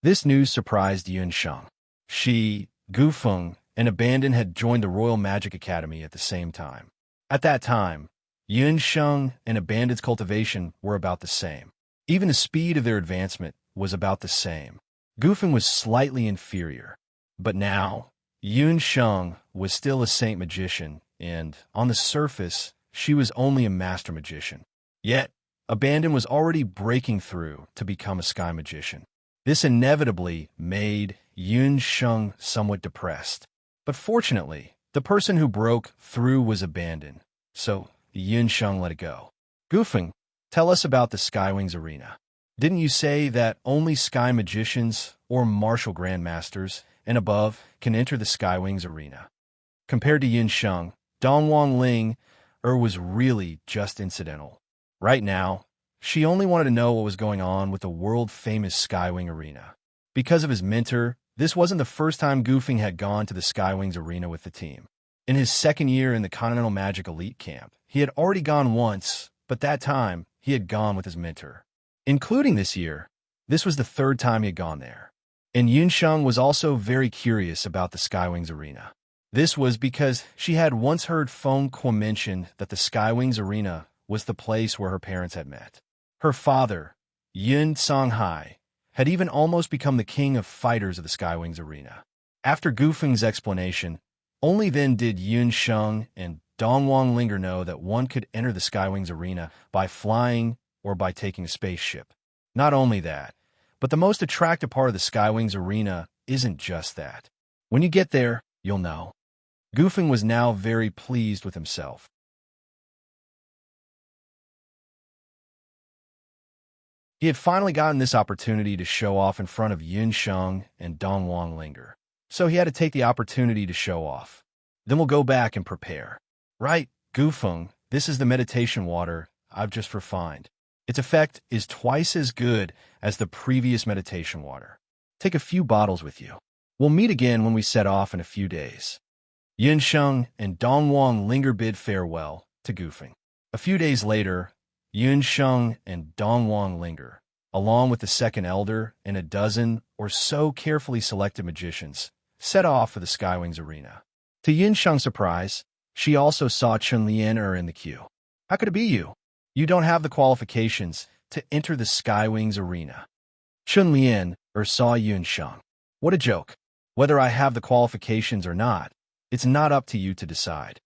This news surprised Yun Sheng. She, Gufeng, and Abandon had joined the Royal Magic Academy at the same time. At that time, Yun Sheng and Abandon's cultivation were about the same. Even the speed of their advancement was about the same. Gufeng was slightly inferior, but now, Yun Sheng was still a saint magician, and, on the surface, she was only a master magician. Yet, Abandon was already breaking through to become a sky magician. This inevitably made Yun Sheng somewhat depressed. But fortunately, the person who broke through was Abandon, so Yun Sheng let it go. Gufeng, tell us about the Skywings Arena. Didn't you say that only sky magicians or martial grandmasters and above can enter the Skywings Arena? Compared to Yun Sheng, Dongwang Ling was really just incidental. Right now, she only wanted to know what was going on with the world-famous Skywing Arena. Because of his mentor, this wasn't the first time Gufeng had gone to the Skywings Arena with the team. In his second year in the Continental Magic Elite Camp, he had already gone once, but that time, he had gone with his mentor. Including this year, this was the third time he had gone there. And Yun Sheng was also very curious about the Skywings Arena. This was because she had once heard Feng Kuo mention that the Skywings Arena was the place where her parents had met. Her father, Yun Songhai, had even almost become the king of fighters of the Skywings Arena. After Gufeng's explanation, only then did Yun Sheng and Dongwang Linger know that one could enter the Skywings Arena by flying or by taking a spaceship. Not only that, but the most attractive part of the Skywings Arena isn't just that. When you get there, you'll know. Gufeng was now very pleased with himself. He had finally gotten this opportunity to show off in front of Yun Sheng and Dongwang Linger. So he had to take the opportunity to show off. Then we'll go back and prepare. Right, Gufeng, this is the meditation water I've just refined. Its effect is twice as good as the previous meditation water. Take a few bottles with you. We'll meet again when we set off in a few days. Yun Sheng and Dongwang Linger bid farewell to Gufeng. A few days later, Yun Sheng and Dongwang Linger, along with the second elder and a dozen or so carefully selected magicians, set off for the Skywings Arena. To Yun Sheng's surprise, she also saw Chunlian in the queue. How could it be you? You don't have the qualifications to enter the Skywings Arena. Chunlian saw Yun Sheng. What a joke. Whether I have the qualifications or not, it's not up to you to decide.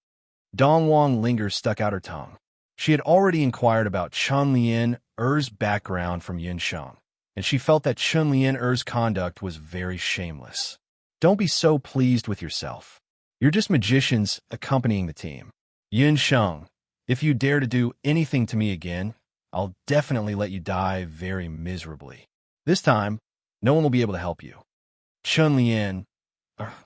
Dongwang Linger stuck out her tongue. She had already inquired about Chunlian's background from Yun Sheng, and she felt that Chunlian's conduct was very shameless. Don't be so pleased with yourself. You're just magicians accompanying the team. Yun Sheng, if you dare to do anything to me again, I'll definitely let you die very miserably. This time, no one will be able to help you. Chunlian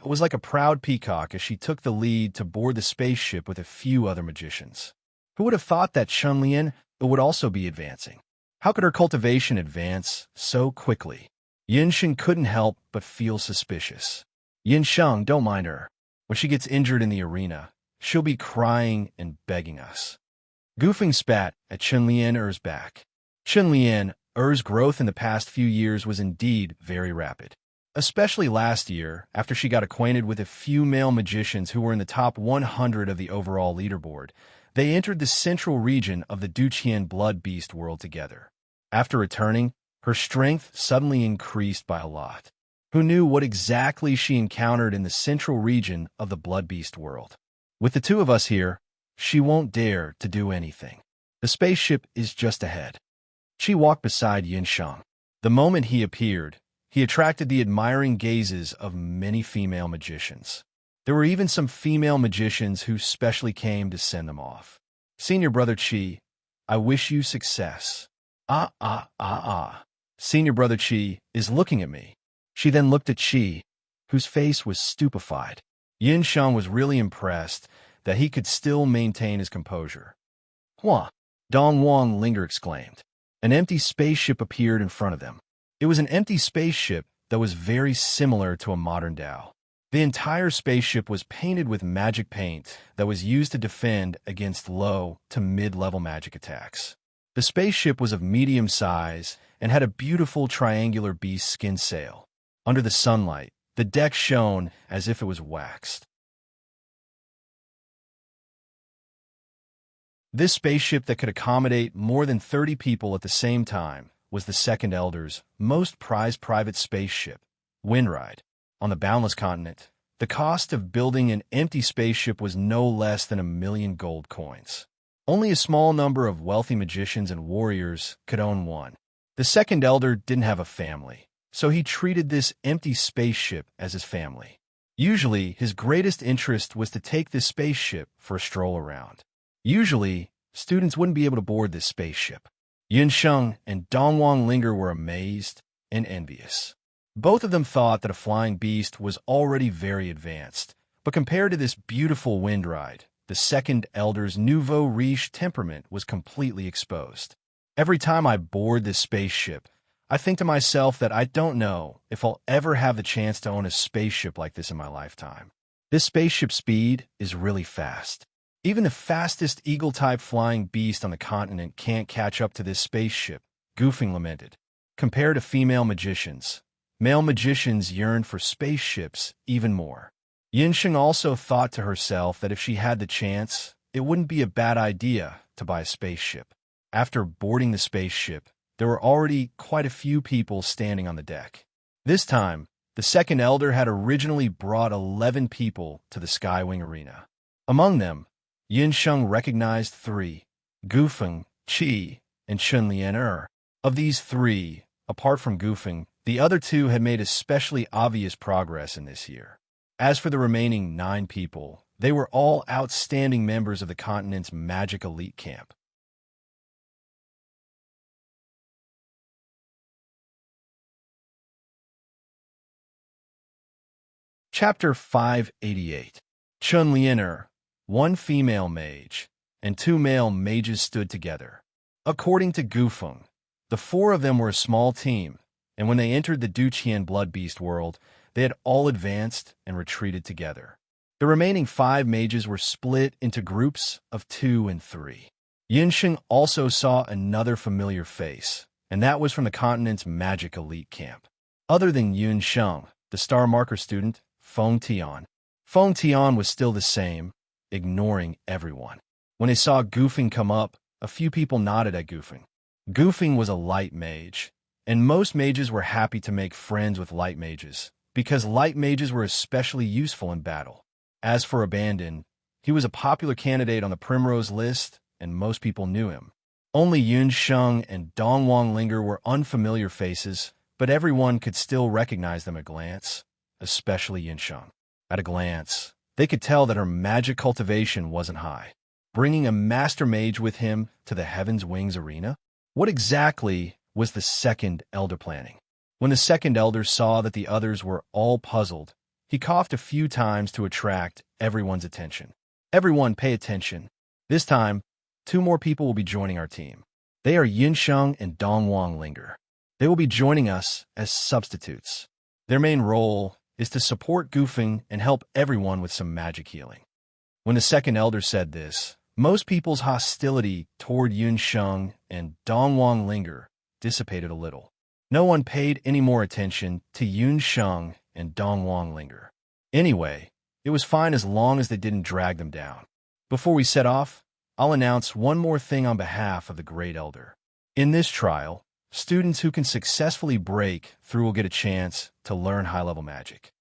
was like a proud peacock as she took the lead to board the spaceship with a few other magicians. Who would have thought that Chunlian would also be advancing? How could her cultivation advance so quickly? Yinsheng couldn't help but feel suspicious. Yinsheng, don't mind her. When she gets injured in the arena, she'll be crying and begging us. Gufeng spat at Chunlian's back. Chunlian's growth in the past few years was indeed very rapid. Especially last year, after she got acquainted with a few male magicians who were in the top 100 of the overall leaderboard, they entered the central region of the Duqian Blood Beast world together. After returning, her strength suddenly increased by a lot. Who knew what exactly she encountered in the central region of the Blood Beast world? With the two of us here, she won't dare to do anything. The spaceship is just ahead. She walked beside Yinsheng. The moment he appeared, he attracted the admiring gazes of many female magicians. There were even some female magicians who specially came to send them off. Senior Brother Qi, I wish you success. Senior Brother Qi is looking at me. She then looked at Qi, whose face was stupefied. Yinsheng was really impressed that he could still maintain his composure. Hua! Dongwang Linger exclaimed. An empty spaceship appeared in front of them. It was an empty spaceship that was very similar to a modern Dao. The entire spaceship was painted with magic paint that was used to defend against low to mid-level magic attacks. The spaceship was of medium size and had a beautiful triangular beast skin sail. Under the sunlight, the deck shone as if it was waxed. This spaceship that could accommodate more than 30 people at the same time was the Second Elder's most prized private spaceship, Windride. On the Boundless Continent, the cost of building an empty spaceship was no less than 1,000,000 gold coins. Only a small number of wealthy magicians and warriors could own one. The Second Elder didn't have a family, so he treated this empty spaceship as his family. Usually, his greatest interest was to take this spaceship for a stroll around. Usually, students wouldn't be able to board this spaceship. Yinsheng and Dongwang Linger were amazed and envious. Both of them thought that a flying beast was already very advanced, but compared to this beautiful Windride, the Second Elder's nouveau riche temperament was completely exposed. Every time I board this spaceship, I think to myself that I don't know if I'll ever have the chance to own a spaceship like this in my lifetime. This spaceship speed is really fast. Even the fastest eagle-type flying beast on the continent can't catch up to this spaceship, Gufeng lamented. Compared to female magicians, male magicians yearn for spaceships even more. Yinsheng also thought to herself that if she had the chance, it wouldn't be a bad idea to buy a spaceship. After boarding the spaceship, there were already quite a few people standing on the deck. This time, the Second Elder had originally brought 11 people to the Skywing Arena. Among them, Yinsheng recognized 3, Gufeng, Qi, and Chunlian. Of these 3, apart from Gufeng, the other 2 had made especially obvious progress in this year. As for the remaining 9 people, they were all outstanding members of the continent's magic elite camp. Chapter 588. Chunlian, 1 female mage, and 2 male mages stood together. According to Gufeng, the 4 of them were a small team, and when they entered the Duqian Blood Beast world, they had all advanced and retreated together. The remaining 5 mages were split into groups of 2 and 3. Yinsheng also saw another familiar face, and that was from the continent's magic elite camp. Other than Yinsheng, the star marker student, Feng Tian. Feng Tian was still the same, ignoring everyone. When they saw Gufeng come up, a few people nodded at Gufeng. Gufeng was a light mage, and most mages were happy to make friends with light mages, because light mages were especially useful in battle. As for Abandon, he was a popular candidate on the Primrose list, and most people knew him. Only Yinsheng and Dongwang Linger were unfamiliar faces, but everyone could still recognize them at a glance, especially Yinsheng. At a glance, they could tell that her magic cultivation wasn't high. Bringing a master mage with him to the Heaven's Wings arena? What exactly was the Second Elder planning? When the Second Elder saw that the others were all puzzled, He coughed a few times to attract everyone's attention. Everyone pay attention. This time, 2 more people will be joining our team. They are Yunsheng and Dongwang Linger. They will be joining us as substitutes. Their main role is to support Gufeng and help everyone with some magic healing. When the second elder said this, most people's hostility toward Yunsheng and Dongwang Linger dissipated a little. No one paid any more attention to Yunsheng and Dongwang Linger. Anyway, it was fine as long as they didn't drag them down. Before we set off, I'll announce one more thing on behalf of the Great Elder. In this trial, students who can successfully break through will get a chance to learn high-level magic.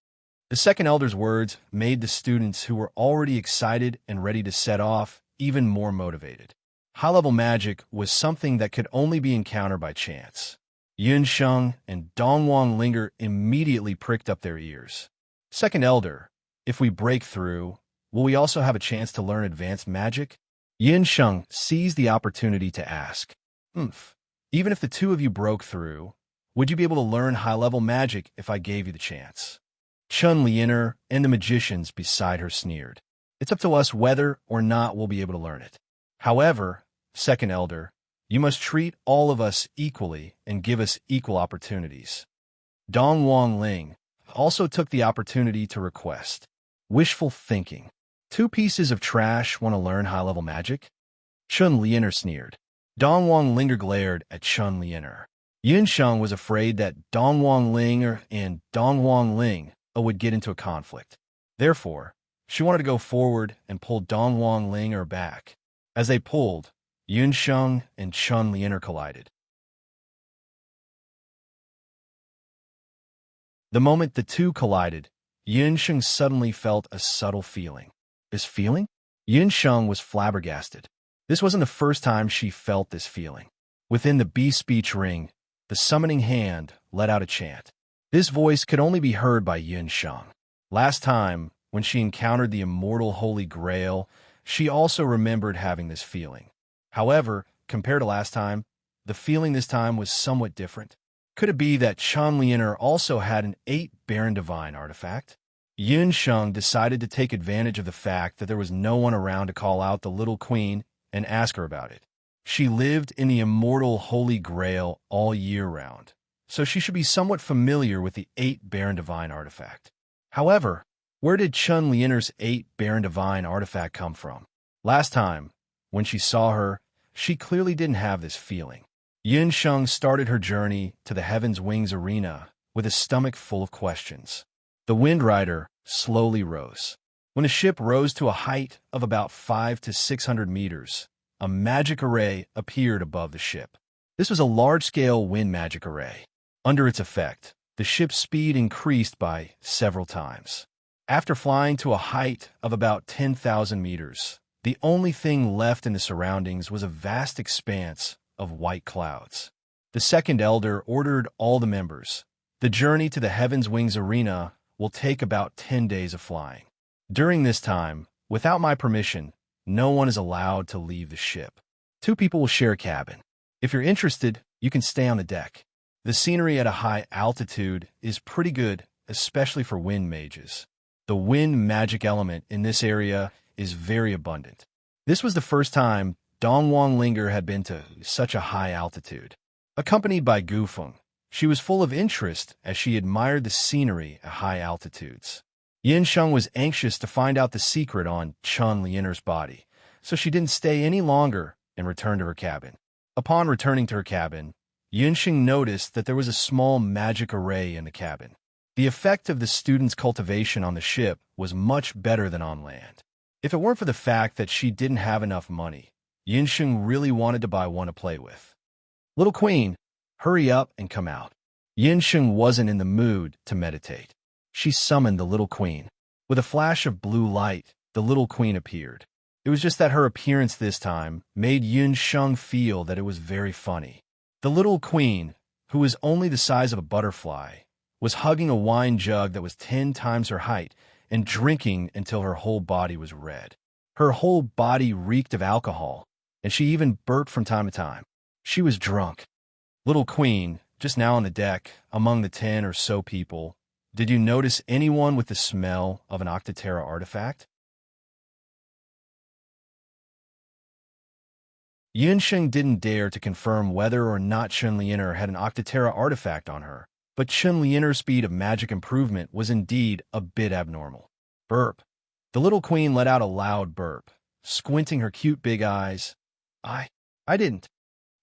The second elder's words made the students who were already excited and ready to set off even more motivated. High-level magic was something that could only be encountered by chance. Yunsheng and Dongwang Linger immediately pricked up their ears. Second elder, if we break through, will we also have a chance to learn advanced magic? Yunsheng seized the opportunity to ask. Even if the 2 of you broke through, would you be able to learn high-level magic if I gave you the chance? Chun Lianer and the magicians beside her sneered. It's up to us whether or not we'll be able to learn it. However, second elder, you must treat all of us equally and give us equal opportunities. Dongwang Ling also took the opportunity to request. Wishful thinking. 2 pieces of trash want to learn high-level magic? Chun Lianer sneered. Dongwang Linger glared at Chun Lianer. Yunsheng was afraid that Dongwang Linger and Dongwang Ling would get into a conflict. Therefore, she wanted to go forward and pull Dongwang Linger back. As they pulled, Yunsheng and Chun Lianer collided. The moment the 2 collided, Yunsheng suddenly felt a subtle feeling. This feeling? Yunsheng was flabbergasted. This wasn't the first time she felt this feeling. Within the B-speech ring, the summoning hand let out a chant. This voice could only be heard by Yunsheng. Last time, when she encountered the immortal Holy Grail, she also remembered having this feeling. However, compared to last time, the feeling this time was somewhat different. Could it be that Chun Lianer also had an 8 Baron Divine artifact? Yunsheng decided to take advantage of the fact that there was no one around to call out the little queen and ask her about it. She lived in the immortal Holy Grail all year round, so she should be somewhat familiar with the 8 Baron Divine artifact. However, where did Chun Lianer's 8 Baron Divine artifact come from? Last time, when she saw her, she clearly didn't have this feeling. Yunsheng started her journey to the Heaven's Wings arena with a stomach full of questions. The Wind Rider slowly rose. When the ship rose to a height of about 500 to 600 meters, a magic array appeared above the ship. This was a large-scale wind magic array. Under its effect, the ship's speed increased by several times. After flying to a height of about 10,000 meters, the only thing left in the surroundings was a vast expanse of white clouds. The second elder ordered all the members. The journey to the Heaven's Wings arena will take about 10 days of flying. During this time, without my permission, no one is allowed to leave the ship. 2 people will share a cabin. If you're interested, you can stay on the deck. The scenery at a high altitude is pretty good, especially for wind mages. The wind magic element in this area is very abundant. This was the first time Dongwang Linger had been to such a high altitude. Accompanied by Gufeng, she was full of interest as she admired the scenery at high altitudes. Yunsheng was anxious to find out the secret on Chun Lianer's body, so she didn't stay any longer and returned to her cabin. Upon returning to her cabin, Yunsheng noticed that there was a small magic array in the cabin. The effect of the student's cultivation on the ship was much better than on land. If it weren't for the fact that she didn't have enough money, Yunsheng really wanted to buy one to play with. Little Queen, hurry up and come out. Yunsheng wasn't in the mood to meditate. She summoned the Little Queen. With a flash of blue light, the Little Queen appeared. It was just that her appearance this time made Yunsheng feel that it was very funny. The Little Queen, who was only the size of a butterfly, was hugging a wine jug that was 10 times her height and drinking until her whole body was red. Her whole body reeked of alcohol, and she even burped from time to time. She was drunk. Little Queen, just now on the deck, among the 10 or so people, Did you notice anyone with the smell of an Octotera artifact? Yunsheng didn't dare to confirm whether or not Chun Lianer had an Octotera artifact on her, but Chun Lianer's speed of magic improvement was indeed a bit abnormal. Burp. The little queen let out a loud burp, squinting her cute big eyes. I didn't.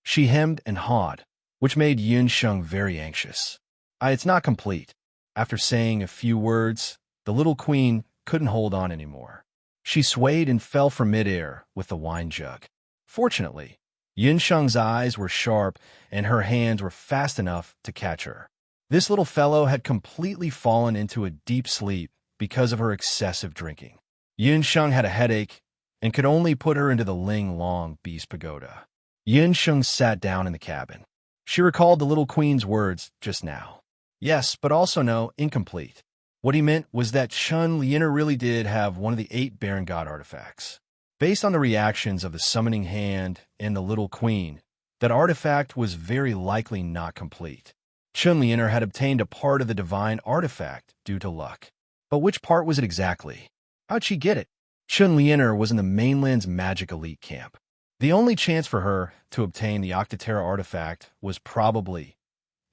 She hemmed and hawed, which made Yunsheng very anxious. It's not complete. After saying a few words, the little queen couldn't hold on anymore. She swayed and fell from midair with the wine jug. Fortunately, Yunsheng's eyes were sharp and her hands were fast enough to catch her. This little fellow had completely fallen into a deep sleep because of her excessive drinking. Yunsheng had a headache and could only put her into the Ling Long Beast Pagoda. Yunsheng sat down in the cabin. She recalled the little queen's words just now. Yes, but also no, incomplete. What he meant was that Chun Lianer really did have one of the 8 Baron God artifacts. Based on the reactions of the summoning hand and the little queen, that artifact was very likely not complete. Chun Lianer had obtained a part of the divine artifact due to luck. But which part was it exactly? How'd she get it? Chun Lianer was in the mainland's magic elite camp. The only chance for her to obtain the Octotera artifact was probably.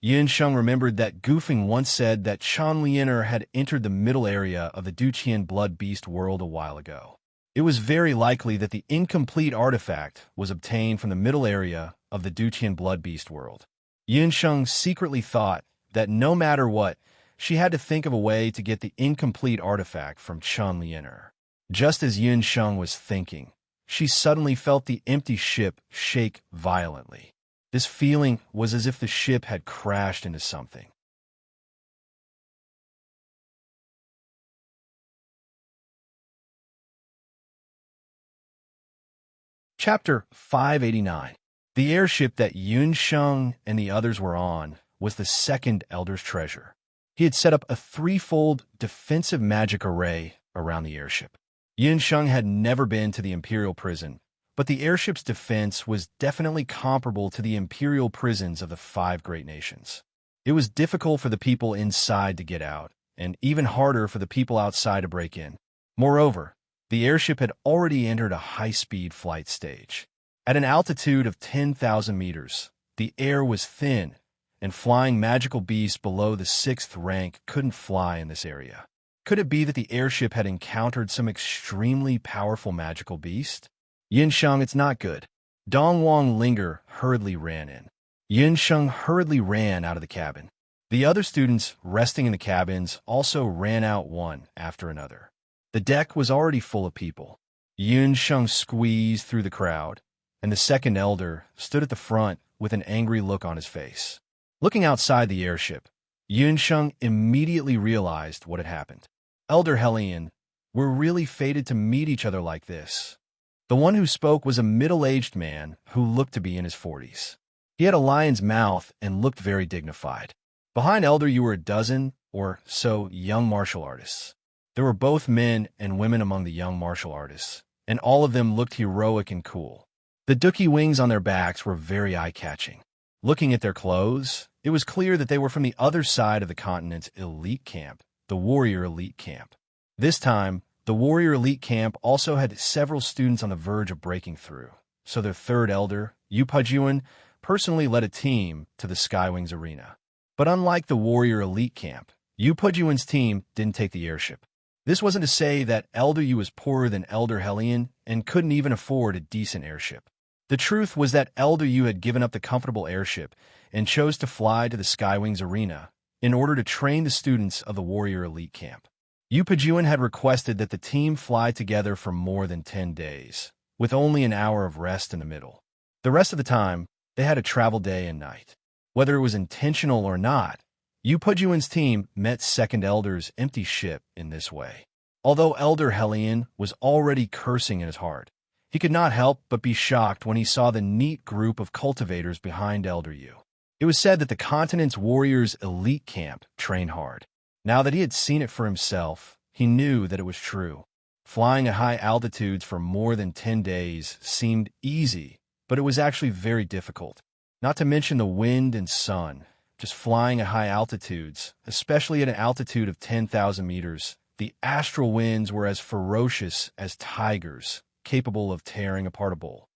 Yunsheng remembered that Goofing once said that Chun Lianer had entered the middle area of the Duqian Blood Beast world a while ago. It was very likely that the incomplete artifact was obtained from the middle area of the Duqian Blood Beast world. Yunsheng secretly thought that no matter what, she had to think of a way to get the incomplete artifact from Chun Lianer. Just as Yunsheng was thinking, she suddenly felt the empty ship shake violently. This feeling was as if the ship had crashed into something. Chapter 589. The airship that Yunsheng and the others were on was the second Elder's treasure. He had set up a threefold defensive magic array around the airship. Yunsheng had never been to the Imperial prison, but the airship's defense was definitely comparable to the Imperial prisons of the 5 great nations. It was difficult for the people inside to get out, and even harder for the people outside to break in. Moreover, the airship had already entered a high-speed flight stage. At an altitude of 10,000 meters, the air was thin, and flying magical beasts below the 6th rank couldn't fly in this area. Could it be that the airship had encountered some extremely powerful magical beast? Yunsheng, it's not good. Dongwang Linger hurriedly ran in. Yunsheng hurriedly ran out of the cabin. The other students resting in the cabins also ran out one after another. The deck was already full of people. Yunsheng squeezed through the crowd, and the second elder stood at the front with an angry look on his face. Looking outside the airship, Yunsheng immediately realized what had happened. Elder Hellion, we're really fated to meet each other like this. The one who spoke was a middle-aged man who looked to be in his 40s. He had a lion's mouth and looked very dignified. Behind Elder you were a dozen or so young martial artists. There were both men and women among the young martial artists, and all of them looked heroic and cool. The dookie wings on their backs were very eye-catching. Looking at their clothes, it was clear that they were from the other side of the continent's elite camp, the warrior elite camp. This time, the warrior elite camp also had several students on the verge of breaking through, so their third elder, Yu Pajuan, personally led a team to the Skywings arena. But unlike the warrior elite camp, Yu Pajuan's team didn't take the airship. This wasn't to say that Elder Yu was poorer than Elder Hellion and couldn't even afford a decent airship. The truth was that Elder Yu had given up the comfortable airship and chose to fly to the Skywings arena in order to train the students of the warrior elite camp. Yu Pajuan had requested that the team fly together for more than 10 days, with only an hour of rest in the middle. The rest of the time, they had to travel day and night. Whether it was intentional or not, Yu Pajuan's team met Second Elder's empty ship in this way. Although Elder Hellion was already cursing in his heart, he could not help but be shocked when he saw the neat group of cultivators behind Elder Yu. It was said that the continent's warriors' elite camp trained hard. Now that he had seen it for himself, he knew that it was true. Flying at high altitudes for more than 10 days seemed easy, but it was actually very difficult. Not to mention the wind and sun, just flying at high altitudes, especially at an altitude of 10,000 meters. The astral winds were as ferocious as tigers, capable of tearing apart a bull.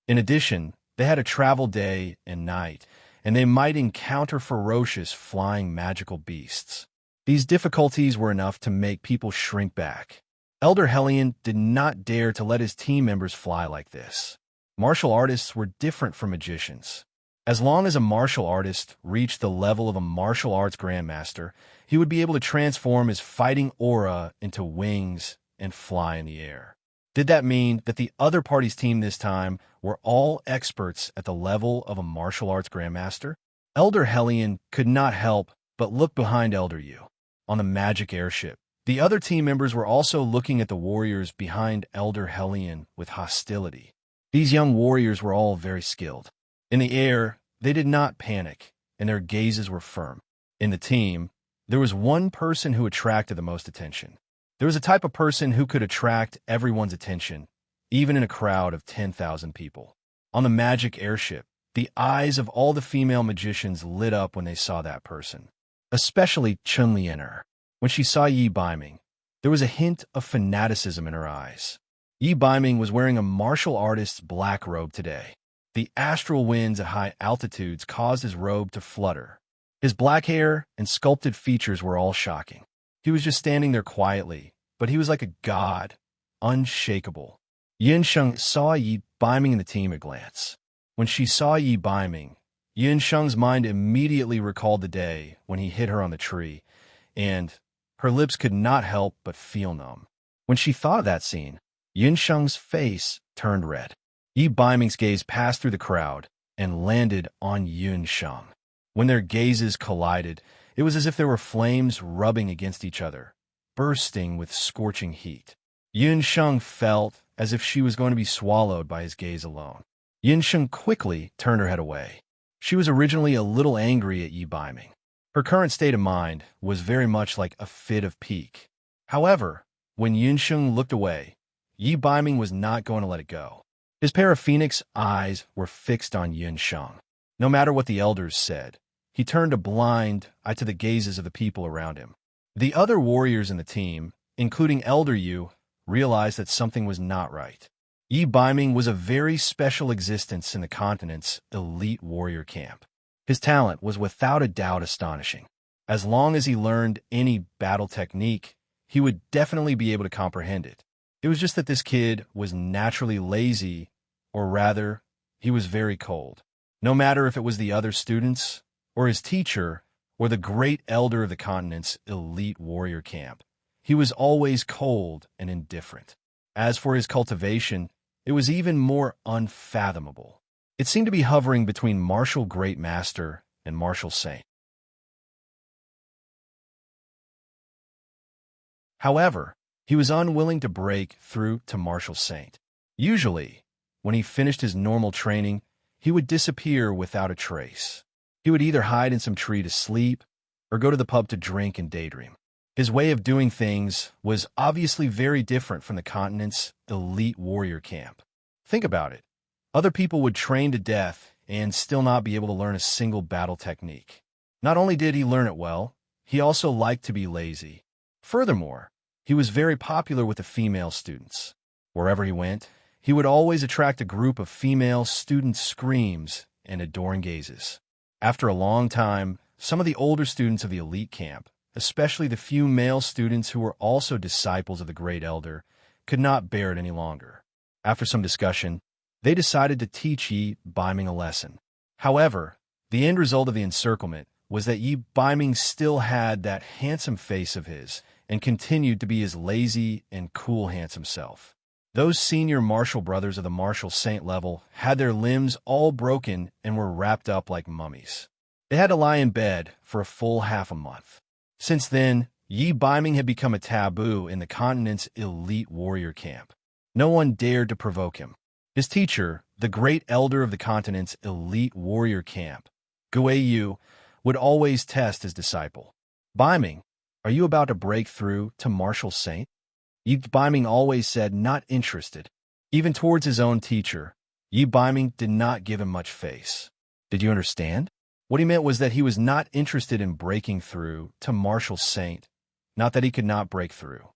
In addition, they had to travel day and night, and they might encounter ferocious flying magical beasts. These difficulties were enough to make people shrink back. Elder Hellion did not dare to let his team members fly like this. Martial artists were different from magicians. As long as a martial artist reached the level of a martial arts grandmaster, he would be able to transform his fighting aura into wings and fly in the air. Did that mean that the other party's team this time were all experts at the level of a martial arts grandmaster? Elder Hellion could not help but look behind Elder Yu. On the magic airship, the other team members were also looking at the warriors behind Elder Hellion with hostility. These young warriors were all very skilled. In the air, they did not panic, and their gazes were firm. In the team, there was one person who attracted the most attention. There was a type of person who could attract everyone's attention, even in a crowd of 10,000 people. On the magic airship, the eyes of all the female magicians lit up when they saw that person, especially Chun Lianer. When she saw Yi Baiming, there was a hint of fanaticism in her eyes. Yi Baiming was wearing a martial artist's black robe today. The astral winds at high altitudes caused his robe to flutter. His black hair and sculpted features were all shocking. He was just standing there quietly, but he was like a god, unshakable. Yin Sheng saw Yi Baiming in the team at a glance. When she saw Yi Baiming, Yin Sheng's mind immediately recalled the day when he hit her on the tree, and her lips could not help but feel numb. When she thought of that scene, Yin Sheng's face turned red. Yi Baiming's gaze passed through the crowd and landed on Yin Sheng. When their gazes collided, it was as if there were flames rubbing against each other, bursting with scorching heat. Yin Sheng felt as if she was going to be swallowed by his gaze alone. Yin Sheng quickly turned her head away. She was originally a little angry at Yi Baiming. Her current state of mind was very much like a fit of pique. However, when Yin Sheng looked away, Yi Baiming was not going to let it go. His pair of phoenix eyes were fixed on Yin Sheng. No matter what the elders said, he turned a blind eye to the gazes of the people around him. The other warriors in the team, including Elder Yu, realized that something was not right. Yi Baiming was a very special existence in the continent's elite warrior camp. His talent was without a doubt astonishing. As long as he learned any battle technique, he would definitely be able to comprehend it. It was just that this kid was naturally lazy, or rather, he was very cold. No matter if it was the other students, or his teacher, or the great elder of the continent's elite warrior camp, he was always cold and indifferent. As for his cultivation, it was even more unfathomable. It seemed to be hovering between martial great master and martial saint. However, he was unwilling to break through to martial saint. Usually, when he finished his normal training, he would disappear without a trace. He would either hide in some tree to sleep or go to the pub to drink and daydream. His way of doing things was obviously very different from the continent's elite warrior camp. Think about it. Other people would train to death and still not be able to learn a single battle technique. Not only did he learn it well, he also liked to be lazy. Furthermore, he was very popular with the female students. Wherever he went, he would always attract a group of female student screams and adoring gazes. After a long time, some of the older students of the elite camp, especially the few male students who were also disciples of the Great Elder, could not bear it any longer. After some discussion, they decided to teach Yi Baiming a lesson. However, the end result of the encirclement was that Yi Baiming still had that handsome face of his and continued to be his lazy and cool handsome self. Those senior martial brothers of the martial saint level had their limbs all broken and were wrapped up like mummies. They had to lie in bed for a full half a month. Since then, Yi Baiming had become a taboo in the continent's elite warrior camp. No one dared to provoke him. His teacher, the great elder of the continent's elite warrior camp, Guei Yu, would always test his disciple. Baiming, are you about to break through to martial saint? Yi Baiming always said not interested. Even towards his own teacher, Yi Biming did not give him much face. Did you understand? What he meant was that he was not interested in breaking through to Marshal Saint, not that he could not break through.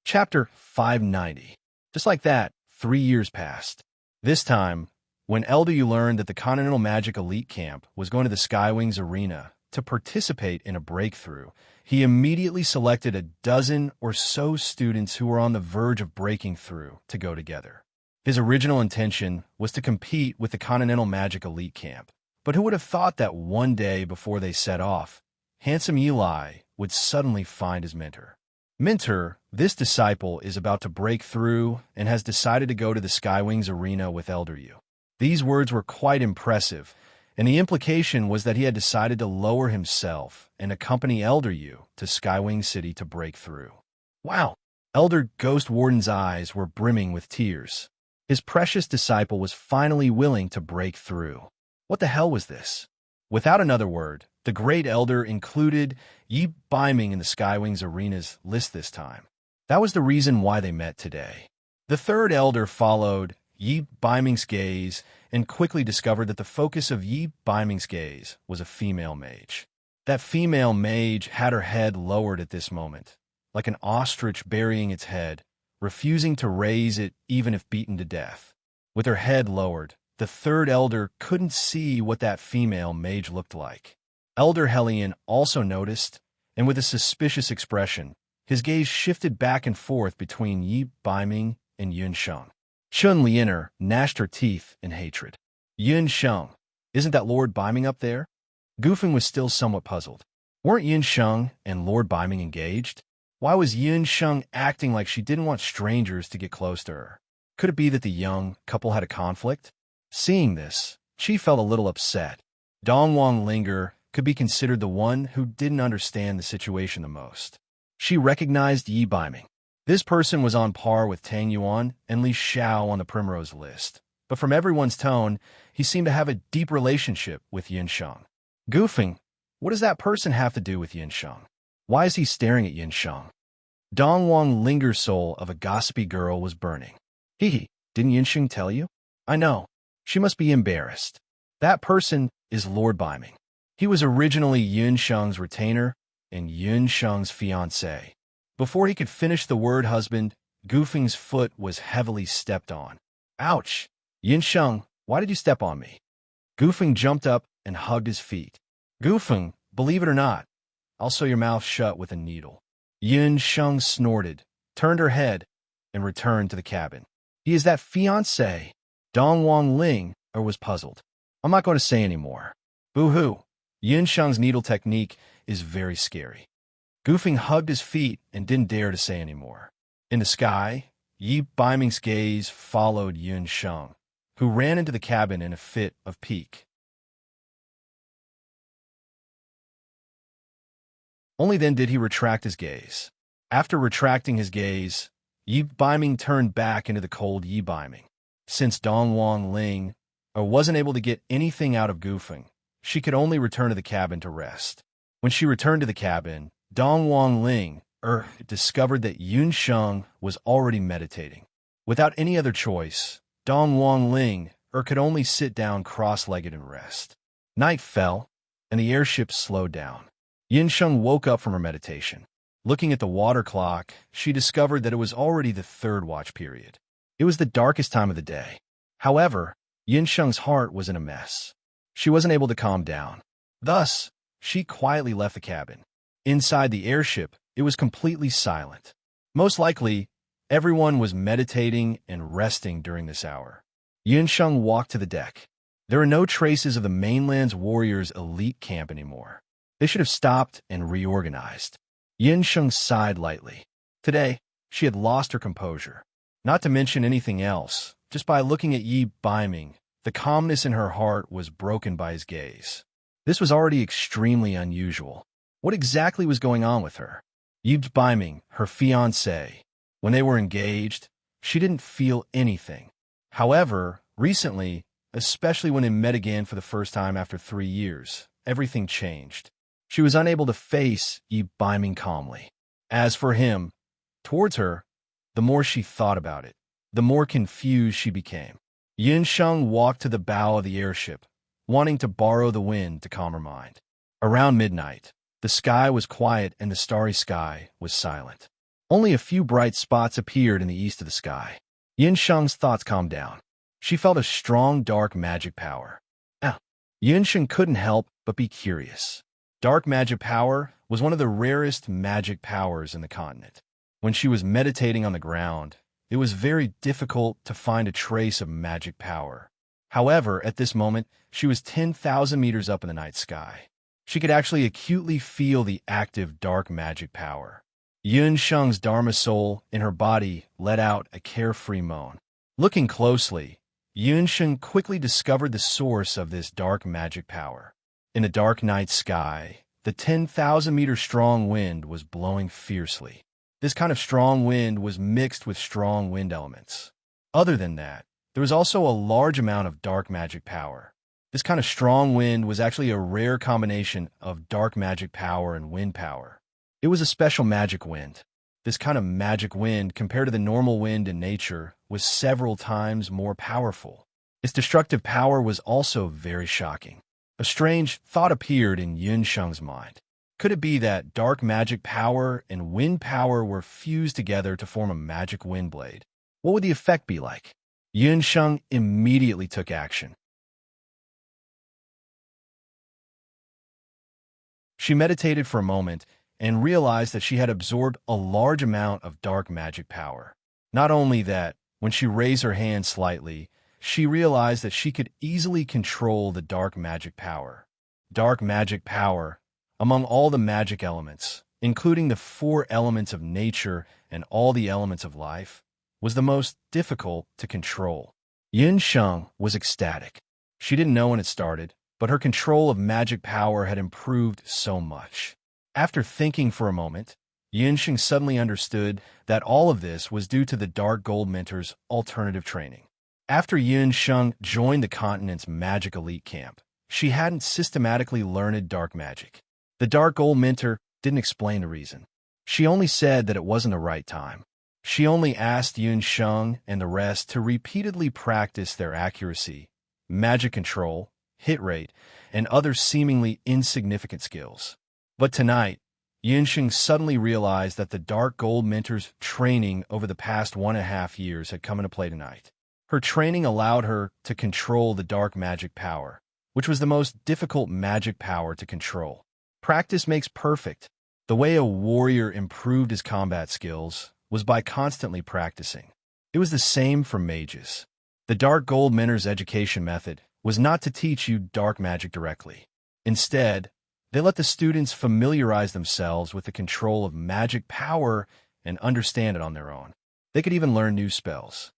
Chapter 590. Just like that, 3 years passed. This time, when Elder Yu learned that the Continental Magic Elite Camp was going to the Skywings Arena to participate in a breakthrough, he immediately selected a dozen or so students who were on the verge of breaking through to go together. His original intention was to compete with the Continental Magic Elite Camp, but who would have thought that one day before they set off, handsome Eli would suddenly find his mentor. Mentor, this disciple is about to break through and has decided to go to the Skywings Arena with Elder Yu. These words were quite impressive, and the implication was that he had decided to lower himself and accompany Elder Yu to Skywing City to break through. Wow! Elder Ghost Warden's eyes were brimming with tears. His precious disciple was finally willing to break through. What the hell was this? Without another word, the great elder included Yi Biming in the Skywings Arena's list this time. That was the reason why they met today. The third elder followed Yi Biming's gaze and quickly discovered that the focus of Yi Biming's gaze was a female mage. That female mage had her head lowered at this moment, like an ostrich burying its head, refusing to raise it even if beaten to death. With her head lowered, the third elder couldn't see what that female mage looked like. Elder Hellion also noticed, and with a suspicious expression, his gaze shifted back and forth between Yi Biming and Yun Sheng. Chun Lianer gnashed her teeth in hatred. Yun Sheng, isn't that Lord Biming up there? Gufeng was still somewhat puzzled. Weren't Yun Sheng and Lord Biming engaged? Why was Yun Sheng acting like she didn't want strangers to get close to her? Could it be that the young couple had a conflict? Seeing this, she felt a little upset. Dongwang Linger could be considered the one who didn't understand the situation the most. She recognized Yi Biming. This person was on par with Tang Yuan and Li Xiao on the Primrose list, but from everyone's tone, he seemed to have a deep relationship with Yin Sheng. Gufeng, what does that person have to do with Yin Sheng? Why is he staring at Yin Sheng? Dongwang Linger's soul of a gossipy girl was burning. Hee, didn't Yin Sheng tell you? I know. She must be embarrassed. That person is Lord Biming. He was originally Yun Sheng's retainer and Yun Sheng's fiancé. Before he could finish the word husband, Gufeng's foot was heavily stepped on. Ouch! Yin Sheng, why did you step on me? Gufeng jumped up and hugged his feet. Gufeng, believe it or not, I'll sew your mouth shut with a needle. Yun Sheng snorted, turned her head, and returned to the cabin. He is that fiancé. Dongwang Ling was puzzled. I'm not going to say any more. Boo-hoo. Yin Sheng's needle technique is very scary. Gufeng hugged his feet and didn't dare to say any more. In the sky, Yi Biming's gaze followed Yun Sheng, who ran into the cabin in a fit of pique. Only then did he retract his gaze. After retracting his gaze, Yi Biming turned back into the cold Yi Biming. Since Dongwang Ling wasn't able to get anything out of Gufeng, she could only return to the cabin to rest. When she returned to the cabin, Dongwang Ling discovered that Yun Sheng was already meditating. Without any other choice, Dongwang Ling could only sit down cross-legged and rest. Night fell, and the airship slowed down. Yin Sheng woke up from her meditation. Looking at the water clock, she discovered that it was already the third watch period. It was the darkest time of the day. However, Yin Sheng's heart was in a mess. She wasn't able to calm down. Thus, she quietly left the cabin. Inside the airship, it was completely silent. Most likely, everyone was meditating and resting during this hour. Yin Sheng walked to the deck. There are no traces of the mainland's warriors' elite camp anymore. They should have stopped and reorganized. Yin Sheng sighed lightly. Today, she had lost her composure. Not to mention anything else, just by looking at Yi Biming, the calmness in her heart was broken by his gaze. This was already extremely unusual. What exactly was going on with her? Yi Biming, her fiancé. When they were engaged, she didn't feel anything. However, recently, especially when they met again for the first time after 3 years, everything changed. She was unable to face Yi beaming calmly. As for him, towards her, the more she thought about it, the more confused she became. Yunsheng walked to the bow of the airship, wanting to borrow the wind to calm her mind. Around midnight, the sky was quiet and the starry sky was silent. Only a few bright spots appeared in the east of the sky. Yunsheng's thoughts calmed down. She felt a strong dark magic power. Yunsheng couldn't help but be curious. Dark magic power was one of the rarest magic powers in the continent. When she was meditating on the ground, it was very difficult to find a trace of magic power. However, at this moment, she was 10,000 meters up in the night sky. She could actually acutely feel the active dark magic power. Yunsheng's Dharma soul in her body let out a carefree moan. Looking closely, Yunsheng quickly discovered the source of this dark magic power. In the dark night sky, the 10,000-meter strong wind was blowing fiercely. This kind of strong wind was mixed with strong wind elements. Other than that, there was also a large amount of dark magic power. This kind of strong wind was actually a rare combination of dark magic power and wind power. It was a special magic wind. This kind of magic wind, compared to the normal wind in nature, was several times more powerful. Its destructive power was also very shocking. A strange thought appeared in Yunsheng's mind. Could it be that dark magic power and wind power were fused together to form a magic wind blade? What would the effect be like? Yunsheng immediately took action. She meditated for a moment and realized that she had absorbed a large amount of dark magic power. Not only that, when she raised her hand slightly, she realized that she could easily control the dark magic power. Dark magic power, among all the magic elements, including the 4 elements of nature and all the elements of life, was the most difficult to control. Yunsheng was ecstatic. She didn't know when it started, but her control of magic power had improved so much. After thinking for a moment, Yunsheng suddenly understood that all of this was due to the Dark Gold Minter's alternative training. After Yunsheng joined the continent's magic elite camp, she hadn't systematically learned dark magic. The Dark Gold Minter didn't explain the reason. She only said that it wasn't the right time. She only asked Yunsheng and the rest to repeatedly practice their accuracy, magic control, hit rate, and other seemingly insignificant skills. But tonight, Yunsheng suddenly realized that the Dark Gold Minter's training over the past 1.5 years had come into play tonight. Her training allowed her to control the dark magic power, which was the most difficult magic power to control. Practice makes perfect. The way a warrior improved his combat skills was by constantly practicing. It was the same for mages. The Dark Gold Minter's education method was not to teach you dark magic directly. Instead, they let the students familiarize themselves with the control of magic power and understand it on their own. They could even learn new spells.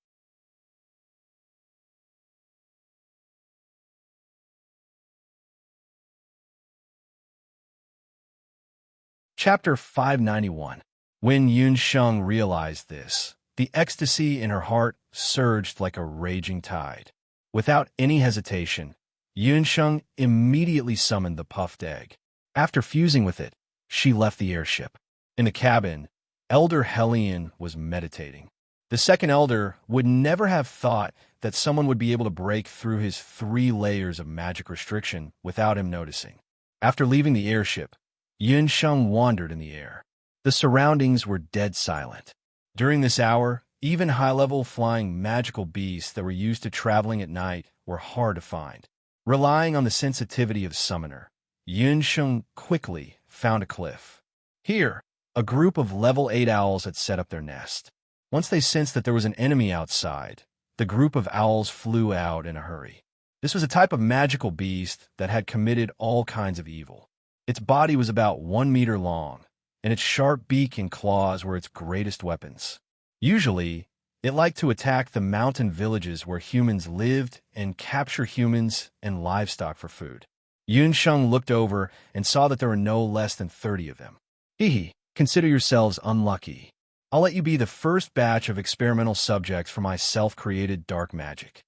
Chapter 591. When Yunsheng realized this, the ecstasy in her heart surged like a raging tide. Without any hesitation, Yunsheng immediately summoned the puffed egg. After fusing with it, she left the airship. In the cabin, Elder Hellion was meditating. The second elder would never have thought that someone would be able to break through his 3 layers of magic restriction without him noticing. After leaving the airship, Yunsheng wandered in the air. The surroundings were dead silent. During this hour, even high-level flying magical beasts that were used to traveling at night were hard to find. Relying on the sensitivity of Summoner, Yunsheng quickly found a cliff. Here, a group of level 8 owls had set up their nest. Once they sensed that there was an enemy outside, the group of owls flew out in a hurry. This was a type of magical beast that had committed all kinds of evil. Its body was about 1 meter long, and its sharp beak and claws were its greatest weapons. Usually, it liked to attack the mountain villages where humans lived and capture humans and livestock for food. Yunsheng looked over and saw that there were no less than 30 of them. Hee, consider yourselves unlucky. I'll let you be the first batch of experimental subjects for my self-created dark magic.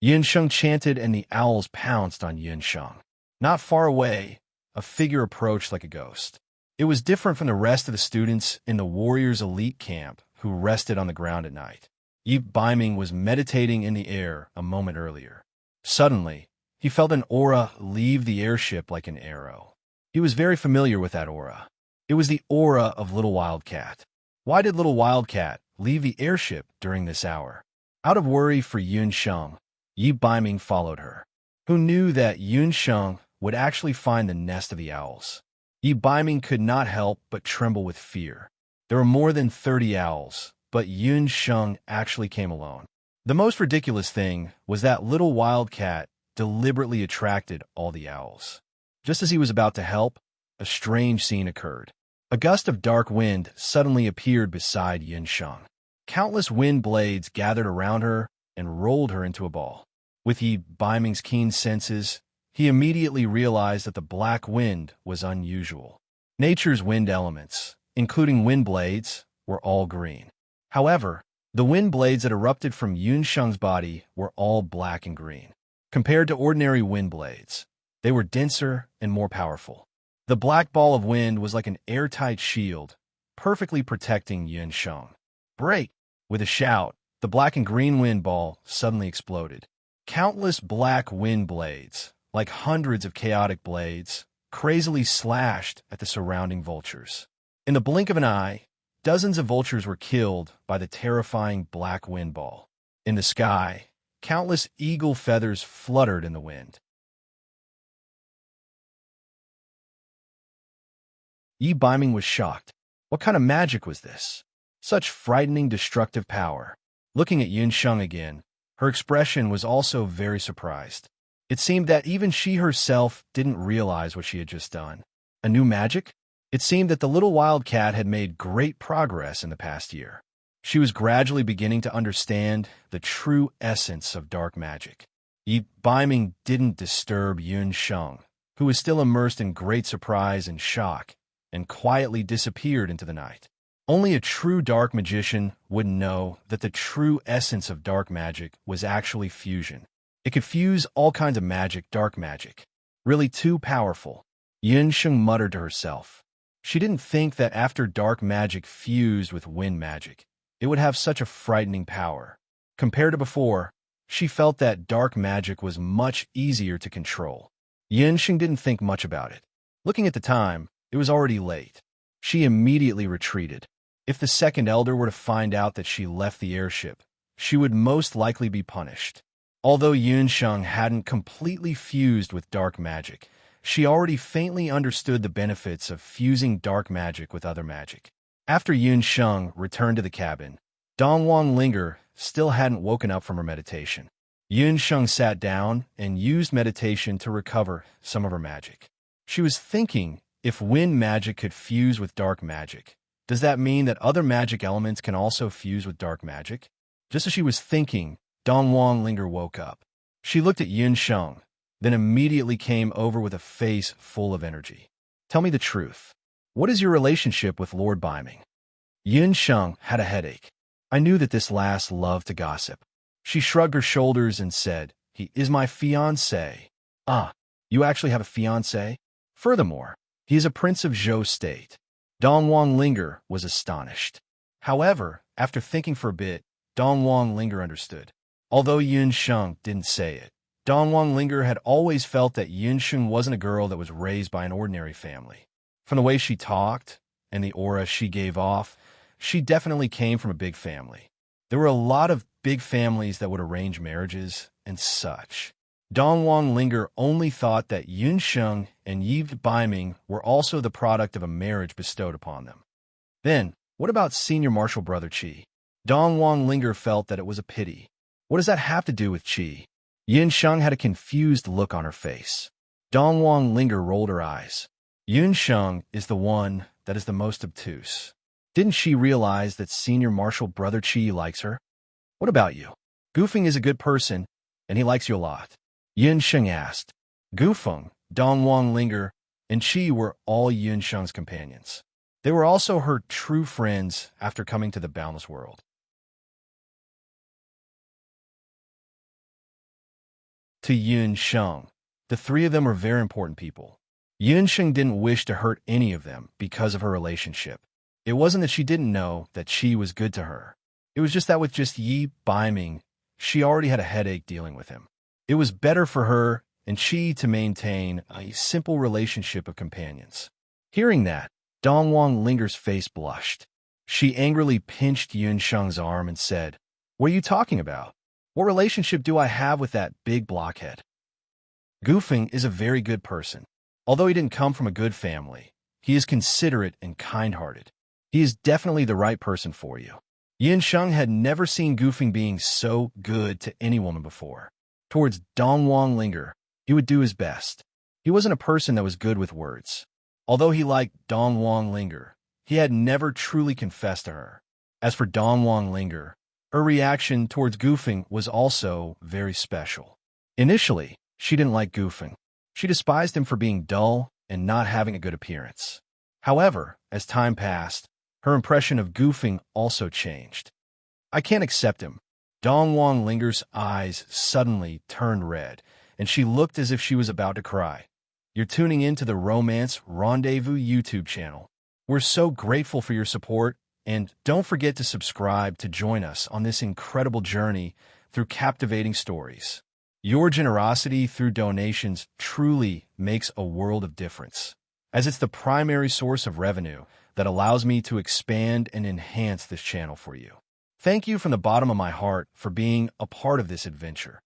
Yunsheng chanted and the owls pounced on Yunsheng. Not far away, a figure approached like a ghost. It was different from the rest of the students in the warriors' elite camp who rested on the ground at night. Yi Baiming was meditating in the air a moment earlier. Suddenly, he felt an aura leave the airship like an arrow. He was very familiar with that aura. It was the aura of Little Wildcat. Why did Little Wildcat leave the airship during this hour? Out of worry for Yun Sheng, Yi Baiming followed her. Who knew that Yun Sheng would actually find the nest of the owls? Yi Baiming could not help but tremble with fear. There were more than 30 owls, but Yun Sheng actually came alone. The most ridiculous thing was that Little Wildcat deliberately attracted all the owls. Just as he was about to help, a strange scene occurred. A gust of dark wind suddenly appeared beside Yun Sheng. Countless wind blades gathered around her and rolled her into a ball. With Yi Baiming's keen senses, he immediately realized that the black wind was unusual. Nature's wind elements, including wind blades, were all green. However, the wind blades that erupted from Yun Sheng's body were all black and green. Compared to ordinary wind blades, they were denser and more powerful. The black ball of wind was like an airtight shield, perfectly protecting Yun Sheng. Break! With a shout, the black and green wind ball suddenly exploded. Countless black wind blades, like hundreds of chaotic blades, crazily slashed at the surrounding vultures. In the blink of an eye, dozens of vultures were killed by the terrifying black wind ball. In the sky, countless eagle feathers fluttered in the wind. Yi Baiming was shocked. What kind of magic was this? Such frightening, destructive power. Looking at Yun Sheng again, her expression was also very surprised. It seemed that even she herself didn't realize what she had just done. A new magic? It seemed that the little wildcat had made great progress in the past year. She was gradually beginning to understand the true essence of dark magic. Yi Baiming didn't disturb Yun Sheng, who was still immersed in great surprise and shock, and quietly disappeared into the night. Only a true dark magician would know that the true essence of dark magic was actually fusion. It could fuse all kinds of magic, dark magic. Really too powerful. Yun Sheng muttered to herself. She didn't think that after dark magic fused with wind magic, it would have such a frightening power. Compared to before, she felt that dark magic was much easier to control. Yun Sheng didn't think much about it. Looking at the time, it was already late. She immediately retreated. If the second elder were to find out that she left the airship, she would most likely be punished. Although Yun Sheng hadn't completely fused with dark magic, she already faintly understood the benefits of fusing dark magic with other magic. After Yun Sheng returned to the cabin, Dongwang Linger still hadn't woken up from her meditation. Yun Sheng sat down and used meditation to recover some of her magic. She was thinking, if wind magic could fuse with dark magic, does that mean that other magic elements can also fuse with dark magic? Just as she was thinking, Dongwang Linger woke up. She looked at Yun Sheng, then immediately came over with a face full of energy. Tell me the truth. What is your relationship with Lord Baiming? Yun Sheng had a headache. I knew that this lass loved to gossip. She shrugged her shoulders and said, He is my fiancé. Ah, you actually have a fiancé? Furthermore, he is a prince of Zhou state. Dongwang Linger was astonished. However, after thinking for a bit, Dongwang Linger understood. Although Yun Sheng didn't say it, Dongwang Linger had always felt that Yun Sheng wasn't a girl that was raised by an ordinary family. From the way she talked and the aura she gave off, she definitely came from a big family. There were a lot of big families that would arrange marriages and such. Dongwang Linger only thought that Yun Sheng and Yi Baiming were also the product of a marriage bestowed upon them. Then, what about senior martial brother Qi? Dongwang Linger felt that it was a pity. What does that have to do with Qi? Yun Sheng had a confused look on her face. Dongwang Linger rolled her eyes. Yun Sheng is the one that is the most obtuse. Didn't she realize that senior martial brother Qi likes her? What about you? Gufeng is a good person, and he likes you a lot. Yun Sheng asked. Gufeng, Dongwang Linger, and Qi were all Yun Sheng's companions. They were also her true friends after coming to the boundless world. To Yun Sheng, the three of them were very important people. Yunsheng didn't wish to hurt any of them because of her relationship. It wasn't that she didn't know that she was good to her. It was just that with just Yi Baiming, she already had a headache dealing with him. It was better for her and she to maintain a simple relationship of companions. Hearing that, Dongwang Linger's face blushed. She angrily pinched Yunsheng's arm and said, "What are you talking about? What relationship do I have with that big blockhead?" Gufeng is a very good person. Although he didn't come from a good family, he is considerate and kind-hearted. He is definitely the right person for you. Yunsheng had never seen Gufeng being so good to any woman before. Towards Dongwang Linger, he would do his best. He wasn't a person that was good with words. Although he liked Dongwang Linger, he had never truly confessed to her. As for Dongwang Linger, her reaction towards Gufeng was also very special. Initially, she didn't like Gufeng. She despised him for being dull and not having a good appearance. However, as time passed, her impression of Gufeng also changed. "I can't accept him." Dongwang Linger's eyes suddenly turned red, and she looked as if she was about to cry. You're tuning in to the Romance Rendezvous YouTube channel. We're so grateful for your support, and don't forget to subscribe to join us on this incredible journey through captivating stories. Your generosity through donations truly makes a world of difference, as it's the primary source of revenue that allows me to expand and enhance this channel for you. Thank you from the bottom of my heart for being a part of this adventure.